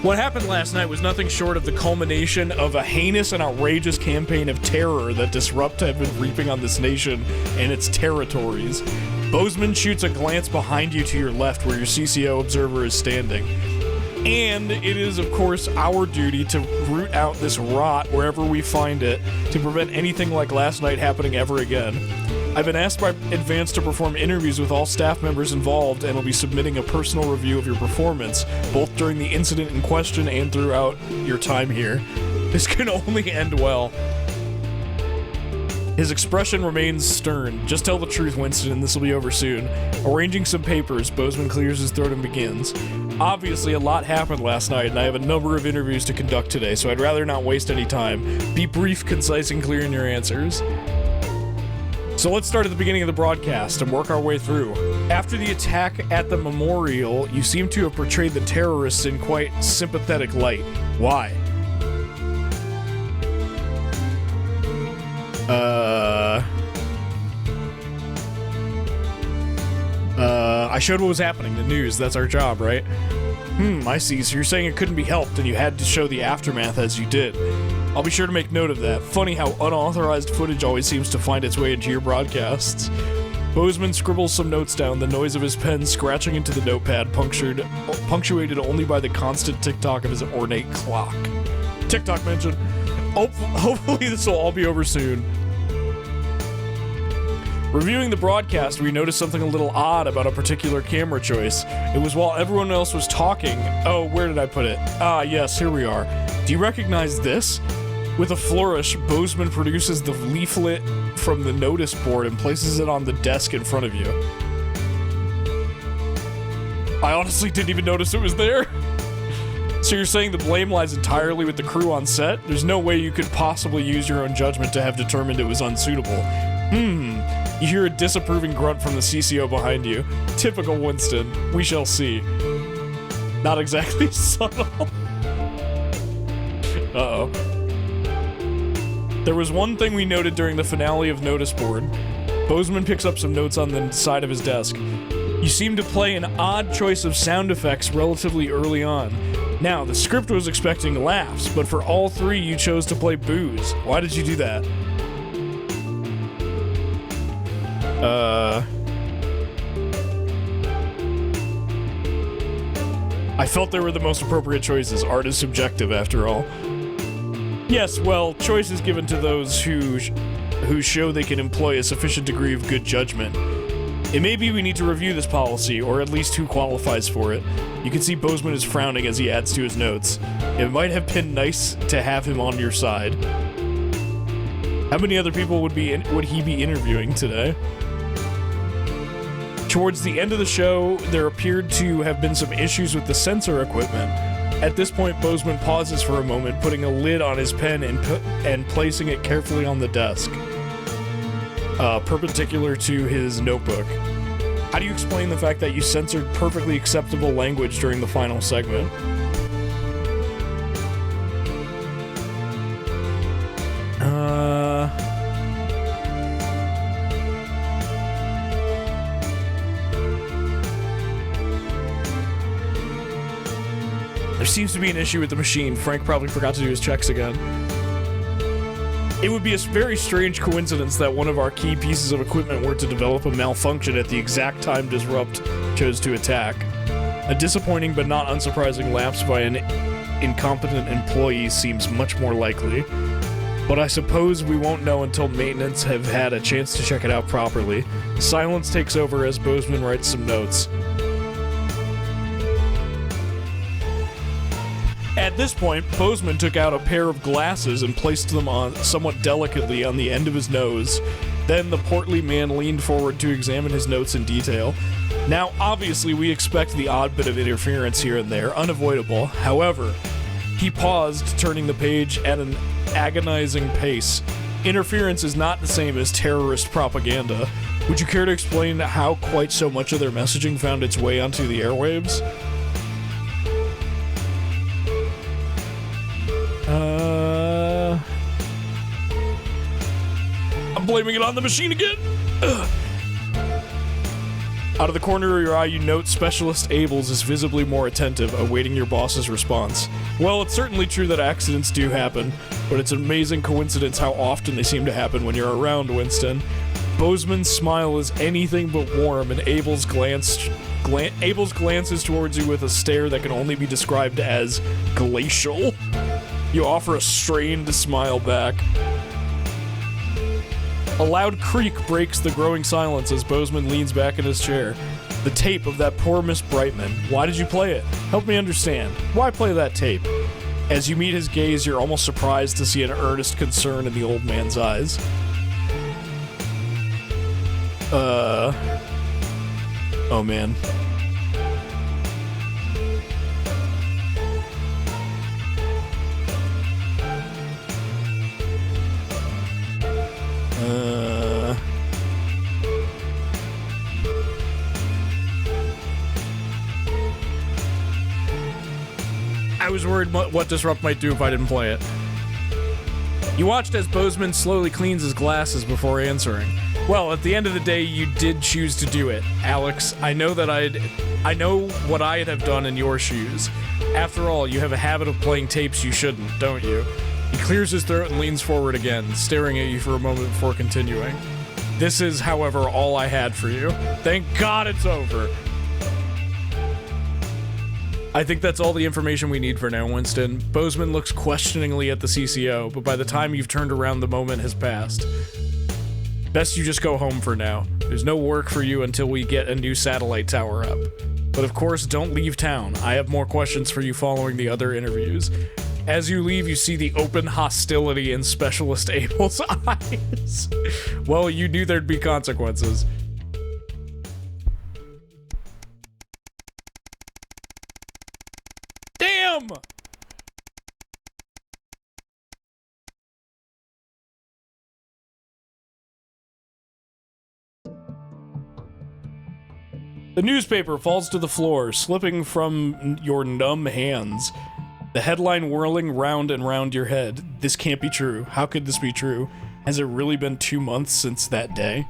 What happened last night was nothing short of the culmination of a heinous and outrageous campaign of terror that Disrupt have been reaping on this nation and its territories. Bozeman shoots a glance behind you to your left where your CCO observer is standing. And it is, of course, our duty to root out this rot wherever we find it to prevent anything like last night happening ever again. I've been asked by Advance to perform interviews with all staff members involved and will be submitting a personal review of your performance, both during the incident in question and throughout your time here. This can only end well. His expression remains stern. Just tell the truth, Winston, and this will be over soon. Arranging some papers, Bozeman clears his throat and begins. Obviously, a lot happened last night, and I have a number of interviews to conduct today, so I'd rather not waste any time. Be brief, concise, and clear in your answers. So let's start at the beginning of the broadcast and work our way through. After the attack at the memorial, you seem to have portrayed the terrorists in quite sympathetic light. Why? I showed what was happening, the news, that's our job, right? I see, so you're saying it couldn't be helped and you had to show the aftermath as you did. I'll be sure to make note of that. Funny how unauthorized footage always seems to find its way into your broadcasts. Bozeman scribbles some notes down, the noise of his pen scratching into the notepad, punctuated only by the constant tick-tock of his ornate clock. Tick-tock mention. Hopefully this will all be over soon. Reviewing the broadcast, we noticed something a little odd about a particular camera choice. It was while everyone else was talking. Oh, where did I put it? Ah, yes, here we are. Do you recognize this? With a flourish, Bozeman produces the leaflet from the notice board and places it on the desk in front of you. I honestly didn't even notice it was there. So you're saying the blame lies entirely with the crew on set? There's no way you could possibly use your own judgment to have determined it was unsuitable. You hear a disapproving grunt from the CCO behind you. Typical Winston. We shall see. Not exactly subtle. Uh-oh. There was one thing we noted during the finale of Notice Board. Bozeman picks up some notes on the side of his desk. You seem to play an odd choice of sound effects relatively early on. Now, the script was expecting laughs, but for all three you chose to play boos. Why did you do that? I felt they were the most appropriate choices. Art is subjective, after all. Yes, well, choices given to those who show they can employ a sufficient degree of good judgment. It may be we need to review this policy, or at least who qualifies for it. You can see Bozeman is frowning as he adds to his notes. It might have been nice to have him on your side. How many other people would he be interviewing today? Towards the end of the show, there appeared to have been some issues with the sensor equipment. At this point, Bozeman pauses for a moment, putting a lid on his pen and placing it carefully on the desk, perpendicular to his notebook. How do you explain the fact that you censored perfectly acceptable language during the final segment? There seems to be an issue with the machine. Frank probably forgot to do his checks again. It would be a very strange coincidence that one of our key pieces of equipment were to develop a malfunction at the exact time Disrupt chose to attack. A disappointing but not unsurprising lapse by an incompetent employee seems much more likely. but I suppose we won't know until maintenance have had a chance to check it out properly. Silence takes over as Bozeman writes some notes. At this point, Bozeman took out a pair of glasses and placed them on somewhat delicately on the end of his nose. Then the portly man leaned forward to examine his notes in detail. Now, obviously, we expect the odd bit of interference here and there, unavoidable. However, he paused, turning the page at an agonizing pace. Interference is not the same as terrorist propaganda. Would you care to explain how quite so much of their messaging found its way onto the airwaves? I'm blaming it on the machine again. Ugh. Out of the corner of your eye, you note Specialist Abels is visibly more attentive, awaiting your boss's response. Well, it's certainly true that accidents do happen, but it's an amazing coincidence how often they seem to happen when you're around, Winston. Bozeman's smile is anything but warm, and Abels glances towards you with a stare that can only be described as glacial. You offer a strained smile back. A loud creak breaks the growing silence as Bozeman leans back in his chair. The tape of that poor Miss Brightman. Why did you play it? Help me understand. Why play that tape? As you meet his gaze, you're almost surprised to see an earnest concern in the old man's eyes. Oh man. I was worried what Disrupt might do if I didn't play it. You watched as Bozeman slowly cleans his glasses before answering. Well, at the end of the day, you did choose to do it, Alex. I know what I'd have done in your shoes. After all, you have a habit of playing tapes you shouldn't, don't you? He clears his throat and leans forward again, staring at you for a moment before continuing. This is, however, all I had for you. Thank God it's over. I think that's all the information we need for now, Winston. Bozeman looks questioningly at the CCO, but by the time you've turned around, the moment has passed. Best you just go home for now. There's no work for you until we get a new satellite tower up. But of course, don't leave town. I have more questions for you following the other interviews. As you leave, you see the open hostility in Specialist Abel's eyes. Well, you knew there'd be consequences. Damn! The newspaper falls to the floor, slipping from your numb hands. The headline whirling round and round your head. This can't be true. How could this be true? Has it really been 2 months since that day?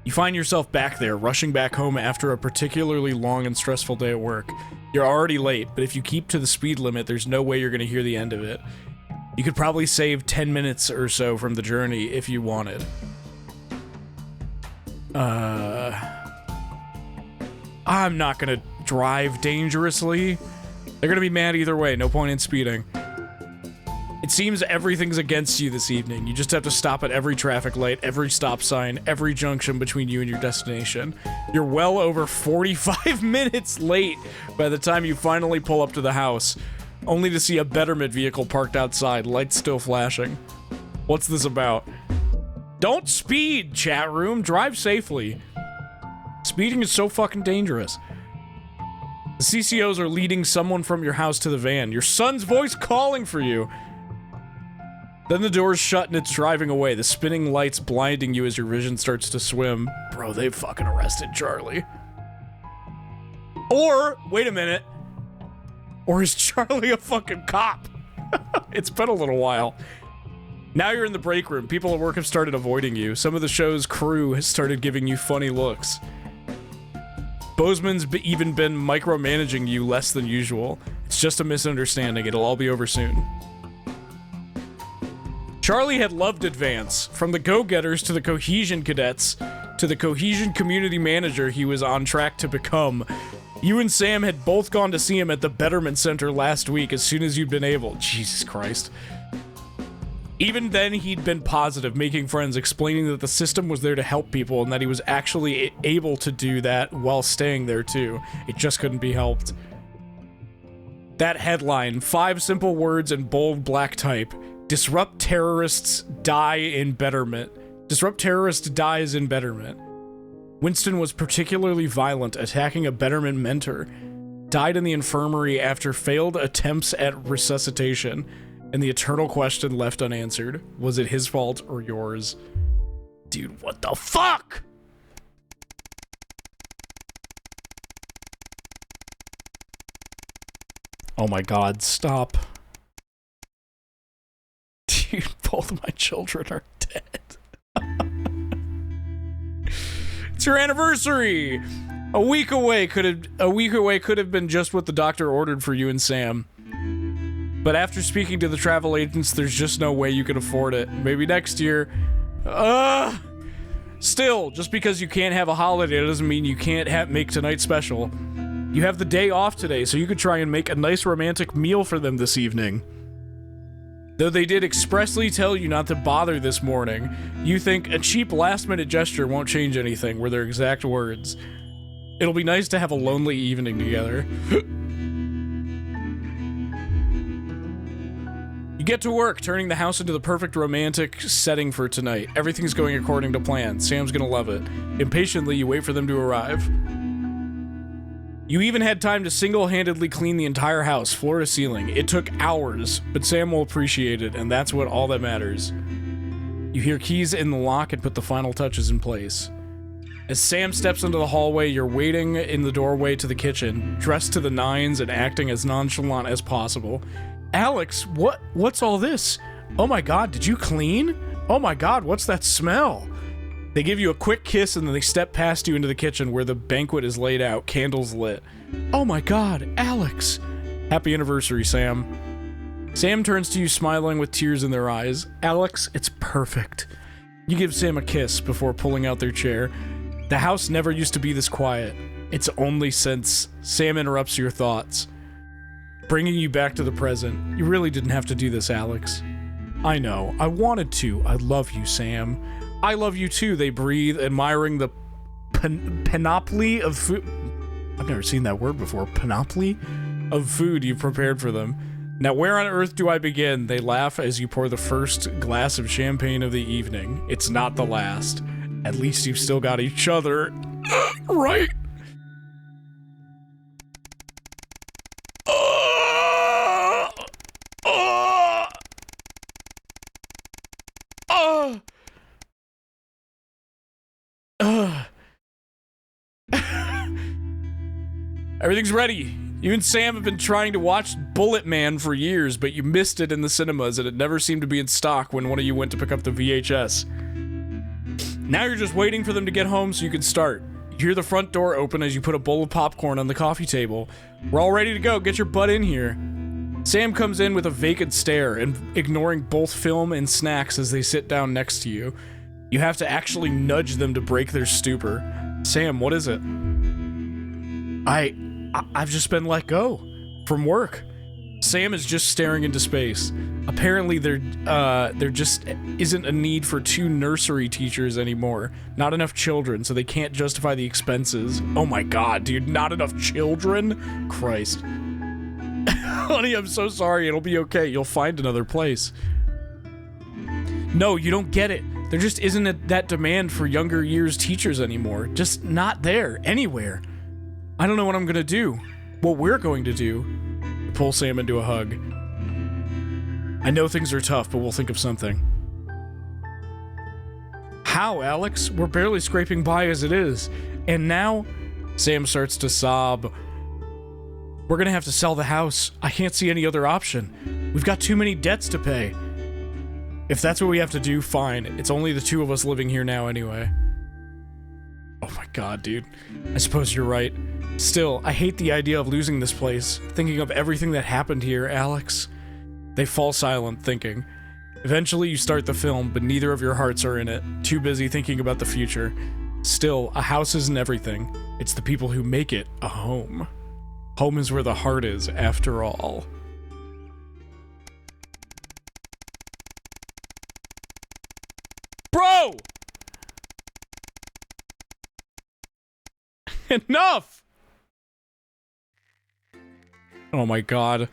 You find yourself back there, rushing back home after a particularly long and stressful day at work. You're already late, but if you keep to the speed limit, there's no way you're going to hear the end of it. You could probably save 10 minutes or so from the journey if you wanted. I'm not gonna drive dangerously. They're gonna be mad either way, no point in speeding. It seems everything's against you this evening. You just have to stop at every traffic light, every stop sign, every junction between you and your destination. You're well over 45 minutes late by the time you finally pull up to the house, only to see a Betterment vehicle parked outside, lights still flashing. What's this about? Don't speed, chat room. Drive safely. Speeding is so fucking dangerous. The CCOs are leading someone from your house to the van. Your son's voice calling for you. Then the doors shut and it's driving away, the spinning lights blinding you as your vision starts to swim. Bro, they fucking arrested Charlie. Or, wait a minute. Or is Charlie a fucking cop? It's been a little while. Now you're in the break room. People at work have started avoiding you. Some of the show's crew has started giving you funny looks. Bozeman's even been micromanaging you less than usual. It's just a misunderstanding. It'll all be over soon. Charlie had loved Advance. From the go-getters to the Cohesion Cadets to the Cohesion Community Manager he was on track to become. You and Sam had both gone to see him at the Betterment Center last week as soon as you'd been able. Jesus Christ. Even then, he'd been positive, making friends, explaining that the system was there to help people and that he was actually able to do that while staying there too. It just couldn't be helped. That headline, 5 simple words in bold black type. Disrupt terrorists, die in Betterment. Disrupt terrorists, dies in Betterment. Winston was particularly violent, attacking a Betterment mentor. Died in the infirmary after failed attempts at resuscitation. And the eternal question left unanswered. Was it his fault or yours? Dude, what the fuck? Oh my god, stop. Dude, both of my children are dead. It's your anniversary! A week away could have been just what the doctor ordered for you and Sam. But after speaking to the travel agents, there's just no way you can afford it. Maybe next year. Still, just because you can't have a holiday doesn't mean you can't make tonight special. You have the day off today, so you could try and make a nice romantic meal for them this evening. Though they did expressly tell you not to bother this morning, you think a cheap last-minute gesture won't change anything, were their exact words. It'll be nice to have a lonely evening together. You get to work, turning the house into the perfect romantic setting for tonight. Everything's going according to plan. Sam's gonna love it. Impatiently, you wait for them to arrive. You even had time to single-handedly clean the entire house, floor to ceiling. It took hours, but Sam will appreciate it, and that's all that matters. You hear keys in the lock and put the final touches in place. As Sam steps into the hallway, you're waiting in the doorway to the kitchen, dressed to the nines and acting as nonchalant as possible. Alex, what's all this? Oh my god, did you clean? Oh my god, what's that smell? They give you a quick kiss and then they step past you into the kitchen where the banquet is laid out, candles lit. Oh my god, Alex! Happy anniversary, Sam. Sam turns to you smiling with tears in their eyes. Alex, it's perfect. You give Sam a kiss before pulling out their chair. The house never used to be this quiet. It's only since Sam interrupts your thoughts, bringing you back to the present. You really didn't have to do this, Alex. I know. I wanted to. I love you, Sam. I love you too, they breathe, admiring the panoply of food. I've never seen that word before. Panoply of food you've prepared for them. Now, where on earth do I begin? They laugh as you pour the first glass of champagne of the evening. It's not the last. At least you've still got each other. Right? Everything's ready. You and Sam have been trying to watch Bullet Man for years, but you missed it in the cinemas and it never seemed to be in stock when one of you went to pick up the VHS. Now you're just waiting for them to get home so you can start. You hear the front door open as you put a bowl of popcorn on the coffee table. We're all ready to go. Get your butt in here. Sam comes in with a vacant stare and ignoring both film and snacks as they sit down next to you. You have to actually nudge them to break their stupor. Sam, what is it? I've just been let go from work. Sam is just staring into space. Apparently there just isn't a need for 2 nursery teachers anymore. Not enough children, so they can't justify the expenses. Oh my god, dude, not enough children? Christ. Honey, I'm so sorry. It'll be okay. You'll find another place. No, you don't get it. There just isn't that demand for younger years teachers anymore. Just not there, anywhere. I don't know what I'm gonna do. What we're going to do. Pull Sam into a hug. I know things are tough, but we'll think of something. How, Alex? We're barely scraping by as it is. And now, Sam starts to sob. We're gonna have to sell the house. I can't see any other option. We've got too many debts to pay. If that's what we have to do, fine. It's only the 2 of us living here now anyway. Oh my god, dude. I suppose you're right. Still, I hate the idea of losing this place. Thinking of everything that happened here, Alex. They fall silent, thinking. Eventually, you start the film, but neither of your hearts are in it. Too busy thinking about the future. Still, a house isn't everything. It's the people who make it a home. Home is where the heart is, after all. Bro! Enough! Oh my god.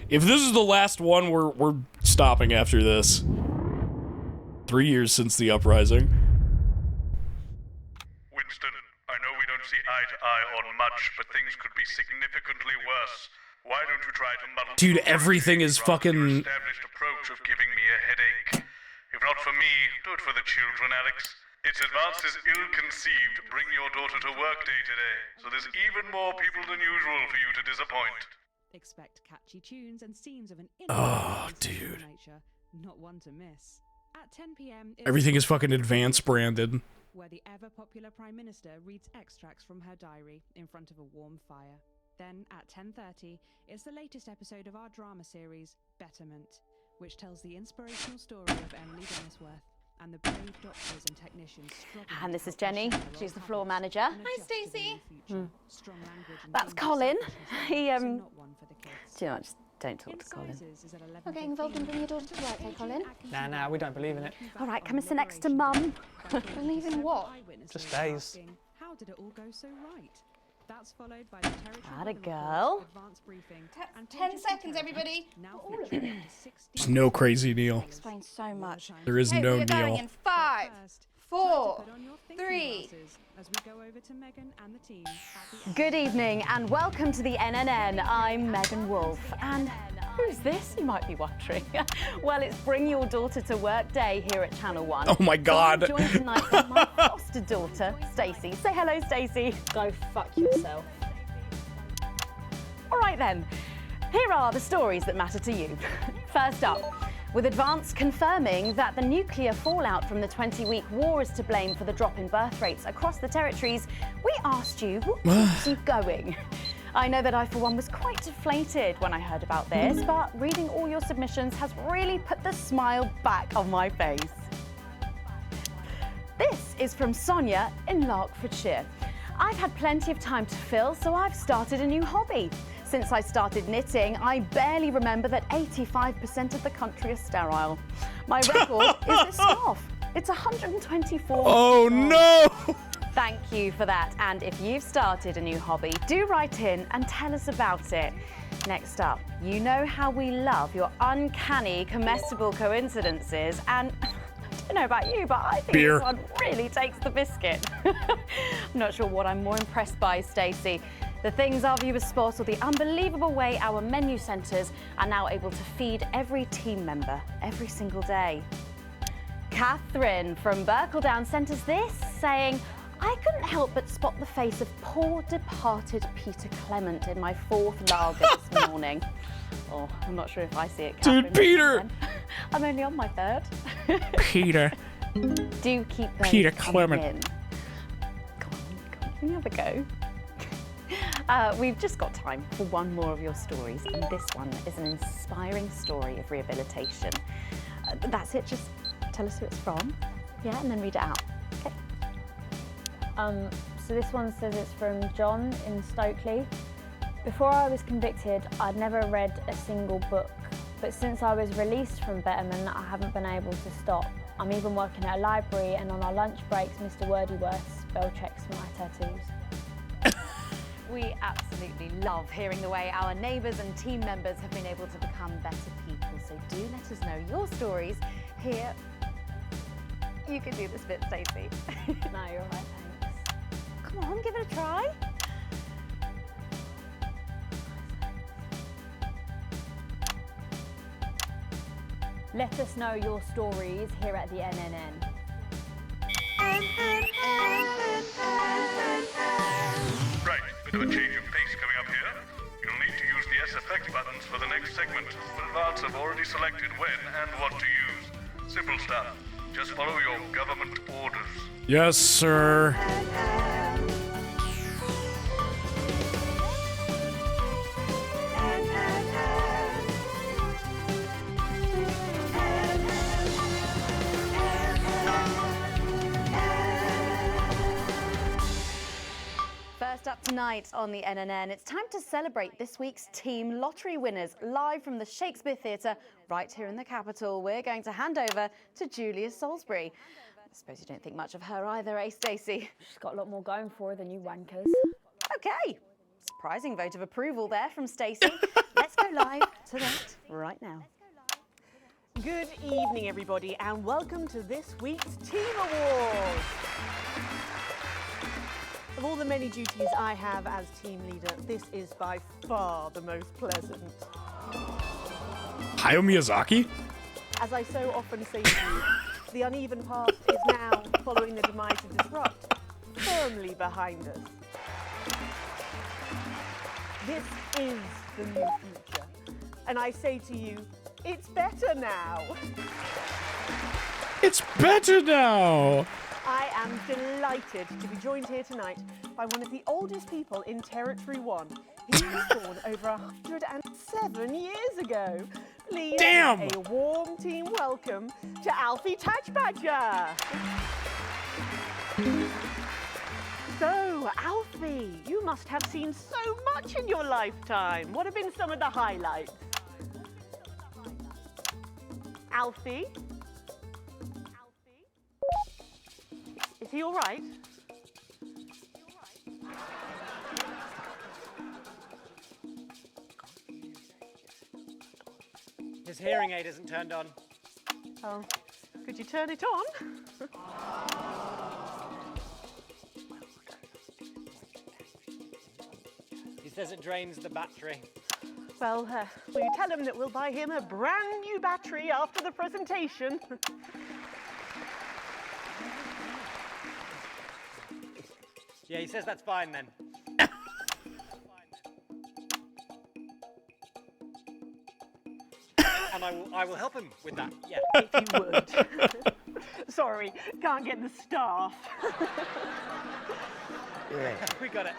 If this is the last one, we're stopping after this. 3 years since the uprising. Winston, I know we don't see eye to eye on much, but things could be significantly worse. Why don't you try to muddle Dude, everything is fucking... established approach of giving me a headache? If not for me, do it for the children, Alex. It's advanced as ill-conceived. Bring your daughter to work day today, so there's even more people than usual for you to disappoint. Expect catchy tunes and scenes of an dude. nature, not one to miss. At 10 p.m. Everything is fucking advanced branded. Where the ever-popular Prime Minister reads extracts from her diary in front of a warm fire. Then, at 10:30, it's the latest episode of our drama series, Betterment, which tells the inspirational story of Emily Dennisworth and the brave doctors and technicians struggling. And this is Jenny. She's the floor manager. Hi, Stacey. That's Colin. He, do you know what, just don't talk to Colin. Not getting involved in bringing your daughter to work, eh, Colin? Nah, we don't believe in it. All right, come and sit next to Mum. Believe in what? Just days. How did it all go so right? That's followed by the territory. Atta girl. Advanced briefing. 10 seconds, everybody. All of There's no crazy Neil. Explains so much. There is Okay, no we are going Neil. in 5, 4, 3. As we go over to Megan and the team. Good evening and welcome to the NNN. I'm Megan Wolf. And who's this, you might be wondering? Well, it's Bring Your Daughter to Work Day here at Channel 1. Oh my god. So I'm joined tonight by my foster daughter, Stacey. Say hello, Stacey. Go fuck yourself. All right then, here are the stories that matter to you. First up, with Advance confirming that the nuclear fallout from the 20-week war is to blame for the drop in birth rates across the territories, we asked you, what keeps you going? I know that I, for one, was quite deflated when I heard about this, but reading all your submissions has really put the smile back on my face. This is from Sonia in Larkfordshire. I've had plenty of time to fill, so I've started a new hobby. Since I started knitting, I barely remember that 85% of the country is sterile. My record is this scarf. It's 124. Oh no! Thank you for that. And if you've started a new hobby, do write in and tell us about it. Next up, you know how we love your uncanny comestible coincidences, and I don't know about you, but I think this one really takes the biscuit. I'm not sure what I'm more impressed by, Stacey. The things our viewers spot, or the unbelievable way our menu centres are now able to feed every team member every single day. Catherine from Berkeldown sent us this, saying, I couldn't help but spot the face of poor departed Peter Clement in my 4th lager this morning. Oh, I'm not sure if I see it, Catherine. Dude, Peter! I'm only on my 3rd. Peter. Do keep those Peter coming Clement. in. Come on, can you have a go? We've just got time for one more of your stories, and this one is an inspiring story of rehabilitation. That's it, just tell us who it's from, yeah, and then read it out. Okay. So this one says it's from John in Stokely. Before I was convicted, I'd never read a single book, but since I was released from Betterment, I haven't been able to stop. I'm even working at a library, and on our lunch breaks, Mr. Wordyworth spell checks my tattoos. We absolutely love hearing the way our neighbours and team members have been able to become better people, so do let us know your stories here. You can do this bit, Stacey. No, you're all right, thanks. Come on, give it a try. Let us know your stories here at the NNN. Right, bit of a change of pace coming up here. You'll need to use the SFX buttons for the next segment, but Advance have already selected when and what to use. Simple stuff. Just follow your government orders. Yes, sir. Tonight on the NNN, it's time to celebrate this week's team lottery winners live from the Shakespeare Theatre right here in the capital. We're going to hand over to Julia Salisbury. I suppose you don't think much of her either, eh, Stacey? She's got a lot more going for her than you wankers. Okay, surprising vote of approval there from Stacey. Let's go live to that right now. Good evening, everybody, and welcome to this week's Team Awards. Of all the many duties I have as team leader, this is by far the most pleasant. Hayao Miyazaki? As I so often say to you, the uneven past is now, following the demise of Disrupt, firmly behind us. This is the new future. And I say to you, it's better now. It's better now. I am delighted to be joined here tonight by one of the oldest people in Territory 1. He was born over 107 years ago. Please, damn, a warm team welcome to Alfie Touchbadger. So, Alfie, you must have seen so much in your lifetime. What have been some of the highlights? Alfie? Is he all right? His hearing aid isn't turned on. Oh, could you turn it on? He says it drains the battery. Well, will you tell him that we'll buy him a brand new battery after the presentation? Yeah, he says that's fine then. And I will help him with that, yeah. If you would. Sorry, can't get the staff. We got it.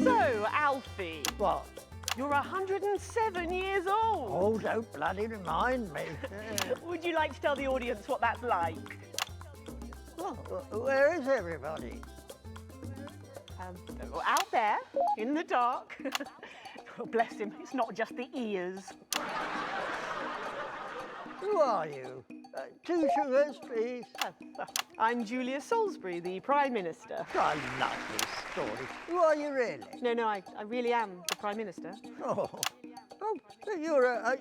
So, Alfie. What? You're 107 years old. Oh, don't bloody remind me. Would you like to tell the audience what that's like? Well, where is everybody? Out there, in the dark. Oh, bless him, it's not just the ears. Who are you? 2 sugars, please. I'm Julia Salisbury, the Prime Minister. I love this story. Who are you really? No, I really am the Prime Minister. Oh, you're a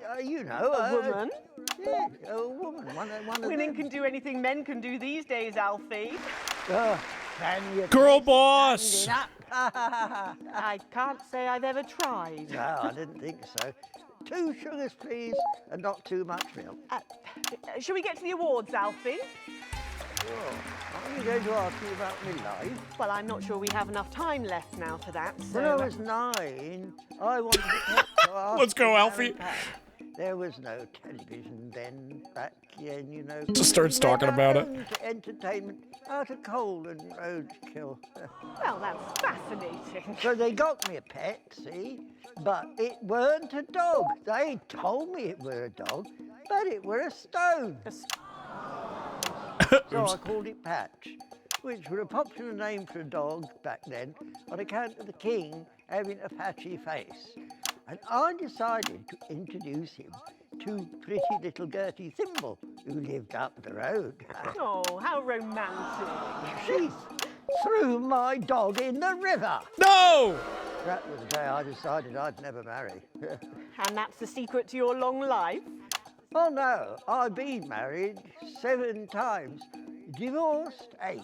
woman. Yeah, a woman. One of Women can do anything men can do these days, Alfie. Can you girl boss? I can't say I've ever tried. No, I didn't think so. 2 sugars, please, and not too much milk. Shall we get to the awards, Alfie? Sure. Are you going to ask me about my life? Well, I'm not sure we have enough time left now for that. So when I was 9, I wanted to ask. Let's go, Alfie. There was no television then, back then, you know. Just starts talking about it. Entertainment out of coal and roadkill. Well, that's fascinating. So they got me a pet, see? But it weren't a dog. They told me it were a dog, but it were a stone. So I called it Patch, which was a popular name for a dog back then on account of the king having a patchy face. And I decided to introduce him to pretty little Gertie Thimble, who lived up the road. Oh, how romantic. She threw my dog in the river. No! That was the day I decided I'd never marry. And that's the secret to your long life? Oh, no. I've been married 7 times. Divorced 8.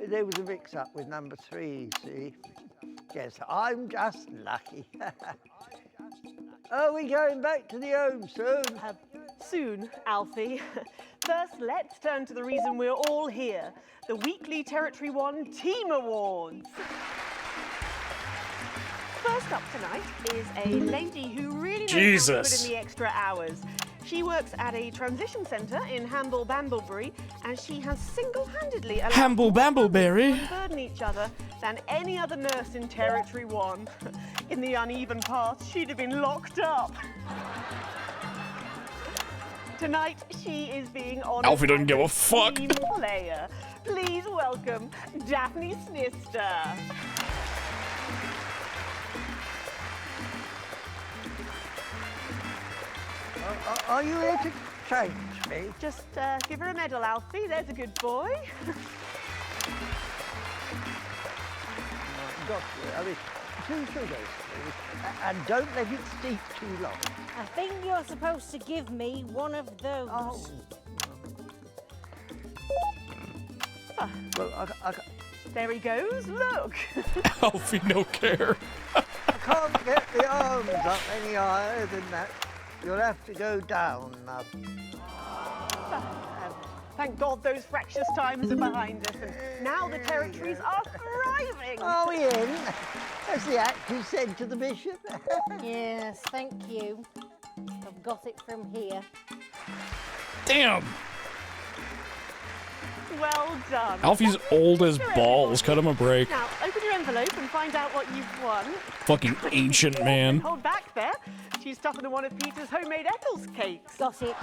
There was a mix-up with number 3, see? Yes, I'm just lucky. Are we going back to the home soon? Soon, Alfie. First, let's turn to the reason we're all here, the weekly Territory 1 Team Awards. First up tonight is a lady who really knows how to put in the extra hours. She works at a transition centre in Hamble-Bamblebury, and she has single-handedly allowed Hamble-Bambleberry to burden each other than any other nurse in Territory 1. In the uneven past, she'd have been locked up. Tonight, she is being honoured. Alfie doesn't give a as fuck. team player. Please welcome Daphne Snister. Are you here to change me? Just give her a medal, Alfie. There's a good boy. Doctor, I mean, 2 sugars, please. And don't let it steep too long. I think you're supposed to give me one of those. Oh. Well, there he goes. Look. Alfie, no care. I can't get the arms up any higher than that. You'll have to go down, Mum. Thank God those fractious times are behind us, and now the territories are thriving. Are we in? As the actor said to the bishop. Yes, thank you. I've got it from here. Damn. Well done. Alfie's old as balls. Cut him a break. Now, open your envelope and find out what you've won. Fucking ancient man. Hold back there. She's tougher than one of Peter's homemade Eccles cakes. Got it.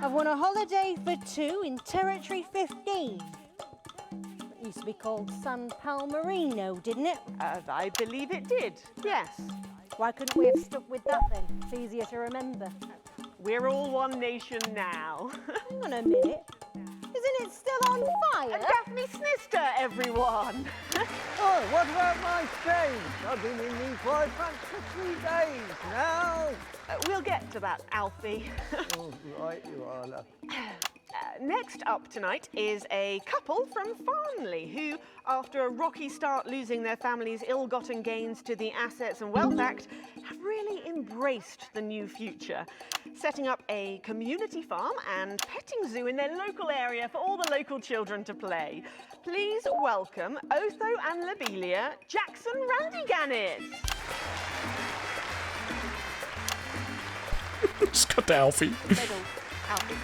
I've won a holiday for 2 in Territory 15. It used to be called San Palmerino, didn't it? I believe it did, yes. Why couldn't we have stuck with that then? It's easier to remember. We're all one nation now. Hang on a minute. Isn't it still on fire? Daphne Snister, everyone. Oh, what about my change? I've been in these white pants for 3 days now. We'll get to that, Alfie. Oh, right you are, love. Next up tonight is a couple from Farnley who, after a rocky start losing their family's ill-gotten gains to the Assets and Wealth Act, have really embraced the new future, setting up a community farm and petting zoo in their local area for all the local children to play. Please welcome Otho and Lobelia Jackson Randy-Gannett. Just cut to Alfie. Alfie.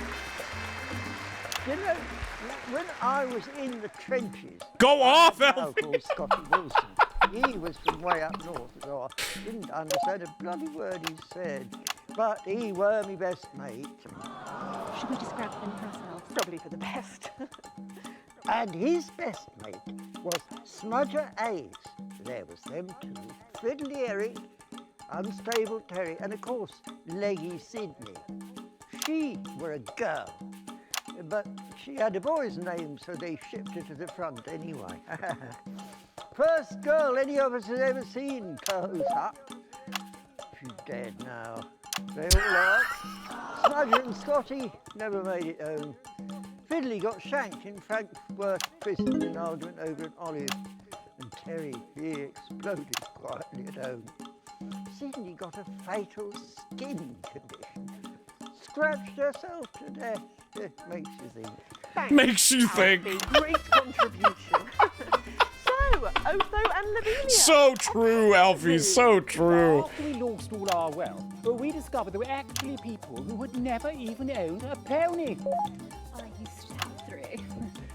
You know, when I was in the trenches... Go off, Alfie! Called Scotty Wilson. He was from way up north, so I didn't understand a bloody word he said. But he were my best mate. Should we describe them for ourselves? Probably for the best. And his best mate was Smudger Ace. There was them 2. Fiddly Eric, Unstable Terry, and of course, Leggy Sydney. She were a girl. But she had a boy's name, so they shipped her to the front anyway. First girl any of us has ever seen, close up. She's dead now. They all are. Smudger and Scotty never made it home. Fiddly got shanked in Frankfurt prison in an argument over an olive. And Terry, he exploded quietly at home. Sydney got a fatal skin condition. Scratched herself to death. It makes you think. Thanks, Makes you think. Great contribution. So, Otho and Lobelia. So true, Alfie, so true. After we lost all our wealth, we discovered there were actually people who had never even owned a pony. I used to have 3.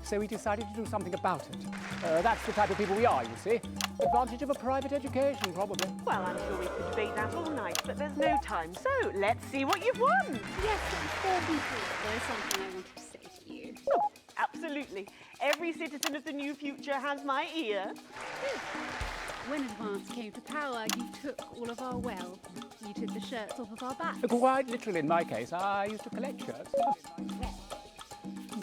So we decided to do something about it. That's the type of people we are, you see. Advantage of a private education, probably. Well, I'm sure we could debate that all night, but there's no time. So, let's see what you've won. Yes, before we do, there's something I wanted to say to you. Oh, absolutely. Every citizen of the new future has my ear. When Advance came to power, you took all of our wealth. You took the shirts off of our backs. Quite literally, in my case, I used to collect shirts.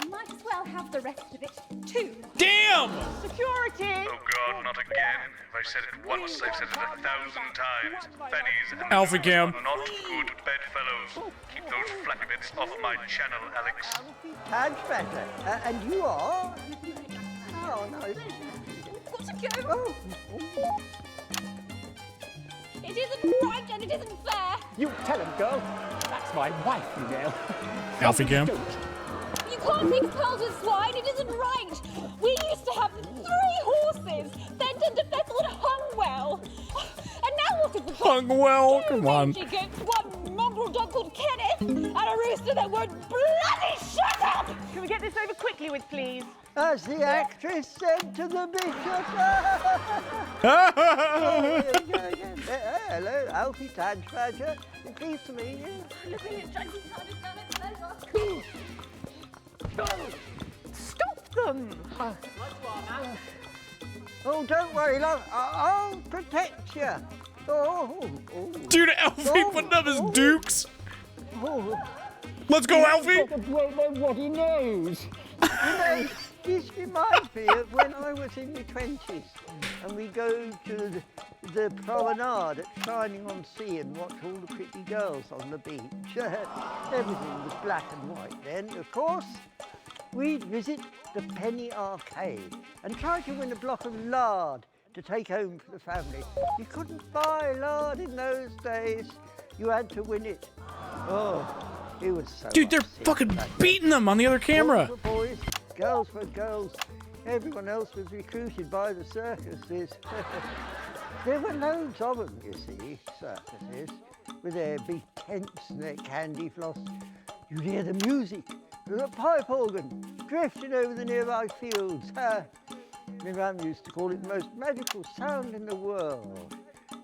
You might as well have the rest of it, too. Damn! Security! Oh God, not again. If I've said it once, I've said it 1,000 times. Pennies and Alpha Cam. are not good bedfellows. Keep those flappy bits off my channel, Alex. Much better. And you are? Oh, nice. Got to go. Oh. It isn't right and it isn't fair. You tell him, girl. That's my wife, you know. Alfie Cam. You can't mix pearls with swine. It isn't right. We used to have 3 horses, Fenton, DeFessel, and Hungwell. And now what have we got? Hungwell, 2 come on. mangy goats, 1 mongrel dog called Kenneth, and a barista that won't bloody shut up! Can we get this over quickly with, please? As the actress said to the bishop. Hello, Alfie Tadge-Badger. Pleased to meet you. Looking at Jackie Stop them! Oh, don't worry, love. I'll protect you. Oh. Dude, Alfie putting up his dukes. Let's go, Alfie! What he knows. You know, this reminds me of when I was in my 20s and we go to the promenade at Shining on Sea and watch all the pretty girls on the beach. Everything was black and white then, of course. We'd visit the Penny Arcade and try to win a block of lard to take home for the family. You couldn't buy lard in those days. You had to win it. Oh, it was so Dude, they're fucking beating them on the other camera. Boys for boys, girls for girls. Everyone else was recruited by the circuses. There were loads of them, you see, circuses, with their big tents and their candy floss. You'd hear the music, the pipe organ, drifting over the nearby fields. My mum used to call it the most magical sound in the world.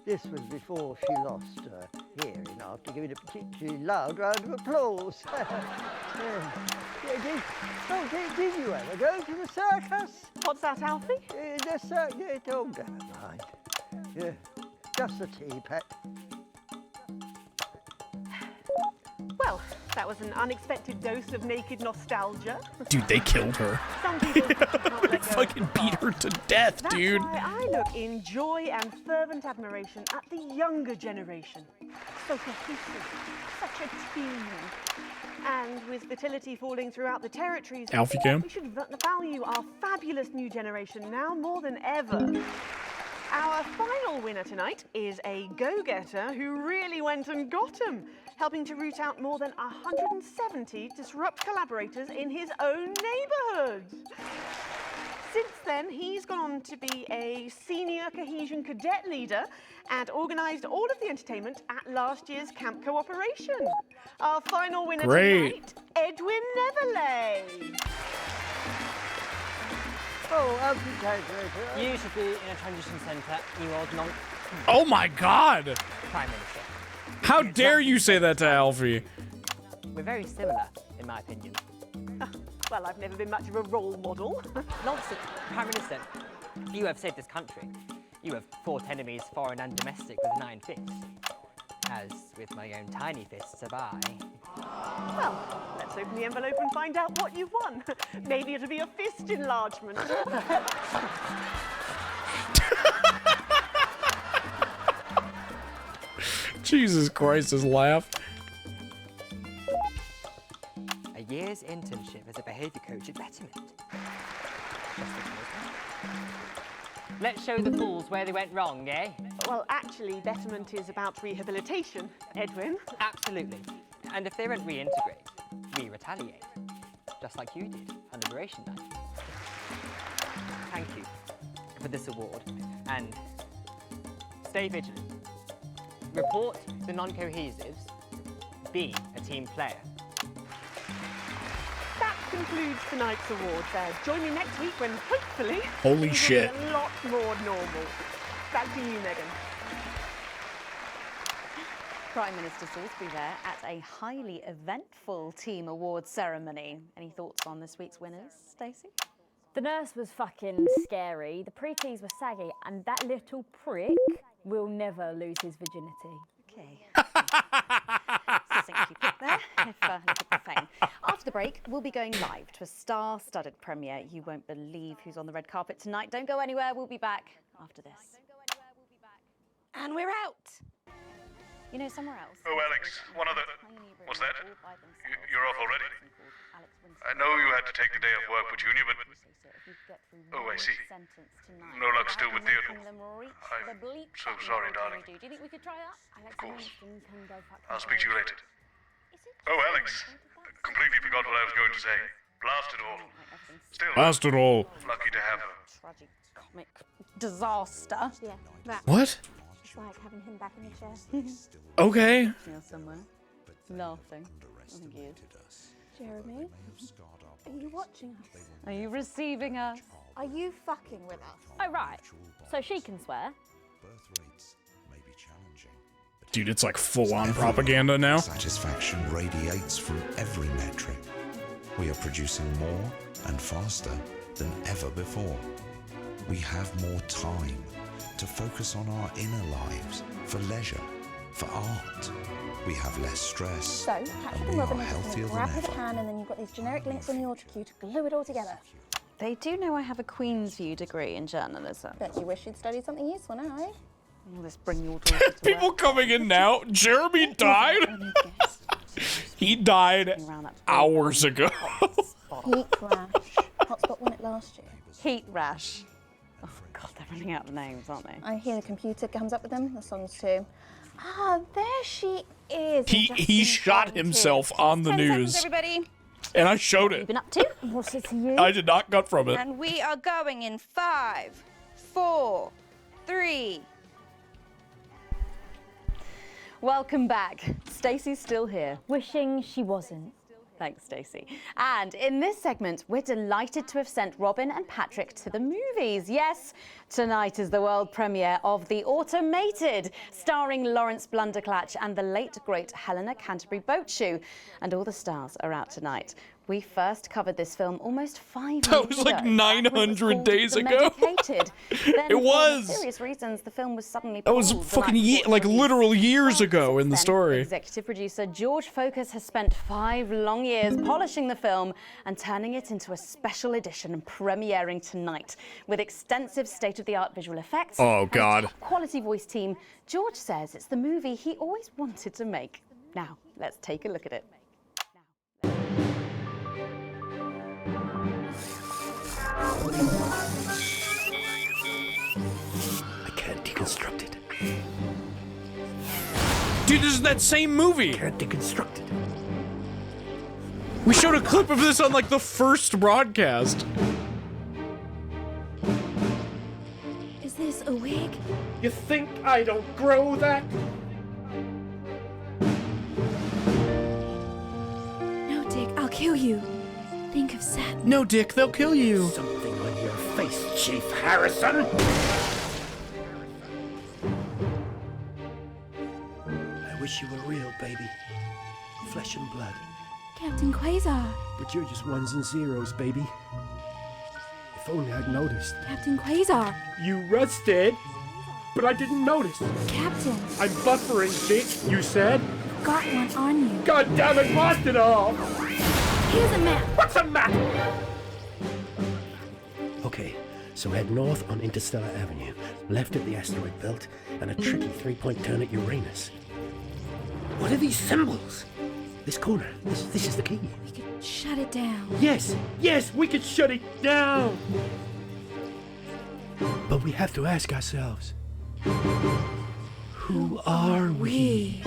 This was before she lost her hearing after giving a particularly loud round of applause. Did you ever go to the circus? What's that, Alfie? The circus, oh, never mind. Yeah, just a tea, pet. Well, that was an unexpected dose of naked nostalgia. Dude, they killed her. Some people can't let go. Fucking beat her to death, That's dude. why I look in joy and fervent admiration at the younger generation. So cohesive, such a team. And with fertility falling throughout the territories, Alfie Cam. we should value our fabulous new generation now more than ever. Our final winner tonight is a go-getter who really went and got 'em, helping to root out more than 170 disrupt collaborators in his own neighbourhood. Since then, he's gone on to be a senior cohesion cadet leader and organised all of the entertainment at last year's camp cooperation. Our final winner tonight, Edwin Neverley. Oh, Alfie Tadge-Badger. You should be in a transition centre, you old nonk. Oh my god! Prime Minister. How dare you say that to Alfie? We're very similar, in my opinion. Well, I've never been much of a role model. Nonsense. Prime Minister, you have saved this country. You have fought enemies, foreign and domestic, with 9 fists. As with my own tiny fists have I. Well, let's open the envelope and find out what you've won. Maybe it'll be a fist enlargement. Jesus Christ, his laugh. A year's internship as a behaviour coach at Betterment. Let's show the fools where they went wrong, eh? Well, actually, Betterment is about rehabilitation, Edwin. Absolutely. And if they don't reintegrate, we retaliate. Just like you did on Liberation Night. Thank you for this award. And stay vigilant. Report the non-cohesives. Be a team player. That concludes tonight's awards. Join me next week when, hopefully, Holy things shit. will be a lot more normal. Back to you, Megan. Prime Minister Salisbury there at a highly eventful team awards ceremony. Any thoughts on this week's winners, Stacey? The nurse was fucking scary, the pretties were saggy, and that little prick will never lose his virginity. Okay. Succinctly put there, if a little profane. After the break, we'll be going live to a star-studded premiere. You won't believe who's on the red carpet tonight. Don't go anywhere. We'll be back after this. And we're out. You know, somewhere else. Oh, Alex, one other... What's that? You're off already? I know you had to take the day off work for Junior, but... Oh, I see. No luck still with Theatrical. I'm so sorry, darling. Do you think we could try that? Of course. I'll speak to you later. Oh, Alex, completely forgot what I was going to say. Blast it all. Still, Blast it all. lucky to have her. Tragic comic disaster. Yeah, that. What? It's like having him back in the chair. Okay. Somewhere. laughing. I think he is. Jeremy, are you watching us? Are you receiving us? Are you fucking with us? Oh, right. So she can swear. Dude, it's like full-on propaganda now. Satisfaction radiates from every metric. We are producing more and faster than ever before. We have more time to focus on our inner lives, for leisure, for art. We have less stress, So, and Patrick and we are Robin are just healthier going to than grab with a ever. pan, and then you've got these generic links on the auto cue to glue it all together. They do know I have a Queen's View degree in journalism. Bet you wish you'd studied something useful now, eh? Will this bring your daughter to People coming in now. Jeremy died. He died hours ago. Heat rash. Hotspot won it last year. Heat rash. Oh God, they're running out of names, aren't they? I hear the computer comes up with them. The songs too. Ah, there she is. He shot himself on the 10 seconds, news, everybody. and I showed it. Been up to? What's it to you? I did not cut from it. And we are going in 5, 4, 3. Welcome back. Stacey's still here. Wishing she wasn't. Thanks, Stacey. And in this segment, we're delighted to have sent Robin and Patrick to the movies. Yes, tonight is the world premiere of The Automated, starring Lawrence Blunderclatch and the late, great Helena Canterbury Boatshoe. And all the stars are out tonight. We first covered this film almost 5 years ago. That was like 900 days ago. Then, It was. For serious reasons, the film was suddenly That was pulled the fucking night before like literal years ago in the then, story. Executive producer George Focus has spent 5 long years polishing the film and turning it into a special edition and premiering tonight with extensive state-of-the-art visual effects. Oh, and God. a top-quality voice team. George says it's the movie he always wanted to make. Now, let's take a look at it. I can't deconstruct it. Dude, this is that same movie. Can't deconstruct it. We showed a clip of this on like the first broadcast. Is this a wig? You think I don't grow that? No, Dick, I'll kill you. Think of Saturn. No, Dick, they'll kill you. Something on your face, Chief Harrison. I wish you were real, baby. Flesh and blood. Captain Quasar. But you're just ones and zeros, baby. If only I'd noticed. Captain Quasar. You rusted, but I didn't notice. Captain. I'm buffering, Dick, you said. Got one on you. God damn it, lost it all! Here's a map. What's a map? Okay, so head north on Interstellar Avenue, left at the asteroid belt, and a tricky three-point turn at Uranus. What are these symbols? This corner, this is the key. We could shut it down. Yes, we could shut it down! But we have to ask ourselves, who are we?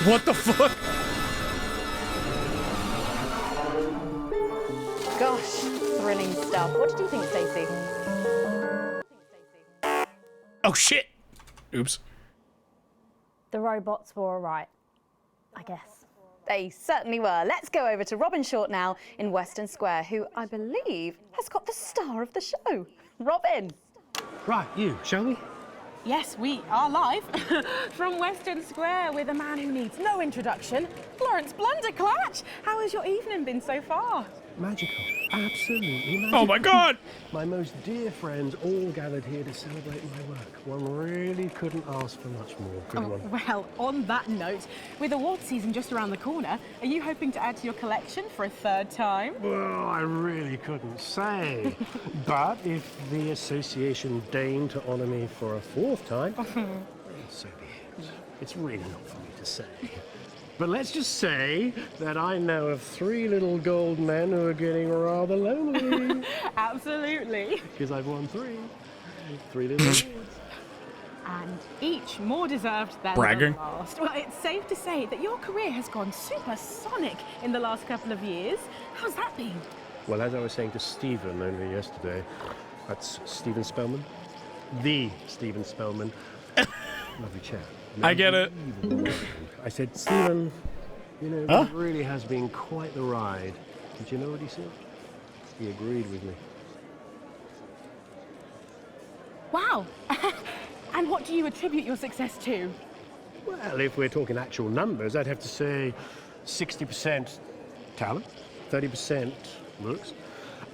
What the fuck? Gosh, thrilling stuff. What did you think, Stacey? Oh shit! Oops. The robots were all right, I guess. They certainly were. Let's go over to Robin Short now in Western Square, who I believe has got the star of the show. Robin. Right, you, shall we? Yes, we are live from Western Square with a man who needs no introduction, Lawrence Blunderclatch. How has your evening been so far? Magical. Absolutely magical. Oh my god! My most dear friends all gathered here to celebrate my work. One really couldn't ask for much more. Good one. Well, on that note, with award season just around the corner, are you hoping to add to your collection for a third time? Well, I really couldn't say. But if the association deigned to honour me for a fourth time, well, so be it. It's really not for me to say. But let's just say that I know of 3 little gold men who are getting rather lonely. Absolutely. Because I've won 3. 3 little awards. And each more deserved than Bragging. the last. Well, it's safe to say that your career has gone supersonic in the last couple of years. How's that been? Well, as I was saying to Stephen only yesterday, that's Stephen Spellman. The Stephen Spellman. Lovely chap. I get it. I said, Stephen, you know, it really has been quite the ride. Did you know what he said? He agreed with me. Wow. And what do you attribute your success to? Well, if we're talking actual numbers, I'd have to say 60% talent, 30% looks,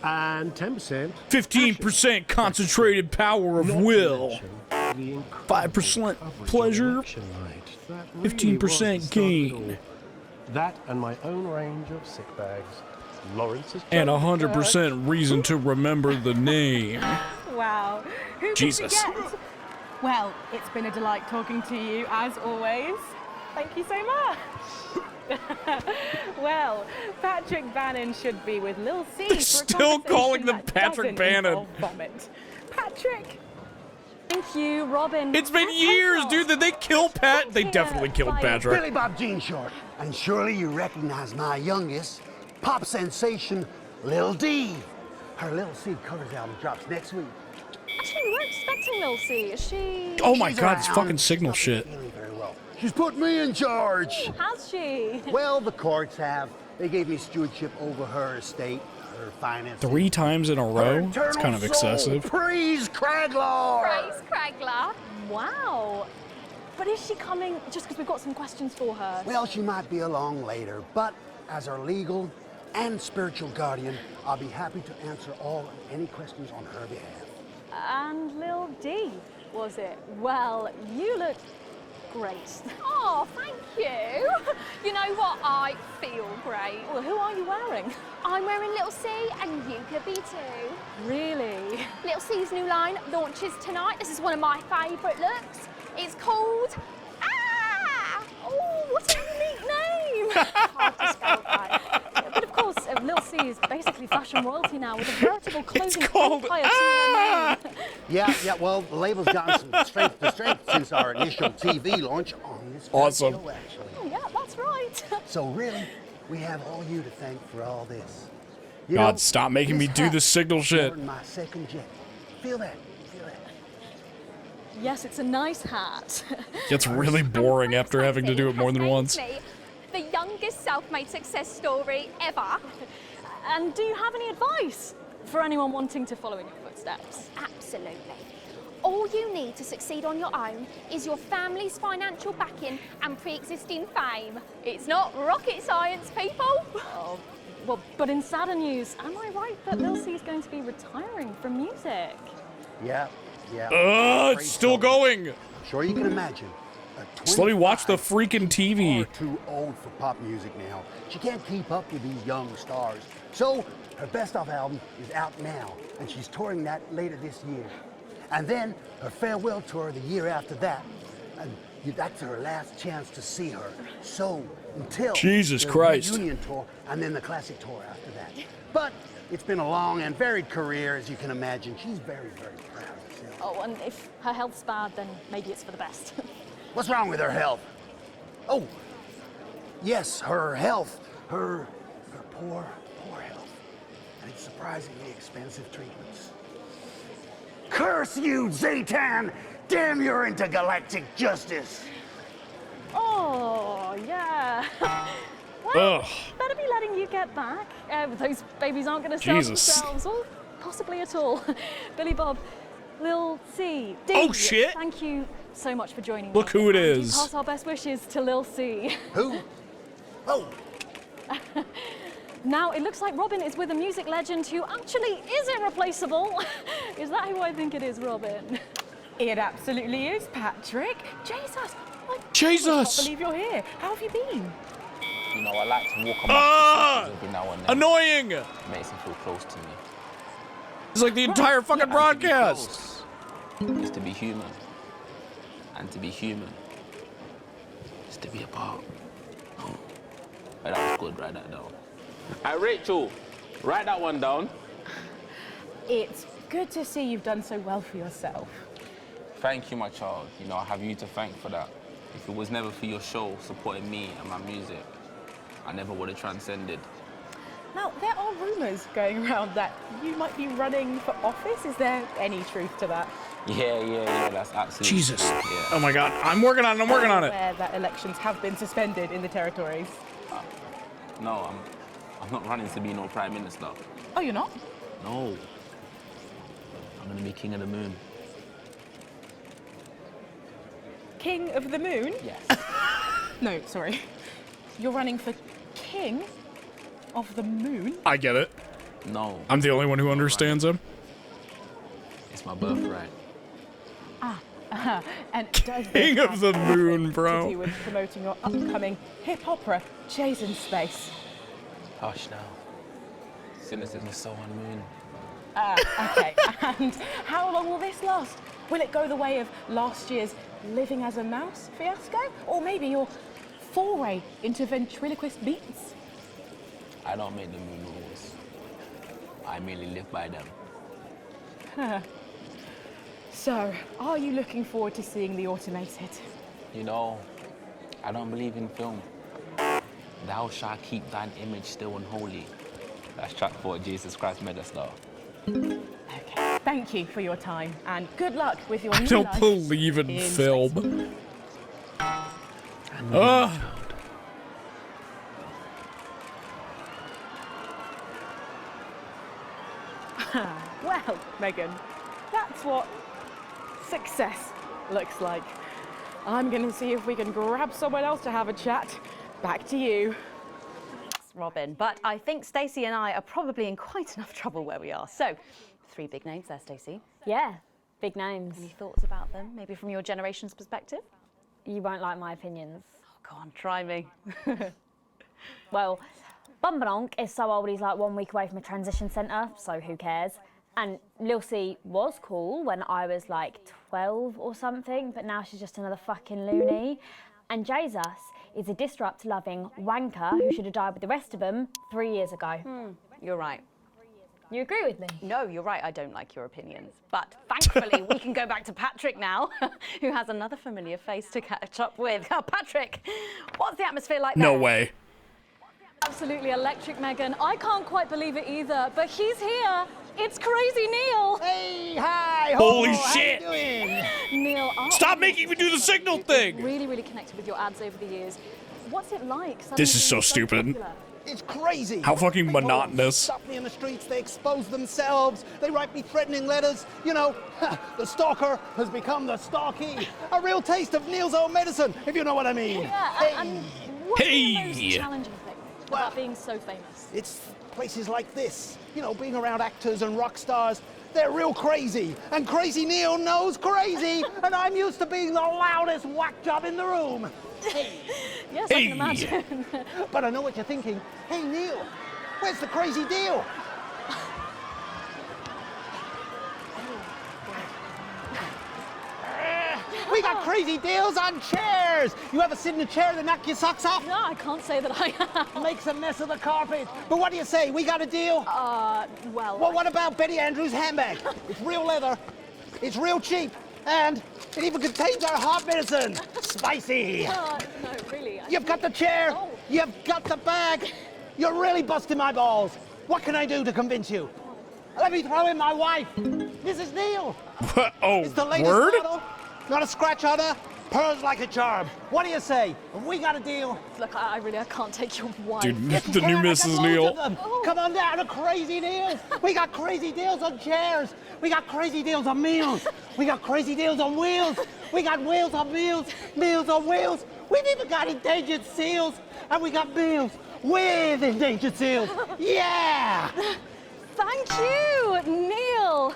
and 10%... 15% concentrated power of will. 5% pleasure. 15% gain. That and my own range of sick bags. Lawrence's and 100% reason to remember the name. Wow. Who could Jesus. forget? Well, it's been a delight talking to you, as always. Thank you so much. Well, Patrick Bannon should be with Lil C. They're still calling them Patrick Bannon. Vomit. Patrick. Thank you, Robin. It's been years, dude. Did they kill Pat? They definitely killed Patrick. Billy Bob Jean Short. And surely you recognize my youngest, pop sensation, Lil D. Her Lil C covers album drops next week. Actually, we weren't expecting Lil C. Is she? Oh my God, it's fucking signal shit. She's put me in charge. Has she? Well, the courts have. They gave me stewardship over her estate, her finances. 3 times in a row? It's kind of excessive. Praise Craglar! Praise Craglar. Wow. But is she coming just because we've got some questions for her? Well, she might be along later, but as our legal and spiritual guardian, I'll be happy to answer all and any questions on her behalf. And Lil D, was it? Well, you look great. Oh, thank you. You know what? I feel great. Well, who are you wearing? I'm wearing Little C, and you could be too. Really? Little C's new line launches tonight. This is one of my favourite looks. It's called... Oh, what a unique name! Hard to spell that. But of course, Lil C is basically fashion royalty now with a veritable clothing empire to her name. Yeah, well, the label's gotten some strength to strength since our initial TV launch on this Awesome. show, actually. Oh, yeah, that's right. So really, we have all you to thank for all this. God, stop making me do this signal shit. My second jet. Feel that? Feel that? Yes, it's a nice hat. Gets really boring after having to do it more than once. The youngest self-made success story ever. And do you have any advice for anyone wanting to follow in your footsteps? Absolutely. All you need to succeed on your own is your family's financial backing and pre-existing fame. It's not rocket science, people. Oh, well, but in sadder news, am I right that Lil C is going to be retiring from music? Yeah. It's still going. I'm sure you can imagine. Just let me watch the freaking TV. Too old for pop music now. She can't keep up with these young stars. So her best of album is out now, and she's touring that later this year. And then her farewell tour the year after that. And that's her last chance to see her. So until Jesus the Christ. reunion tour and then the classic tour after that. But it's been a long and varied career, as you can imagine. She's very, very proud of herself. Oh, and if her health's bad, then maybe it's for the best. What's wrong with her health? Oh, yes, her health. Her poor health. And it's surprisingly expensive treatments. Curse you, Zaytan! Damn you're into galactic Oh, yeah. Well, Ugh. better be letting you get back. Those babies aren't going to sell Jesus. themselves, or possibly at all. Billy Bob, Lil C, D. Oh, shit. Thank you so much for joining me. Look who it And do is. pass our best wishes to Lil C. Who? Oh. Now, it looks like Robin is with a music legend who actually is irreplaceable. Is that who I think it is, Robin? It absolutely is, Patrick. Jesus! Jesus! I can't believe you're here. How have you been? You know, I like to walk amongst the every now and then. Annoying! It makes them feel close to me. It's like the entire fucking broadcast. Is to be human. And to be human is to be apart. Oh, that was good, write that down. Hey, Rachel, write that one down. It's good to see you've done so well for yourself. Thank you, my child. You know, I have you to thank for that. If it was never for your show supporting me and my music, I never would have transcended. Now, there are rumours going around that you might be running for office. Is there any truth to that? Yeah, that's absolutely Jesus. true, yeah. Oh my God. I'm working on it. Aware that elections have been suspended in the territories. No, I'm not running to be no prime minister. Oh, you're not? No. I'm gonna be king of the moon. King of the Moon? Yes. No, sorry. You're running for King of the Moon? I get it. No. I'm the only one who understands him. It's my birthright. And does King this of the have Moon, anything bro. to do with promoting your upcoming hip opera, Jason Space? Hush now. Cynicism is so unmoon. Okay. And how long will this last? Will it go the way of last year's Living as a Mouse fiasco? Or maybe your foray into ventriloquist beats? I don't make the moon rules. I merely live by them. So, are you looking forward to seeing the automated? You know, I don't believe in film. Thou shalt keep thine image still unholy. That's track 4, Jesus Christ Megastar. Okay. Thank you for your time, and good luck with your I new don't life believe in film. Ugh. Well, Megan, that's what success looks like. I'm going to see if we can grab someone else to have a chat. Back to you. Robin, but I think Stacey and I are probably in quite enough trouble where we are. So, 3 big names there, Stacey. Yeah, big names. Any thoughts about them, maybe from your generation's perspective? You won't like my opinions. Oh, go on, try me. Well, Bumbanonk is so old he's like 1 week away from a transition centre, so who cares? And Lil C was cool when I was like 12 or something, but now she's just another fucking loony. And Jesus is a disrupt-loving wanker who should have died with the rest of them 3 years ago. You're right. You agree with me? No, you're right, I don't like your opinions. But thankfully, we can go back to Patrick now, who has another familiar face to catch up with. Oh, Patrick, what's the atmosphere like there? No way. Absolutely electric, Megan. I can't quite believe it either, but he's here. It's Crazy Neil. Hey, hi. Holy ho, shit. How you doing? Neil, Stop making me do the signal thing. Really, really connected with your ads over the years. What's it like? This is suddenly so being stupid. popular? It's crazy. How fucking People monotonous. Stop me in the streets, they expose themselves, they write me threatening letters. You know, the stalker has become the stalky. A real taste of Neil's own medicine, if you know what I mean. Yeah, and what's the most Hey. challenging thing about being so famous? It's places like this, you know, being around actors and rock stars. They're real crazy, and Crazy Neil knows crazy, and I'm used to being the loudest whack job in the room. Hey. Yes, I can imagine. But I know what you're thinking. Hey, Neil, where's the crazy deal? We got crazy deals on chairs. You ever sit in a chair that knock your socks off? No, I can't say that I have. Makes a mess of the carpet. But what do you say? We got a deal? Well, What about Betty Andrews' handbag? It's real leather. It's real cheap. And it even contains our heart medicine. Spicy. no, really. You've got the chair. You've got the bag. You're really busting my balls. What can I do to convince you? Let me throw in my wife, Mrs. Neil. Oh, It's the latest word? model. Not a scratch on her. Purrs like a charm. What do you say? We got a deal. Look, I can't take your wife. Dude, Yes, you the can. new I got Mrs. loads Neil. of them. Come on down to Crazy Deals. We got crazy deals on chairs. We got crazy deals on meals. We got crazy deals on wheels. We got wheels on meals, meals on wheels. We've even got endangered seals. And we got meals with endangered seals. Yeah! Thank you, Neil.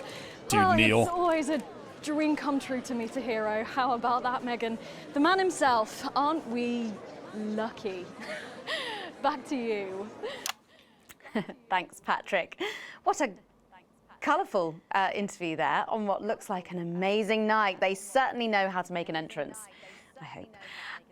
Dude, well, Neil. It's always a dream come true to meet a hero. How about that, Megan? The man himself. Aren't we lucky? Back to you. Thanks, Patrick. What a colourful interview there on what looks like an amazing night. They certainly know how to make an entrance, I hope.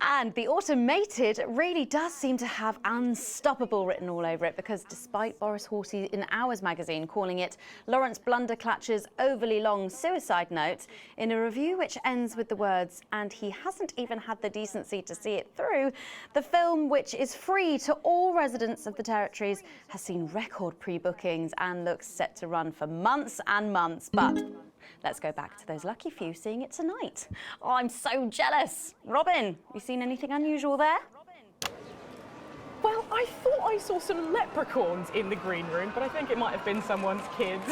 And the automated really does seem to have unstoppable written all over it, because despite Boris Hawsey in Hours magazine calling it Lawrence Blunderclatch's overly long suicide note, in a review which ends with the words, "and he hasn't even had the decency to see it through," the film, which is free to all residents of the territories, has seen record pre-bookings and looks set to run for months and months. But let's go back to those lucky few seeing it tonight. Oh, I'm so jealous. Robin, you seen anything unusual there? Well, I thought I saw some leprechauns in the green room, but I think it might have been someone's kids.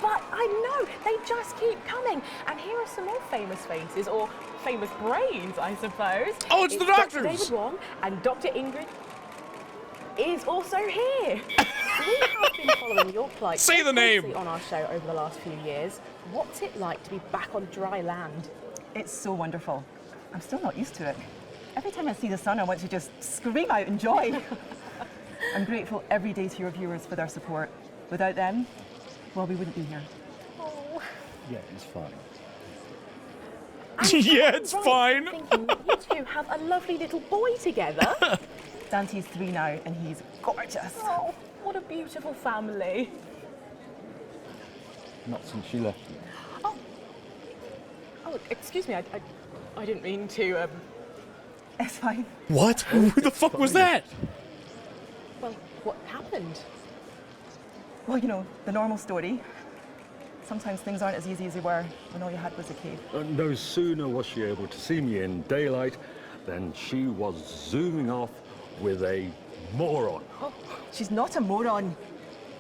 But I know, they just keep coming. And here are some more famous faces, or famous brains, I suppose. Oh, it's the Dr. doctors! David Wong and Dr. Ingrid is also here. We have been following your plight Say the name! on our show over the last few years. What's it like to be back on dry land? It's so wonderful. I'm still not used to it. Every time I see the sun, I want to just scream out in joy. I'm grateful every day to your viewers for their support. Without them, well, we wouldn't be here. Oh. Yeah, it's fine. Yeah, it's fine. Thinking you two have a lovely little boy together. Dante's 3 now, and he's gorgeous. Oh, what a beautiful family. Not since she left me. Oh, excuse me, I didn't mean to, It's fine. What? Who the fuck was that? Well, what happened? Well, you know, the normal story. Sometimes things aren't as easy as they were when all you had was a cave. No sooner was she able to see me in daylight than she was zooming off with a moron. Oh, she's not a moron.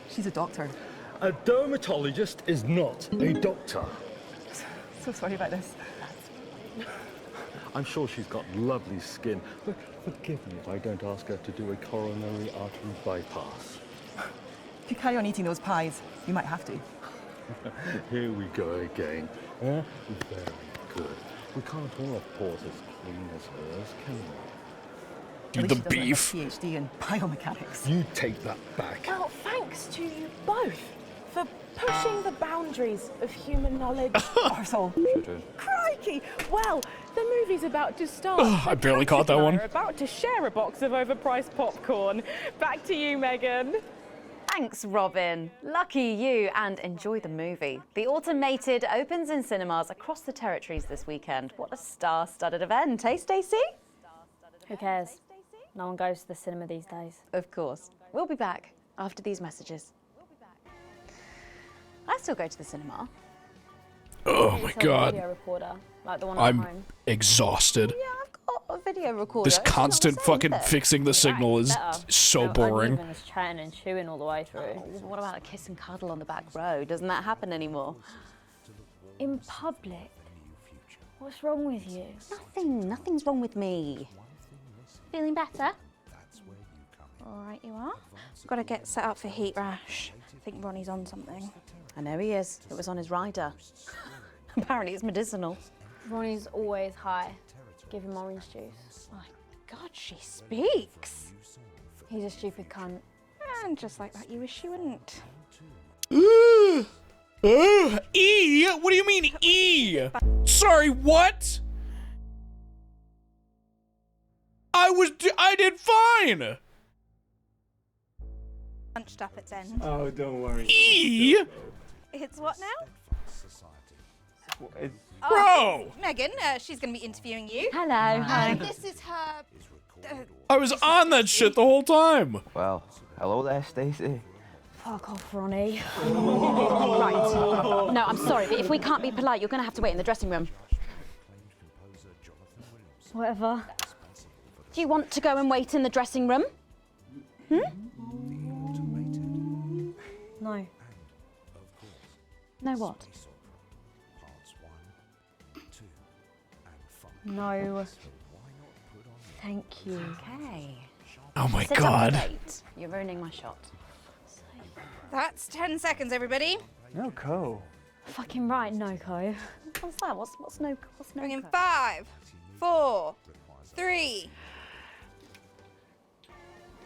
She's a doctor. A dermatologist is not a doctor. So sorry about this. I'm sure she's got lovely skin, but forgive me if I don't ask her to do a coronary artery bypass. If you carry on eating those pies, you might have to. Here we go again. Very good. We can't all have paws as clean as hers, can we? Dude, the beef. Have a PhD in biomechanics. You take that back. Well, thanks to you both for pushing the boundaries of human knowledge. Arsehole. Crikey! Well, the movie's about to start. I barely caught that one. We're about to share a box of overpriced popcorn. Back to you, Megan. Thanks, Robin. Lucky you, and enjoy the movie. The Automated opens in cinemas across the territories this weekend. What a star-studded event, eh, Stacey? Who cares? No one goes to the cinema these days. Of course. We'll be back after these messages. I still go to the cinema. Oh my god. Video recorder, like the one at I'm home. exhausted. Yeah, I've got a video recorder. This constant fucking fixing the signal is so boring. Even just chatting and chewing all the way through. Oh, what about a kiss and cuddle on the back row? Doesn't that happen anymore? In public? What's wrong with you? Nothing's wrong with me. Feeling better? All right, you are. Got to get set up for heat rash. I think Ronnie's on something. I know he is. It was on his rider. Apparently it's medicinal. Ronnie's always high. Give him orange juice. My God, she speaks. He's a stupid cunt. And just like that, you wish you wouldn't. E? What do you mean, E? Sorry, what? I did fine. Bunched up its end. Oh, don't worry. E? It's what now? Bro! Megan, she's going to be interviewing you. Hello. Hi. This is her... I was on that shit the whole time. Well, hello there, Stacey. Fuck off, Ronnie. Right. No, I'm sorry, but if we can't be polite, you're going to have to wait in the dressing room. Whatever. Do you want to go and wait in the dressing room? No. No what? No. Thank you. Okay. Oh my Sit god. Up and wait. You're ruining my shot. That's 10 seconds, everybody. No, Co. Fucking right, Noko. What's that? What's no? Bring in 5, 4, 3.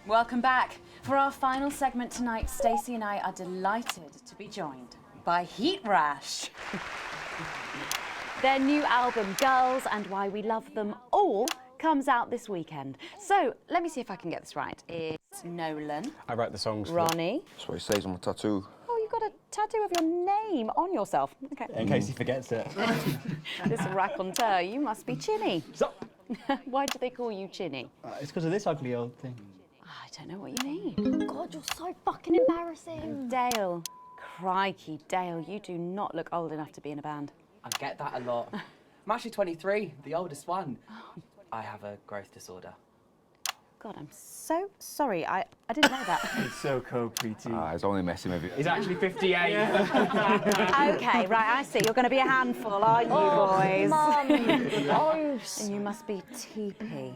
Welcome back. For our final segment tonight, Stacey and I are delighted to be joined by Heat Rash. Their new album, Girls and Why We Love Them All, comes out this weekend. So, let me see if I can get this right. It's Nolan. I write the songs. Ronnie. That's what it says on my tattoo. Oh, you got a tattoo of your name on yourself. Okay. In case he forgets it. This raconteur, you must be Chinny. Stop. Why do they call you Chinny? It's because of this ugly old thing. I don't know what you mean. God, you're so fucking embarrassing. Dale. Crikey, Dale, you do not look old enough to be in a band. I get that a lot. I'm actually 23, the oldest one. I have a growth disorder. God, I'm so sorry. I didn't know that. It's so cool, Preeti. He's only messing with you. He's actually 58. Okay, right, I see. You're going to be a handful, aren't you, boys? Mum. Gross. And you must be TP.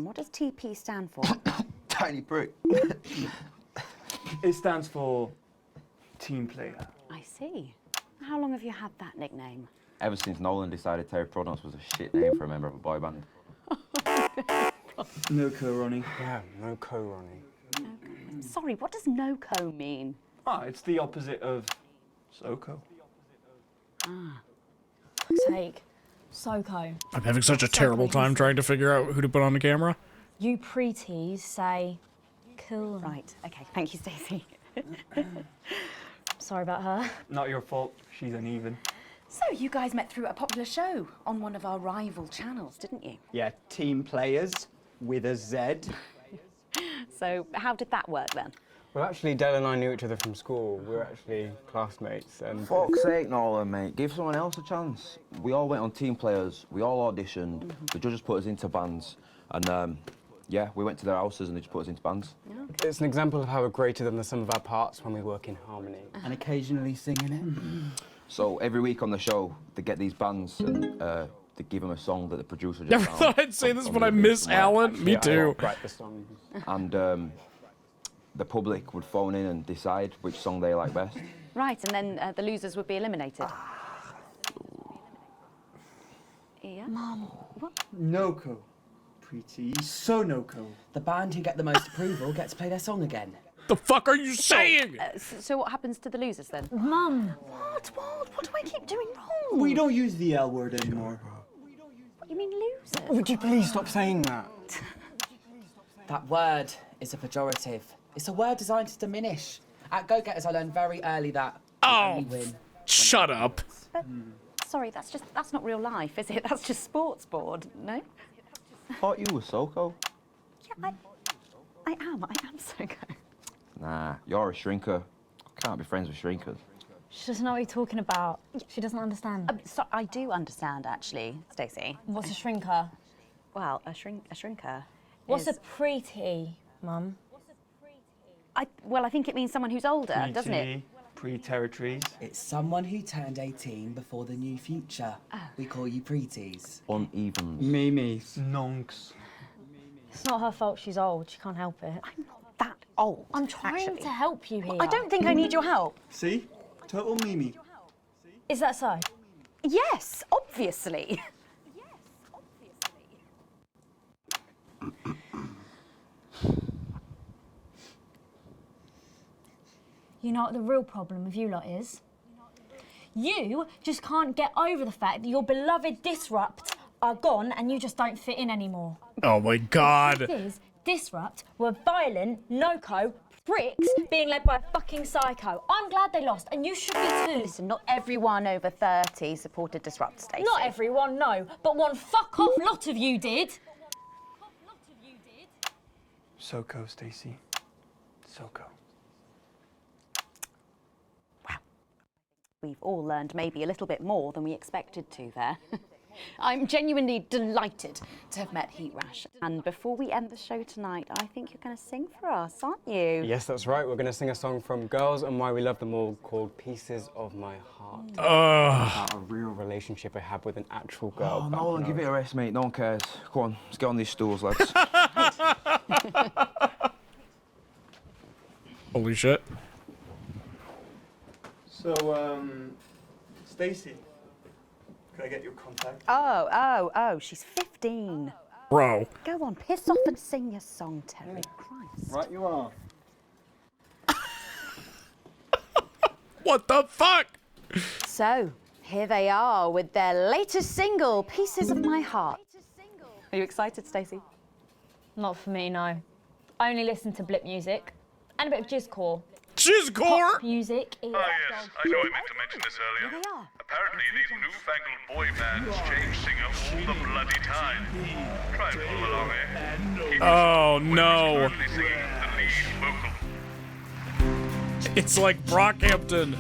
What does TP stand for? Tiny prick. It stands for team player. I see. How long have you had that nickname? Ever since Nolan decided Terry Pronouns was a shit name for a member of a boy band. No co, Ronnie. Yeah, no co, Ronnie. Sorry, what does no-co mean? It's the opposite of SoCo. Fuck's sake. SoCo. I'm having such a terrible time trying to figure out who to put on the camera. You preties say cool. Right, okay, thank you, Stacey. Sorry about her. Not your fault, she's uneven. So, you guys met through a popular show on one of our rival channels, didn't you? Yeah, team players with a Z. So, how did that work then? Well, actually, Dale and I knew each other from school. We were actually classmates and... Fuck's sake, Nolan, mate. Give someone else a chance. We all went on team players. We all auditioned. The judges put us into bands. And, yeah, we went to their houses and they just put us into bands. It's an example of how we're greater than the sum of our parts when we work in harmony. And occasionally singing it. So every week on the show, they get these bands and they give them a song that the producer just Never found. thought I'd say this, but I miss Alan. Me too. Write the songs. And the public would phone in and decide which song they like best. Right, and then the losers would be eliminated. Yeah? Mum. What? No-co. Preeti. So no-co. The band who get the most approval get to play their song again. The fuck are you saying? So what happens to the losers then? Mum. What do I keep doing wrong? We don't use the L word anymore. What, you mean losers? Would you please stop saying that? That word is a pejorative. It's a word designed to diminish. At Go-Getters, I learned very early that we only win. Shut up. But, sorry, that's not real life, is it? That's just sports board, no? I thought you were SoCo. Yeah, I am SoCo. Nah, you're a shrinker. Can't be friends with shrinkers. She doesn't know what you're talking about. She doesn't understand. So I do understand, actually, Stacey. What's a shrinker? Well, a shrinker. What's a preety, Mum? Well, I think it means someone who's older, doesn't it? Pre-territories. It's someone who turned 18 before the new future. We call you preties. Uneven. Mimis. Nonks. It's not her fault she's old. She can't help it. I'm not that old. I'm trying to help you here. I don't think I need your help. See? Total Mimi. Is that so? Yes, obviously. You know what the real problem with you lot is? You just can't get over the fact that your beloved Disrupt are gone and you just don't fit in anymore. Oh my God. The truth is, Disrupt were violent, no-co pricks being led by a fucking psycho. I'm glad they lost, and you should be too. Listen, not everyone over 30 supported Disrupt, Stacey. Not everyone, no, but one fuck-off lot of you did. SoCo, Stacey. SoCo. We've all learned maybe a little bit more than we expected to there. I'm genuinely delighted to have met Heat Rash. And before we end the show tonight, I think you're going to sing for us, aren't you? Yes, that's right. We're going to sing a song from Girls and Why We Love Them All called Pieces of My Heart. About a real relationship I have with an actual girl. Oh, Nolan, give it a rest, mate. No one cares. Go on, let's get on these stools, lads. Holy shit. So, Stacey, could I get your contact? Oh, she's 15. Bro. Go on, piss off and sing your song, Terry. Christ. Right you are. What the fuck? So, here they are with their latest single, Pieces of My Heart. Are you excited, Stacey? Not for me, no. I only listen to blip music and a bit of jizzcore. Jizzcore? Pop music is... Ah, yes, I know I meant to mention this earlier. Apparently, these newfangled boy bands change singer all the bloody time. Try and follow along, eh? Keep Oh, no. singing the lead vocal. It's like Brockhampton.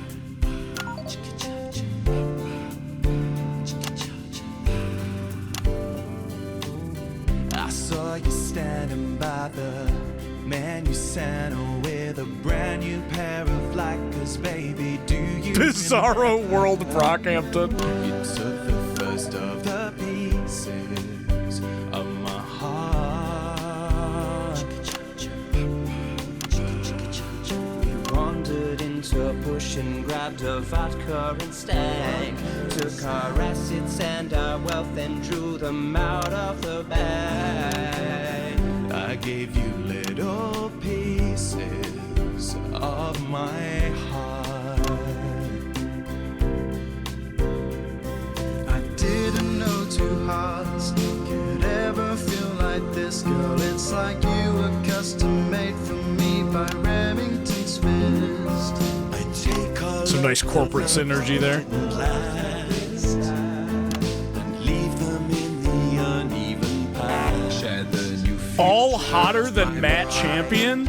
I saw you standing by the menu center with a brand new pair of Lakers, baby. Do you Bizarro World Brockhampton. You took the first of the pieces of my heart. We wandered into a bush and grabbed a vodka instead. Took our assets and our wealth and drew them out of the bag. I gave you little pieces of my heart. I didn't know two hearts could ever feel like this, girl. It's like you were custom made for me by Remington's fist. I take all Some nice corporate synergy there. All hotter than Matt Champion?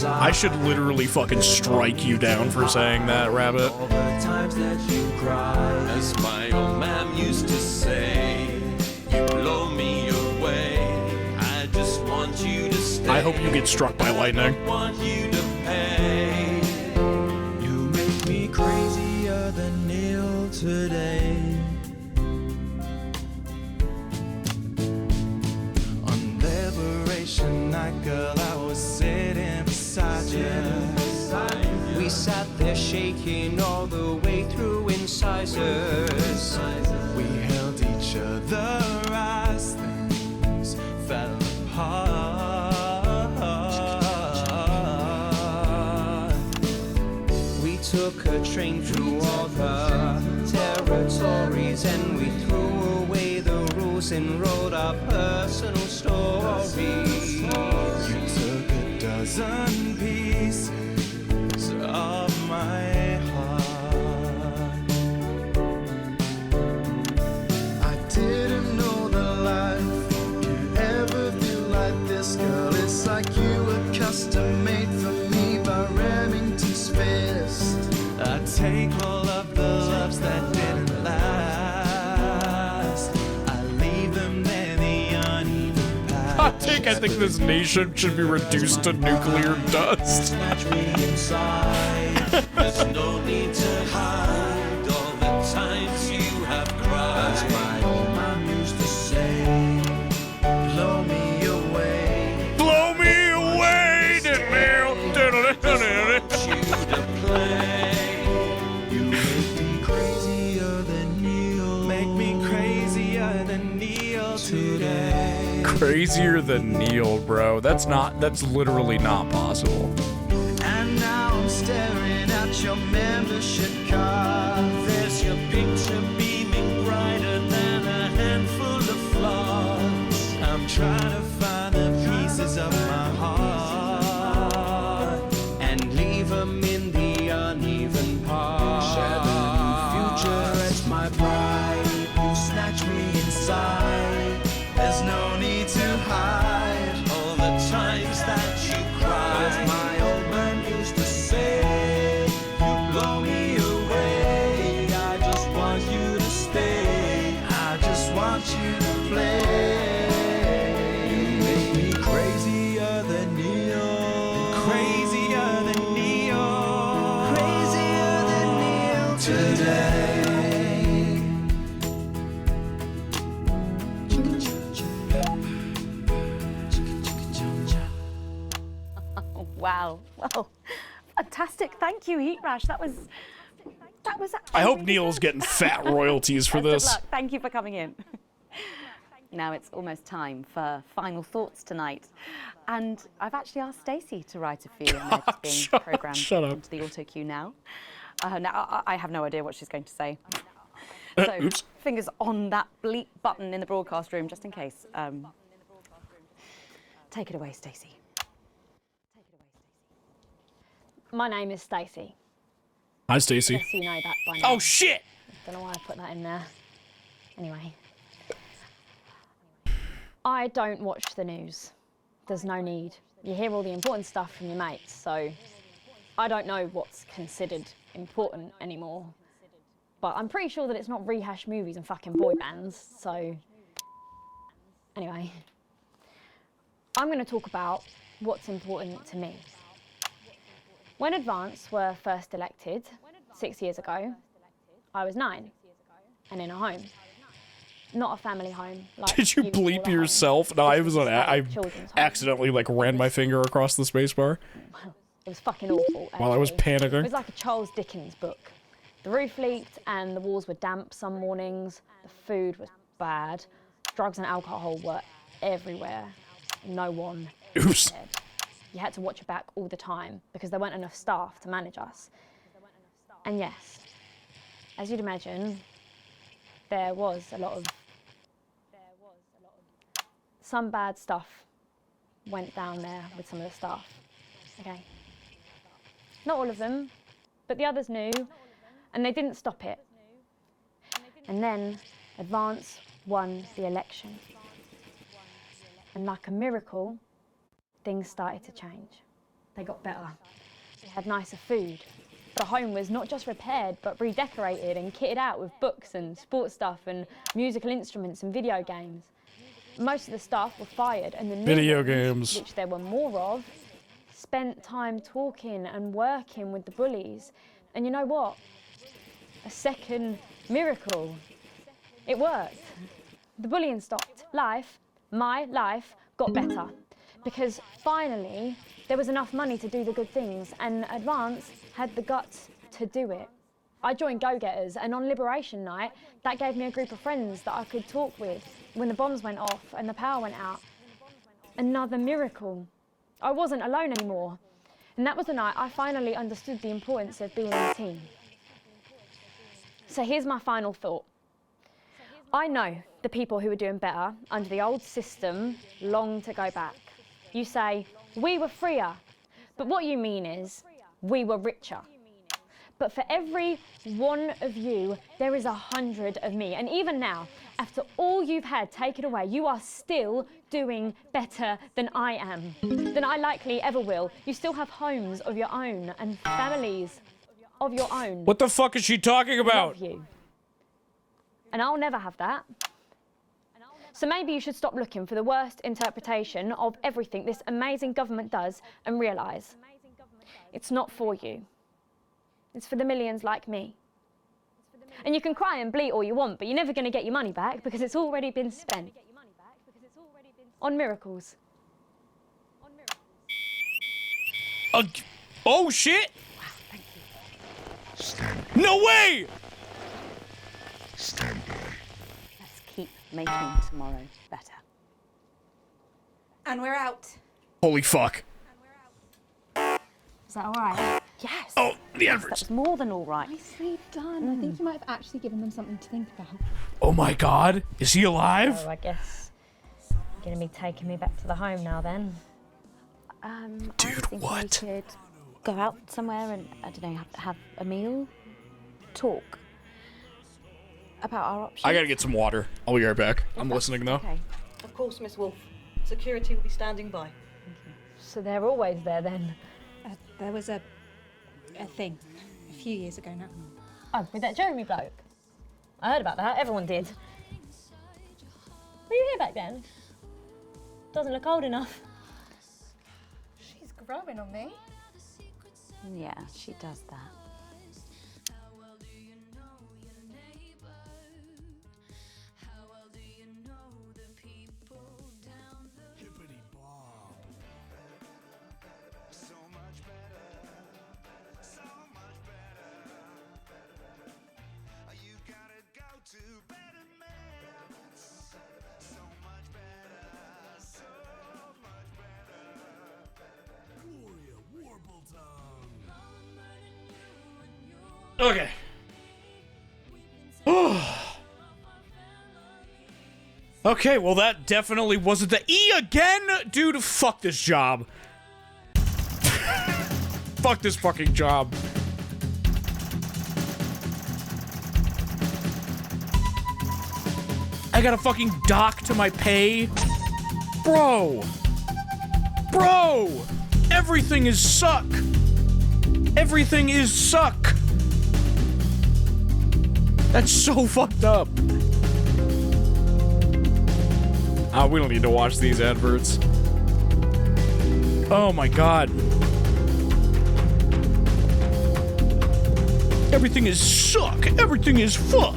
I should literally fucking strike you down for saying that, Rabbit. As my old man used to say, you blow me away. I just want you to stay. I hope you get struck by lightning. I want you to pay. You make me crazier than Neil today. On Liberation Night, girl, I was sitting beside you. We sat there shaking all the way through incisors. We held each other as things fell apart. We took a train through all the territories and we threw away the rules and wrote our personal stories. You took a dozen pieces of my heart. I didn't know that life could ever feel like this, girl. It's like you were custom made for me by Remington's fist. I take all of the loves that didn't last. I leave them there, the uneven path. I think this nation should be reduced to nuclear dust. There's no need to hide all the times you have cried. As my old man used to say, blow me away. Blow me away! You to play. You make me crazier than Neil. Make me crazier than Neil today. Crazier than Neil, bro. That's literally not possible. And now I'm staring at your membership card. There's your picture beaming brighter than a handful of flaws. I'm trying to find the pieces of my heart and leave them in the uneven parts. Share the new future as my bride. You snatch me inside. There's no need to hide all the times that you cried. As my old man used to say, you blow me away. I just want you to stay. I just want you to play. You make me crazier than Neil. Crazier than Neil. Crazier than Neil today. Wow. Well, fantastic. Thank you, Heat Rash. That was actually I hope really Neil's good. getting fat royalties for Best of this. luck. Thank you for coming in. Now it's almost time for final thoughts tonight. And I've actually asked Stacey to write a few, and they're just being programmed shut up. into the auto cue now. Now, I have no idea what she's going to say. So, Oops. fingers on that bleep button in the broadcast room, just in case. Take it away, Stacey. My name is Stacey. Hi, Stacey. Yes, you know that by now. Oh, shit! Don't know why I put that in there. Anyway. I don't watch the news. There's no need. You hear all the important stuff from your mates, so I don't know what's considered important anymore. But I'm pretty sure that it's not rehashed movies and fucking boy bands, so... Anyway. I'm going to talk about what's important to me. When Advance were first elected, 6 years ago, I was 9 and in a home. Not a family home. Like Did you bleep yourself? No, I was on. I accidentally like ran my finger across the spacebar It was fucking awful. while I was actually. It panicking. was like a Charles Dickens book. The roof leaked and the walls were damp some mornings. The food was bad. Drugs and alcohol were everywhere. No one Oops. cared. You had to watch your back all the time because there weren't enough staff to manage us. And yes, as you'd imagine, there was a lot of... Some bad stuff went down there with some of the staff. Okay. Not all of them, but the others knew, and they didn't stop it. And then Advance won the election. And like a miracle, things started to change. They got better. We had nicer food. The home was not just repaired, but redecorated and kitted out with books and sports stuff and musical instruments and video games. Most of the staff were fired, and the new Video ones, games. which there were more of, spent time talking and working with the bullies. And you know what? A second miracle. It worked. The bullying stopped. My life, got better. Because finally, there was enough money to do the good things, and Advance had the guts to do it. I joined Go-Getters, and on Liberation Night, that gave me a group of friends that I could talk with when the bombs went off and the power went out. Another miracle. I wasn't alone anymore. And that was the night I finally understood the importance of being in a team. So here's my final thought. I know the people who were doing better under the old system long to go back. You say, we were freer, but what you mean is, we were richer. But for every one of you, there is 100 of me. And even now, after all you've had taken away, you are still doing better than I am, than I likely ever will. You still have homes of your own and families of your own. What the fuck is she talking about? Love you. And I'll never have that. So maybe you should stop looking for the worst interpretation of everything this amazing government does and realise it's not for you. It's for the millions like me. And you can cry and bleat all you want, but you're never going to get your money back because it's already been spent on miracles. Oh shit! Wow, thank you. Stand. No way! Stand by. Let's keep making tomorrow better. And we're out. Holy fuck. Is that all right? Yes. Oh, the Yes, adverts. that was more than all right. Nicely done. I think you might have actually given them something to think about. Oh my god. Is he alive? Oh, I guess you're going to be taking me back to the home now then. I was thinking we could go out somewhere and, I don't know, have a meal, talk about our options. I gotta get some water. I'll be right back. I'm listening though. Okay. Of course, Miss Wolf. Security will be standing by. So they're always there then? There was a thing a few years ago now. Oh, with that Jeremy bloke? I heard about that. Everyone did. Were you here back then? Doesn't look old enough. She's growing on me. Yeah, she does that. Okay. Okay, well that definitely wasn't the E again! Dude, fuck this job. Fuck this fucking job. I gotta fucking dock to my pay? Bro! Bro! Everything is suck! Everything is suck! That's so fucked up. We don't need to watch these adverts. Oh my god. Everything is suck. Everything is fuck.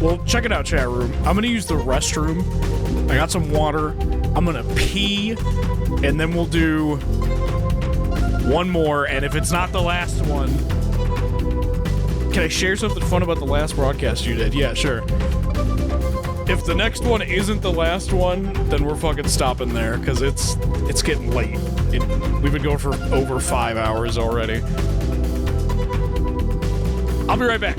Well, check it out, chat room. I'm gonna use the restroom. I got some water. I'm gonna pee. And then we'll do one more. And if it's not the last one... Can I share something fun about the last broadcast you did? Yeah, sure. If the next one isn't the last one, then we're fucking stopping there, because it's getting late. We've been going for over 5 hours already. I'll be right back.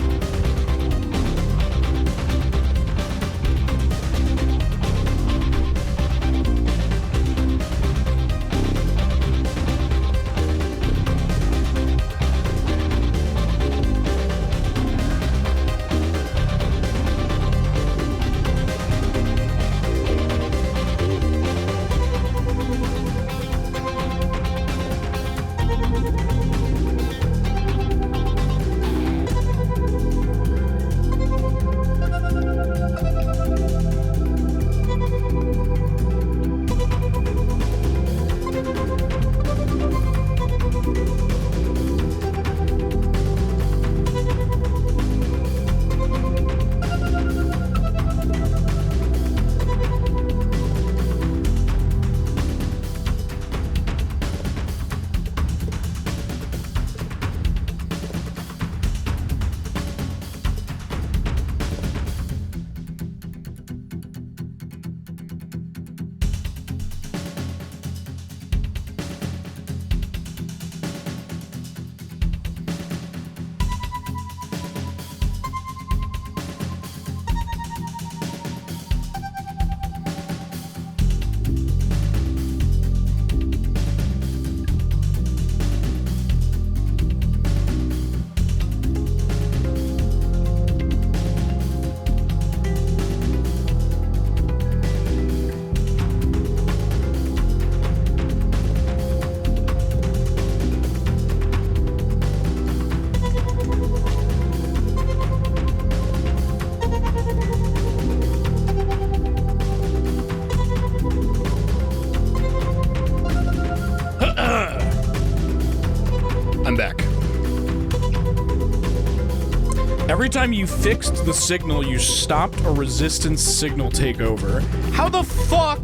Every time you fixed the signal, you stopped a resistance signal takeover. How the fuck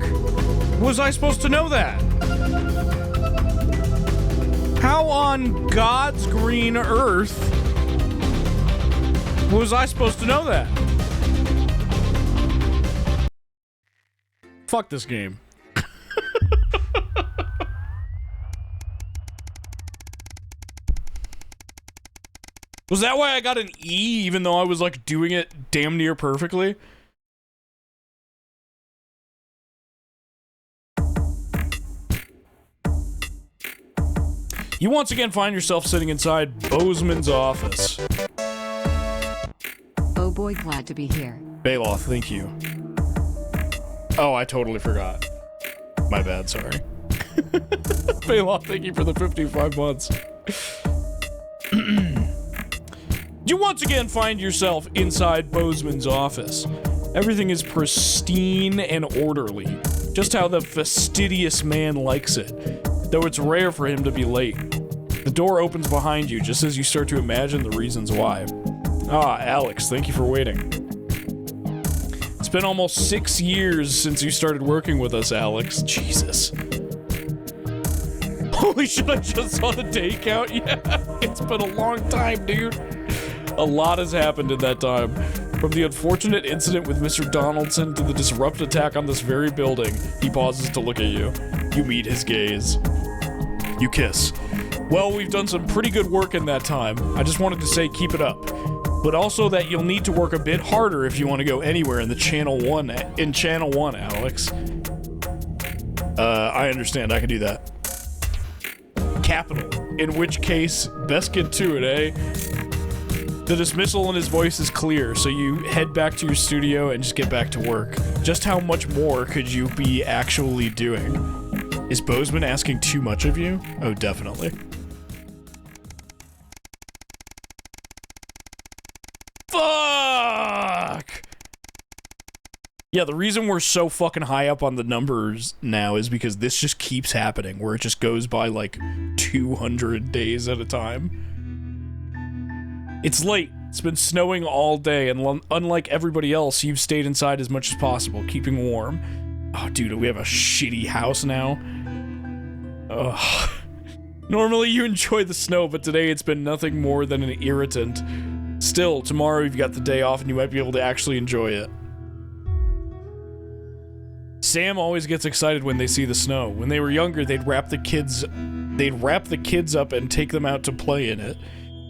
was I supposed to know that? How on God's green earth was I supposed to know that? Fuck this game. Was that why I got an E, even though I was, like, doing it damn near perfectly? You once again find yourself sitting inside Bozeman's office. Oh boy, glad to be here. Bailoff, thank you. Oh, I totally forgot. My bad, sorry. Bailoff, thank you for the 55 months. You once again find yourself inside Bozeman's office. Everything is pristine and orderly, just how the fastidious man likes it, though it's rare for him to be late. The door opens behind you just as you start to imagine the reasons why. Ah, Alex, thank you for waiting. It's been almost 6 years since you started working with us, Alex. Jesus. Holy shit, I just saw the day count. Yeah, it's been a long time, dude. A lot has happened in that time. From the unfortunate incident with Mr. Donaldson to the disrupt attack on this very building. He pauses to look at you. You meet his gaze. You kiss. Well, we've done some pretty good work in that time. I just wanted to say keep it up. but also that you'll need to work a bit harder if you want to go anywhere in Channel 1, Alex. I understand, I can do that. Capital, in which case, best get to it, eh? The dismissal in his voice is clear, so you head back to your studio and just get back to work. Just how much more could you be actually doing? Is Bozeman asking too much of you? Oh, definitely. Fuck! Yeah, the reason we're so fucking high up on the numbers now is because this just keeps happening, where it just goes by like 200 days at a time. It's late. It's been snowing all day, and unlike everybody else, you've stayed inside as much as possible, keeping warm. Oh, dude, we have a shitty house now. Ugh. Normally you enjoy the snow, but today it's been nothing more than an irritant. Still, tomorrow you've got the day off and you might be able to actually enjoy it. Sam always gets excited when they see the snow. When they were younger, they'd wrap the kids up and take them out to play in it.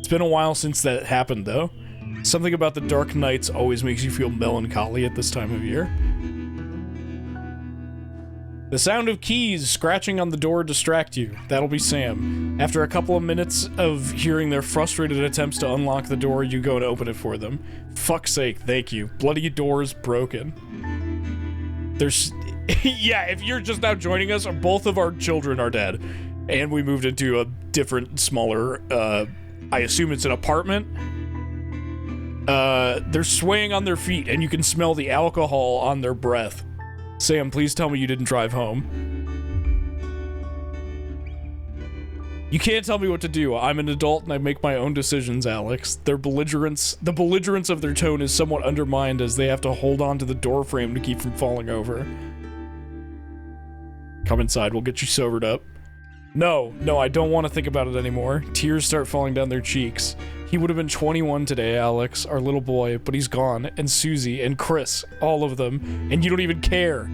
It's been a while since that happened, though. Something about the dark nights always makes you feel melancholy at this time of year. The sound of keys scratching on the door distract you. That'll be Sam. After a couple of minutes of hearing their frustrated attempts to unlock the door, you go and open it for them. Fuck's sake, thank you. Bloody door's broken. There's... yeah, if you're just now joining us, both of our children are dead. And we moved into a different, smaller, I assume it's an apartment. They're swaying on their feet, and you can smell the alcohol on their breath. Sam, please tell me you didn't drive home. You can't tell me what to do. I'm an adult and I make my own decisions, Alex. The belligerence of their tone is somewhat undermined as they have to hold on to the door frame to keep from falling over. Come inside, we'll get you sobered up. No, I don't want to think about it anymore. Tears start falling down their cheeks. He would have been 21 today, Alex, our little boy, but he's gone. And Susie, and Chris, all of them. And you don't even care.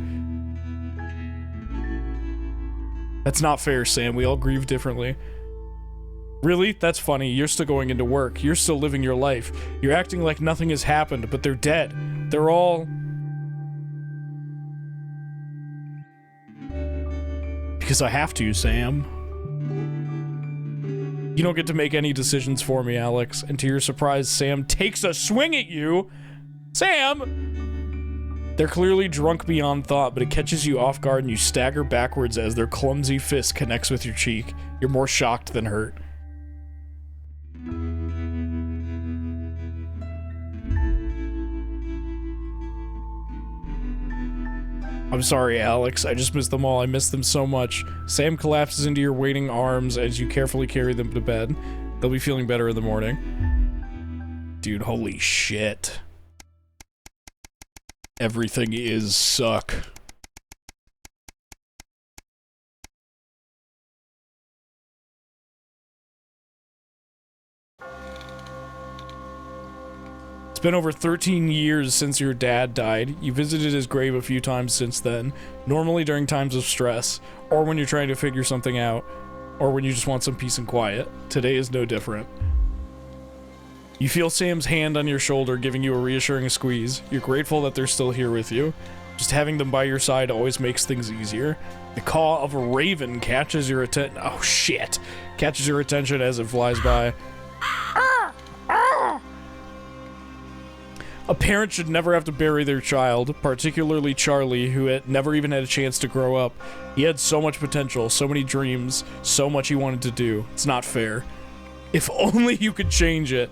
That's not fair, Sam. We all grieve differently. Really? That's funny. You're still going into work. You're still living your life. You're acting like nothing has happened, but they're dead. They're all... Because I have to, Sam. You don't get to make any decisions for me, Alex. And to your surprise, Sam takes a swing at you. Sam! They're clearly drunk beyond thought, but it catches you off guard and you stagger backwards as their clumsy fist connects with your cheek. You're more shocked than hurt. I'm sorry, Alex. I just missed them all. I miss them so much. Sam collapses into your waiting arms as you carefully carry them to bed. They'll be feeling better in the morning. Dude, holy shit. Everything is suck. It's been over 13 years since your dad died. You visited his grave a few times since then, normally during times of stress, or when you're trying to figure something out, or when you just want some peace and quiet. Today is no different. You feel Sam's hand on your shoulder giving you a reassuring squeeze. You're grateful that they're still here with you. Just having them by your side always makes things easier. The caw of a raven catches your attention. Oh shit! Catches your attention as it flies by. A parent should never have to bury their child, particularly Charlie, who had never even had a chance to grow up. He had so much potential, so many dreams, so much he wanted to do. It's not fair. If only you could change it.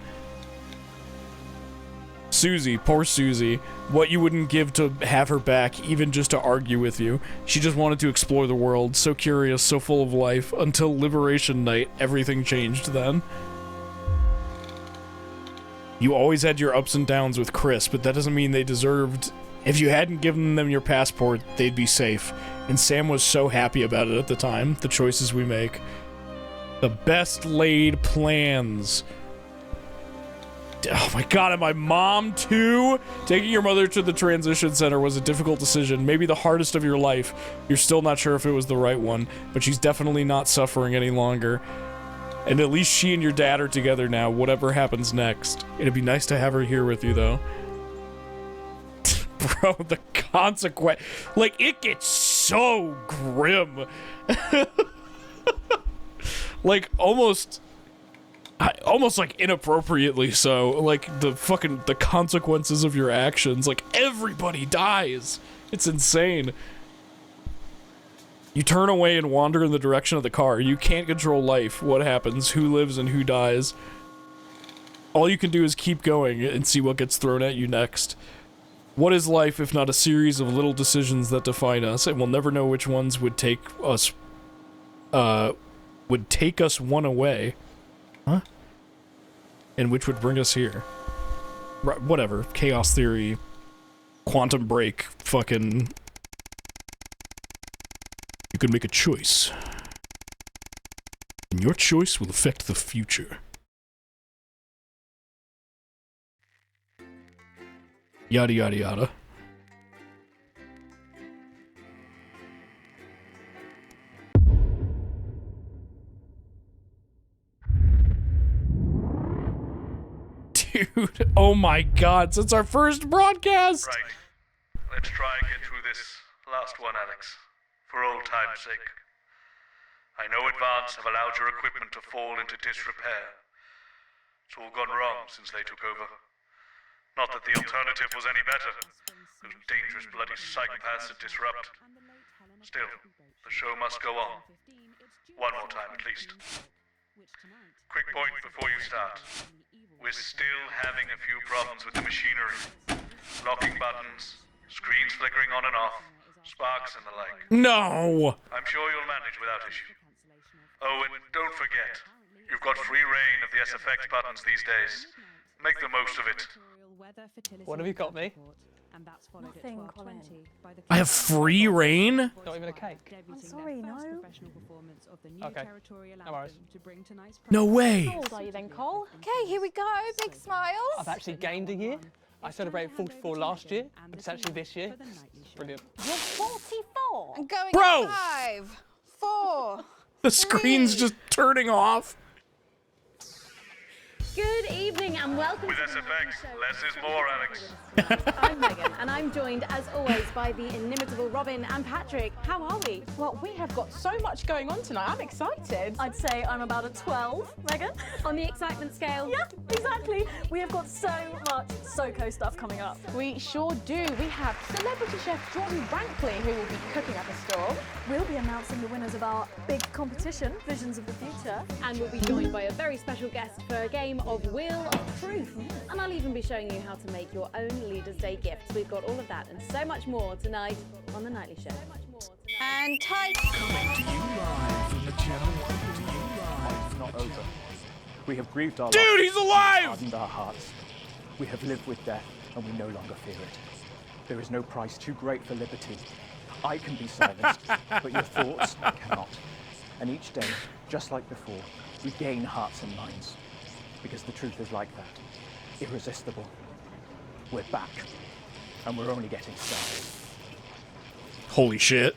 Susie, poor Susie, what you wouldn't give to have her back, even just to argue with you. She just wanted to explore the world, so curious, so full of life, until Liberation Night, everything changed then. You always had your ups and downs with Chris, but that doesn't mean they deserved... If you hadn't given them your passport, they'd be safe. And Sam was so happy about it at the time, the choices we make. The best laid plans. Oh my god, and my mom too? Taking your mother to the transition center was a difficult decision, maybe the hardest of your life. You're still not sure if it was the right one, but she's definitely not suffering any longer. And at least she and your dad are together now, whatever happens next. It'd be nice to have her here with you, though. Bro, the consequence. Like, it gets so grim. Like, almost like inappropriately so. Like, the consequences of your actions. Like, everybody dies. It's insane. You turn away and wander in the direction of the car. You can't control life. What happens? Who lives and who dies? All you can do is keep going and see what gets thrown at you next. What is life if not a series of little decisions that define us, and we'll never know which ones would take us one away. Huh? And which would bring us here. Whatever. Chaos theory. Quantum break. Fucking... You can make a choice. And your choice will affect the future. Yada yada yada. Dude, oh my god, since our first broadcast! Right. Let's try and get through this last one, Alex. For old time's sake. I know Advance have allowed your equipment to fall into disrepair. It's all gone wrong since they took over. Not that the alternative was any better. Those dangerous bloody psychopaths that disrupt. Still, the show must go on. One more time at least. Quick point before you start. We're still having a few problems with the machinery. Locking buttons, screens flickering on and off, sparks and the like. No! I'm sure you'll manage without issue. Oh, and don't forget, you've got free reign of the SFX buttons these days. Make the most of it. What have you got me? Nothing, Colin. I have free reign? Not even a cake. I'm sorry, no. Okay, no worries. No way! How old are you then, Cole? Okay, here we go. Big smiles. I've actually gained a year. I celebrated 44 last year, but it's actually this year. Brilliant. You're 44. I'm going Bro! 5, 4. The screen's just turning off. Good evening and welcome With to SFX, less is more, Alex. I'm Megan, and I'm joined, as always, by the inimitable Robin and Patrick. How are we? Well, we have got so much going on tonight. I'm excited. I'd say I'm about a 12, Megan. On the excitement scale. Yeah, exactly. We have got so much SoCo stuff coming up. We sure do. We have celebrity chef Jordan Brankley, who will be cooking at the store. We'll be announcing the winners of our big competition, Visions of the Future. And we'll be joined by a very special guest for a game of Wheel of Truth. And I'll even be showing you how to make your own Leaders' Day gifts. We've got all of that and so much more tonight on The Nightly Show. And tight. Coming to you live from the channel. Coming to you live. It's not over. We have grieved our Dude, loss, he's alive! hardened our hearts. We have lived with death, and we no longer fear it. There is no price too great for liberty. I can be silenced, but your thoughts cannot. And each day, just like before, we gain hearts and minds. Because the truth is like that. Irresistible. We're back. And we're only getting started. Holy shit.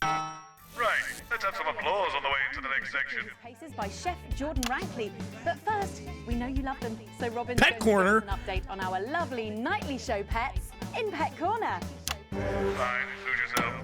Right, let's have some applause on the way into the next section. Paces by Chef Jordan Rankley. But first, we know you love them, so Robin's Pet going Corner. to give us an update on our lovely Nightly Show pets in Pet Corner. Fine, suit yourself.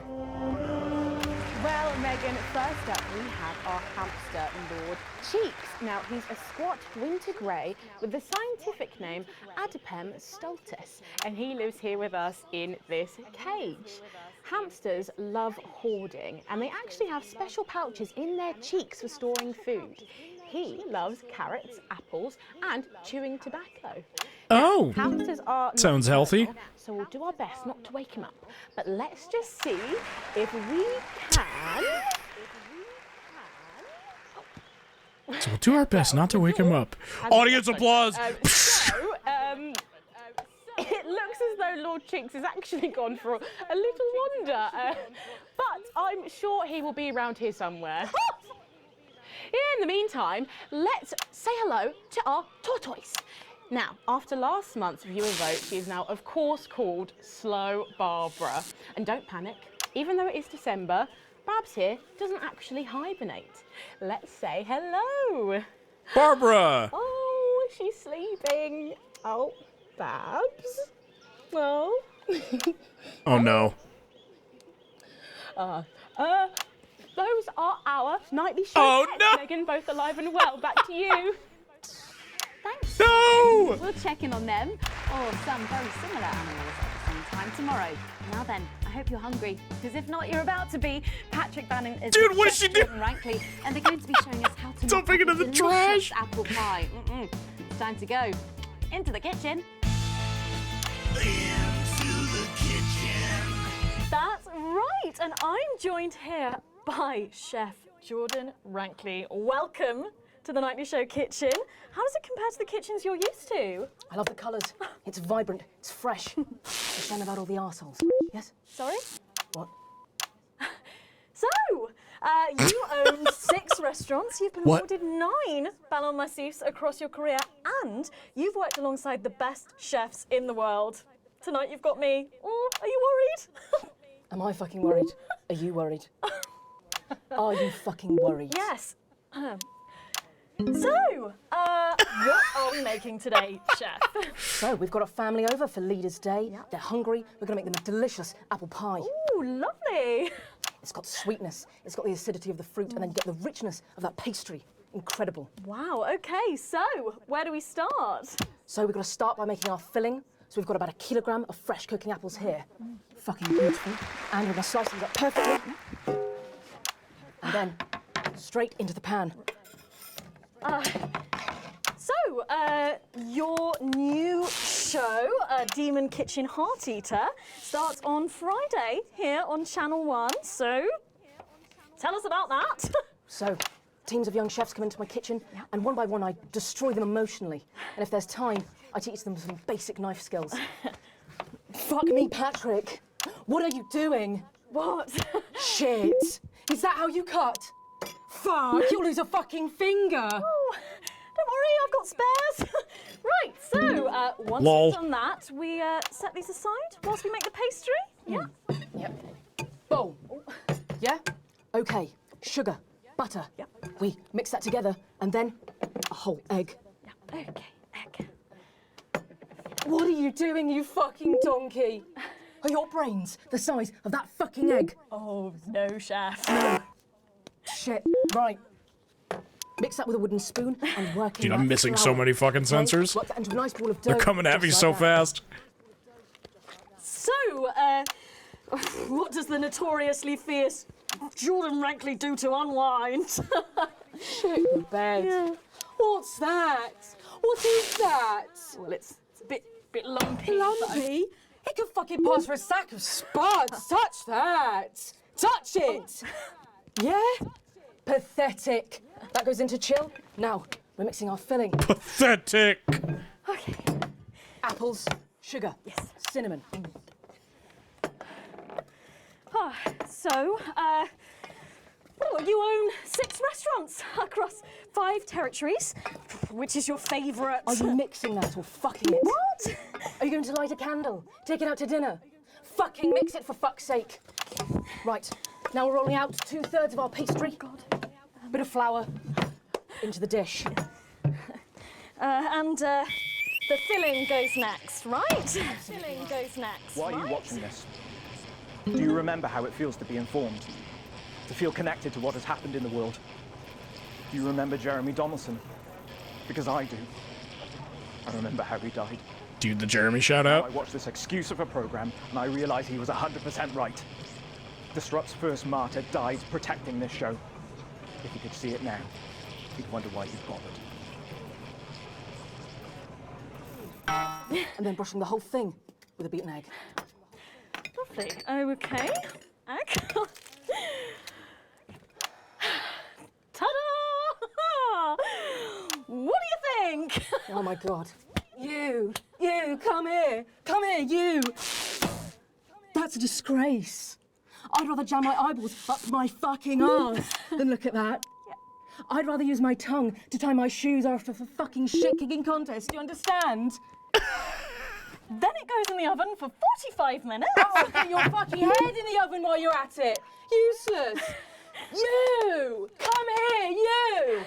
Well, Megan, first up we have our hamster, Lord Cheeks. Now, he's a squat winter grey with the scientific name Adipem stultus, and he lives here with us in this cage. Hamsters love hoarding, and they actually have special pouches in their cheeks for storing food. He loves carrots, apples, and chewing tobacco. Oh, Hamsters are sounds healthy. nocturnal, so we'll do our best not to wake him up. But let's just see if we can. So we'll do our best not to wake him up. Audience applause. It looks as though Lord Cheeks has actually gone for a little wander, but I'm sure he will be around here somewhere. In the meantime, let's say hello to our tortoise. Now, after last month's viewer vote, she is now, of course, called Slow Barbara. And don't panic, even though it is December, Babs here doesn't actually hibernate. Let's say hello. Barbara! Oh, she's sleeping. Oh, Babs. Well. Oh no. Those are our nightly show Oh, pets, no! Megan, both alive and well. Back to you. Thanks. No! We'll check in on them, or some very similar animals at the same time tomorrow. Now then, I hope you're hungry, because if not, you're about to be. Patrick Bannon is Dude, what is she doing? Rankley, and they're going to be showing us how to Don't make pick it in the delicious trash. apple pie. It's time to go into the kitchen. That's right, and I'm joined here by Chef Jordan Rankley. Welcome to the Nightly Show kitchen. How does it compare to the kitchens you're used to? I love the colours. It's vibrant, it's fresh. It's a shame about all the arseholes. Yes? Sorry? What? So, you own 6 restaurants, you've been What? awarded 9 Ballon Massifs across your career, and you've worked alongside the best chefs in the world. Tonight you've got me. Oh, are you worried? Am I fucking worried? Are you worried? Are you fucking worried? Yes. So, what are we making today, Chef? So, we've got a family over for Leaders' Day. Yeah. They're hungry. We're going to make them a delicious apple pie. Ooh, lovely. It's got sweetness, it's got the acidity of the fruit, and then you get the richness of that pastry. Incredible. Wow, okay, so where do we start? So, we've got to start by making our filling. So, we've got about 1 kilogram of fresh cooking apples here. Fucking beautiful. And we're going to slice these up perfectly. And then straight into the pan. So, your new show, Demon Kitchen Heart Eater, starts on Friday here on Channel 1. So, tell us about that. So, teams of young chefs come into my kitchen, and one by one I destroy them emotionally. And if there's time, I teach them some basic knife skills. Fuck me, Patrick. What are you doing? What? Shit. Is that how you cut? Fuck, you'll lose a fucking finger. Oh, don't worry, I've got spares. Right, so once Lol. we've done that, we set these aside whilst we make the pastry. Yeah. Yep. Bowl. Yeah? Okay. Sugar, butter. Yep. We mix that together, and then a whole egg. Yeah. Okay, egg. What are you doing, you fucking donkey? Are your brains the size of that fucking egg? Oh, no, Chef. No. Shit. Right. Mix that with a wooden spoon and work in Dude, that I'm missing so flour. many fucking Then sensors. work that into a nice ball of dough. They're coming at me just so like that. fast. So, what does the notoriously fierce Jordan Rankley do to unwind? Shit the bed. Yeah. What's that? What is that? Well, it's a bit lumpy. Lumpy? It could fucking pass for a sack of spuds. Touch that. Touch it. Yeah? Pathetic. That goes into chill. Now, we're mixing our filling. Pathetic. Okay. Apples, sugar, cinnamon. So, you own 6 restaurants across 5 territories. Which is your favourite? Are you mixing that or fucking it? What? Are you going to light a candle? Take it out to dinner? Fucking mix it for fuck's sake. Right, now we're rolling out 2/3 of our pastry. God. Bit of flour into the dish. And the filling goes next, right? Filling goes next. Why are you watching this? Do you remember how it feels to be informed? To feel connected to what has happened in the world? Do you remember Jeremy Donaldson? Because I do. I remember how he died. Dude, the Jeremy shout I out. watched this excuse of a program and I realized he was 100% right. Disrupt's first martyr died protecting this show. If he could see it now, he'd wonder why he bothered. And then brushing the whole thing with a beaten egg. Lovely. Okay. Egg. Ta-da! What do you think? Oh my God. You, come here, you. That's a disgrace. I'd rather jam my eyeballs up my fucking arse than look at that. I'd rather use my tongue to tie my shoes after a fucking shit-kicking contest, do you understand? Then it goes in the oven for 45 minutes. Oh, get your fucking head in the oven while you're at it. Useless. You! Come here, you!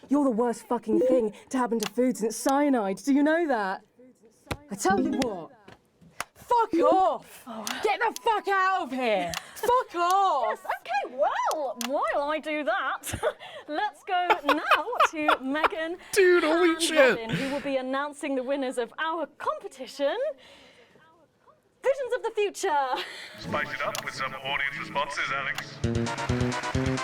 You're the worst fucking thing to happen to food since cyanide. Do you know that? I tell you what. Fuck off! Get the fuck out of here! Fuck off! Yes, okay, well, while I do that, let's go now to Megan Dude, holy and shit. Robin, who will be announcing the winners of our competition. Visions of the Future. Spice it up with some audience responses, Alex.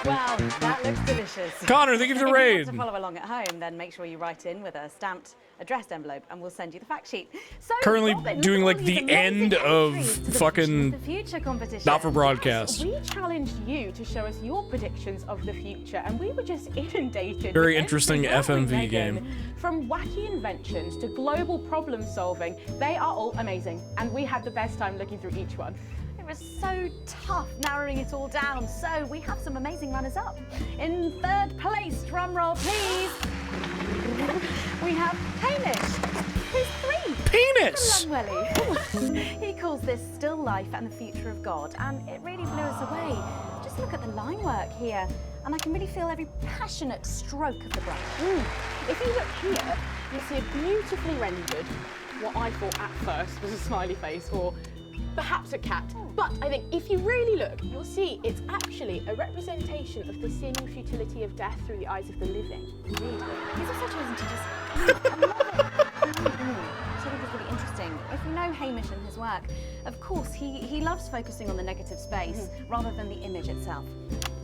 Wow, that looks delicious. Connor, thank you for the If raid. you want to follow along at home, then make sure you write in with a stamped addressed envelope and we'll send you the fact sheet. So, Currently Robin, doing look like at all the these end amazing of entries to the fucking the future competition. not for broadcast. We challenged you to show us your predictions of the future, and we were just inundated. Very with interesting everything, weren't we, FMV game. Megan? From wacky inventions to global problem solving, they are all amazing, and we had the best time looking through each one. It was so tough narrowing it all down, so we have some amazing runners-up. In third place, drum roll please, we have Hamish, who's 3. Penis! From Longwelly. He calls this still life and the future of God, and it really blew us away. Just look at the line work here, and I can really feel every passionate stroke of the brush. If you look here, you'll see a beautifully rendered, what I thought at first was a smiley face, or perhaps a cat. But I think if you really look, you'll see it's actually a representation of the seeming futility of death through the eyes of the living. Indeed. He's also chosen to just... I love it. So I think it's really interesting. If we know Hamish and his work, of course, he loves focusing on the negative space rather than the image itself.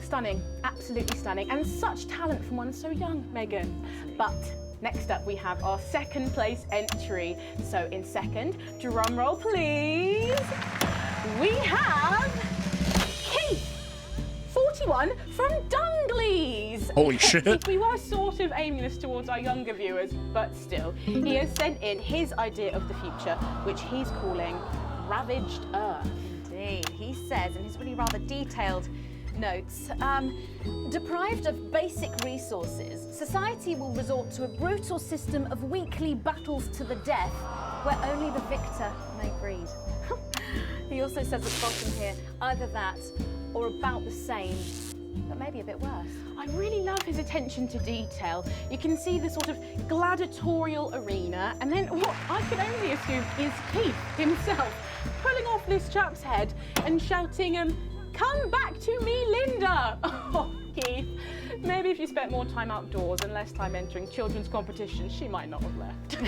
Stunning, absolutely stunning, and such talent from one so young, Megan. But next up, we have our second place entry. So in second, drum roll please, we have Keith, 41 from Dungleys. Holy shit. If we were sort of aiming this towards our younger viewers, but still, he has sent in his idea of the future, which he's calling Ravaged Earth. Indeed. He says in his really rather detailed notes, deprived of basic resources, society will resort to a brutal system of weekly battles to the death where only the victor may breed. He also says at the bottom here, either that or about the same, but maybe a bit worse. I really love his attention to detail. You can see the sort of gladiatorial arena, and then what I can only assume is Keith himself pulling off this chap's head and shouting, "Come back to me, Linda!" Oh, Keith. Maybe if you spent more time outdoors and less time entering children's competitions, she might not have left.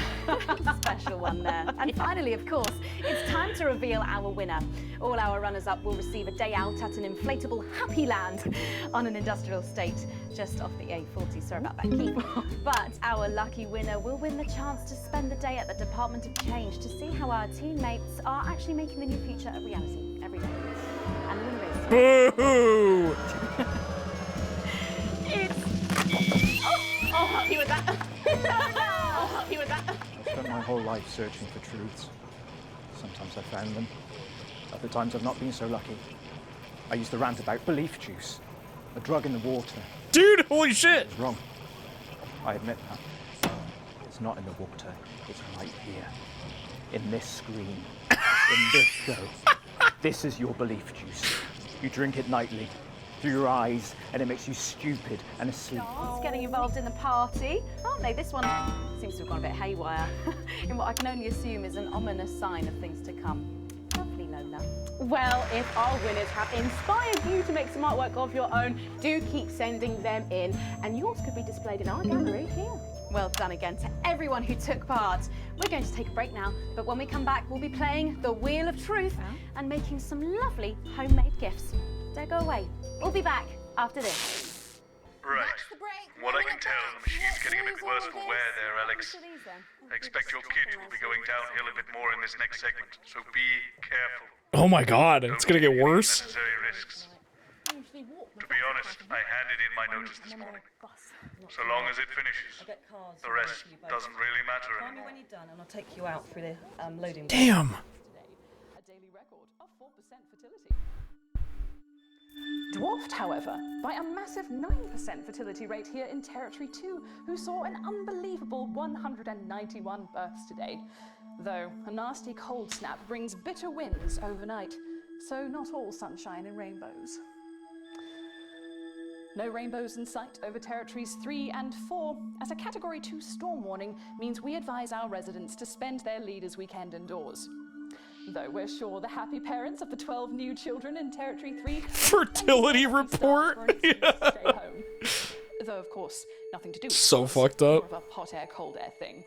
Special one there. And finally, of course, it's time to reveal our winner. All our runners-up will receive a day out at an inflatable Happy Land on an industrial estate just off the A40. Sorry about that, Keith. But our lucky winner will win the chance to spend the day at the Department of Change to see how our teammates are actually making the new future a reality every day. And the winner is... Boo! I'll help you with that. I'll help you with that. I've spent my whole life searching for truths. Sometimes I've found them. Other times I've not been so lucky. I used the rant about belief juice, a drug in the water. Dude, holy shit! It was wrong. I admit that. It's not in the water. It's right here. In this screen. In this show. This is your belief juice. You drink it nightly. Through your eyes, and it makes you stupid and asleep. Dogs getting involved in the party, aren't they? This one seems to have gone a bit haywire in what I can only assume is an ominous sign of things to come. Lovely, Lola. Well, if our winners have inspired you to make some artwork of your own, do keep sending them in, and yours could be displayed in our gallery here. Well done again to everyone who took part. We're going to take a break now, but when we come back, we'll be playing the Wheel of Truth and making some lovely homemade gifts. Don't go away. We'll be back after this. Right. What I can tell, the machine's getting a bit worse for wear there, Alex. I expect your kid will be going downhill a bit more in this next segment, so be careful. Oh my god, it's gonna get worse. Unnecessary risks. To be honest, I handed in my notice this morning. So long as it finishes, the rest doesn't really matter Find me anymore. when you're done, and I'll take you out through the loading. Damn. A daily record of 4% fertility. Dwarfed, however, by a massive 9% fertility rate here in Territory 2, who saw an unbelievable 191 births today. Though a nasty cold snap brings bitter winds overnight, so not all sunshine and rainbows. No rainbows in sight over Territories 3 and 4, as a Category 2 storm warning means we advise our residents to spend their leaders' weekend indoors. Though we're sure the happy parents of the 12 new children in Territory 3... Fertility report? Stay home. Though, of course, nothing to do with So us, fucked up. more of a hot air, cold air thing.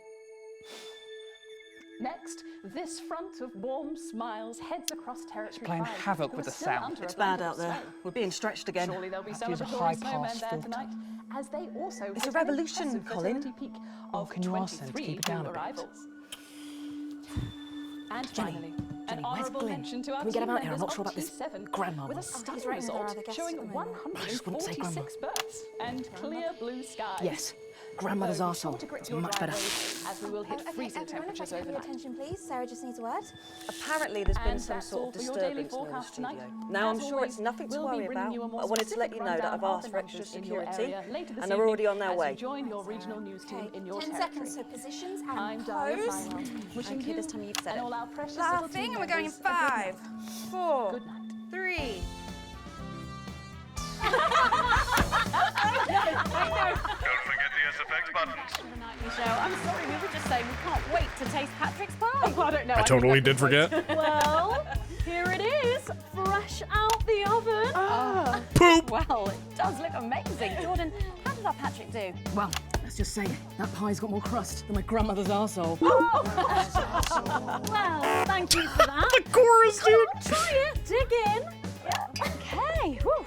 Next, this front of warm smiles heads across Territory 5. Playing havoc with the sound. It's bad out there. We're being stretched again. Surely there'll be That is a celebratory snowmen high-pass there filter. tonight, as they also It's a hit an revolution, impressive Colin. fertility peak of can you ask them to 23 keep it down new a bit? arrivals. And Jenny, finally, Jenny, an where's honourable Glyn? mention to our Can we get team him out here? I'm members not of sure about this T7, grandma with a one. stunning He's right in there, result other guests showing at the moment. I just wouldn't say grandma. 146 births and clear blue skies. Yes, grandmother's Though be sure arsehole. to grip It's your much better. driveways, as we will hit Okay, freezing everyone, if I temperatures can have your overnight. attention, please. Sarah just needs a word. Apparently there's been And some that's sort all of for your daily disturbance near the forecast studio. tonight. Now I'm As sure always, it's nothing to we'll be worry bringing about, you a more but I wanted to let you specific know that rundown I've of asked the for extra numbers in your security, area later this and they're already evening on their as way. you join your regional news team in your 10 territory. seconds, so positions and I'm Dahlia pose. Flywell, wishing Okay, you this time you've said and it. all our precious Laughing, little team and we're going in members a good 5, night. 4, Good night. 3. Don't forget the SFX buttons. Show. I'm sorry, we were just saying we can't wait to taste Patrick's pie. I don't know. I totally did forget. Well, here it is, fresh out the oven. Poop! Well, it does look amazing. Jordan, how did our Patrick do? Well, let's just say that pie's got more crust than my grandmother's arsehole. Well, thank you for that. The chorus, dude! Try it, dig in. Okay. Whew.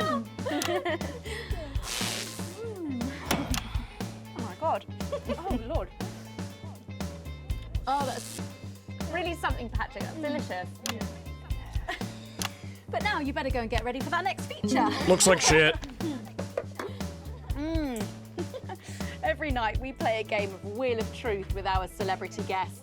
Oh my god. Oh lord. Oh, that's really something, Patrick. That's delicious. But now you better go and get ready for that next feature. Looks like shit. Every night we play a game of Wheel of Truth with our celebrity guests.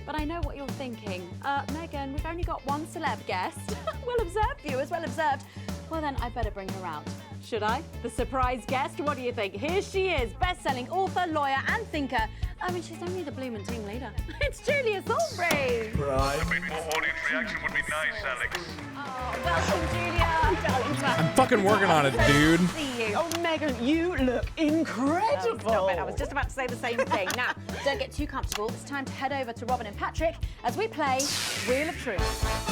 But I know what you're thinking. Megan, we've only got one celeb guest. Well observed, viewers, well observed. Well then, I better bring her out. Should I? The surprise guest? What do you think? Here she is, best-selling author, lawyer and thinker. I mean, she's only the bloomin' team leader. It's Julia Thornbury. A bit more audience reaction would be nice, Alex. Oh, welcome, Julia. I'm fucking working on it, dude. See you. Oh, Megan, you look incredible. Stop it. I was just about to say the same thing. Now, don't get too comfortable. It's time to head over to Robin and Patrick as we play Wheel of Truth.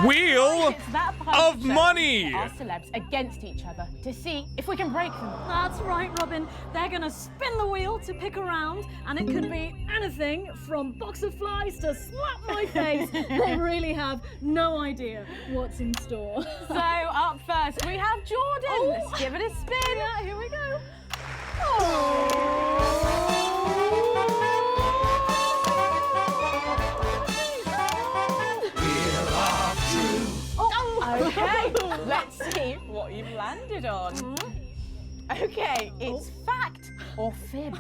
Wheel It's that part of the show. money. Our celebs against each other to see if we can break them. That's right, Robin. They're gonna spin the wheel to pick a round, and it could be anything from box of flies to slap my face. They really have no idea what's in store. So up first we have Jordan. Oh. Let's give it a spin. Yeah, here we go. Okay, let's see what you've landed on. Okay, it's fact or fib.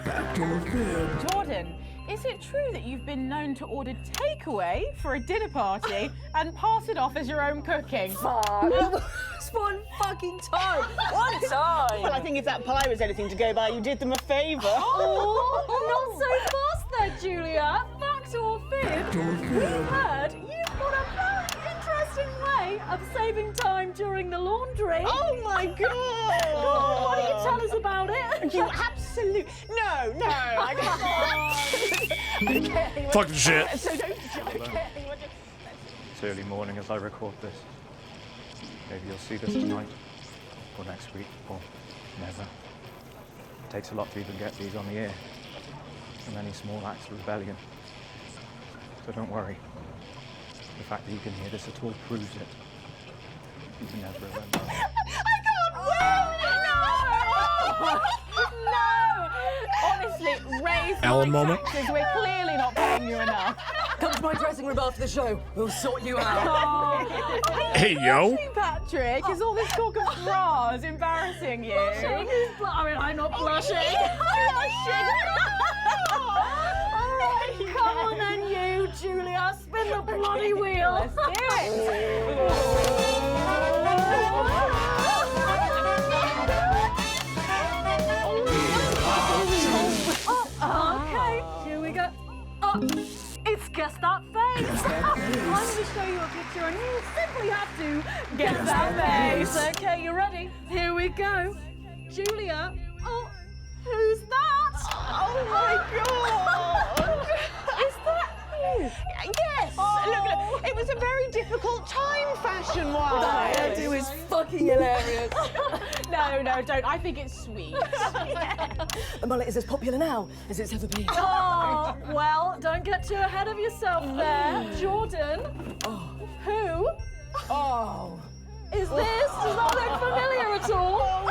Jordan, is it true that you've been known to order takeaway for a dinner party and pass it off as your own cooking? It's one fucking time. One time. Well, I think if that pie was anything to go by, you did them a favour. Oh, not so fast there, Julia. Fact or fib? We've heard you've got a very interesting way of saving time during the laundry. Oh my God! Go on, why don't you tell us about it? You absolute no, I can't. Okay, Fucking shit. So don't. Okay, It's early morning as I record this. Maybe you'll see this tonight, or next week, or never. It takes a lot to even get these on the air, and many small acts of rebellion. So don't worry. The fact that you can hear this at all proves it. You can never remember. I can't win! No! Honestly, raise Alan my moment. taxes. We're clearly not paying you enough. Come to my dressing room after the show. We'll sort you out. Oh, Hey, yo. Patrick, is all this talk of bras embarrassing you? Blushing? I mean, I'm not blushing. Alright, come on then, you, Julia. Spin the bloody wheel. Let's do it. Okay, here we go. Oh, it's Guess That Face. I'm going to show you a picture and you simply have to guess that face. Okay, you ready? Here we go. Julia. Oh, who's that? Oh my God! Is that you? Yes! Look, it was a very difficult time fashion-wise. That hairdo is fucking hilarious. No, don't. I think it's sweet. The mullet is as popular now as it's ever been. Oh, well, don't get too ahead of yourself there. Jordan, who is this? Does that look familiar at all? Oh,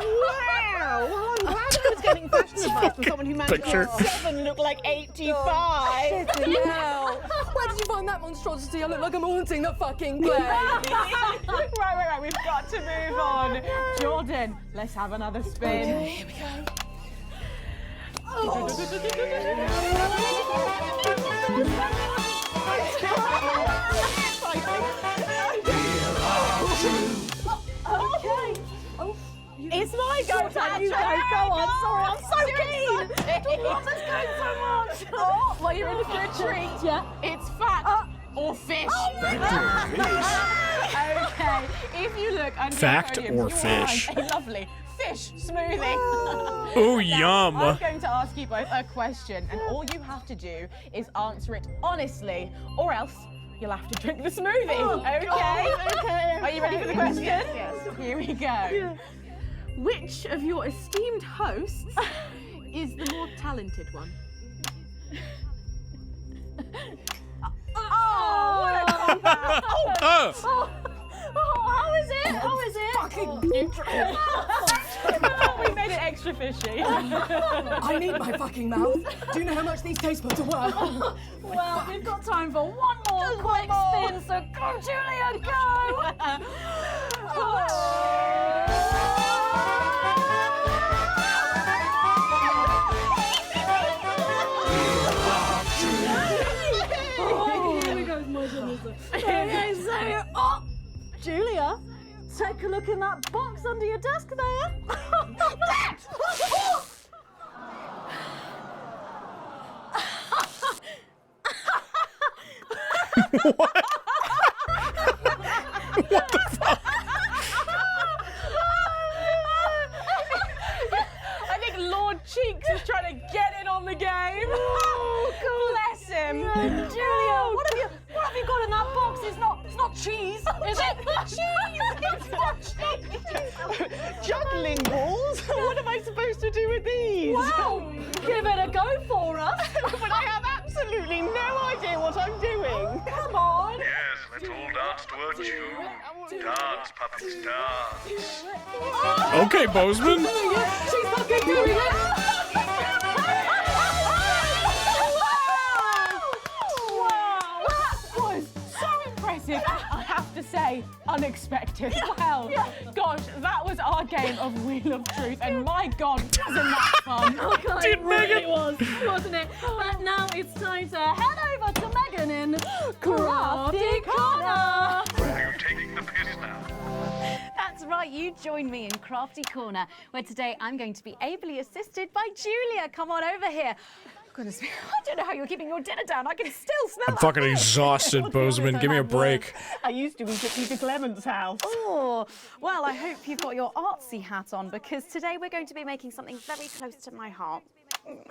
wow! Well, I'm glad I was getting fashion advice from someone who managed to make 7 look like 85. Shit, hell. Where did you find that monstrosity? I look like I'm haunting the fucking place. Right. We've got to move on. Jordan, let's have another spin. Okay, here we go. Okay. It's my go, Patrick. You go on. Sorry, I'm so keen. Let's go so much. Oh, well, you're in for a treat. Yeah. It's fact or fish. Okay, if you look under Fact the podium, or you'll fish? find a lovely fish smoothie. Ooh, Now, yum. I'm going to ask you both a question, and all you have to do is answer it honestly, or else you'll have to drink the smoothie. Okay? Okay. Are you ready for the question? Yes. Here we go. Which of your esteemed hosts is the more talented one? How is it? How is it? Fucking We made it extra fishy. I need my fucking mouth. Do you know how much these taste buds are worth? Well, we've got time for one more quick spin, so go, Julia, go! Here we go, my goodness. Okay, so, Julia, take a look in that box under your desk there. What? What the fuck? I think Lord Cheeks is trying to get in on the game. Oh, bless him. Julia, what have you got in that box? It's not cheese, is it? It's not cheese. Juggling balls? What am I supposed to do with these? Well, give it a go for us. But I have absolutely no idea what I'm doing. Come on. Yes, let's all dance to a tune. Dance, puppets, dance. Okay, Bozeman. She's fucking doing it. Wow, that was so impressive. I have to say, unexpected. Well, gosh, that was our game of Wheel of Truth, and my God, wasn't that fun? Oh, God, Did it really Megan? was, wasn't it? But now it's time to head over to Megan in Crafty Corner. Are you taking the piss now? That's right, you join me in Crafty Corner, where today I'm going to be ably assisted by Julia. Come on over here. Goodness me, I don't know how you're keeping your dinner down. I can still smell I'm fucking exhausted, Bozeman. Give me a break. I used to eat at Peter Clement's house. Oh, well, I hope you've got your artsy hat on, because today we're going to be making something very close to my heart.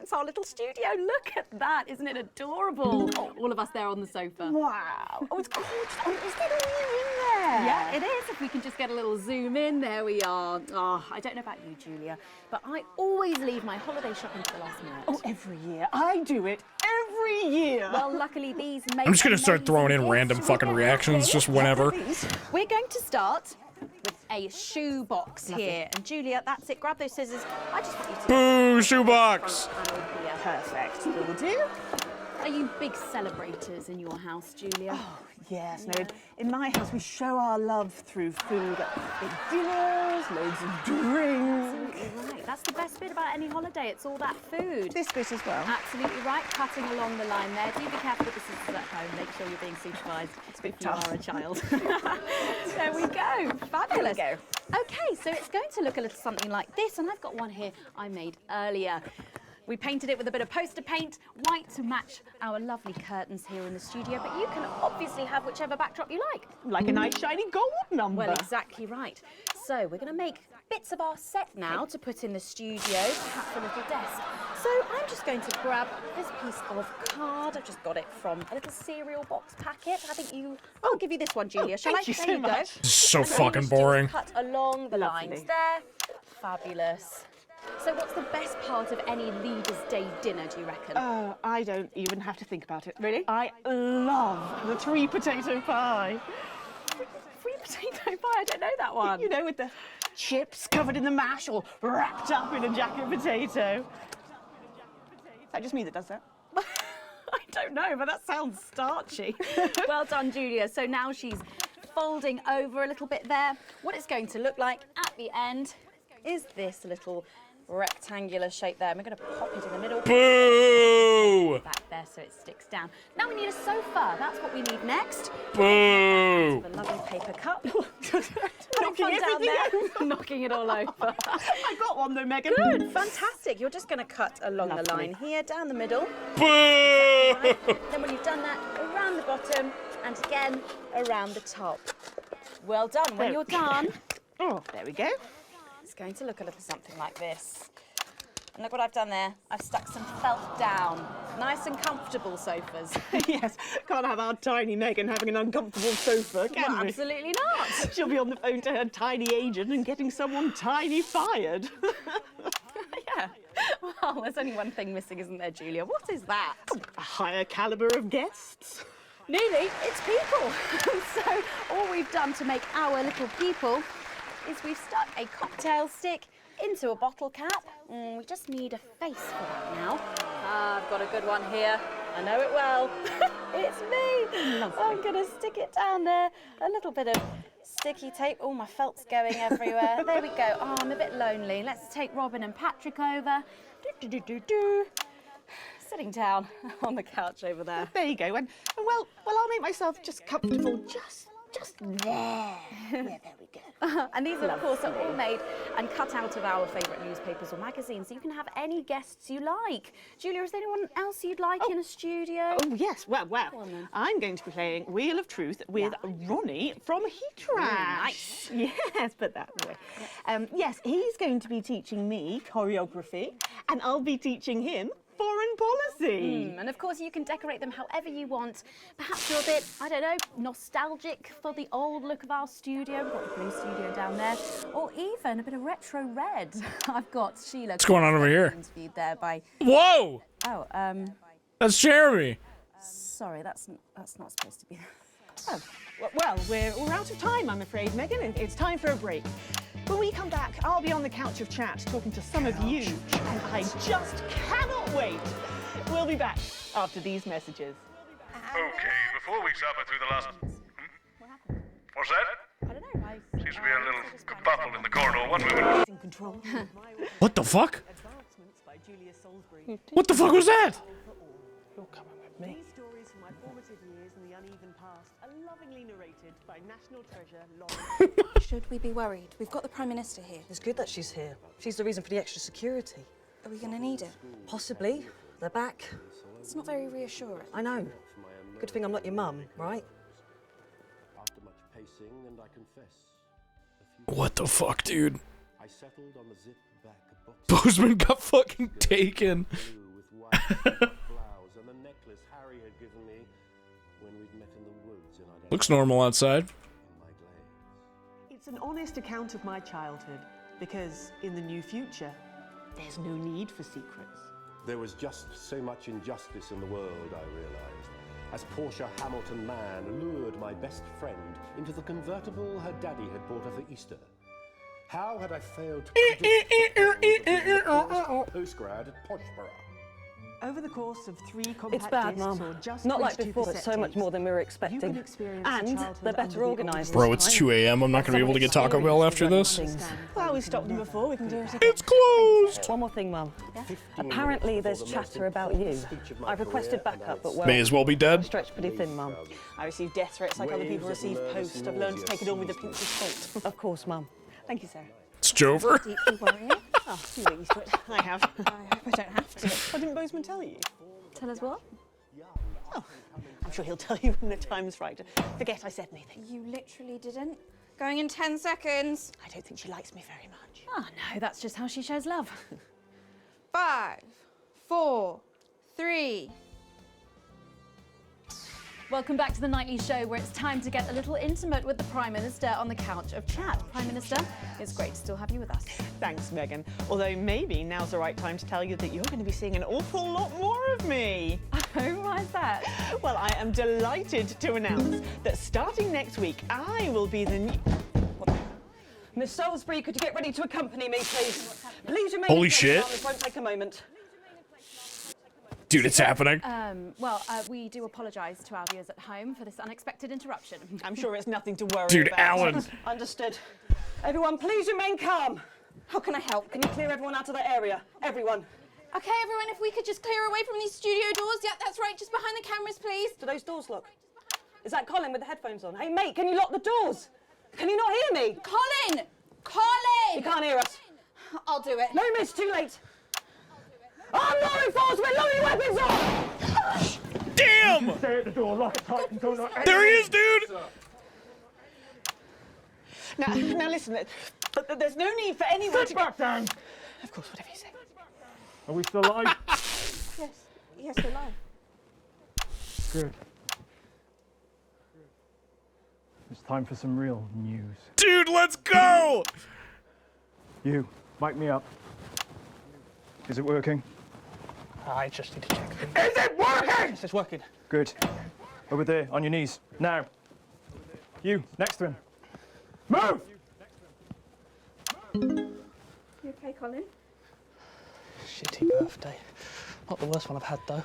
It's our little studio. Look at that. Isn't it adorable? All of us there on the sofa. Wow. Oh, it's gorgeous. Oh, is there a new in there? Yeah, it is. If we can just get a little zoom in, there we are. Oh, I don't know about you, Julia, but I always leave my holiday shopping to the last minute. Oh, every year. I do it every year. Well, luckily these make I'm just gonna start throwing in random fucking reactions just whenever. We're going to start with a shoe box here. And Julia, that's it. Grab those scissors. I just want you to... Boo, shoebox. Perfect. Will do. Are you big celebrators in your house, Julia? Oh, yes. No, in my house we show our love through food. Big dinners, loads of drinks. Absolutely right. That's the best bit about any holiday. It's all that food. This bit as well. Absolutely right. Cutting along the line there. Do be careful with the scissors at home. Make sure you're being supervised. It's a bit if you tough. are a child. There we go. Fabulous. There we Okay, so it's going to look a little something like this, and I've got one here I made earlier. We painted it with a bit of poster paint, white to match our lovely curtains here in the studio, but you can obviously have whichever backdrop you like. Like a nice shiny gold number. Well, exactly right. So we're going to make bits of our set now to put in the studio, perhaps a little desk. So I'm just going to grab this piece of card. I've just got it from a little cereal box packet. I think I'll give you this one, Julia. Shall I? Thank you There so you go. much. This is so And all you fucking just do is boring. Cut along the Lovely. lines there. Fabulous. So what's the best part of any Leaders' Day dinner, do you reckon? I don't even have to think about it. Really? I love the 3 potato pie. 3 potato pie? I don't know that one. You know, with the chips covered in the mash or wrapped up in a jacket potato. Is that just me that does that? I don't know, but that sounds starchy. Well done, Julia. So now she's folding over a little bit there. What it's going to look like at the end is this little rectangular shape there. And we're going to pop it in the middle. Boo! Back there so it sticks down. Now we need a sofa. That's what we need next. Boo! A lovely paper cup. Knocking Having fun down everything there. Knocking it all over. I got one though, Megan. Good, fantastic. You're just going to cut along the Lovely. line here, down the middle. Boo! Right. Then when you've done that, around the bottom and again around the top. Well done. When you're done, Oh, there we go. it's going to look a little something like this. And look what I've done there. I've stuck some felt down. Nice and comfortable sofas. Yes, can't have our tiny Megan having an uncomfortable sofa, can Well, we? absolutely not. She'll be on the phone to her tiny agent and getting someone tiny fired. Yeah. Well, there's only one thing missing, isn't there, Julia? What is that? A higher calibre of guests. Nearly, it's people. So all we've done to make our little people is we've stuck a cocktail stick into a bottle cap. We just need a face for that now. I've got a good one here. I know it well. It's me. Lovely. I'm going to stick it down there. A little bit of sticky tape. Oh, my felt's going everywhere. There we go. Oh, I'm a bit lonely. Let's take Robin and Patrick over. Sitting down on the couch over there. There you go. And well, I'll make myself just comfortable just there. Yeah, there we go. And these, of course, are all made and cut out of our favourite newspapers or magazines, so you can have any guests you like. Julia, is there anyone else you'd like in a studio? Oh, yes. Well, Go on then. I'm going to be playing Wheel of Truth with Ronnie from Heat Rash. Nice. Yes, put that away. Yes, he's going to be teaching me choreography, and I'll be teaching him foreign policy. And of course, you can decorate them however you want. Perhaps you're a bit, I don't know, nostalgic for the old look of our studio. We've got the blue studio down there. Or even a bit of retro red. I've got Sheila. What's going on over here? Interviewed there by... Whoa! Oh, That's Jeremy. sorry, that's not supposed to be... Oh, well, we're out of time, I'm afraid, Megan. It's time for a break. When we come back, I'll be on the couch of chat talking to some of you, and I just cannot wait. We'll be back after these messages. Okay, before we suffer through the last... What's that? I don't know. Seems to be a little kerfuffle in the corridor. One moment. In control. What the fuck? Advancements by Julia Salisbury. What the fuck was that? You're coming with me. These stories from my formative years in the uneven past are lovingly narrated by national treasure Lauren. Should we be worried? We've got the Prime Minister here. It's good that she's here. She's the reason for the extra security. Are we going to need it? Possibly. They're back. It's not very reassuring. I know. Good thing I'm not your mum, right? After much pacing, and I confess, What the fuck, dude? I settled on the zip back box. Bozeman got fucking taken. With white blouse and the necklace Harry had given me when we'd met in the woods and I'd Looks normal outside. It's an honest account of my childhood, because in the new future, there's no need for secrets. There was just so much injustice in the world, I realized, as Portia Hamilton Mann lured my best friend into the convertible her daddy had bought her for Easter. How had I failed to predict the postgrad at Poshborough? Over the course of 3 compact It's bad, discs, Mum. or just Not like 22 before, but so much cassettes, more than we were you expecting. can experience a And childhood they're under better the organised. Bro, it's 2 a.m. I'm not gonna be able to get Taco Bell after this. Well, we stopped them before. We can do it again. It's closed. One more thing, Mum. Apparently, there's chatter about you. I've requested backup, but well, May as well be dead. stretched pretty thin, Mum. I receive death threats like other people receive post. I've learned to take it all with a pinch of salt. Of course, Mum. Thank you, Sarah. It's Jover. Deeply worrying. Oh, you get used to it. I have. I hope I don't have to. Why didn't Bozeman tell you? Tell us what? Oh, I'm sure he'll tell you when the time's right. Forget I said anything. You literally didn't. Going in 10 seconds. I don't think she likes me very much. Oh no, that's just how she shows love. 5, 4, 3. Welcome back to the nightly show where it's time to get a little intimate with the Prime Minister on the couch of chat. Prime Minister, it's great to still have you with us. Thanks, Megan. Although maybe now's the right time to tell you that you're going to be seeing an awful lot more of me. Oh, why is that? Well, I am delighted to announce that starting next week, I will be the new... Miss Salisbury, could you get ready to accompany me, please? Please remain. Holy in place, shit. Mum. This won't take a moment. Dude, it's happening. We do apologise to our viewers at home for this unexpected interruption. I'm sure it's nothing to worry Dude, about. Alan. Understood. Everyone, please remain calm. How can I help? Can you clear everyone out of that area? Everyone. Okay, everyone, if we could just clear away from these studio doors. Yep, that's right, just behind the cameras, please. Do those doors lock? Is that Colin with the headphones on? Hey, mate, can you lock the doors? Can you not hear me? Colin! Colin! You can't hear us. I'll do it. No, miss, too late. I'm law enforcement, load your weapons on! Damn! Stay at the door, lock it tight, and don't let There he is, dude! Now listen, there's no need for anyone to... Sit back down! Of course, whatever you say. Are we still live? Yes, we're live. Good. It's time for some real news. Dude, let's go! You, mic me up. Is it working? I just need to check. Is it working? Yes, it's working. Good. Over there, on your knees. Now. You, next to him. Move! You okay, Colin? Shitty birthday. Not the worst one I've had, though.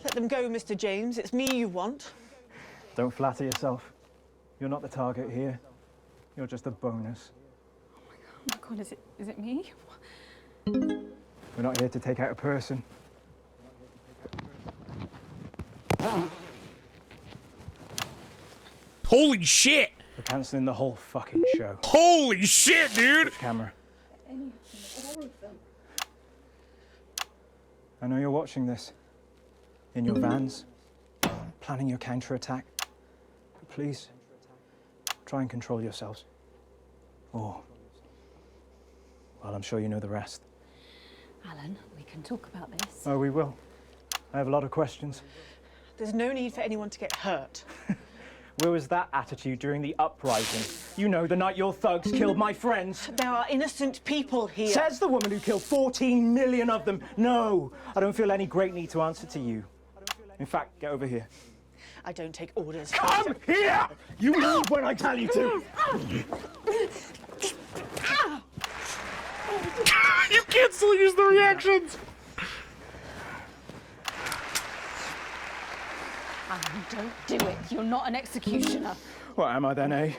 Let them go, Mr. James. It's me you want. Don't flatter yourself. You're not the target here. You're just a bonus. Oh my God, is it me? We're not here to take out a person. Holy shit! We're cancelling the whole fucking show. Holy shit, dude! Which camera? All of them. I know you're watching this. In your vans. Planning your counterattack. But please, try and control yourselves. Or, well, I'm sure you know the rest. Alan, we can talk about this. Oh, we will. I have a lot of questions. There's no need for anyone to get hurt. Where was that attitude during the uprising? You know, the night your thugs killed my friends. There are innocent people here. Says the woman who killed 14 million of them. No, I don't feel any great need to answer to you. In fact, get over here. I don't take orders. Come here! You move when I tell you to! You can't still use the reactions! Alan, don't do it. You're not an executioner. What am I then, eh?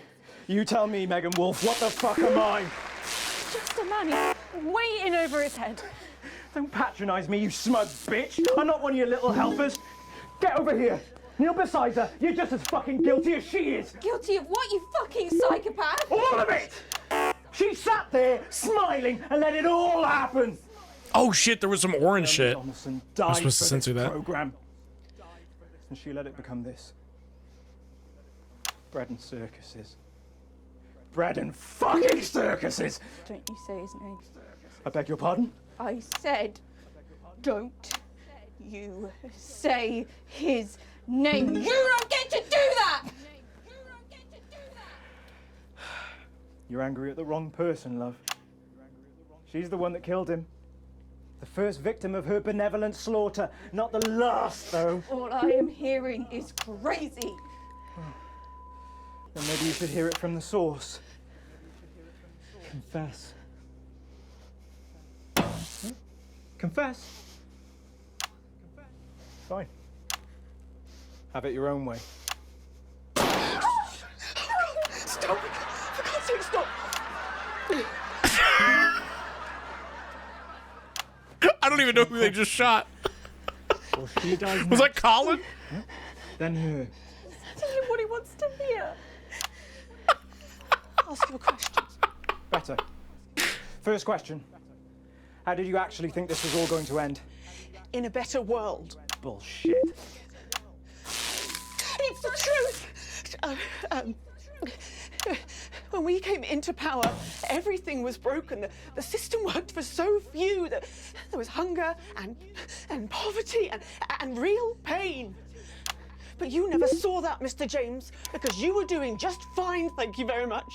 You tell me, Megan Wolf, what the fuck am I? Just a man who's way in over his head. Don't patronise me, you smug bitch! I'm not one of your little helpers! Get over here! Kneel beside her! You're just as fucking guilty as she is! Guilty of what, you fucking psychopath? All of it! She sat there, smiling, and let it all happen! Oh shit, there was some orange shit. Thomason I'm died supposed to for censor this that. program. And she let it become this. Bread and circuses. Bread and fucking circuses! Don't you say his name. I beg your pardon? I said, don't you say his name. You don't get to do that! You're angry at the wrong person, love. She's the one that killed him. The first victim of her benevolent slaughter, not the last, though. All I am hearing is crazy. Then maybe you should hear it from the source. Confess. Confess. Fine. Have it your own way. Stop! For God's sake, stop! I don't even know who they just shot. Well, she dies Was that Colin? Then her. I don't know what he wants to hear. Ask your questions. Better. First question. How did you actually think this was all going to end? In a better world. Bullshit. It's the truth! When we came into power, everything was broken. The system worked for so few. There was hunger and poverty and real pain. But you never saw that, Mr. James, because you were doing just fine, thank you very much.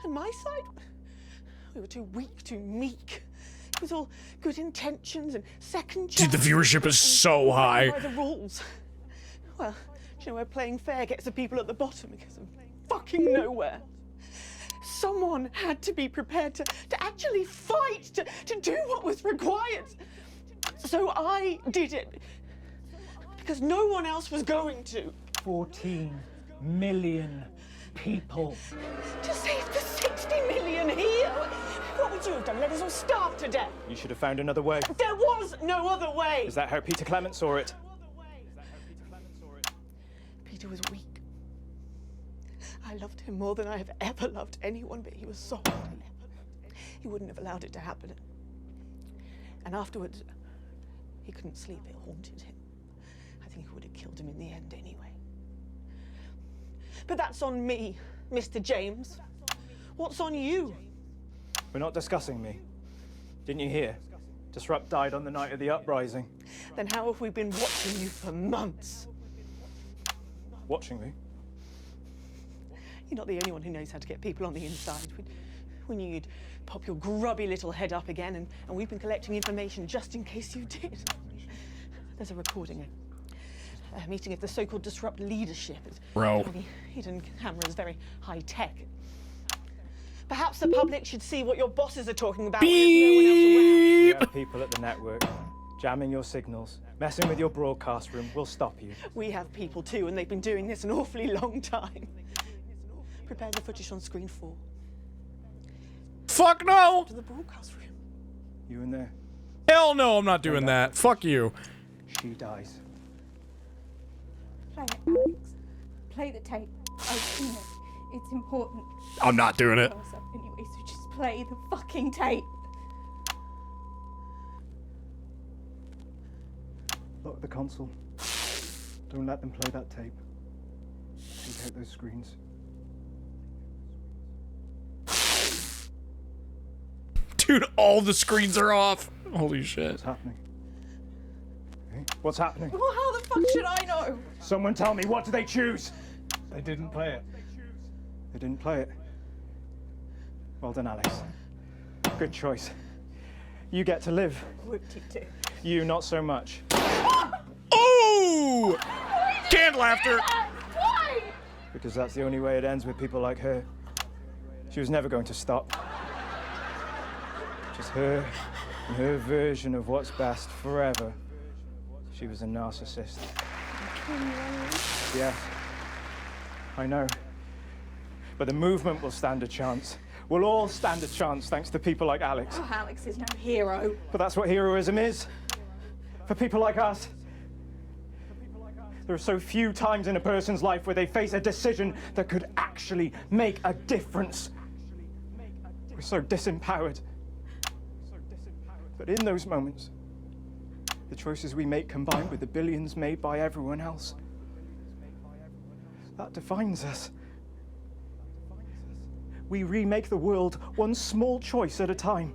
And my side, we were too weak, too meek. It was all good intentions and second chances. Dude, the viewership is so high. By the rules. Well, you know where playing fair gets the people at the bottom because of fucking nowhere. Someone had to be prepared to actually fight, to do what was required. So I did it. Because no one else was going to. 14 million people. To save the 60 million here. What would you have done? Let us all starve to death? You should have found another way. There was no other way. Is that how Peter Clement saw it? Peter was weak. I loved him more than I have ever loved anyone, but he was soft. He wouldn't have allowed it to happen. And afterwards, he couldn't sleep. It haunted him. I think he would have killed him in the end anyway. But that's on me, Mr. James. What's on you? We're not discussing me. Didn't you hear? Disrupt died on the night of the uprising. Then how have we been watching you for months? Watching me? You're not the only one who knows how to get people on the inside. We knew you'd pop your grubby little head up again, and we've been collecting information just in case you did. There's a recording, a meeting of the so-called Disrupt leadership. Bro. Hidden cameras, very high-tech. Perhaps the public should see what your bosses are talking about when there's no one else around. We have people at the network jamming your signals, messing with your broadcast room. We'll stop you. We have people too, and they've been doing this an awfully long time. Prepare the footage on screen 4. Fuck no! To the broadcast room. You in there? Hell no, I'm not doing that. Fuck you. She dies. Play it, Alex. Play the tape. I've seen it. It's important. I'm not doing it. Anyway, so just play the fucking tape. Lock the console. Don't let them play that tape. Take out those screens. Dude, all the screens are off. Holy shit. What's happening? Okay. What's happening? Well, how the fuck should I know? Someone tell me, what do they choose? They didn't play it. They didn't play it. Well done, Alex. Good choice. You get to live. Whoop-de-doo. You, not so much. Oh! Canned laughter. Why? Because that's the only way it ends with people like her. She was never going to stop. Just her and her version of what's best forever. She was a narcissist. Yes, I know. But the movement will stand a chance. We'll all stand a chance thanks to people like Alex. Oh, Alex is no hero. But that's what heroism is. For people like us. There are so few times in a person's life where they face a decision that could actually make a difference. We're so disempowered. But in those moments, the choices we make combined with the billions made by everyone else, that defines us. We remake the world one small choice at a time.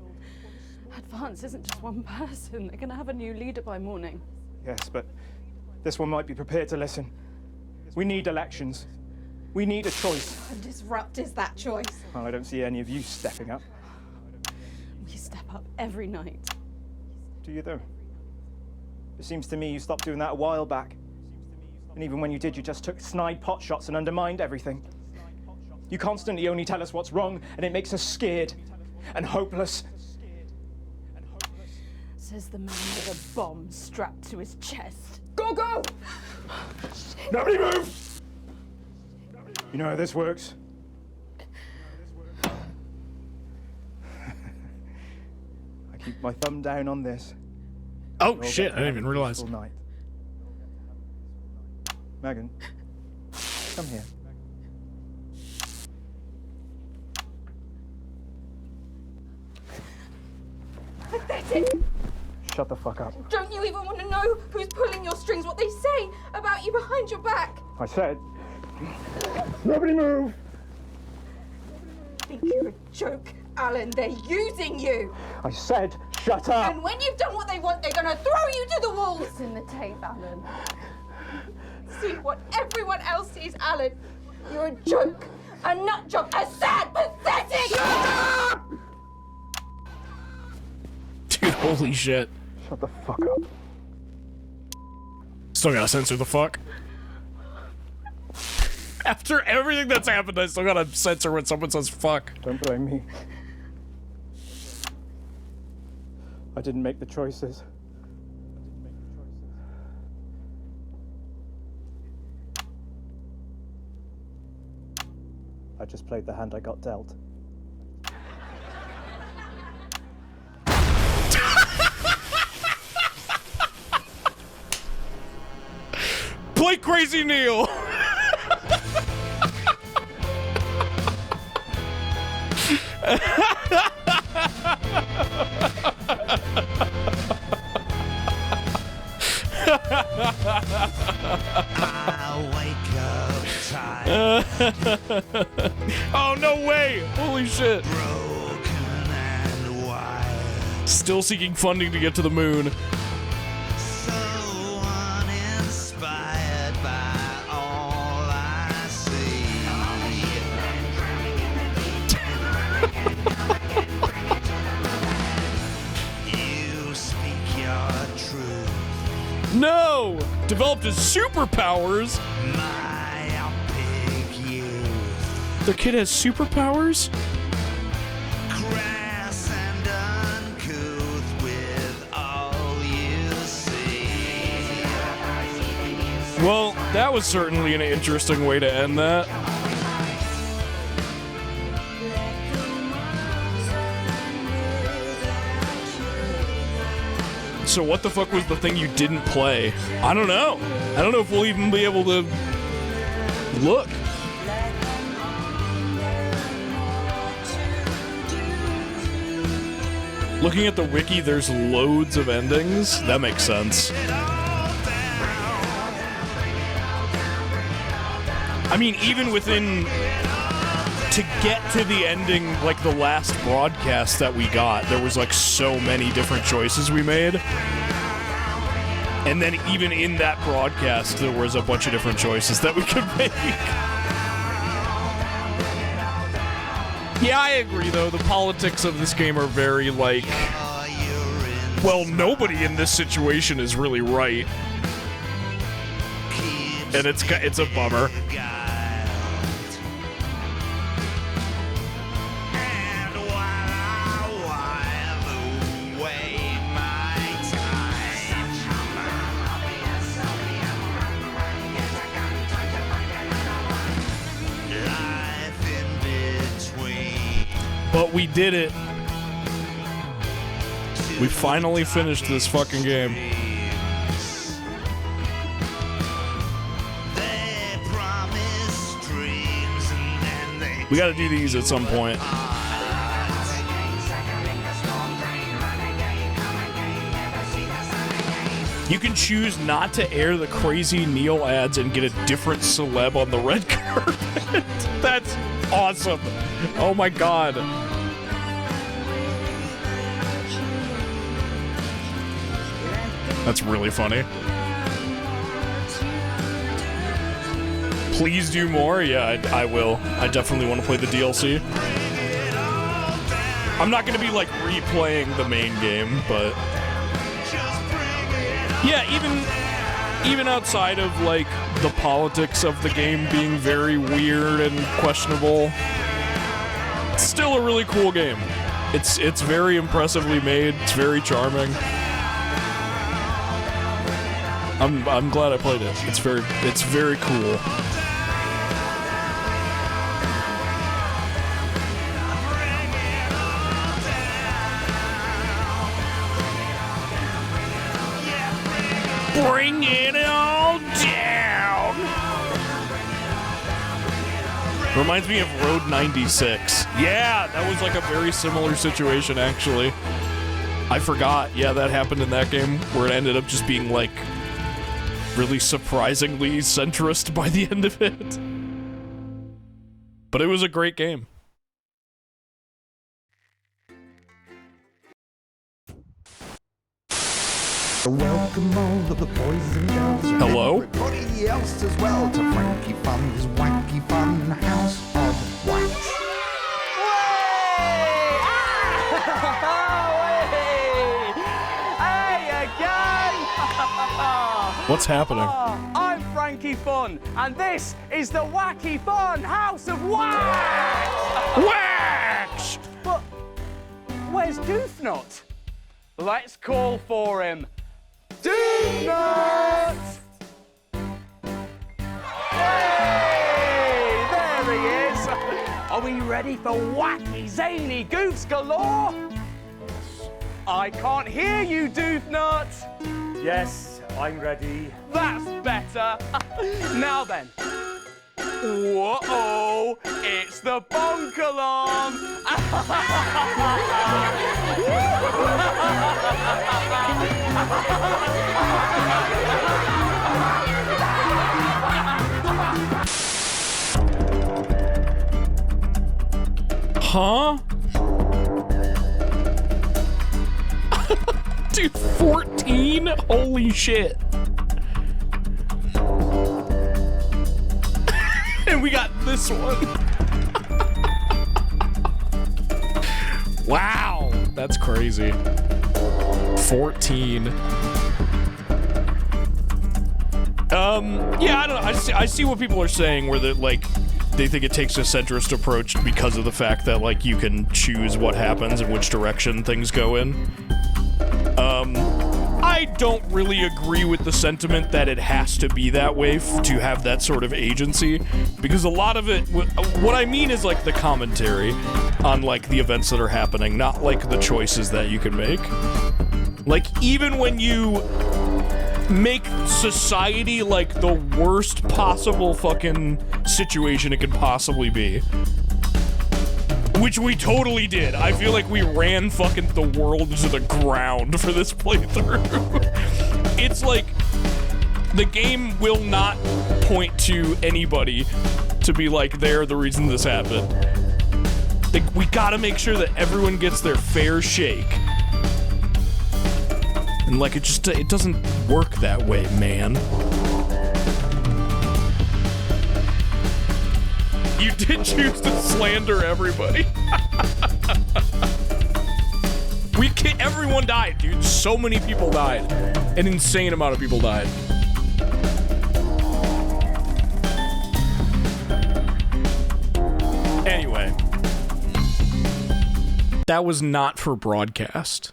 Advance isn't just one person. They're going to have a new leader by morning. Yes, but this one might be prepared to listen. We need elections. We need a choice. And Disrupt is that choice. Well, I don't see any of you stepping up. We step up every night. Do you, though? It seems to me you stopped doing that a while back. And even when you did, you just took snide pot shots and undermined everything. You constantly only tell us what's wrong, and it makes us scared and hopeless. Says the man with a bomb strapped to his chest. Go, go! Nobody move! You know how this works? I keep my thumb down on this. Oh shit, I didn't even realize. Night. Megan, come here. Pathetic! Shut the fuck up. Don't you even want to know who's pulling your strings, what they say about you behind your back? I said, nobody move! Think you're a joke, Alan. They're using you. I said, shut up! And when you've done what they want, they're gonna throw you to the wolves. It's in the tape, Alan. See what everyone else sees, Alan. You're a joke, a nut job, a sad, pathetic. Shut up! Dude, holy shit. Shut the fuck up. Still gotta censor the fuck. After everything that's happened, I still gotta censor when someone says fuck. Don't blame me. I didn't make the choices. I just played the hand I got dealt. Play Crazy Neil! Oh, no way! Holy shit. Still seeking funding to get to the moon. No! Developed his superpowers? The kid has superpowers? Crass and uncouth with all you see. Well, that was certainly an interesting way to end that. So what the fuck was the thing you didn't play? I don't know. I don't know if we'll even be able to look. Looking at the wiki, there's loads of endings. That makes sense. I mean, even within... To get to the ending, like the last broadcast that we got, there was like so many different choices we made. And then even in that broadcast, there was a bunch of different choices that we could make. Yeah, I agree, though. The politics of this game are very, like... Well, nobody in this situation is really right. And it's a bummer. But we did it. We finally finished this fucking game. We gotta do these at some point. You can choose not to air the Crazy Neil ads and get a different celeb on the red carpet. That's awesome. Oh my god. That's really funny. Please do more? Yeah, I will. I definitely want to play the DLC. I'm not going to be, like, replaying the main game, but... Yeah, even outside of, like, the politics of the game being very weird and questionable, it's still a really cool game. It's very impressively made. It's very charming. I'm glad I played it. It's very cool. Bring it all down. Reminds me of Road 96. Yeah, that was like a very similar situation, actually. I forgot. Yeah, that happened in that game where it ended up just being like really surprisingly centrist by the end of it. But it was a great game. Welcome all of the boys and girls. Hello? Everybody else as well to Frankie Fun's wacky fun house of wax. Hey again! What's happening? I'm Frankie Fun, and this is the Wacky Fun House of Wax! Wax! But where's Doofnut? Let's call for him. Doofnut! Hey, there he is. Are we ready for wacky, zany goofs galore? I can't hear you, Doofnut. Yes, I'm ready. That's better. Now then. Whoa! It's the bonk alarm! Huh? Dude, 14? Holy shit. And we got this one. Wow, that's crazy. 14. Yeah, I don't know. I see what people are saying where they think it takes a centrist approach because of the fact that like you can choose what happens and which direction things go in. I don't really agree with the sentiment that it has to be that way to have that sort of agency, because a lot of it, what I mean is like the commentary on like the events that are happening, not like the choices that you can make. Like even when you make society like the worst possible fucking situation it could possibly be, which we totally did. I feel like we ran fucking the world to the ground for this playthrough. It's like, the game will not point to anybody to be like, they're the reason this happened. Like, we gotta make sure that everyone gets their fair shake. And like, it doesn't work that way, man. You did choose to slander everybody. Everyone died, dude. So many people died. An insane amount of people died. Anyway. That was not for broadcast.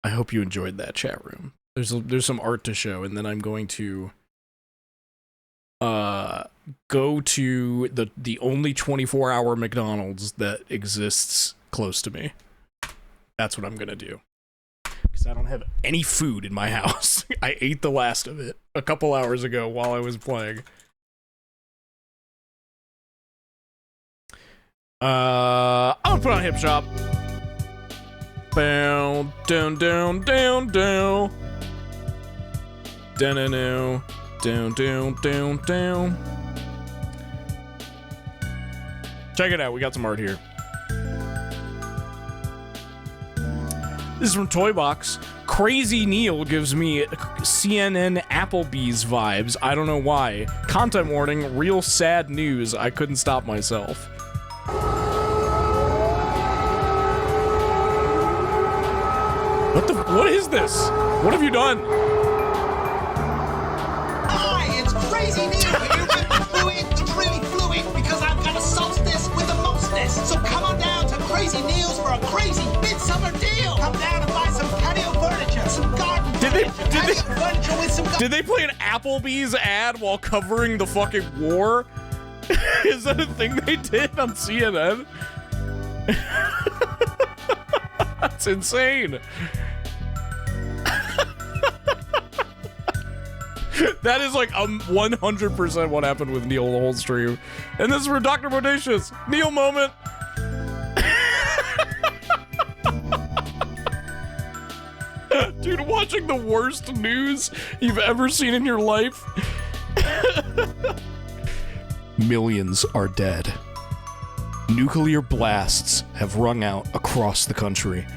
I hope you enjoyed that, chat room. There's some art to show, and then I'm going to go to the only 24-hour McDonald's that exists close to me. That's what I'm gonna do. Because I don't have any food in my house. I ate the last of it a couple hours ago while I was playing. I'm gonna put on Hip Shop. Bow, down, down, down, down. Down, down, down, down, down, down, down. Check it out, we got some art here. This is from Toybox. Crazy Neil gives me CNN Applebee's vibes. I don't know why. Content warning, real sad news. I couldn't stop myself. What is this? What have you done? Hi, it's Crazy Neil here with the fluid, really fluid, because I've got a solstice with the mostness. So come on down to Crazy Neil's for a crazy midsummer deal. Come down and buy some patio furniture, some garden furniture Did they play an Applebee's ad while covering the fucking war? Is that a thing they did on CNN? That's insane. That is like 100% what happened with Neil the whole stream. And this is for Dr. Bodacious. Neil moment. Dude, watching the worst news you've ever seen in your life. Millions are dead. Nuclear blasts have rung out across the country.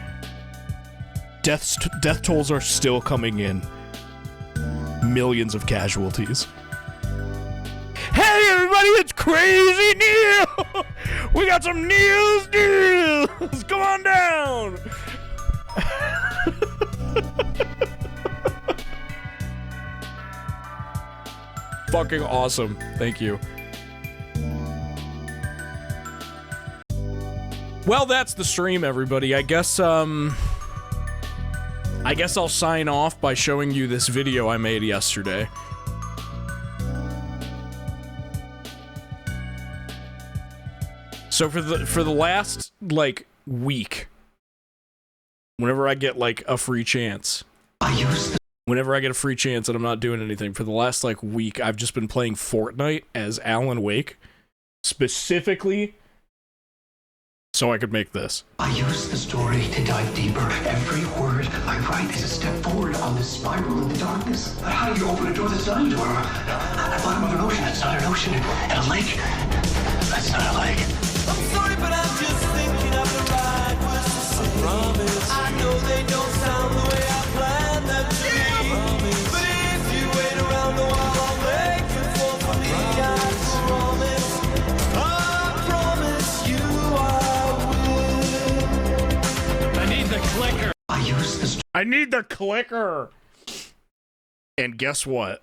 Death tolls are still coming in. Millions of casualties. Hey everybody, it's Crazy Neil! We got some news! Come on down! Fucking awesome. Thank you. Well, that's the stream, everybody. I guess I'll sign off by showing you this video I made yesterday. So for the last, like, week, whenever I get, like, a free chance, whenever I get a free chance and I'm not doing anything, for the last, like, week, I've just been playing Fortnite as Alan Wake, specifically so I could make this. I use the story to dive deeper. Every word I write is a step forward on this spiral in the darkness. But how do you open a door that's not a door? At the bottom of an ocean, that's not an ocean. And a lake, that's not a lake. I'm sorry, but I'm just thinking of the right words to say. I promise. I know they don't sound the way I planned them to be. But if you wait around a while, I'll make you fall for me. I promise. I promise you I need the clicker. I need the clicker. And guess what?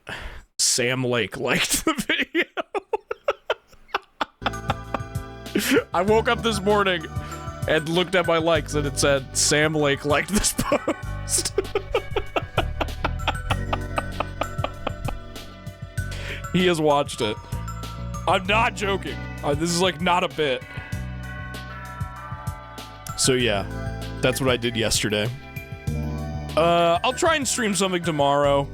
Sam Lake liked the video. I woke up this morning and looked at my likes and it said, Sam Lake liked this post. He has watched it. I'm not joking. This is like not a bit. So yeah, that's what I did yesterday. I'll try and stream something tomorrow.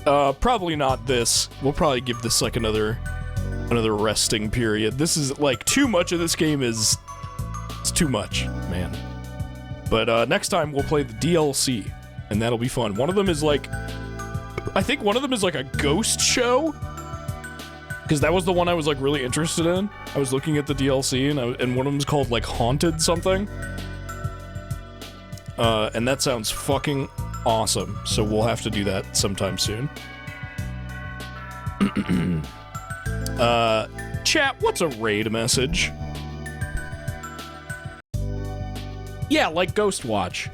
Probably not this. We'll probably give this like another resting period. This is like too much of this game it's too much, man. But next time we'll play the DLC and that'll be fun. One of them is like, I think one of them is like a ghost show, because that was the one I was like really interested in. I was looking at the DLC and one of them is called like Haunted something. And that sounds fucking awesome. So we'll have to do that sometime soon. Chat, what's a raid message? Yeah, like Ghostwatch.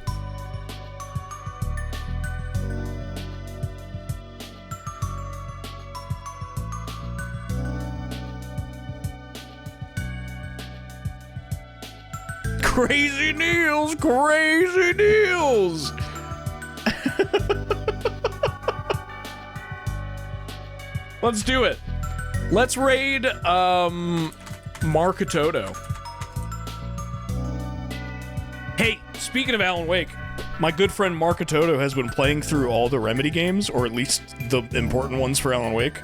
Crazy Neils! Crazy Neils! Let's do it. Let's raid, Markatoto. Hey, speaking of Alan Wake, my good friend Markatoto has been playing through all the Remedy games, or at least the important ones for Alan Wake.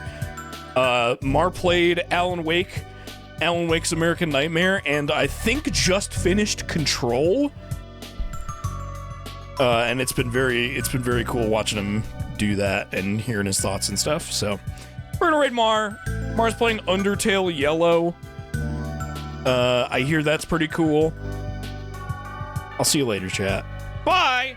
Mar played Alan Wake's American Nightmare, and I think just finished Control. And it's been very cool watching him do that and hearing his thoughts and stuff. So we're gonna raid Mar. Mar's playing Undertale Yellow. I hear that's pretty cool. I'll see you later, chat. Bye!